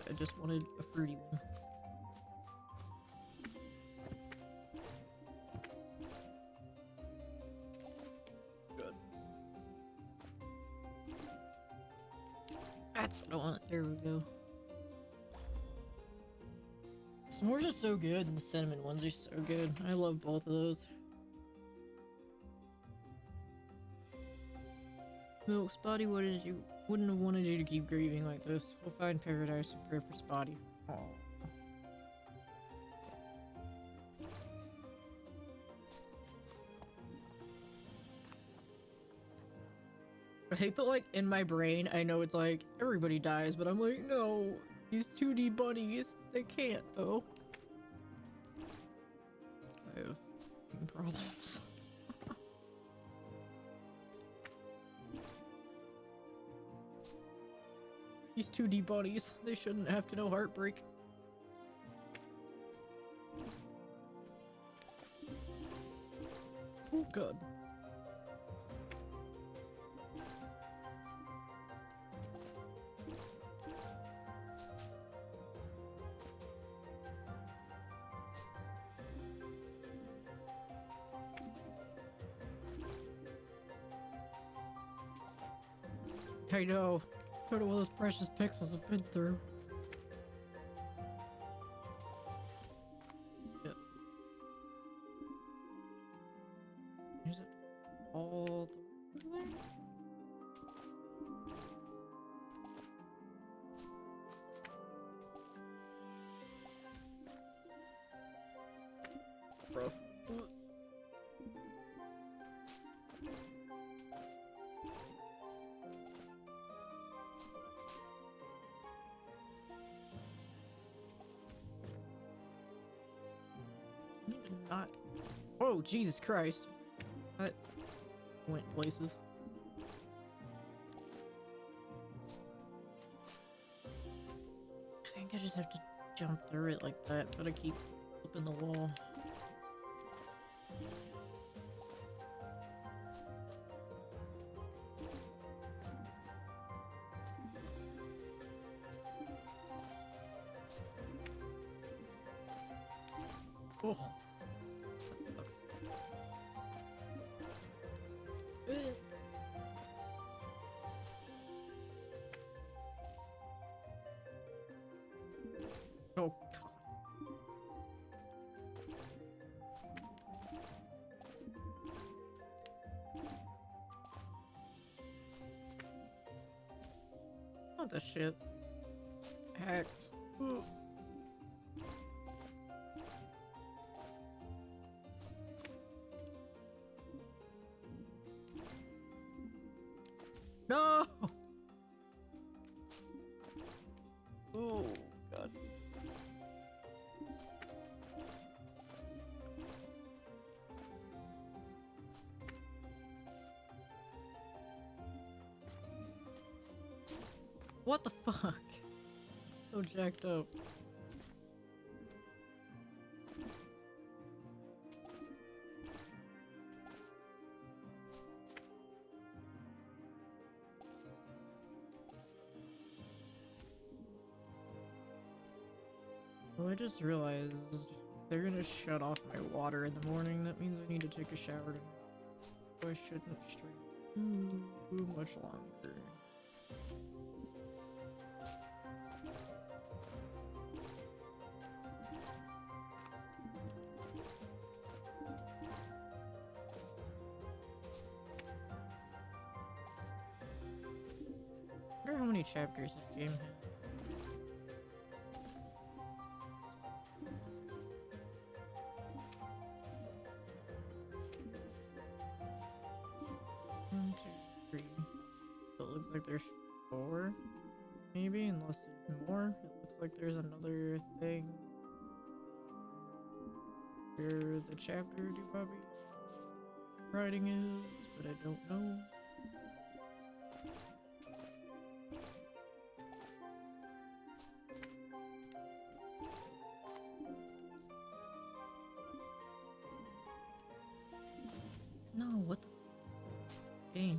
I just wanted a fruity one. Good. That's what I want. There we go. S'mores are so good, and the cinnamon ones are so good. I love both of those. Milk, Spotty, wouldn't have wanted you to keep grieving like this. We'll find paradise and pray for Spotty. Aww. I hate that, like, in my brain, I know it's like, everybody dies, but I'm like, no, these 2D bunnies, they can't, though. I have problems. These 2D bunnies, they shouldn't have to know heartbreak. Oh, God. I know. Look at all those precious pixels have been through. Yeah. Is it all the way there? Rough. Not. Oh, Jesus Christ. That went places. I think I just have to jump through it like that, but I keep flipping the wall. Oh. Oh, God. What the shit? Hacks. Ugh. What the fuck? It's so jacked up. Oh, I just realized they're gonna shut off my water in the morning. That means I need to take a shower tonight. So I shouldn't stream too much longer. I wonder how many chapters this game has. One, two, three. So it looks like there's 4, maybe, unless there's more. It looks like there's another thing where the chapter Hoppy writing is, but I don't know. No, what the game?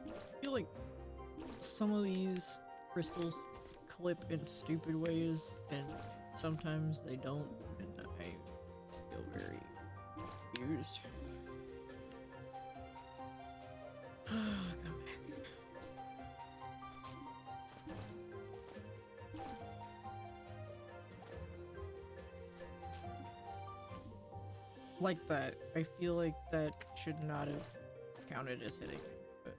I feel like some of these crystals clip in stupid ways, and sometimes they don't, and I feel very confused. Come back. Like that. I feel like that should not have counted as hitting me, but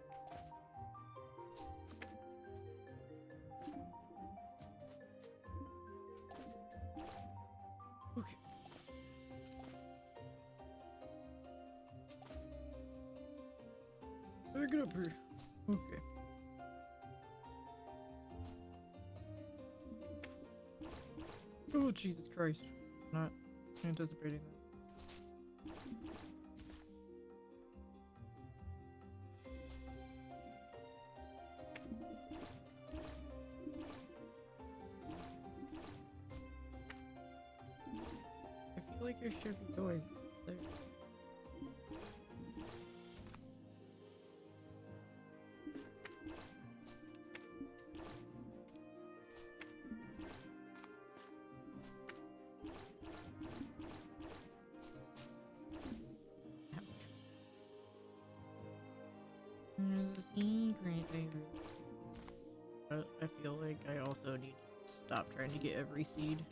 okay. Back it up here. Okay. Oh, Jesus Christ. Not anticipating that. I feel like I should be going there. There's a secret there. I feel like I also need to stop trying to get every seed.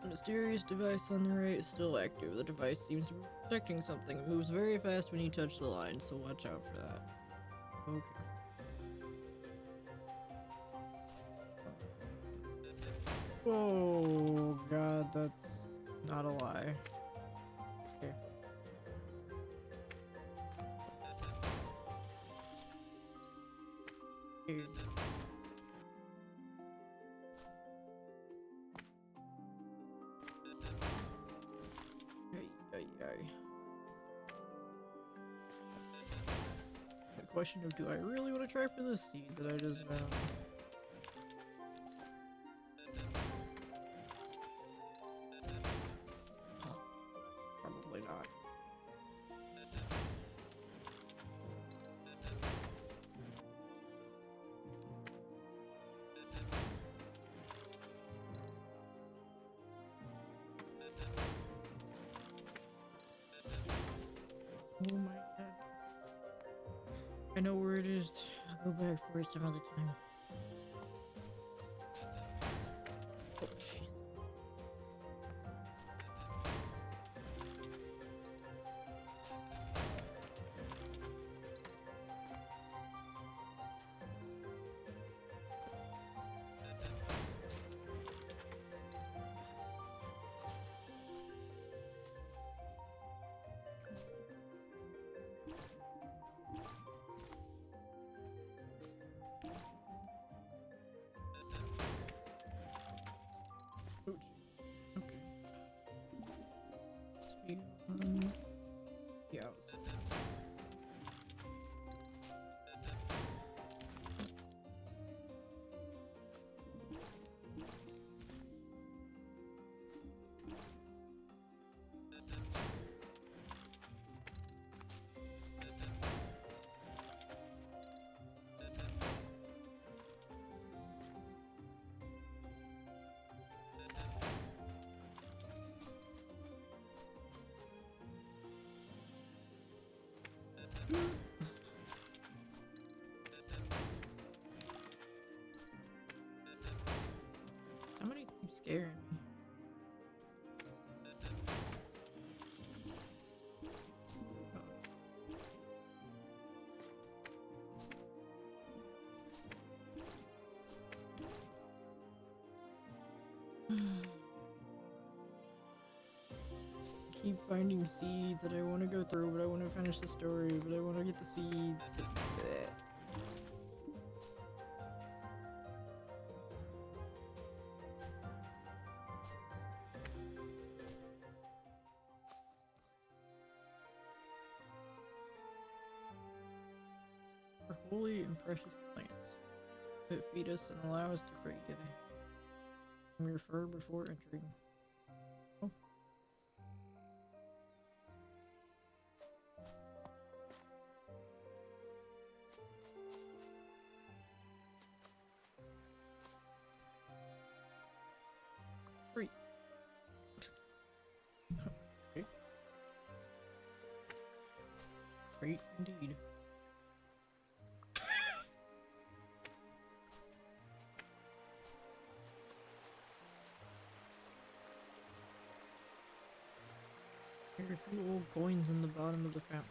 The mysterious device on the right is still active. The device seems to be protecting something. It moves very fast when you touch the line, so watch out for that. Okay. Oh god, that's not a lie. Okay. Here. The question of, do I really want to try for this seed that I just found? Probably not. Oh my god. I know where it is. I'll go back for it some other time. Oh shit. Somebody keeps scaring me. Keep finding seeds that I want to go through, but I want to finish the story, but I want to get the seeds. Bleh. For holy and precious plants that feed us and allow us to breathe from your fur before entering. Oh. Great. Okay. Great indeed. There are a few old coins in the bottom of the fountain.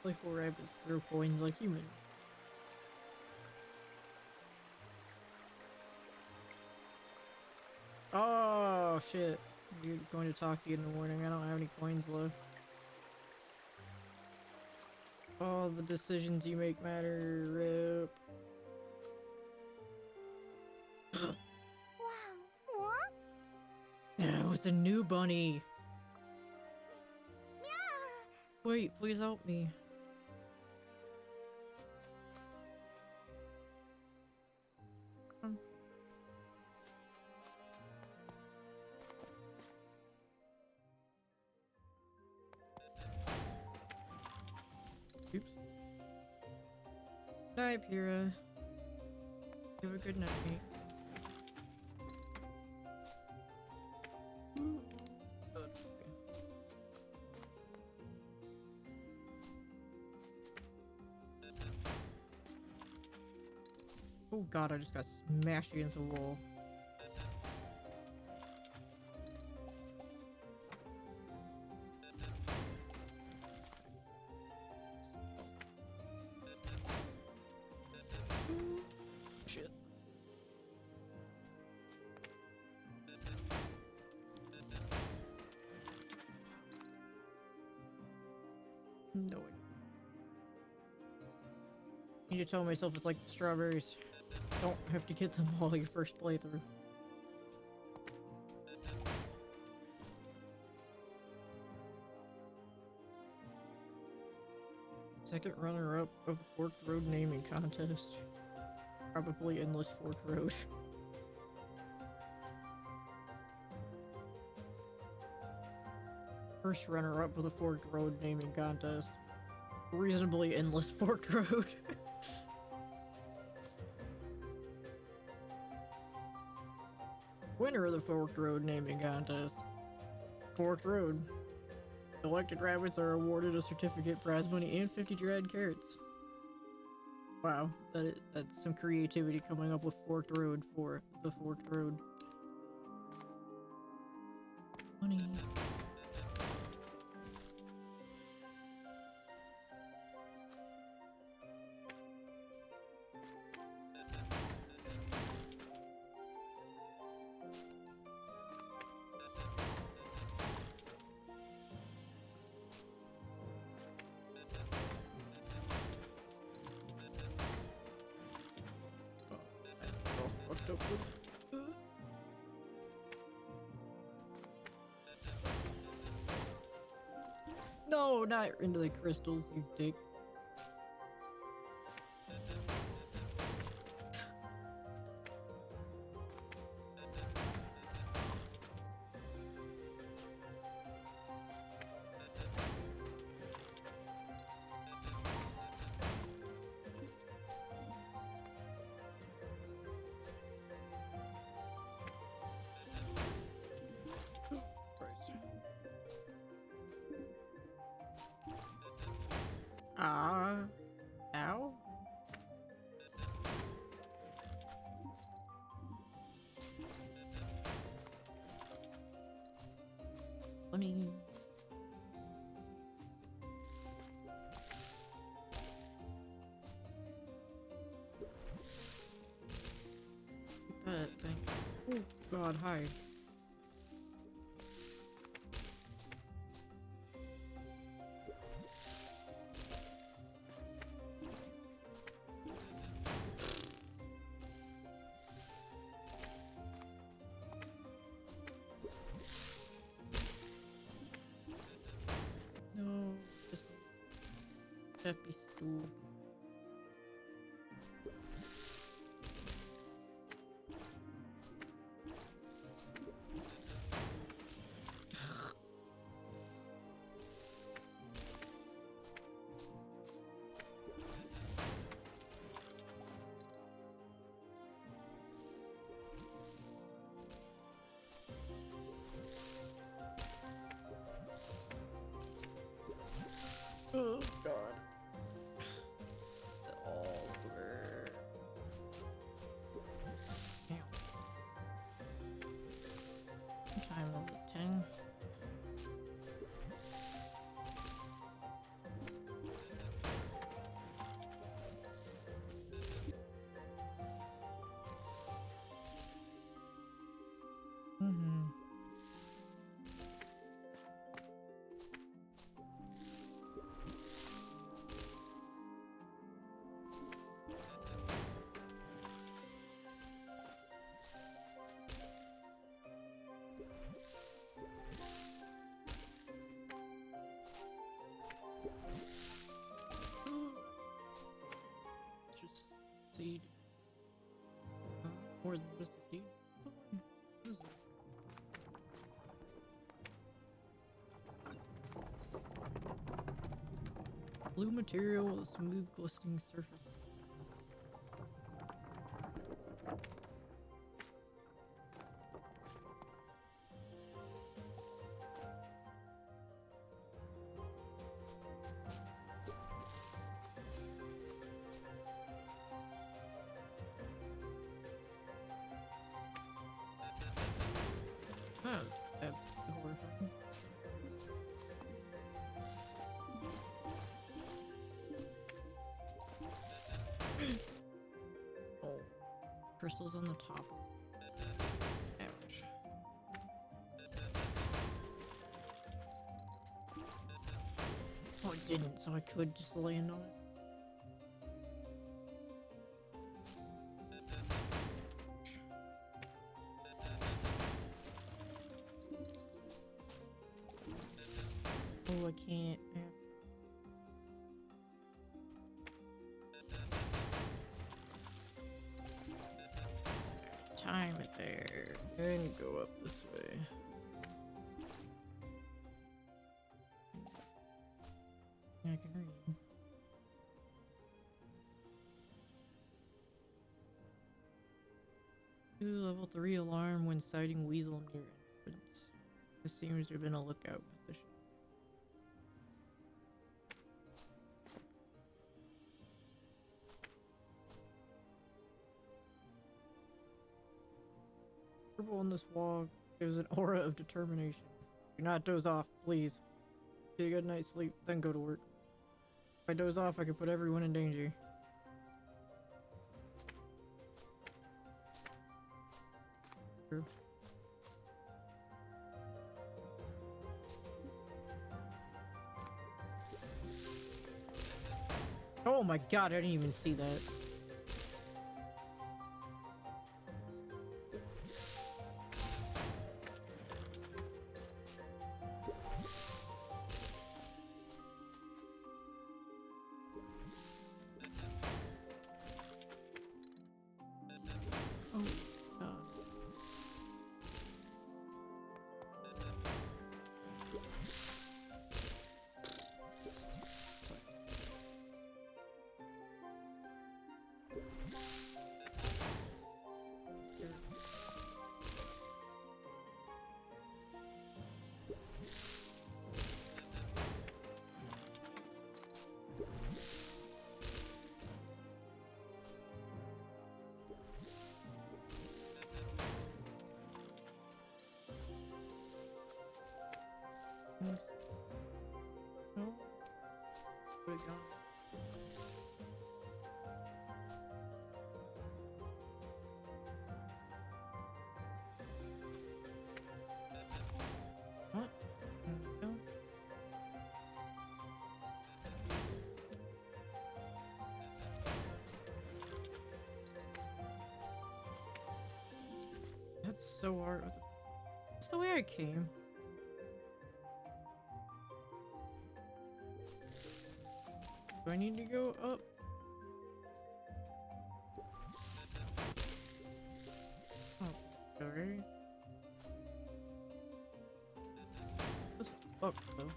Playful rabbits throw coins like humans. Oh shit. You're going to talk to you in the morning. I don't have any coins left. All the decisions you make matter. Rip. Wow. What? It was a new bunny. Yeah. Wait, please help me. Oops. Night, Pyrrha. Have a good night. Oh god, I just got smashed against a wall. Shit. No way. I need to tell myself it's like the strawberries. Don't have to get them all your first playthrough. Second runner-up of the Forked Road naming contest. Probably Endless Forked Road. First runner-up of the Forked Road naming contest. Reasonably Endless Forked Road. Winner of the Forked Road naming contest. Forked Road. Elected rabbits are awarded a certificate, prize money, and 50 dried carrots. Wow, that's some creativity coming up with Forked Road for the Forked Road. Money. No, not into the crystals, you dick. Ow. Funny. That thing. Oh god, hi. No, just happy stool. Oh god. All over. Damn. What time was it? 10? Mm-hmm. Just seed. More than just a seed. What is it? Blue material with a smooth glistening surface. Oh, that's horrifying. Oh, crystals on the top. Ouch. Oh, it didn't, so I could just land on it. Oh, I can't. Time it there. And go up this way. I can read. Level 3 alarm when sighting weasel near entrance. This seems to have been a lookout position. Purple on this wall gives an aura of determination. Do not doze off, please. Get a good night's sleep, then go to work. If I doze off, I could put everyone in danger. True. Oh my god, I didn't even see that. Oh, god. Good going. What? There we go. That's so hard. That's the way I came. Do I need to go up? Oh, sorry. What the fuck, though?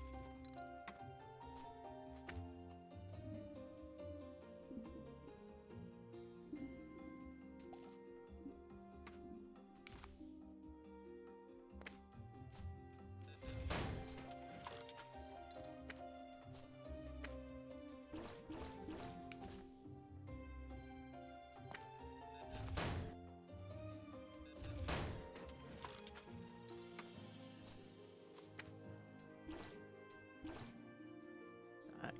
Side.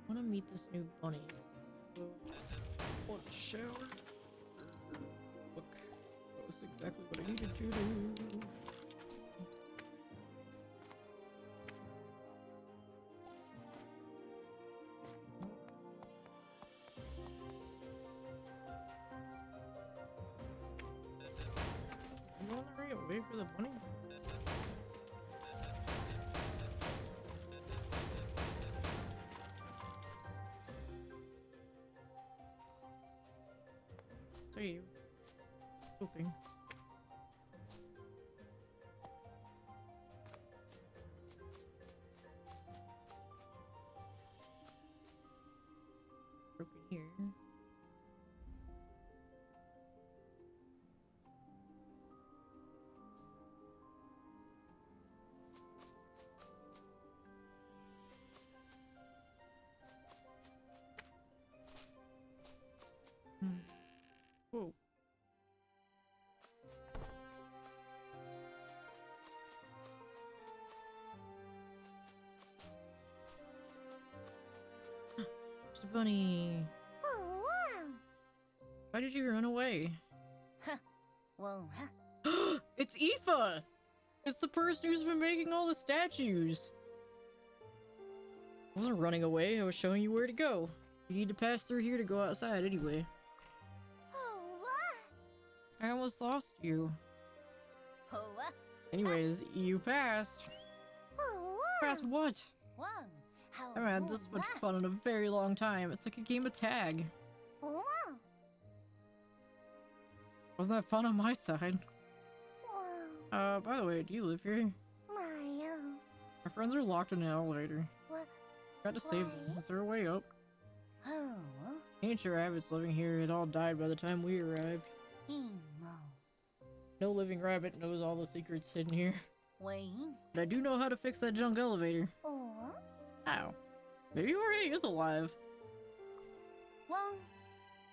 I want to meet this new bunny. Want to shower? Look, that was exactly what I needed to do. I'm on the right way for the bunny. Hey, hoping. Broken here. Whoa. There's a bunny. Oh, wow. Why did you run away? Well, huh? It's Aoife! It's the person who's been making all the statues. I wasn't running away, I was showing you where to go. You need to pass through here to go outside anyway. Oh, what? I almost lost you. Oh, what? Anyways, you passed. Oh, Passed what? wow. How? I haven't had this much fun in a very long time. It's like a game of tag. Oh, wow. Wasn't that fun on my side? Wow. By the way, do you live here? My, Our friends are locked in an elevator. what? Got to save them. Is there a way up? Oh, Ancient rabbits living here had all died by the time we arrived. mo. No living rabbit knows all the secrets hidden here. Wait. But I do know how to fix that junk elevator. Oh, How? Maybe Jorge is alive. wow.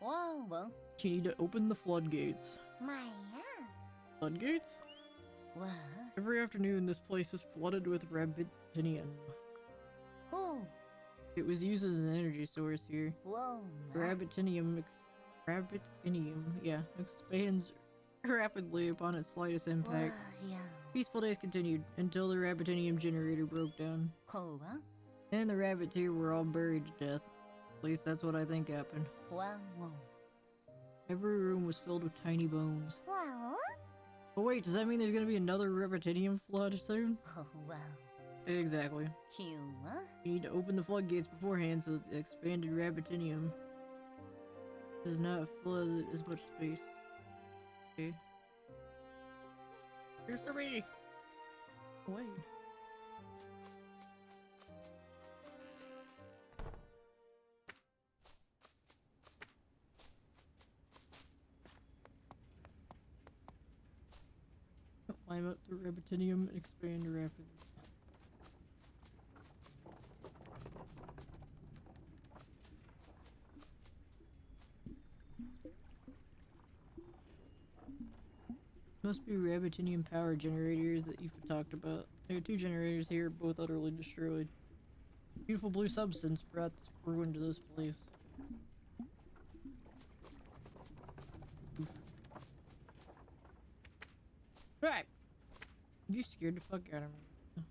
Wow, well. You need to open the floodgates. My, Floodgates? what? Every afternoon, this place is flooded with rabbitinium. Oh, It was used as an energy source here. whoa. Rabbitinium expands rapidly upon its slightest impact. Yeah. Peaceful days continued until the rabbitinium generator broke down. Oh, And the rabbits here were all buried to death. At least that's what I think happened. wow. Every room was filled with tiny bones. Wow. But wait, does that mean there's gonna be another rabbitinium flood soon? Oh, wow. Exactly. Cute. You need to open the floodgates beforehand so that the expanded rabbitinium does not flood as much space. Okay. Here for me! Away. Climb up the rabbitinium and expand rapidly. Must be rabbitinium power generators that you've talked about. There are two generators here, both utterly destroyed. Beautiful blue substance brought this ruin to this place. Oof. Right! You scared the fuck out of me.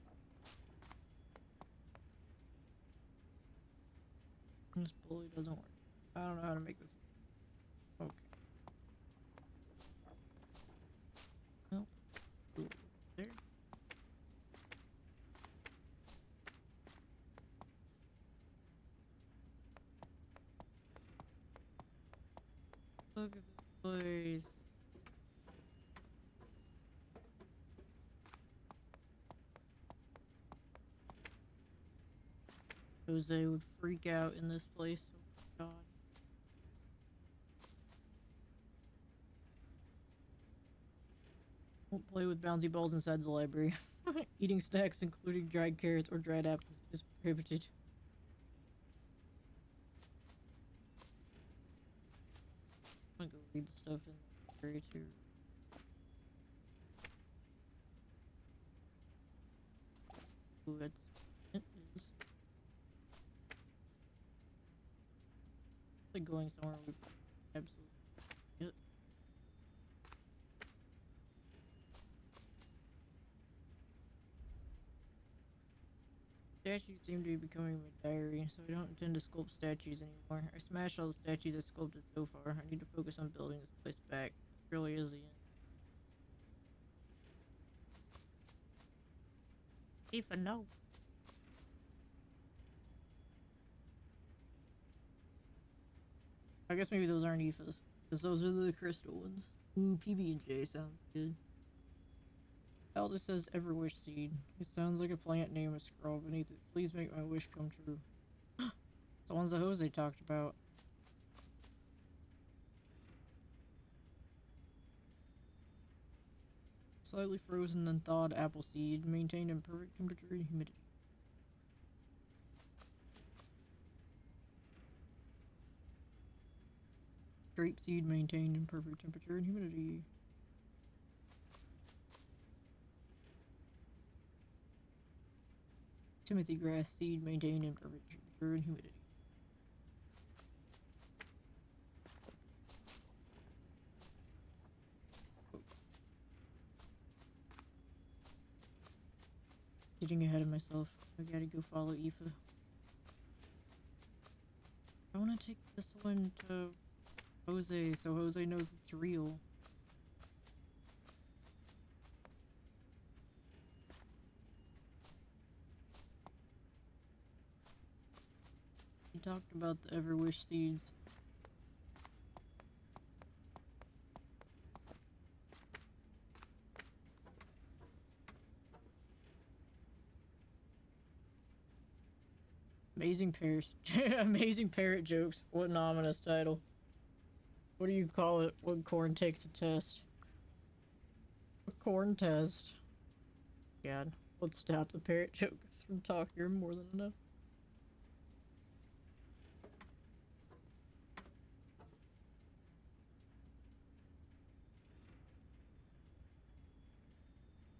This pulley doesn't work. I don't know how to make this work. Okay. Nope. Ooh, there. Look at this place. Jose would freak out in this place. Oh my god. Won't play with bouncy balls inside the library. Eating snacks including dried carrots or dried apples is prohibited. I'm gonna go read the stuff in the library too. Ooh, that's it is. Like going somewhere we absolutely it. Statues seem to be becoming my diary, so I don't intend to sculpt statues anymore. I smashed all the statues I sculpted so far. I need to focus on building this place back. It really is the end. Aoife, no. I guess maybe those aren't Aoifes, because those are the crystal ones. Ooh, PB&J sounds good. Elder says Everwish Seed. It sounds like a plant name is scrawled beneath it. Please make my wish come true. It's the ones that Jose talked about. Slightly frozen then thawed apple seed, maintained in perfect temperature and humidity. Grape seed maintained in perfect temperature and humidity. Timothy grass seed maintained in perfect temperature and humidity. Getting ahead of myself. I gotta go follow Aoife. I wanna take this one to Jose so Jose knows it's real. He talked about the Everwish seeds. Amazing parrot, amazing parrot jokes. What an ominous title. What do you call it when corn takes a test? A corn test. God, let's stop the parrot jokes from talking more than enough.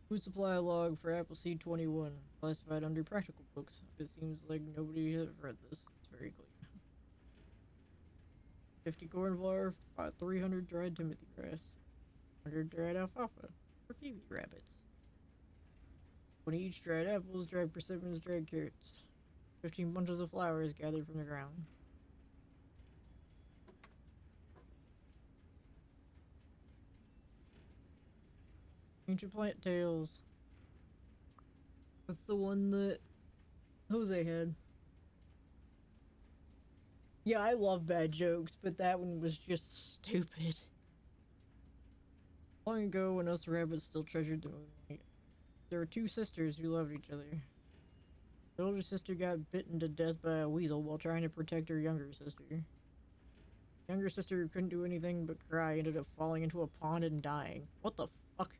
Food supply log for Appleseed 21, classified under practical books. It seems like nobody has read this. It's very clean. 50 corn flour, 300 dried timothy grass, 100 dried alfalfa for PV rabbits. 20 each dried apples, dried persimmons, dried carrots. 15 bunches of flowers gathered from the ground. Ancient plant tales. That's the one that Jose had. Yeah, I love bad jokes, but that one was just stupid. Long ago, when us rabbits still treasured the moonlight, there were two sisters who loved each other. The older sister got bitten to death by a weasel while trying to protect her younger sister. The younger sister, who couldn't do anything but cry, ended up falling into a pond and dying. What the fuck?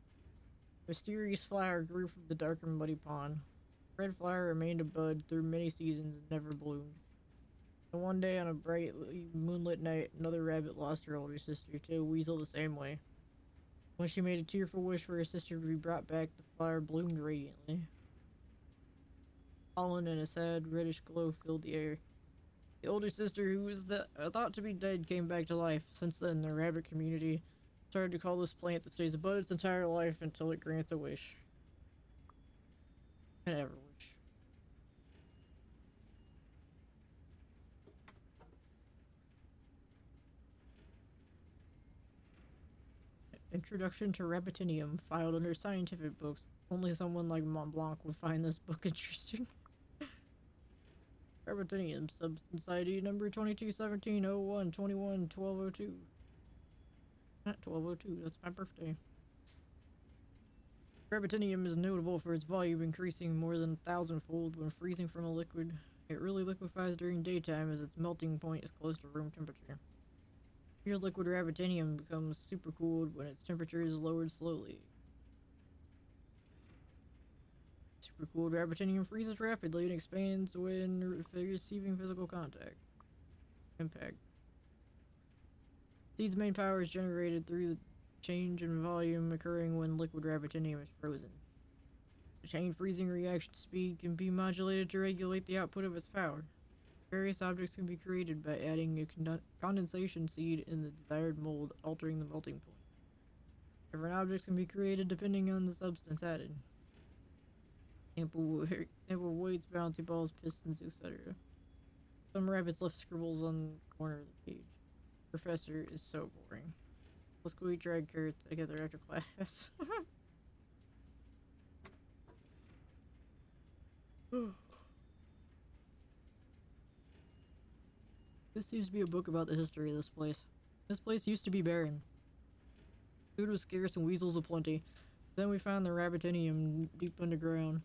Mysterious flower grew from the dark and muddy pond. Red flower remained a bud through many seasons and never bloomed. And one day on a bright moonlit night, another rabbit lost her older sister to a weasel the same way. When she made a tearful wish for her sister to be brought back, the flower bloomed radiantly. Pollen and a sad reddish glow filled the air. The older sister, who was thought to be dead, came back to life. Since then, the rabbit community started to call this plant that stays above its entire life until it grants a wish. An ever wish. Introduction to Rabbitinium, filed under scientific books. Only someone like Mont Blanc would find this book interesting. Rabbitinium, substance ID number 221701211202. Not 1202, that's my birthday. Rabbitinium is notable for its volume increasing more than 1,000-fold when freezing from a liquid. It really liquefies during daytime as its melting point is close to room temperature. Pure liquid rabbitinium becomes supercooled when its temperature is lowered slowly. Supercooled rabbitinium freezes rapidly and expands when receiving physical impact. Seed's main power is generated through the change in volume occurring when liquid rabbitinium is frozen. The chain freezing reaction speed can be modulated to regulate the output of its power. Various objects can be created by adding a condensation seed in the desired mold, altering the melting point. Different objects can be created depending on the substance added. Sample weights, bouncy balls, pistons, etc. Some rabbits left scribbles on the corner of the page. Professor is so boring. Let's go eat dried carrots together after class. This seems to be a book about the history of this place. This place used to be barren. Food was scarce and weasels aplenty. Then we found the rabbitinium deep underground.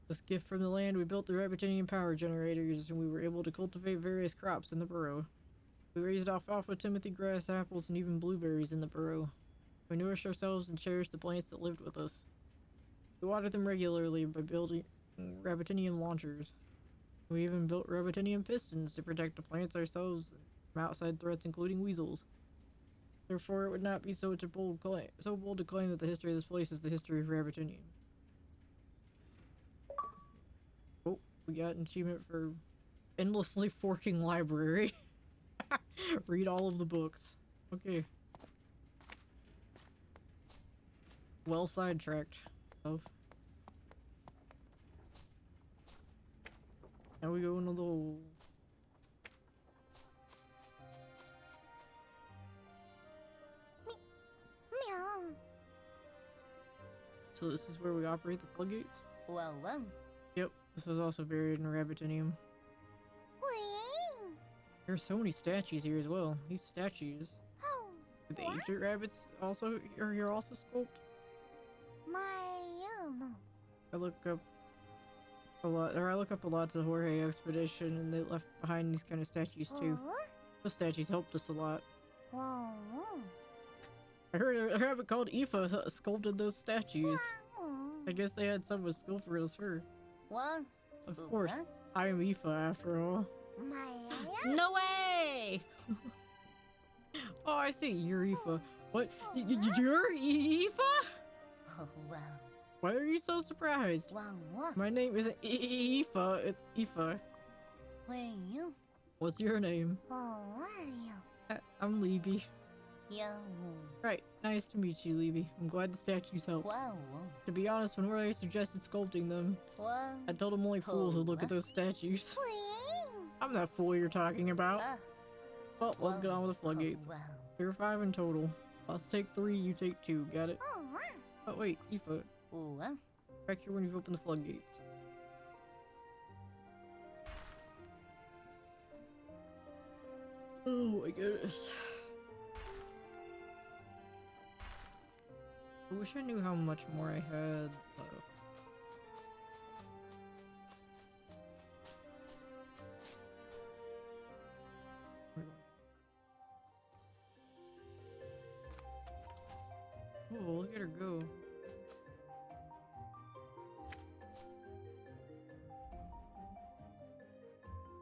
This gift from the land, we built the rabbitinium power generators, and we were able to cultivate various crops in the burrow. We raised alfalfa, timothy grass, apples, and even blueberries in the burrow. We nourished ourselves and cherished the plants that lived with us. We watered them regularly by building rabbitinium launchers. We even built rabbitinium pistons to protect the plants ourselves from outside threats, including weasels. Therefore, it would not be so bold to claim that the history of this place is the history of rabbitinium. Oh, we got an achievement for endlessly forking library. Read all of the books. Okay. Well sidetracked. Now we go into the hole. Meow. So this is where we operate the floodgates? Wow, wow. Yep, this was also buried in rabbitinium. Wee. There are so many statues here as well. These statues. Oh. Did the ancient rabbits also are here also sculpted? My I look up a lot to the Jorge expedition, and they left behind these kind of statues too. Those statues helped us a lot. Wow. I heard a rabbit called Aoife sculpted those statues. I guess they had someone skillful as her. What? Of course, I am Aoife after all. My No way! Oh, I see. You're Aoife. What? You're Aoife? Oh, wow. Why are you so surprised? Wow, wow. My name isn't Aoife, it's Aoife. Wait, you? What's your name? Oh, are you? I'm Libby. Yeah. Right, nice to meet you, Libby. I'm glad the statues help. Wow. To be honest, when Roy suggested sculpting them, What? I told him only fools would look at those statues. Wee. I'm that fool you're talking about. Ah. Well, let's get on with the floodgates. Oh, wow. There are 5 in total. I'll take 3, you take 2. Got it? Oh, wow. Oh, wait, Aoife. Oh, wow. Back here when you've opened the floodgates. Oh my goodness. I wish I knew how much more I had. Oh, look at her go.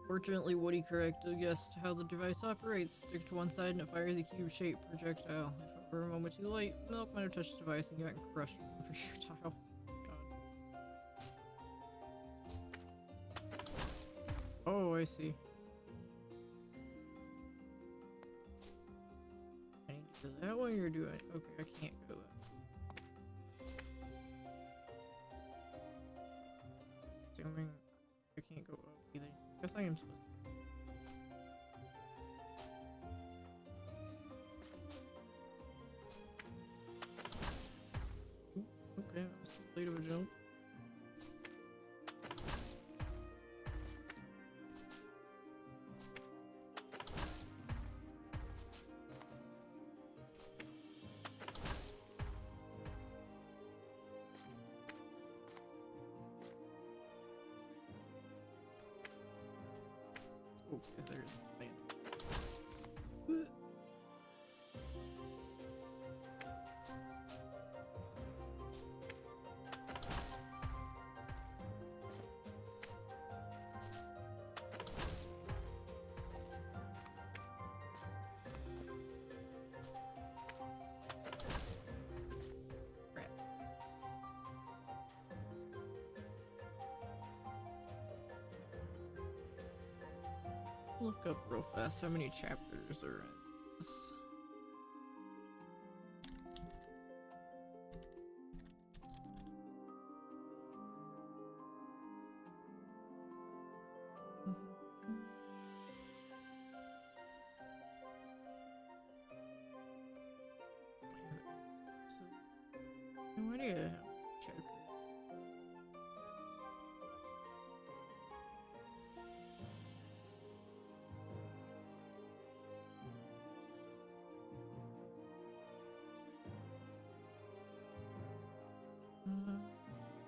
Fortunately, Woody corrected guessed how the device operates. Stick to one side and it fires a cube-shaped projectile. If for a moment too late, Milk might have touched the device and gotten crushed with the projectile. God. I see. I need to do that while you're doing. Okay, I can't go that. Assuming I can't go up either. Guess I am supposed to. Okay, that was too late of a jump. Okay, there's the land. Crap. Look up real fast how many chapters are in this. No idea how many chapters.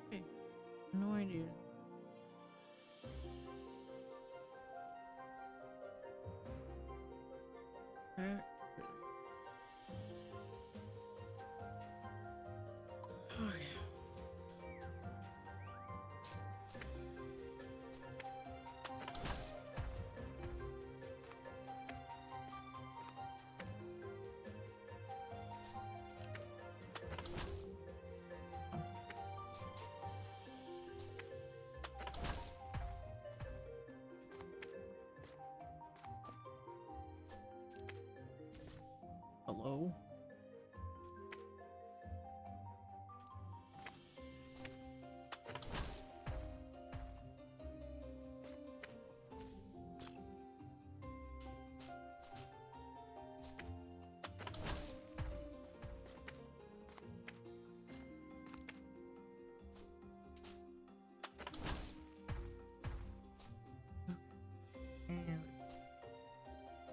Okay, no idea. Okay. Hello?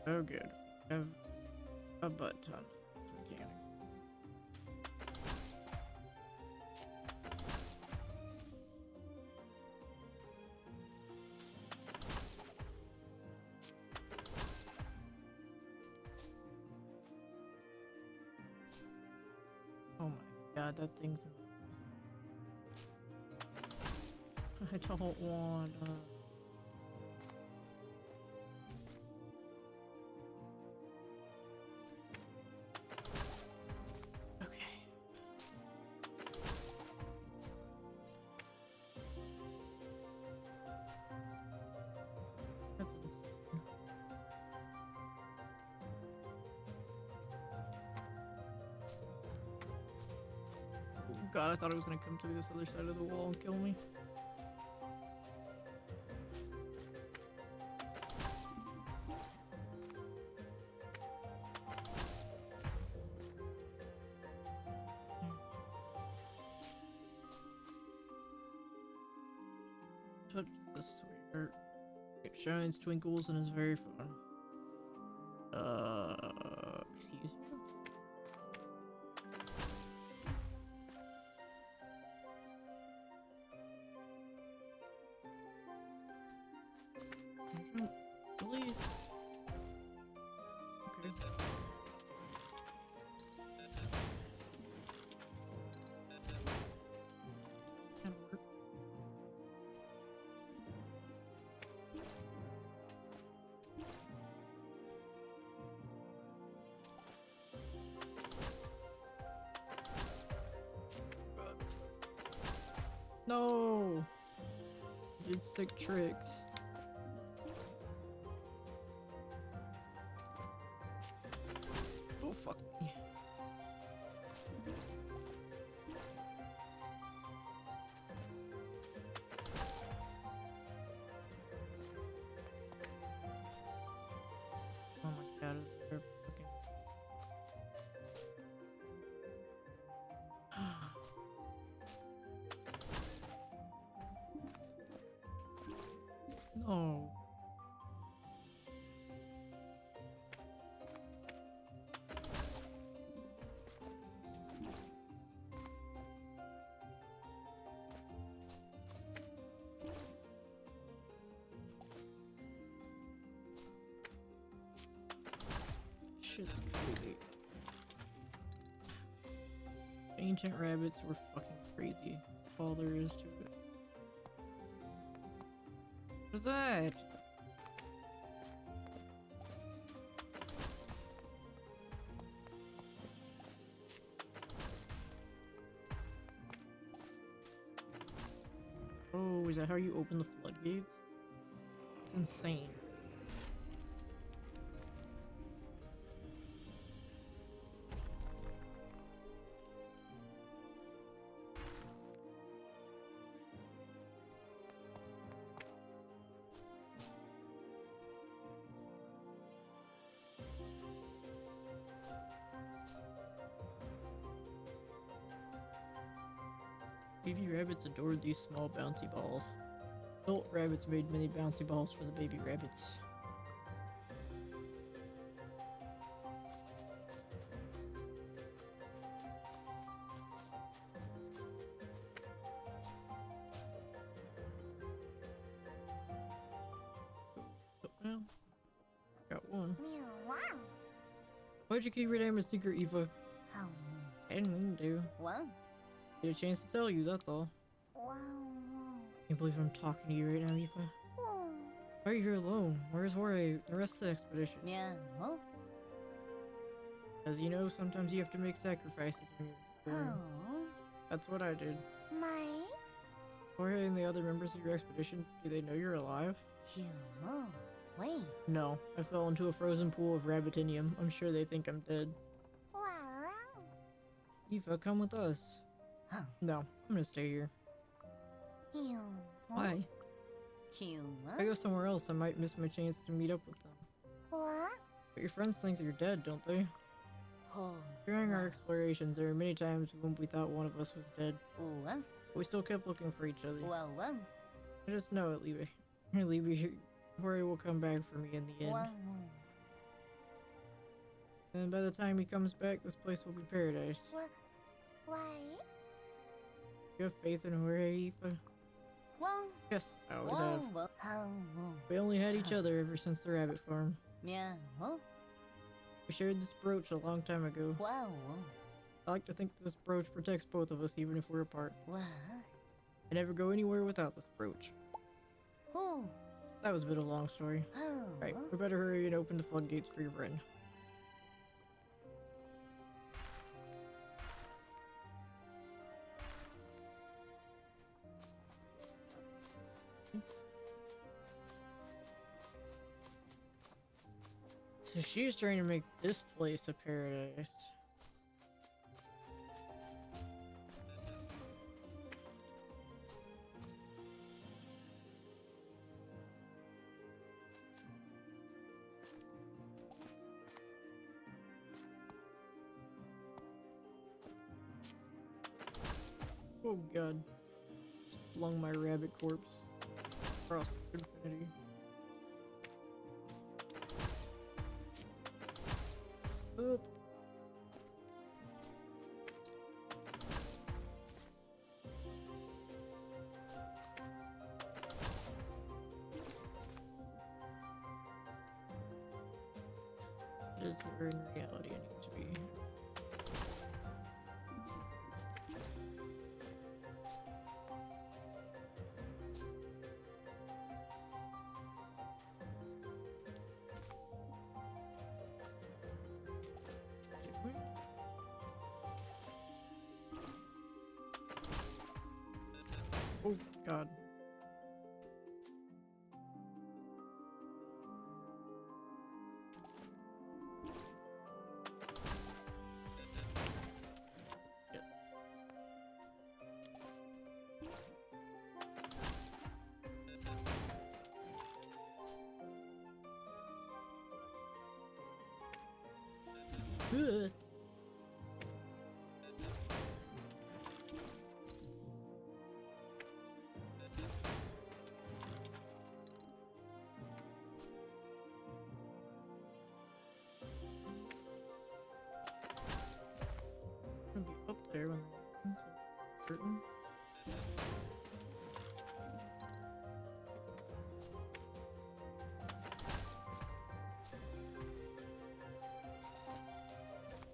Oh good. I have a butt ton of mechanic. Oh my god, that thing's... I don't want Okay. That's insane. Oh god, I thought it was gonna come to this other side of the wall and kill me. Touch the sweetheart. It shines, twinkles, and is very fun. Excuse you? Please. Okay. That'll work. No! I did sick tricks. Oh. Shit's crazy. Ancient rabbits were fucking crazy. All there is to it. What's that? Oh, is that how you open the floodgates? It's insane. Baby rabbits adored these small bouncy balls. Adult rabbits made many bouncy balls for the baby rabbits. Oh, well, got one. Meow wow. Why'd you keep your name a secret, Eva? How I didn't mean to. wow. Get a chance to tell you, that's all. Wow. Can't believe I'm talking to you right now, Eva. Wow. Why are you here alone? Where's Jorge, the rest of the expedition? Meow wow. As you know, sometimes you have to make sacrifices when you're exploring. Oh. That's what I did. My. Jorge and the other members of your expedition, do they know you're alive? Humo. Wait. No, I fell into a frozen pool of rabbitinium. I'm sure they think I'm dead. Wow. Eva, come with us. Huh. No, I'm gonna stay here. Humo. Why? If I Humo. go somewhere else, I might miss my chance to meet up with them. What? But your friends think you're dead, don't they? Oh. During our explorations, there were many times when we thought one of us was dead. Wow. But we still kept looking for each other. Wow. Wow. I just know it, Libby. Libby, Jorge will come back for me in the end. Wow. And by the time he comes back, this place will be paradise. What? Why? You have faith in Jorge, Eva? Wow. Yes, I always have. Wow. How? We only had each other ever since the rabbit farm. Meow. Wow. We shared this brooch a long time ago. Wow. I like to think this brooch protects both of us even if we're apart. Wow. I never go anywhere without this brooch. Oh. That was a bit of a long story. Oh. Right, we better hurry and open the floodgates for your friend. So she's trying to make this place a paradise. Oh god. Flung my rabbit corpse across infinity. Up. That is where in reality I need to be. Oh god. Shit. Ugh. certain.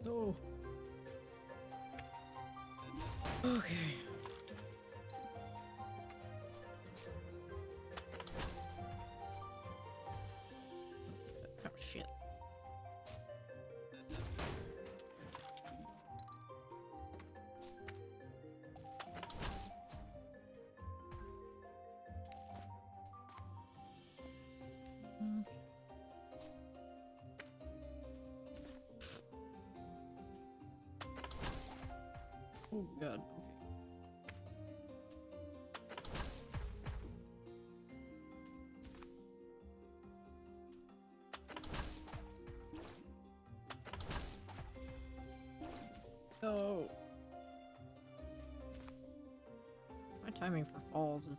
No. Okay. Oh shit. Oh god, okay. Oh. My timing for falls is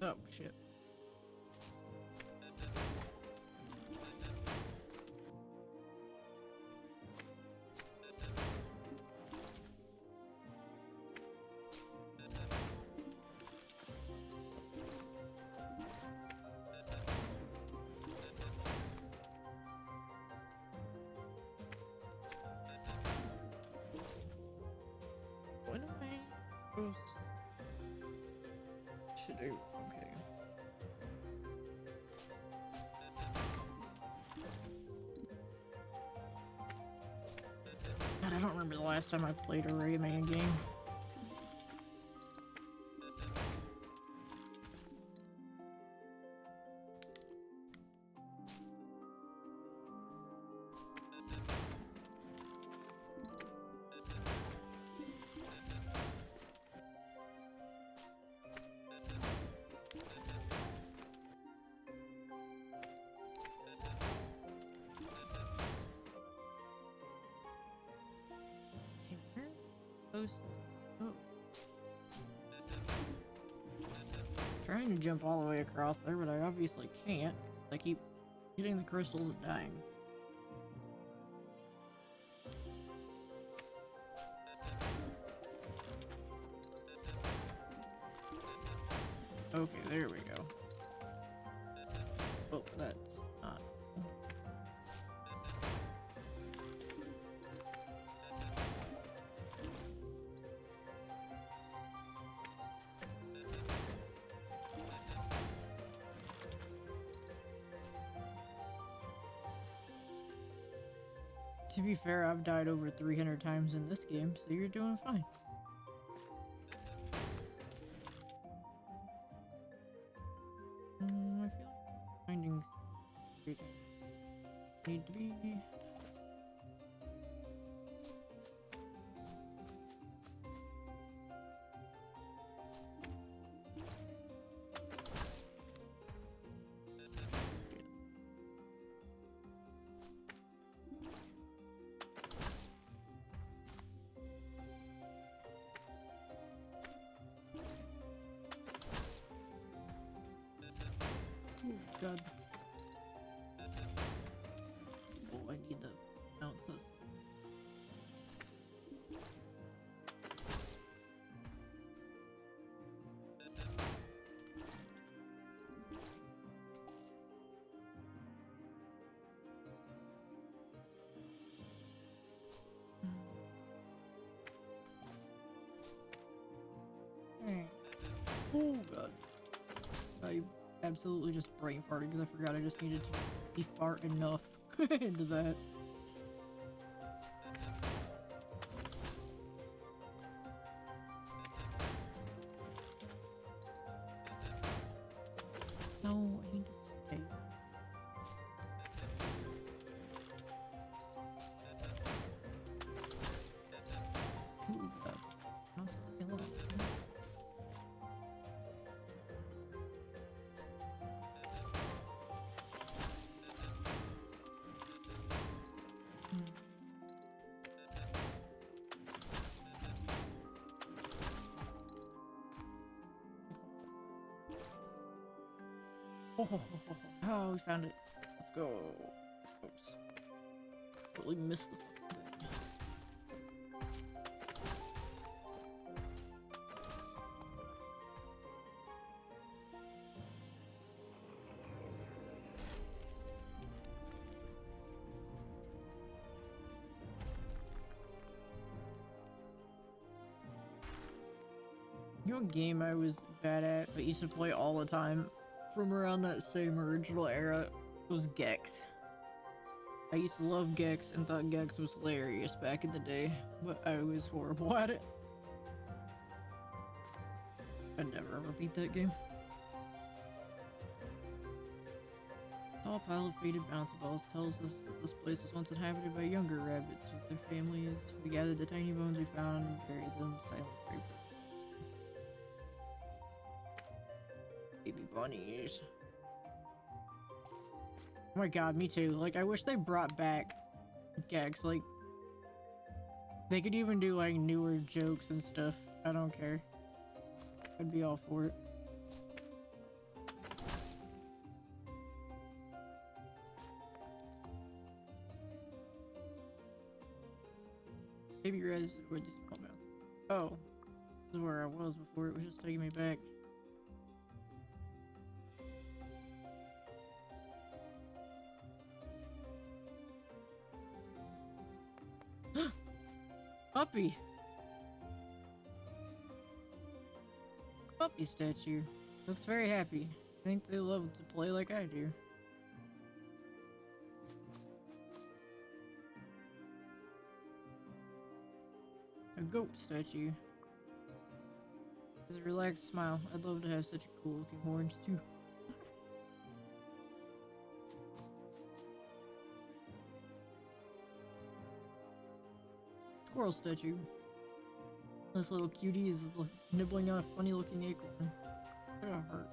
oh shit. What am I supposed to do? Okay. God, I don't remember the last time I played a Rayman game. Okay, where am I supposed to go? Trying to jump all the way across there, but I obviously can't. I keep hitting the crystals and dying. Okay, there we go. Oh, that's not. To be fair, I've died over 300 times in this game, so you're doing fine. I feel like finding need to be. Oh god. Oh, I need the ounces. Alright. Oh god. I absolutely just brain farted because I forgot I just needed to be fart enough into that. No, I need to stay. Ooh, God. No, stay low. Oh, we found it. Let's go. Oops. Totally missed the fucking thing. You know what game I was bad at, but used to play all the time from around that same original era? It was Gex. I used to love Gex and thought Gex was hilarious back in the day, but I was horrible at it. I'd never ever beat that game. A tall pile of faded bouncy balls tells us that this place was once inhabited by younger rabbits with their families. We gathered the tiny bones we found and buried them silently. Baby bunnies. Oh my god, me too. Like, I wish they brought back Gex. Like, they could even do, like, newer jokes and stuff. I don't care. I'd be all for it. Baby Reds, where these small mountains. Oh. This is where I was before. It was just taking me back. Hoppy! Hoppy statue. Looks very happy. I think they love to play like I do. A goat statue. Has a relaxed smile. I'd love to have such a cool looking horns too. Squirrel statue. This little cutie is nibbling on a funny looking acorn. It's gonna hurt.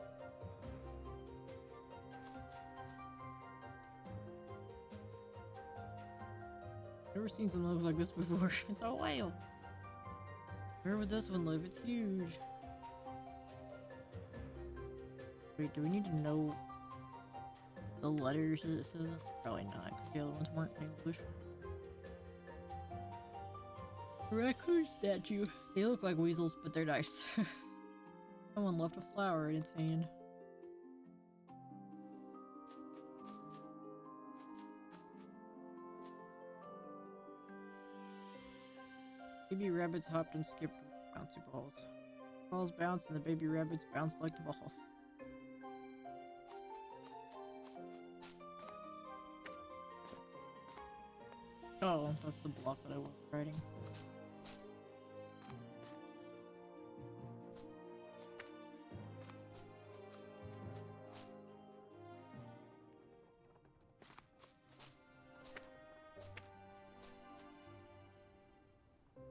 Never seen something that looks like this before. It's a whale. Where would this one live? It's huge. Wait, do we need to know the letters that it says? Probably not, because the other ones weren't in English. Raccoon statue. They look like weasels, but they're nice. Someone left a flower in its hand. Baby rabbits hopped and skipped with bouncy balls. Balls bounced and the baby rabbits bounced like the balls. Oh, that's the block that I was writing.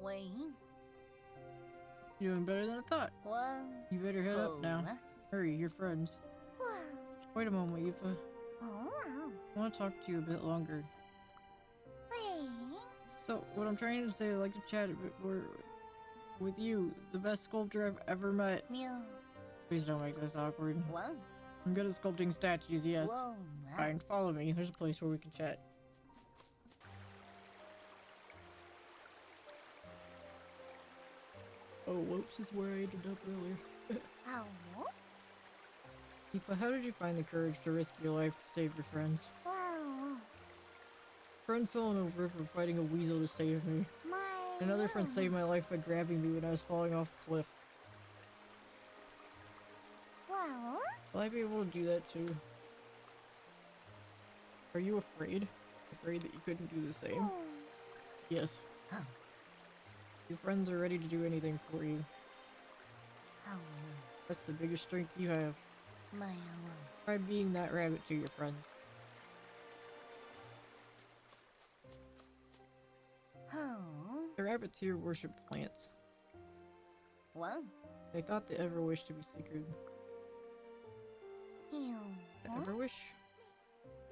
Wait. You're doing better than I thought. Wow. You better head up now. Hurry, you're friends. Wow. Wait a moment, Aoife. Oh. I want to talk to you a bit longer. Wait. So, what I'm trying to say, I'd like to chat a bit more with you, the best sculptor I've ever met. Meow. Please don't make this awkward. Wow. I'm good at sculpting statues, yes. Whoa. Fine, follow me. There's a place where we can chat. Oh, whoops, this is where I ended up earlier. How? Aoife, how did you find the courage to risk your life to save your friends? Wow. Friend fell in a river fighting a weasel to save me. My. Another friend saved my life by grabbing me when I was falling off a cliff. Wow. Will I be able to do that too? Are you afraid? Afraid that you couldn't do the same? Oh. Yes. Huh. Your friends are ready to do anything for you. How? That's the biggest strength you have. My. Try being that rabbit to your friends. How? The rabbits here worship plants. Wow. They thought the Everwish to be sacred. Ew. The Everwish?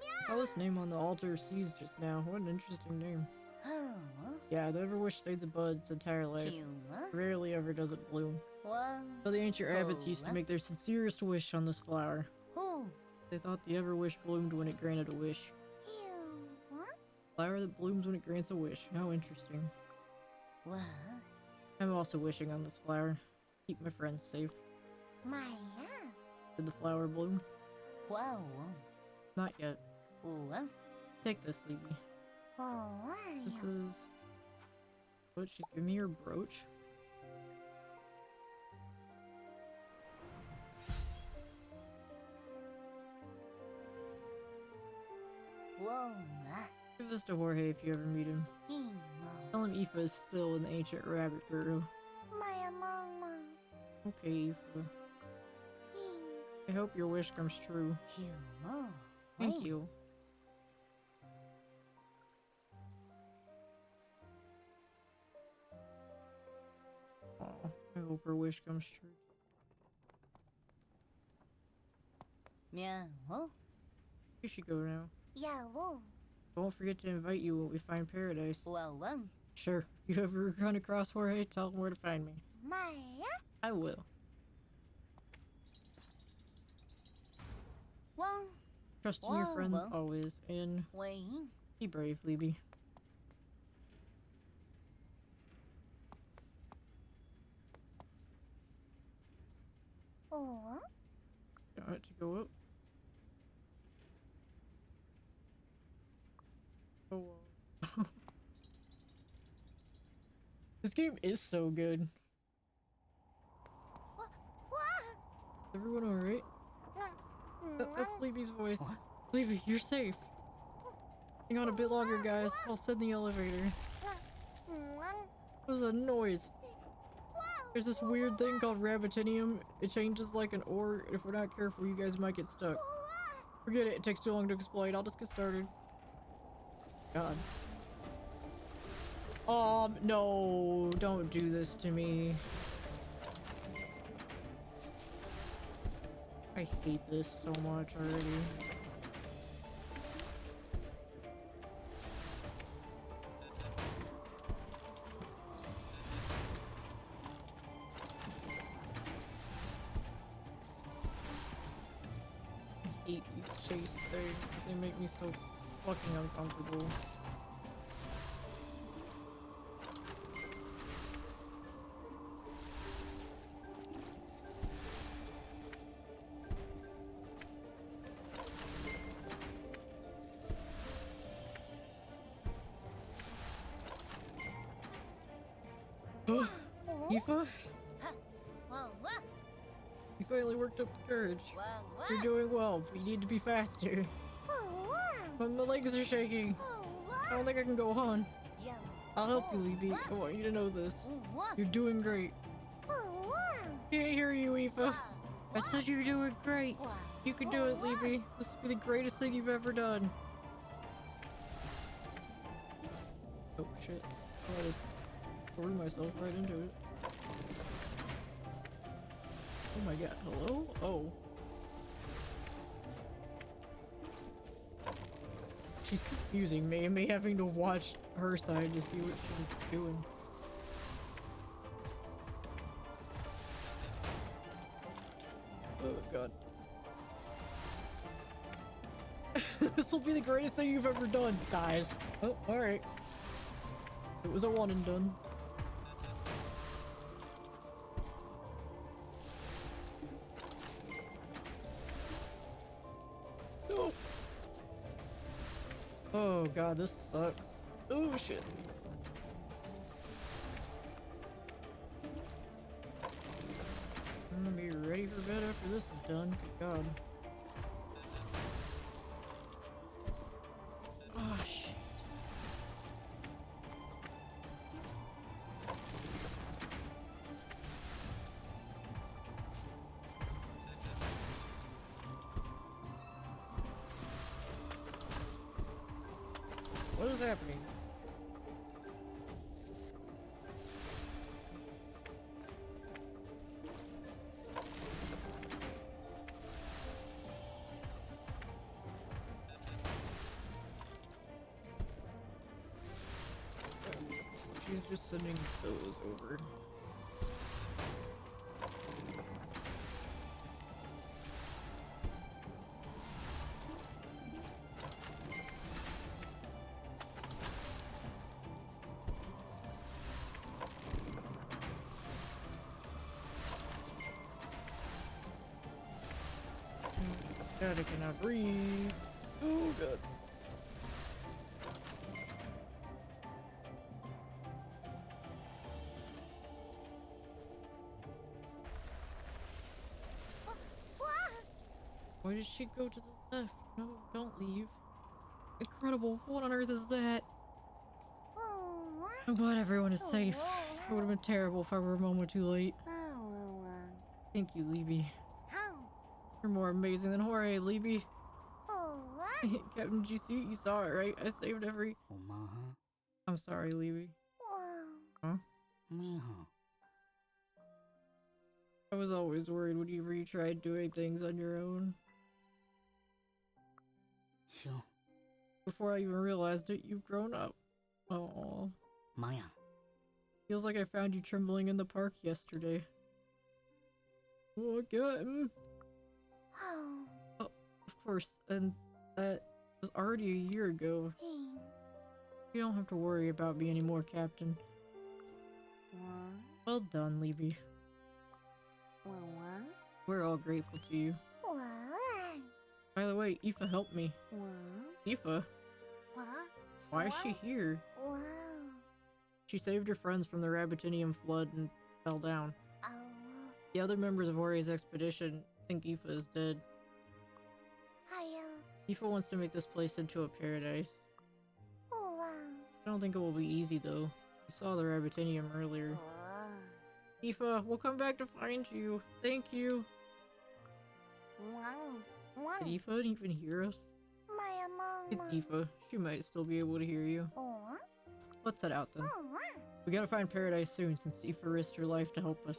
I saw this name on the altar of seeds just now. What an interesting name. How? Yeah, the Everwish stays a bud its entire life. Rarely ever does it bloom. Wow. So the ancient rabbits used to make their sincerest wish on this flower. Oh. They thought the ever wish bloomed when it granted a wish. You what? Flower that blooms when it grants a wish. How interesting. What? I'm also wishing on this flower. Keep my friends safe. Maya? Did the flower bloom? Wow. Not yet. What? Take this, Levy. Oh, This wow. is... What? She's giving me her brooch? Whoa. Give this to Jorge if you ever meet him. Himo. Tell him Aoife is still in the ancient rabbit burrow. Maya mama. Okay, Aoife. I hope your wish comes true. Himo. Thank you. Aw, I hope her wish comes true. Meow. You should go now. Yow. Don't forget to invite you when we find paradise. Wow. Sure, if you ever run across Jorge, tell him where to find me. Maya. I will. Wow. Trust in your Wow, friends well. always, and Wait. be brave, Libby. Oh. Got it to go up. Oh, wow. This game is so good. What? Is everyone alright? That's Libby's voice. What? Libby, you're safe. Hang on a bit longer, guys. I'll send the elevator. What was that noise? There's this weird thing called Rabbitinium. It changes like an ore. If we're not careful, you guys might get stuck. Forget it. It takes too long to explain. I'll just get started. God. No. Don't do this to me. I hate this so much already. I hate these chase things. They make me so fucking uncomfortable. Aoife? You finally worked up the courage. You're doing well, but you need to be faster. My legs are shaking. I don't think I can go on. I'll help you, Libby. I want you to know this. You're doing great. Can't hear you, Aoife. I said you're doing great. You can do it, Libby. This will be the greatest thing you've ever done. Oh shit. I just threw myself right into it. Oh my god, hello? Oh. She's confusing me and me having to watch her side to see what she's doing. Oh god. This will be the greatest thing you've ever done, guys. Oh, alright. It was a one and done. No. Oh god, this sucks. Oh shit. I'm gonna be ready for bed after this is done. Good god. Oh shit. What is happening? She's just sending those over. God, I cannot breathe. Oh, God. Why did she go to the left? No, don't leave. Incredible. What on earth is that? I'm glad everyone is safe. It would have been terrible if I were a moment too late. Thank you, Libby. You're more amazing than Jorge, Libby. Captain, did you see it? You saw it, right? I saved every... Omaha. I'm sorry, Libby. Huh? Meow. I was always worried whenever you tried doing things on your own. Sure. Before I even realized it, you've grown up. Aww. Maya. Feels like I found you trembling in the park yesterday. Oh, God. Oh, of course, and that was already a year ago. You don't have to worry about me anymore, Captain. Well done, Libby. We're all grateful to you. By the way, Aoife helped me. Aoife? Why is she here? She saved her friends from the Rabbitinium flood and fell down. The other members of Ori's expedition think Aoife is dead. Aoife wants to make this place into a paradise. I don't think it will be easy though. We saw the Rabbitinium earlier. Aoife, we'll come back to find you. Thank you. Did Aoife even hear us? It's Aoife. She might still be able to hear you. Let's head out then. We gotta find paradise soon since Aoife risked her life to help us.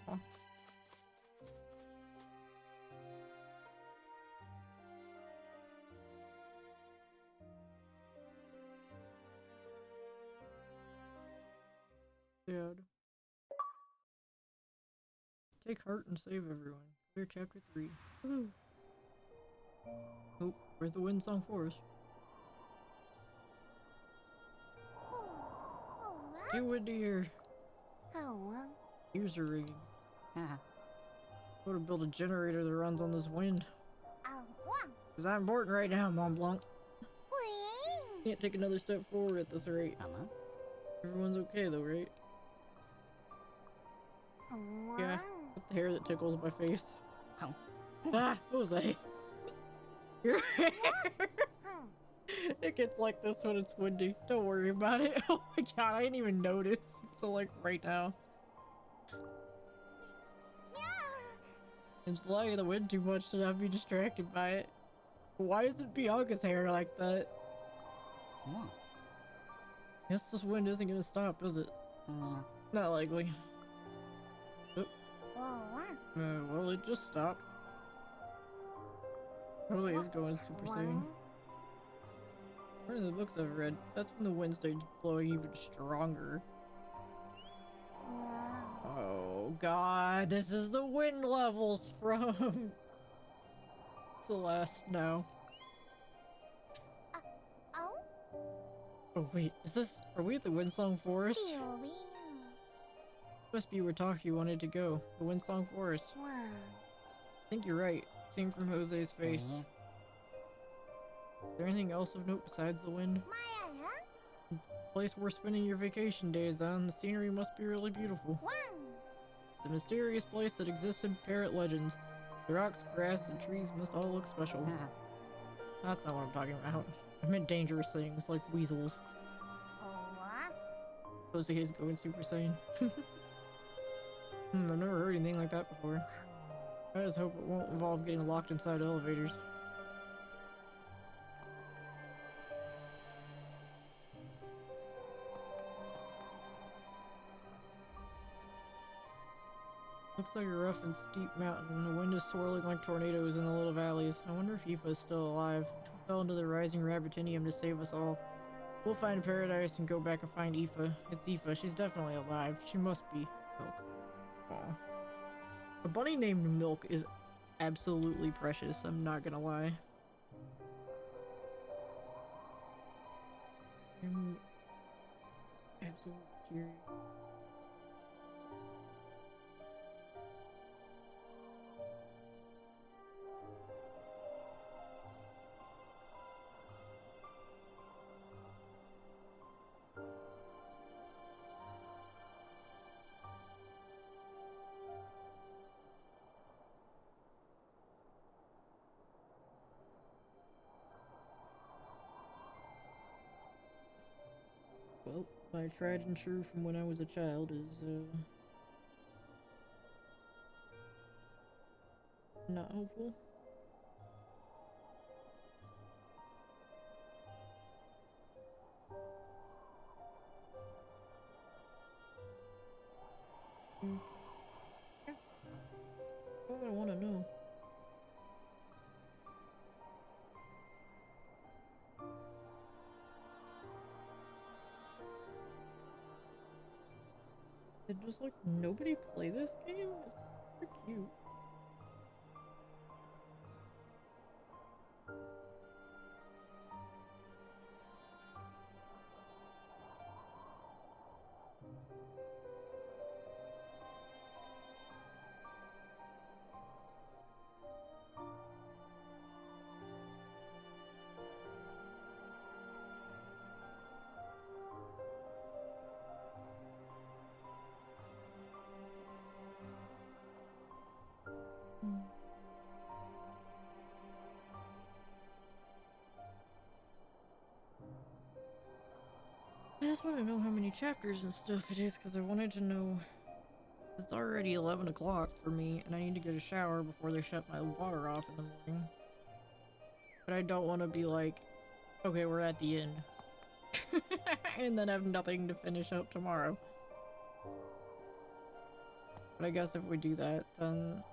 Aw. Sad. Take heart and save everyone. Clear chapter 3. Woohoo! Oh, we're at the Windsong Forest. It's too windy here. Ears are ringing. Haha. Go to build a generator that runs on this wind. Cause I'm important right now, Mont Blanc. Can't take another step forward at this rate. Hello? Everyone's okay though, right? Yeah. With the hair that tickles my face. Oh. Ah, Jose. Your hair. It gets like this when it's windy. Don't worry about it. Oh my god, I didn't even notice. So like right now. It's flying in the wind too much to not be distracted by it. Why isn't Bianca's hair like that? What? Guess this wind isn't gonna stop, is it? Yeah. Not likely. Oh. Well, it just stopped. Jose is going super soon. According to the books I've read, that's when the wind starts blowing even stronger. Oh god, this is the wind levels from Celeste now. Oh wait, is this, are we at the Windsong Forest? Must be where Taki wanted to go, the Windsong Forest. I think you're right, seen from Jose's face. Yeah. Is there anything else of note besides the wind? The place we're spending your vacation days on, the scenery must be really beautiful. It's a mysterious place that exists in parrot legends. The rocks, grass, and trees must all look special. Haha. That's not what I'm talking about. I meant dangerous things like weasels. Jose is going Super Saiyan. I've never heard anything like that before. I just hope it won't involve getting locked inside elevators. Looks like a rough and steep mountain. The wind is swirling like tornadoes in the little valleys. I wonder if Aoife is still alive. She fell into the rising Rabbitinium to save us all. We'll find paradise and go back and find Aoife. It's Aoife. She's definitely alive. She must be. Milk. Aw. A bunny named Milk is absolutely precious. I'm not gonna lie. I'm absolutely curious. My tried and true from when I was a child is, not helpful. Yeah. What do I want to know? Did just like nobody play this game? It's super cute. I just want to know how many chapters and stuff it is because I wanted to know. It's already 11 o'clock for me and I need to get a shower before they shut my water off in the morning. But I don't want to be like, okay, we're at the end. And then have nothing to finish up tomorrow. But I guess if we do that, then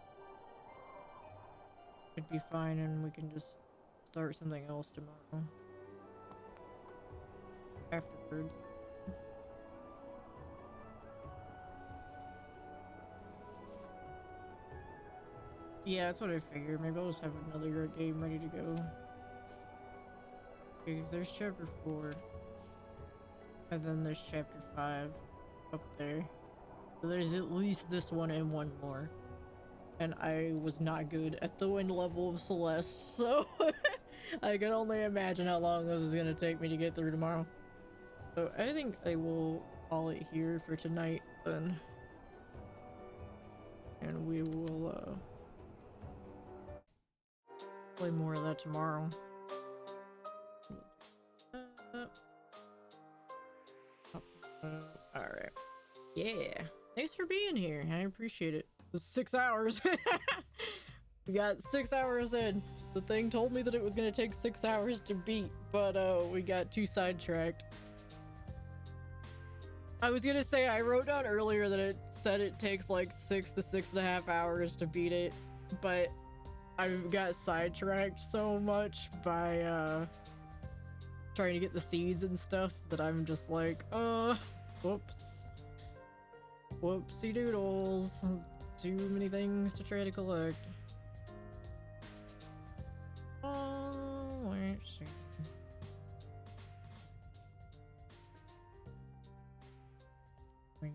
it'd be fine and we can just start something else tomorrow. Afterwards. Yeah, that's what I figured. Maybe I'll just have another game ready to go. Okay, 'cause there's chapter 4. And then there's chapter 5 up there. So there's at least this one and one more. And I was not good at the wind level of Celeste, so I can only imagine how long this is gonna take me to get through tomorrow. So I think I will call it here for tonight then. And we will play more of that tomorrow. Alright. Yeah. Thanks for being here. I appreciate it. It was 6 hours. We got 6 hours in. The thing told me that it was gonna take 6 hours to beat, but we got too sidetracked. I was gonna say, I wrote down earlier that it said it takes like 6 to 6.5 hours to beat it, but I got sidetracked so much by trying to get the seeds and stuff that I'm just like, whoops. Whoopsie doodles. Too many things to try to collect. Oh, let's see. How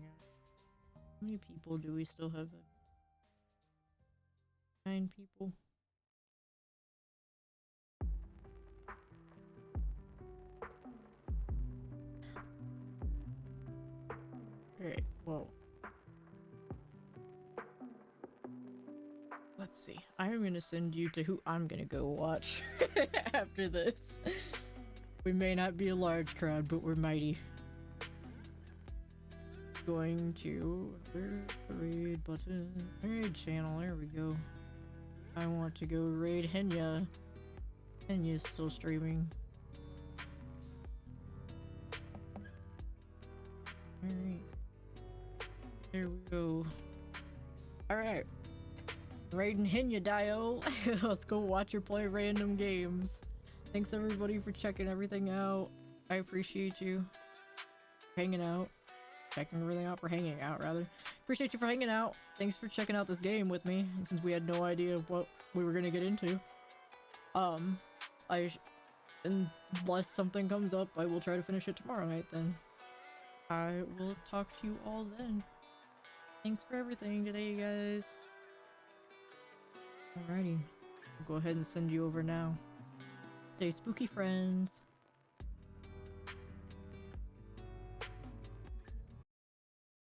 many people do we still have? 9 people. Alright, well. Let's see. I'm gonna send you to who I'm gonna go watch after this. We may not be a large crowd, but we're mighty. Going to where's the raid button? Raid channel, there we go. I want to go raid Henya. Henya's still streaming. Alright. There we go. Alright. Raiding Henya Dio. Let's go watch her play random games. Thanks everybody for checking everything out. I appreciate you hanging out. Checking everything out for hanging out, rather. Appreciate you for hanging out. Thanks for checking out this game with me, since we had no idea what we were gonna get into. Unless something comes up, I will try to finish it tomorrow night then. I will talk to you all then. Thanks for everything today, guys. Alrighty. I'll go ahead and send you over now. Stay spooky, friends.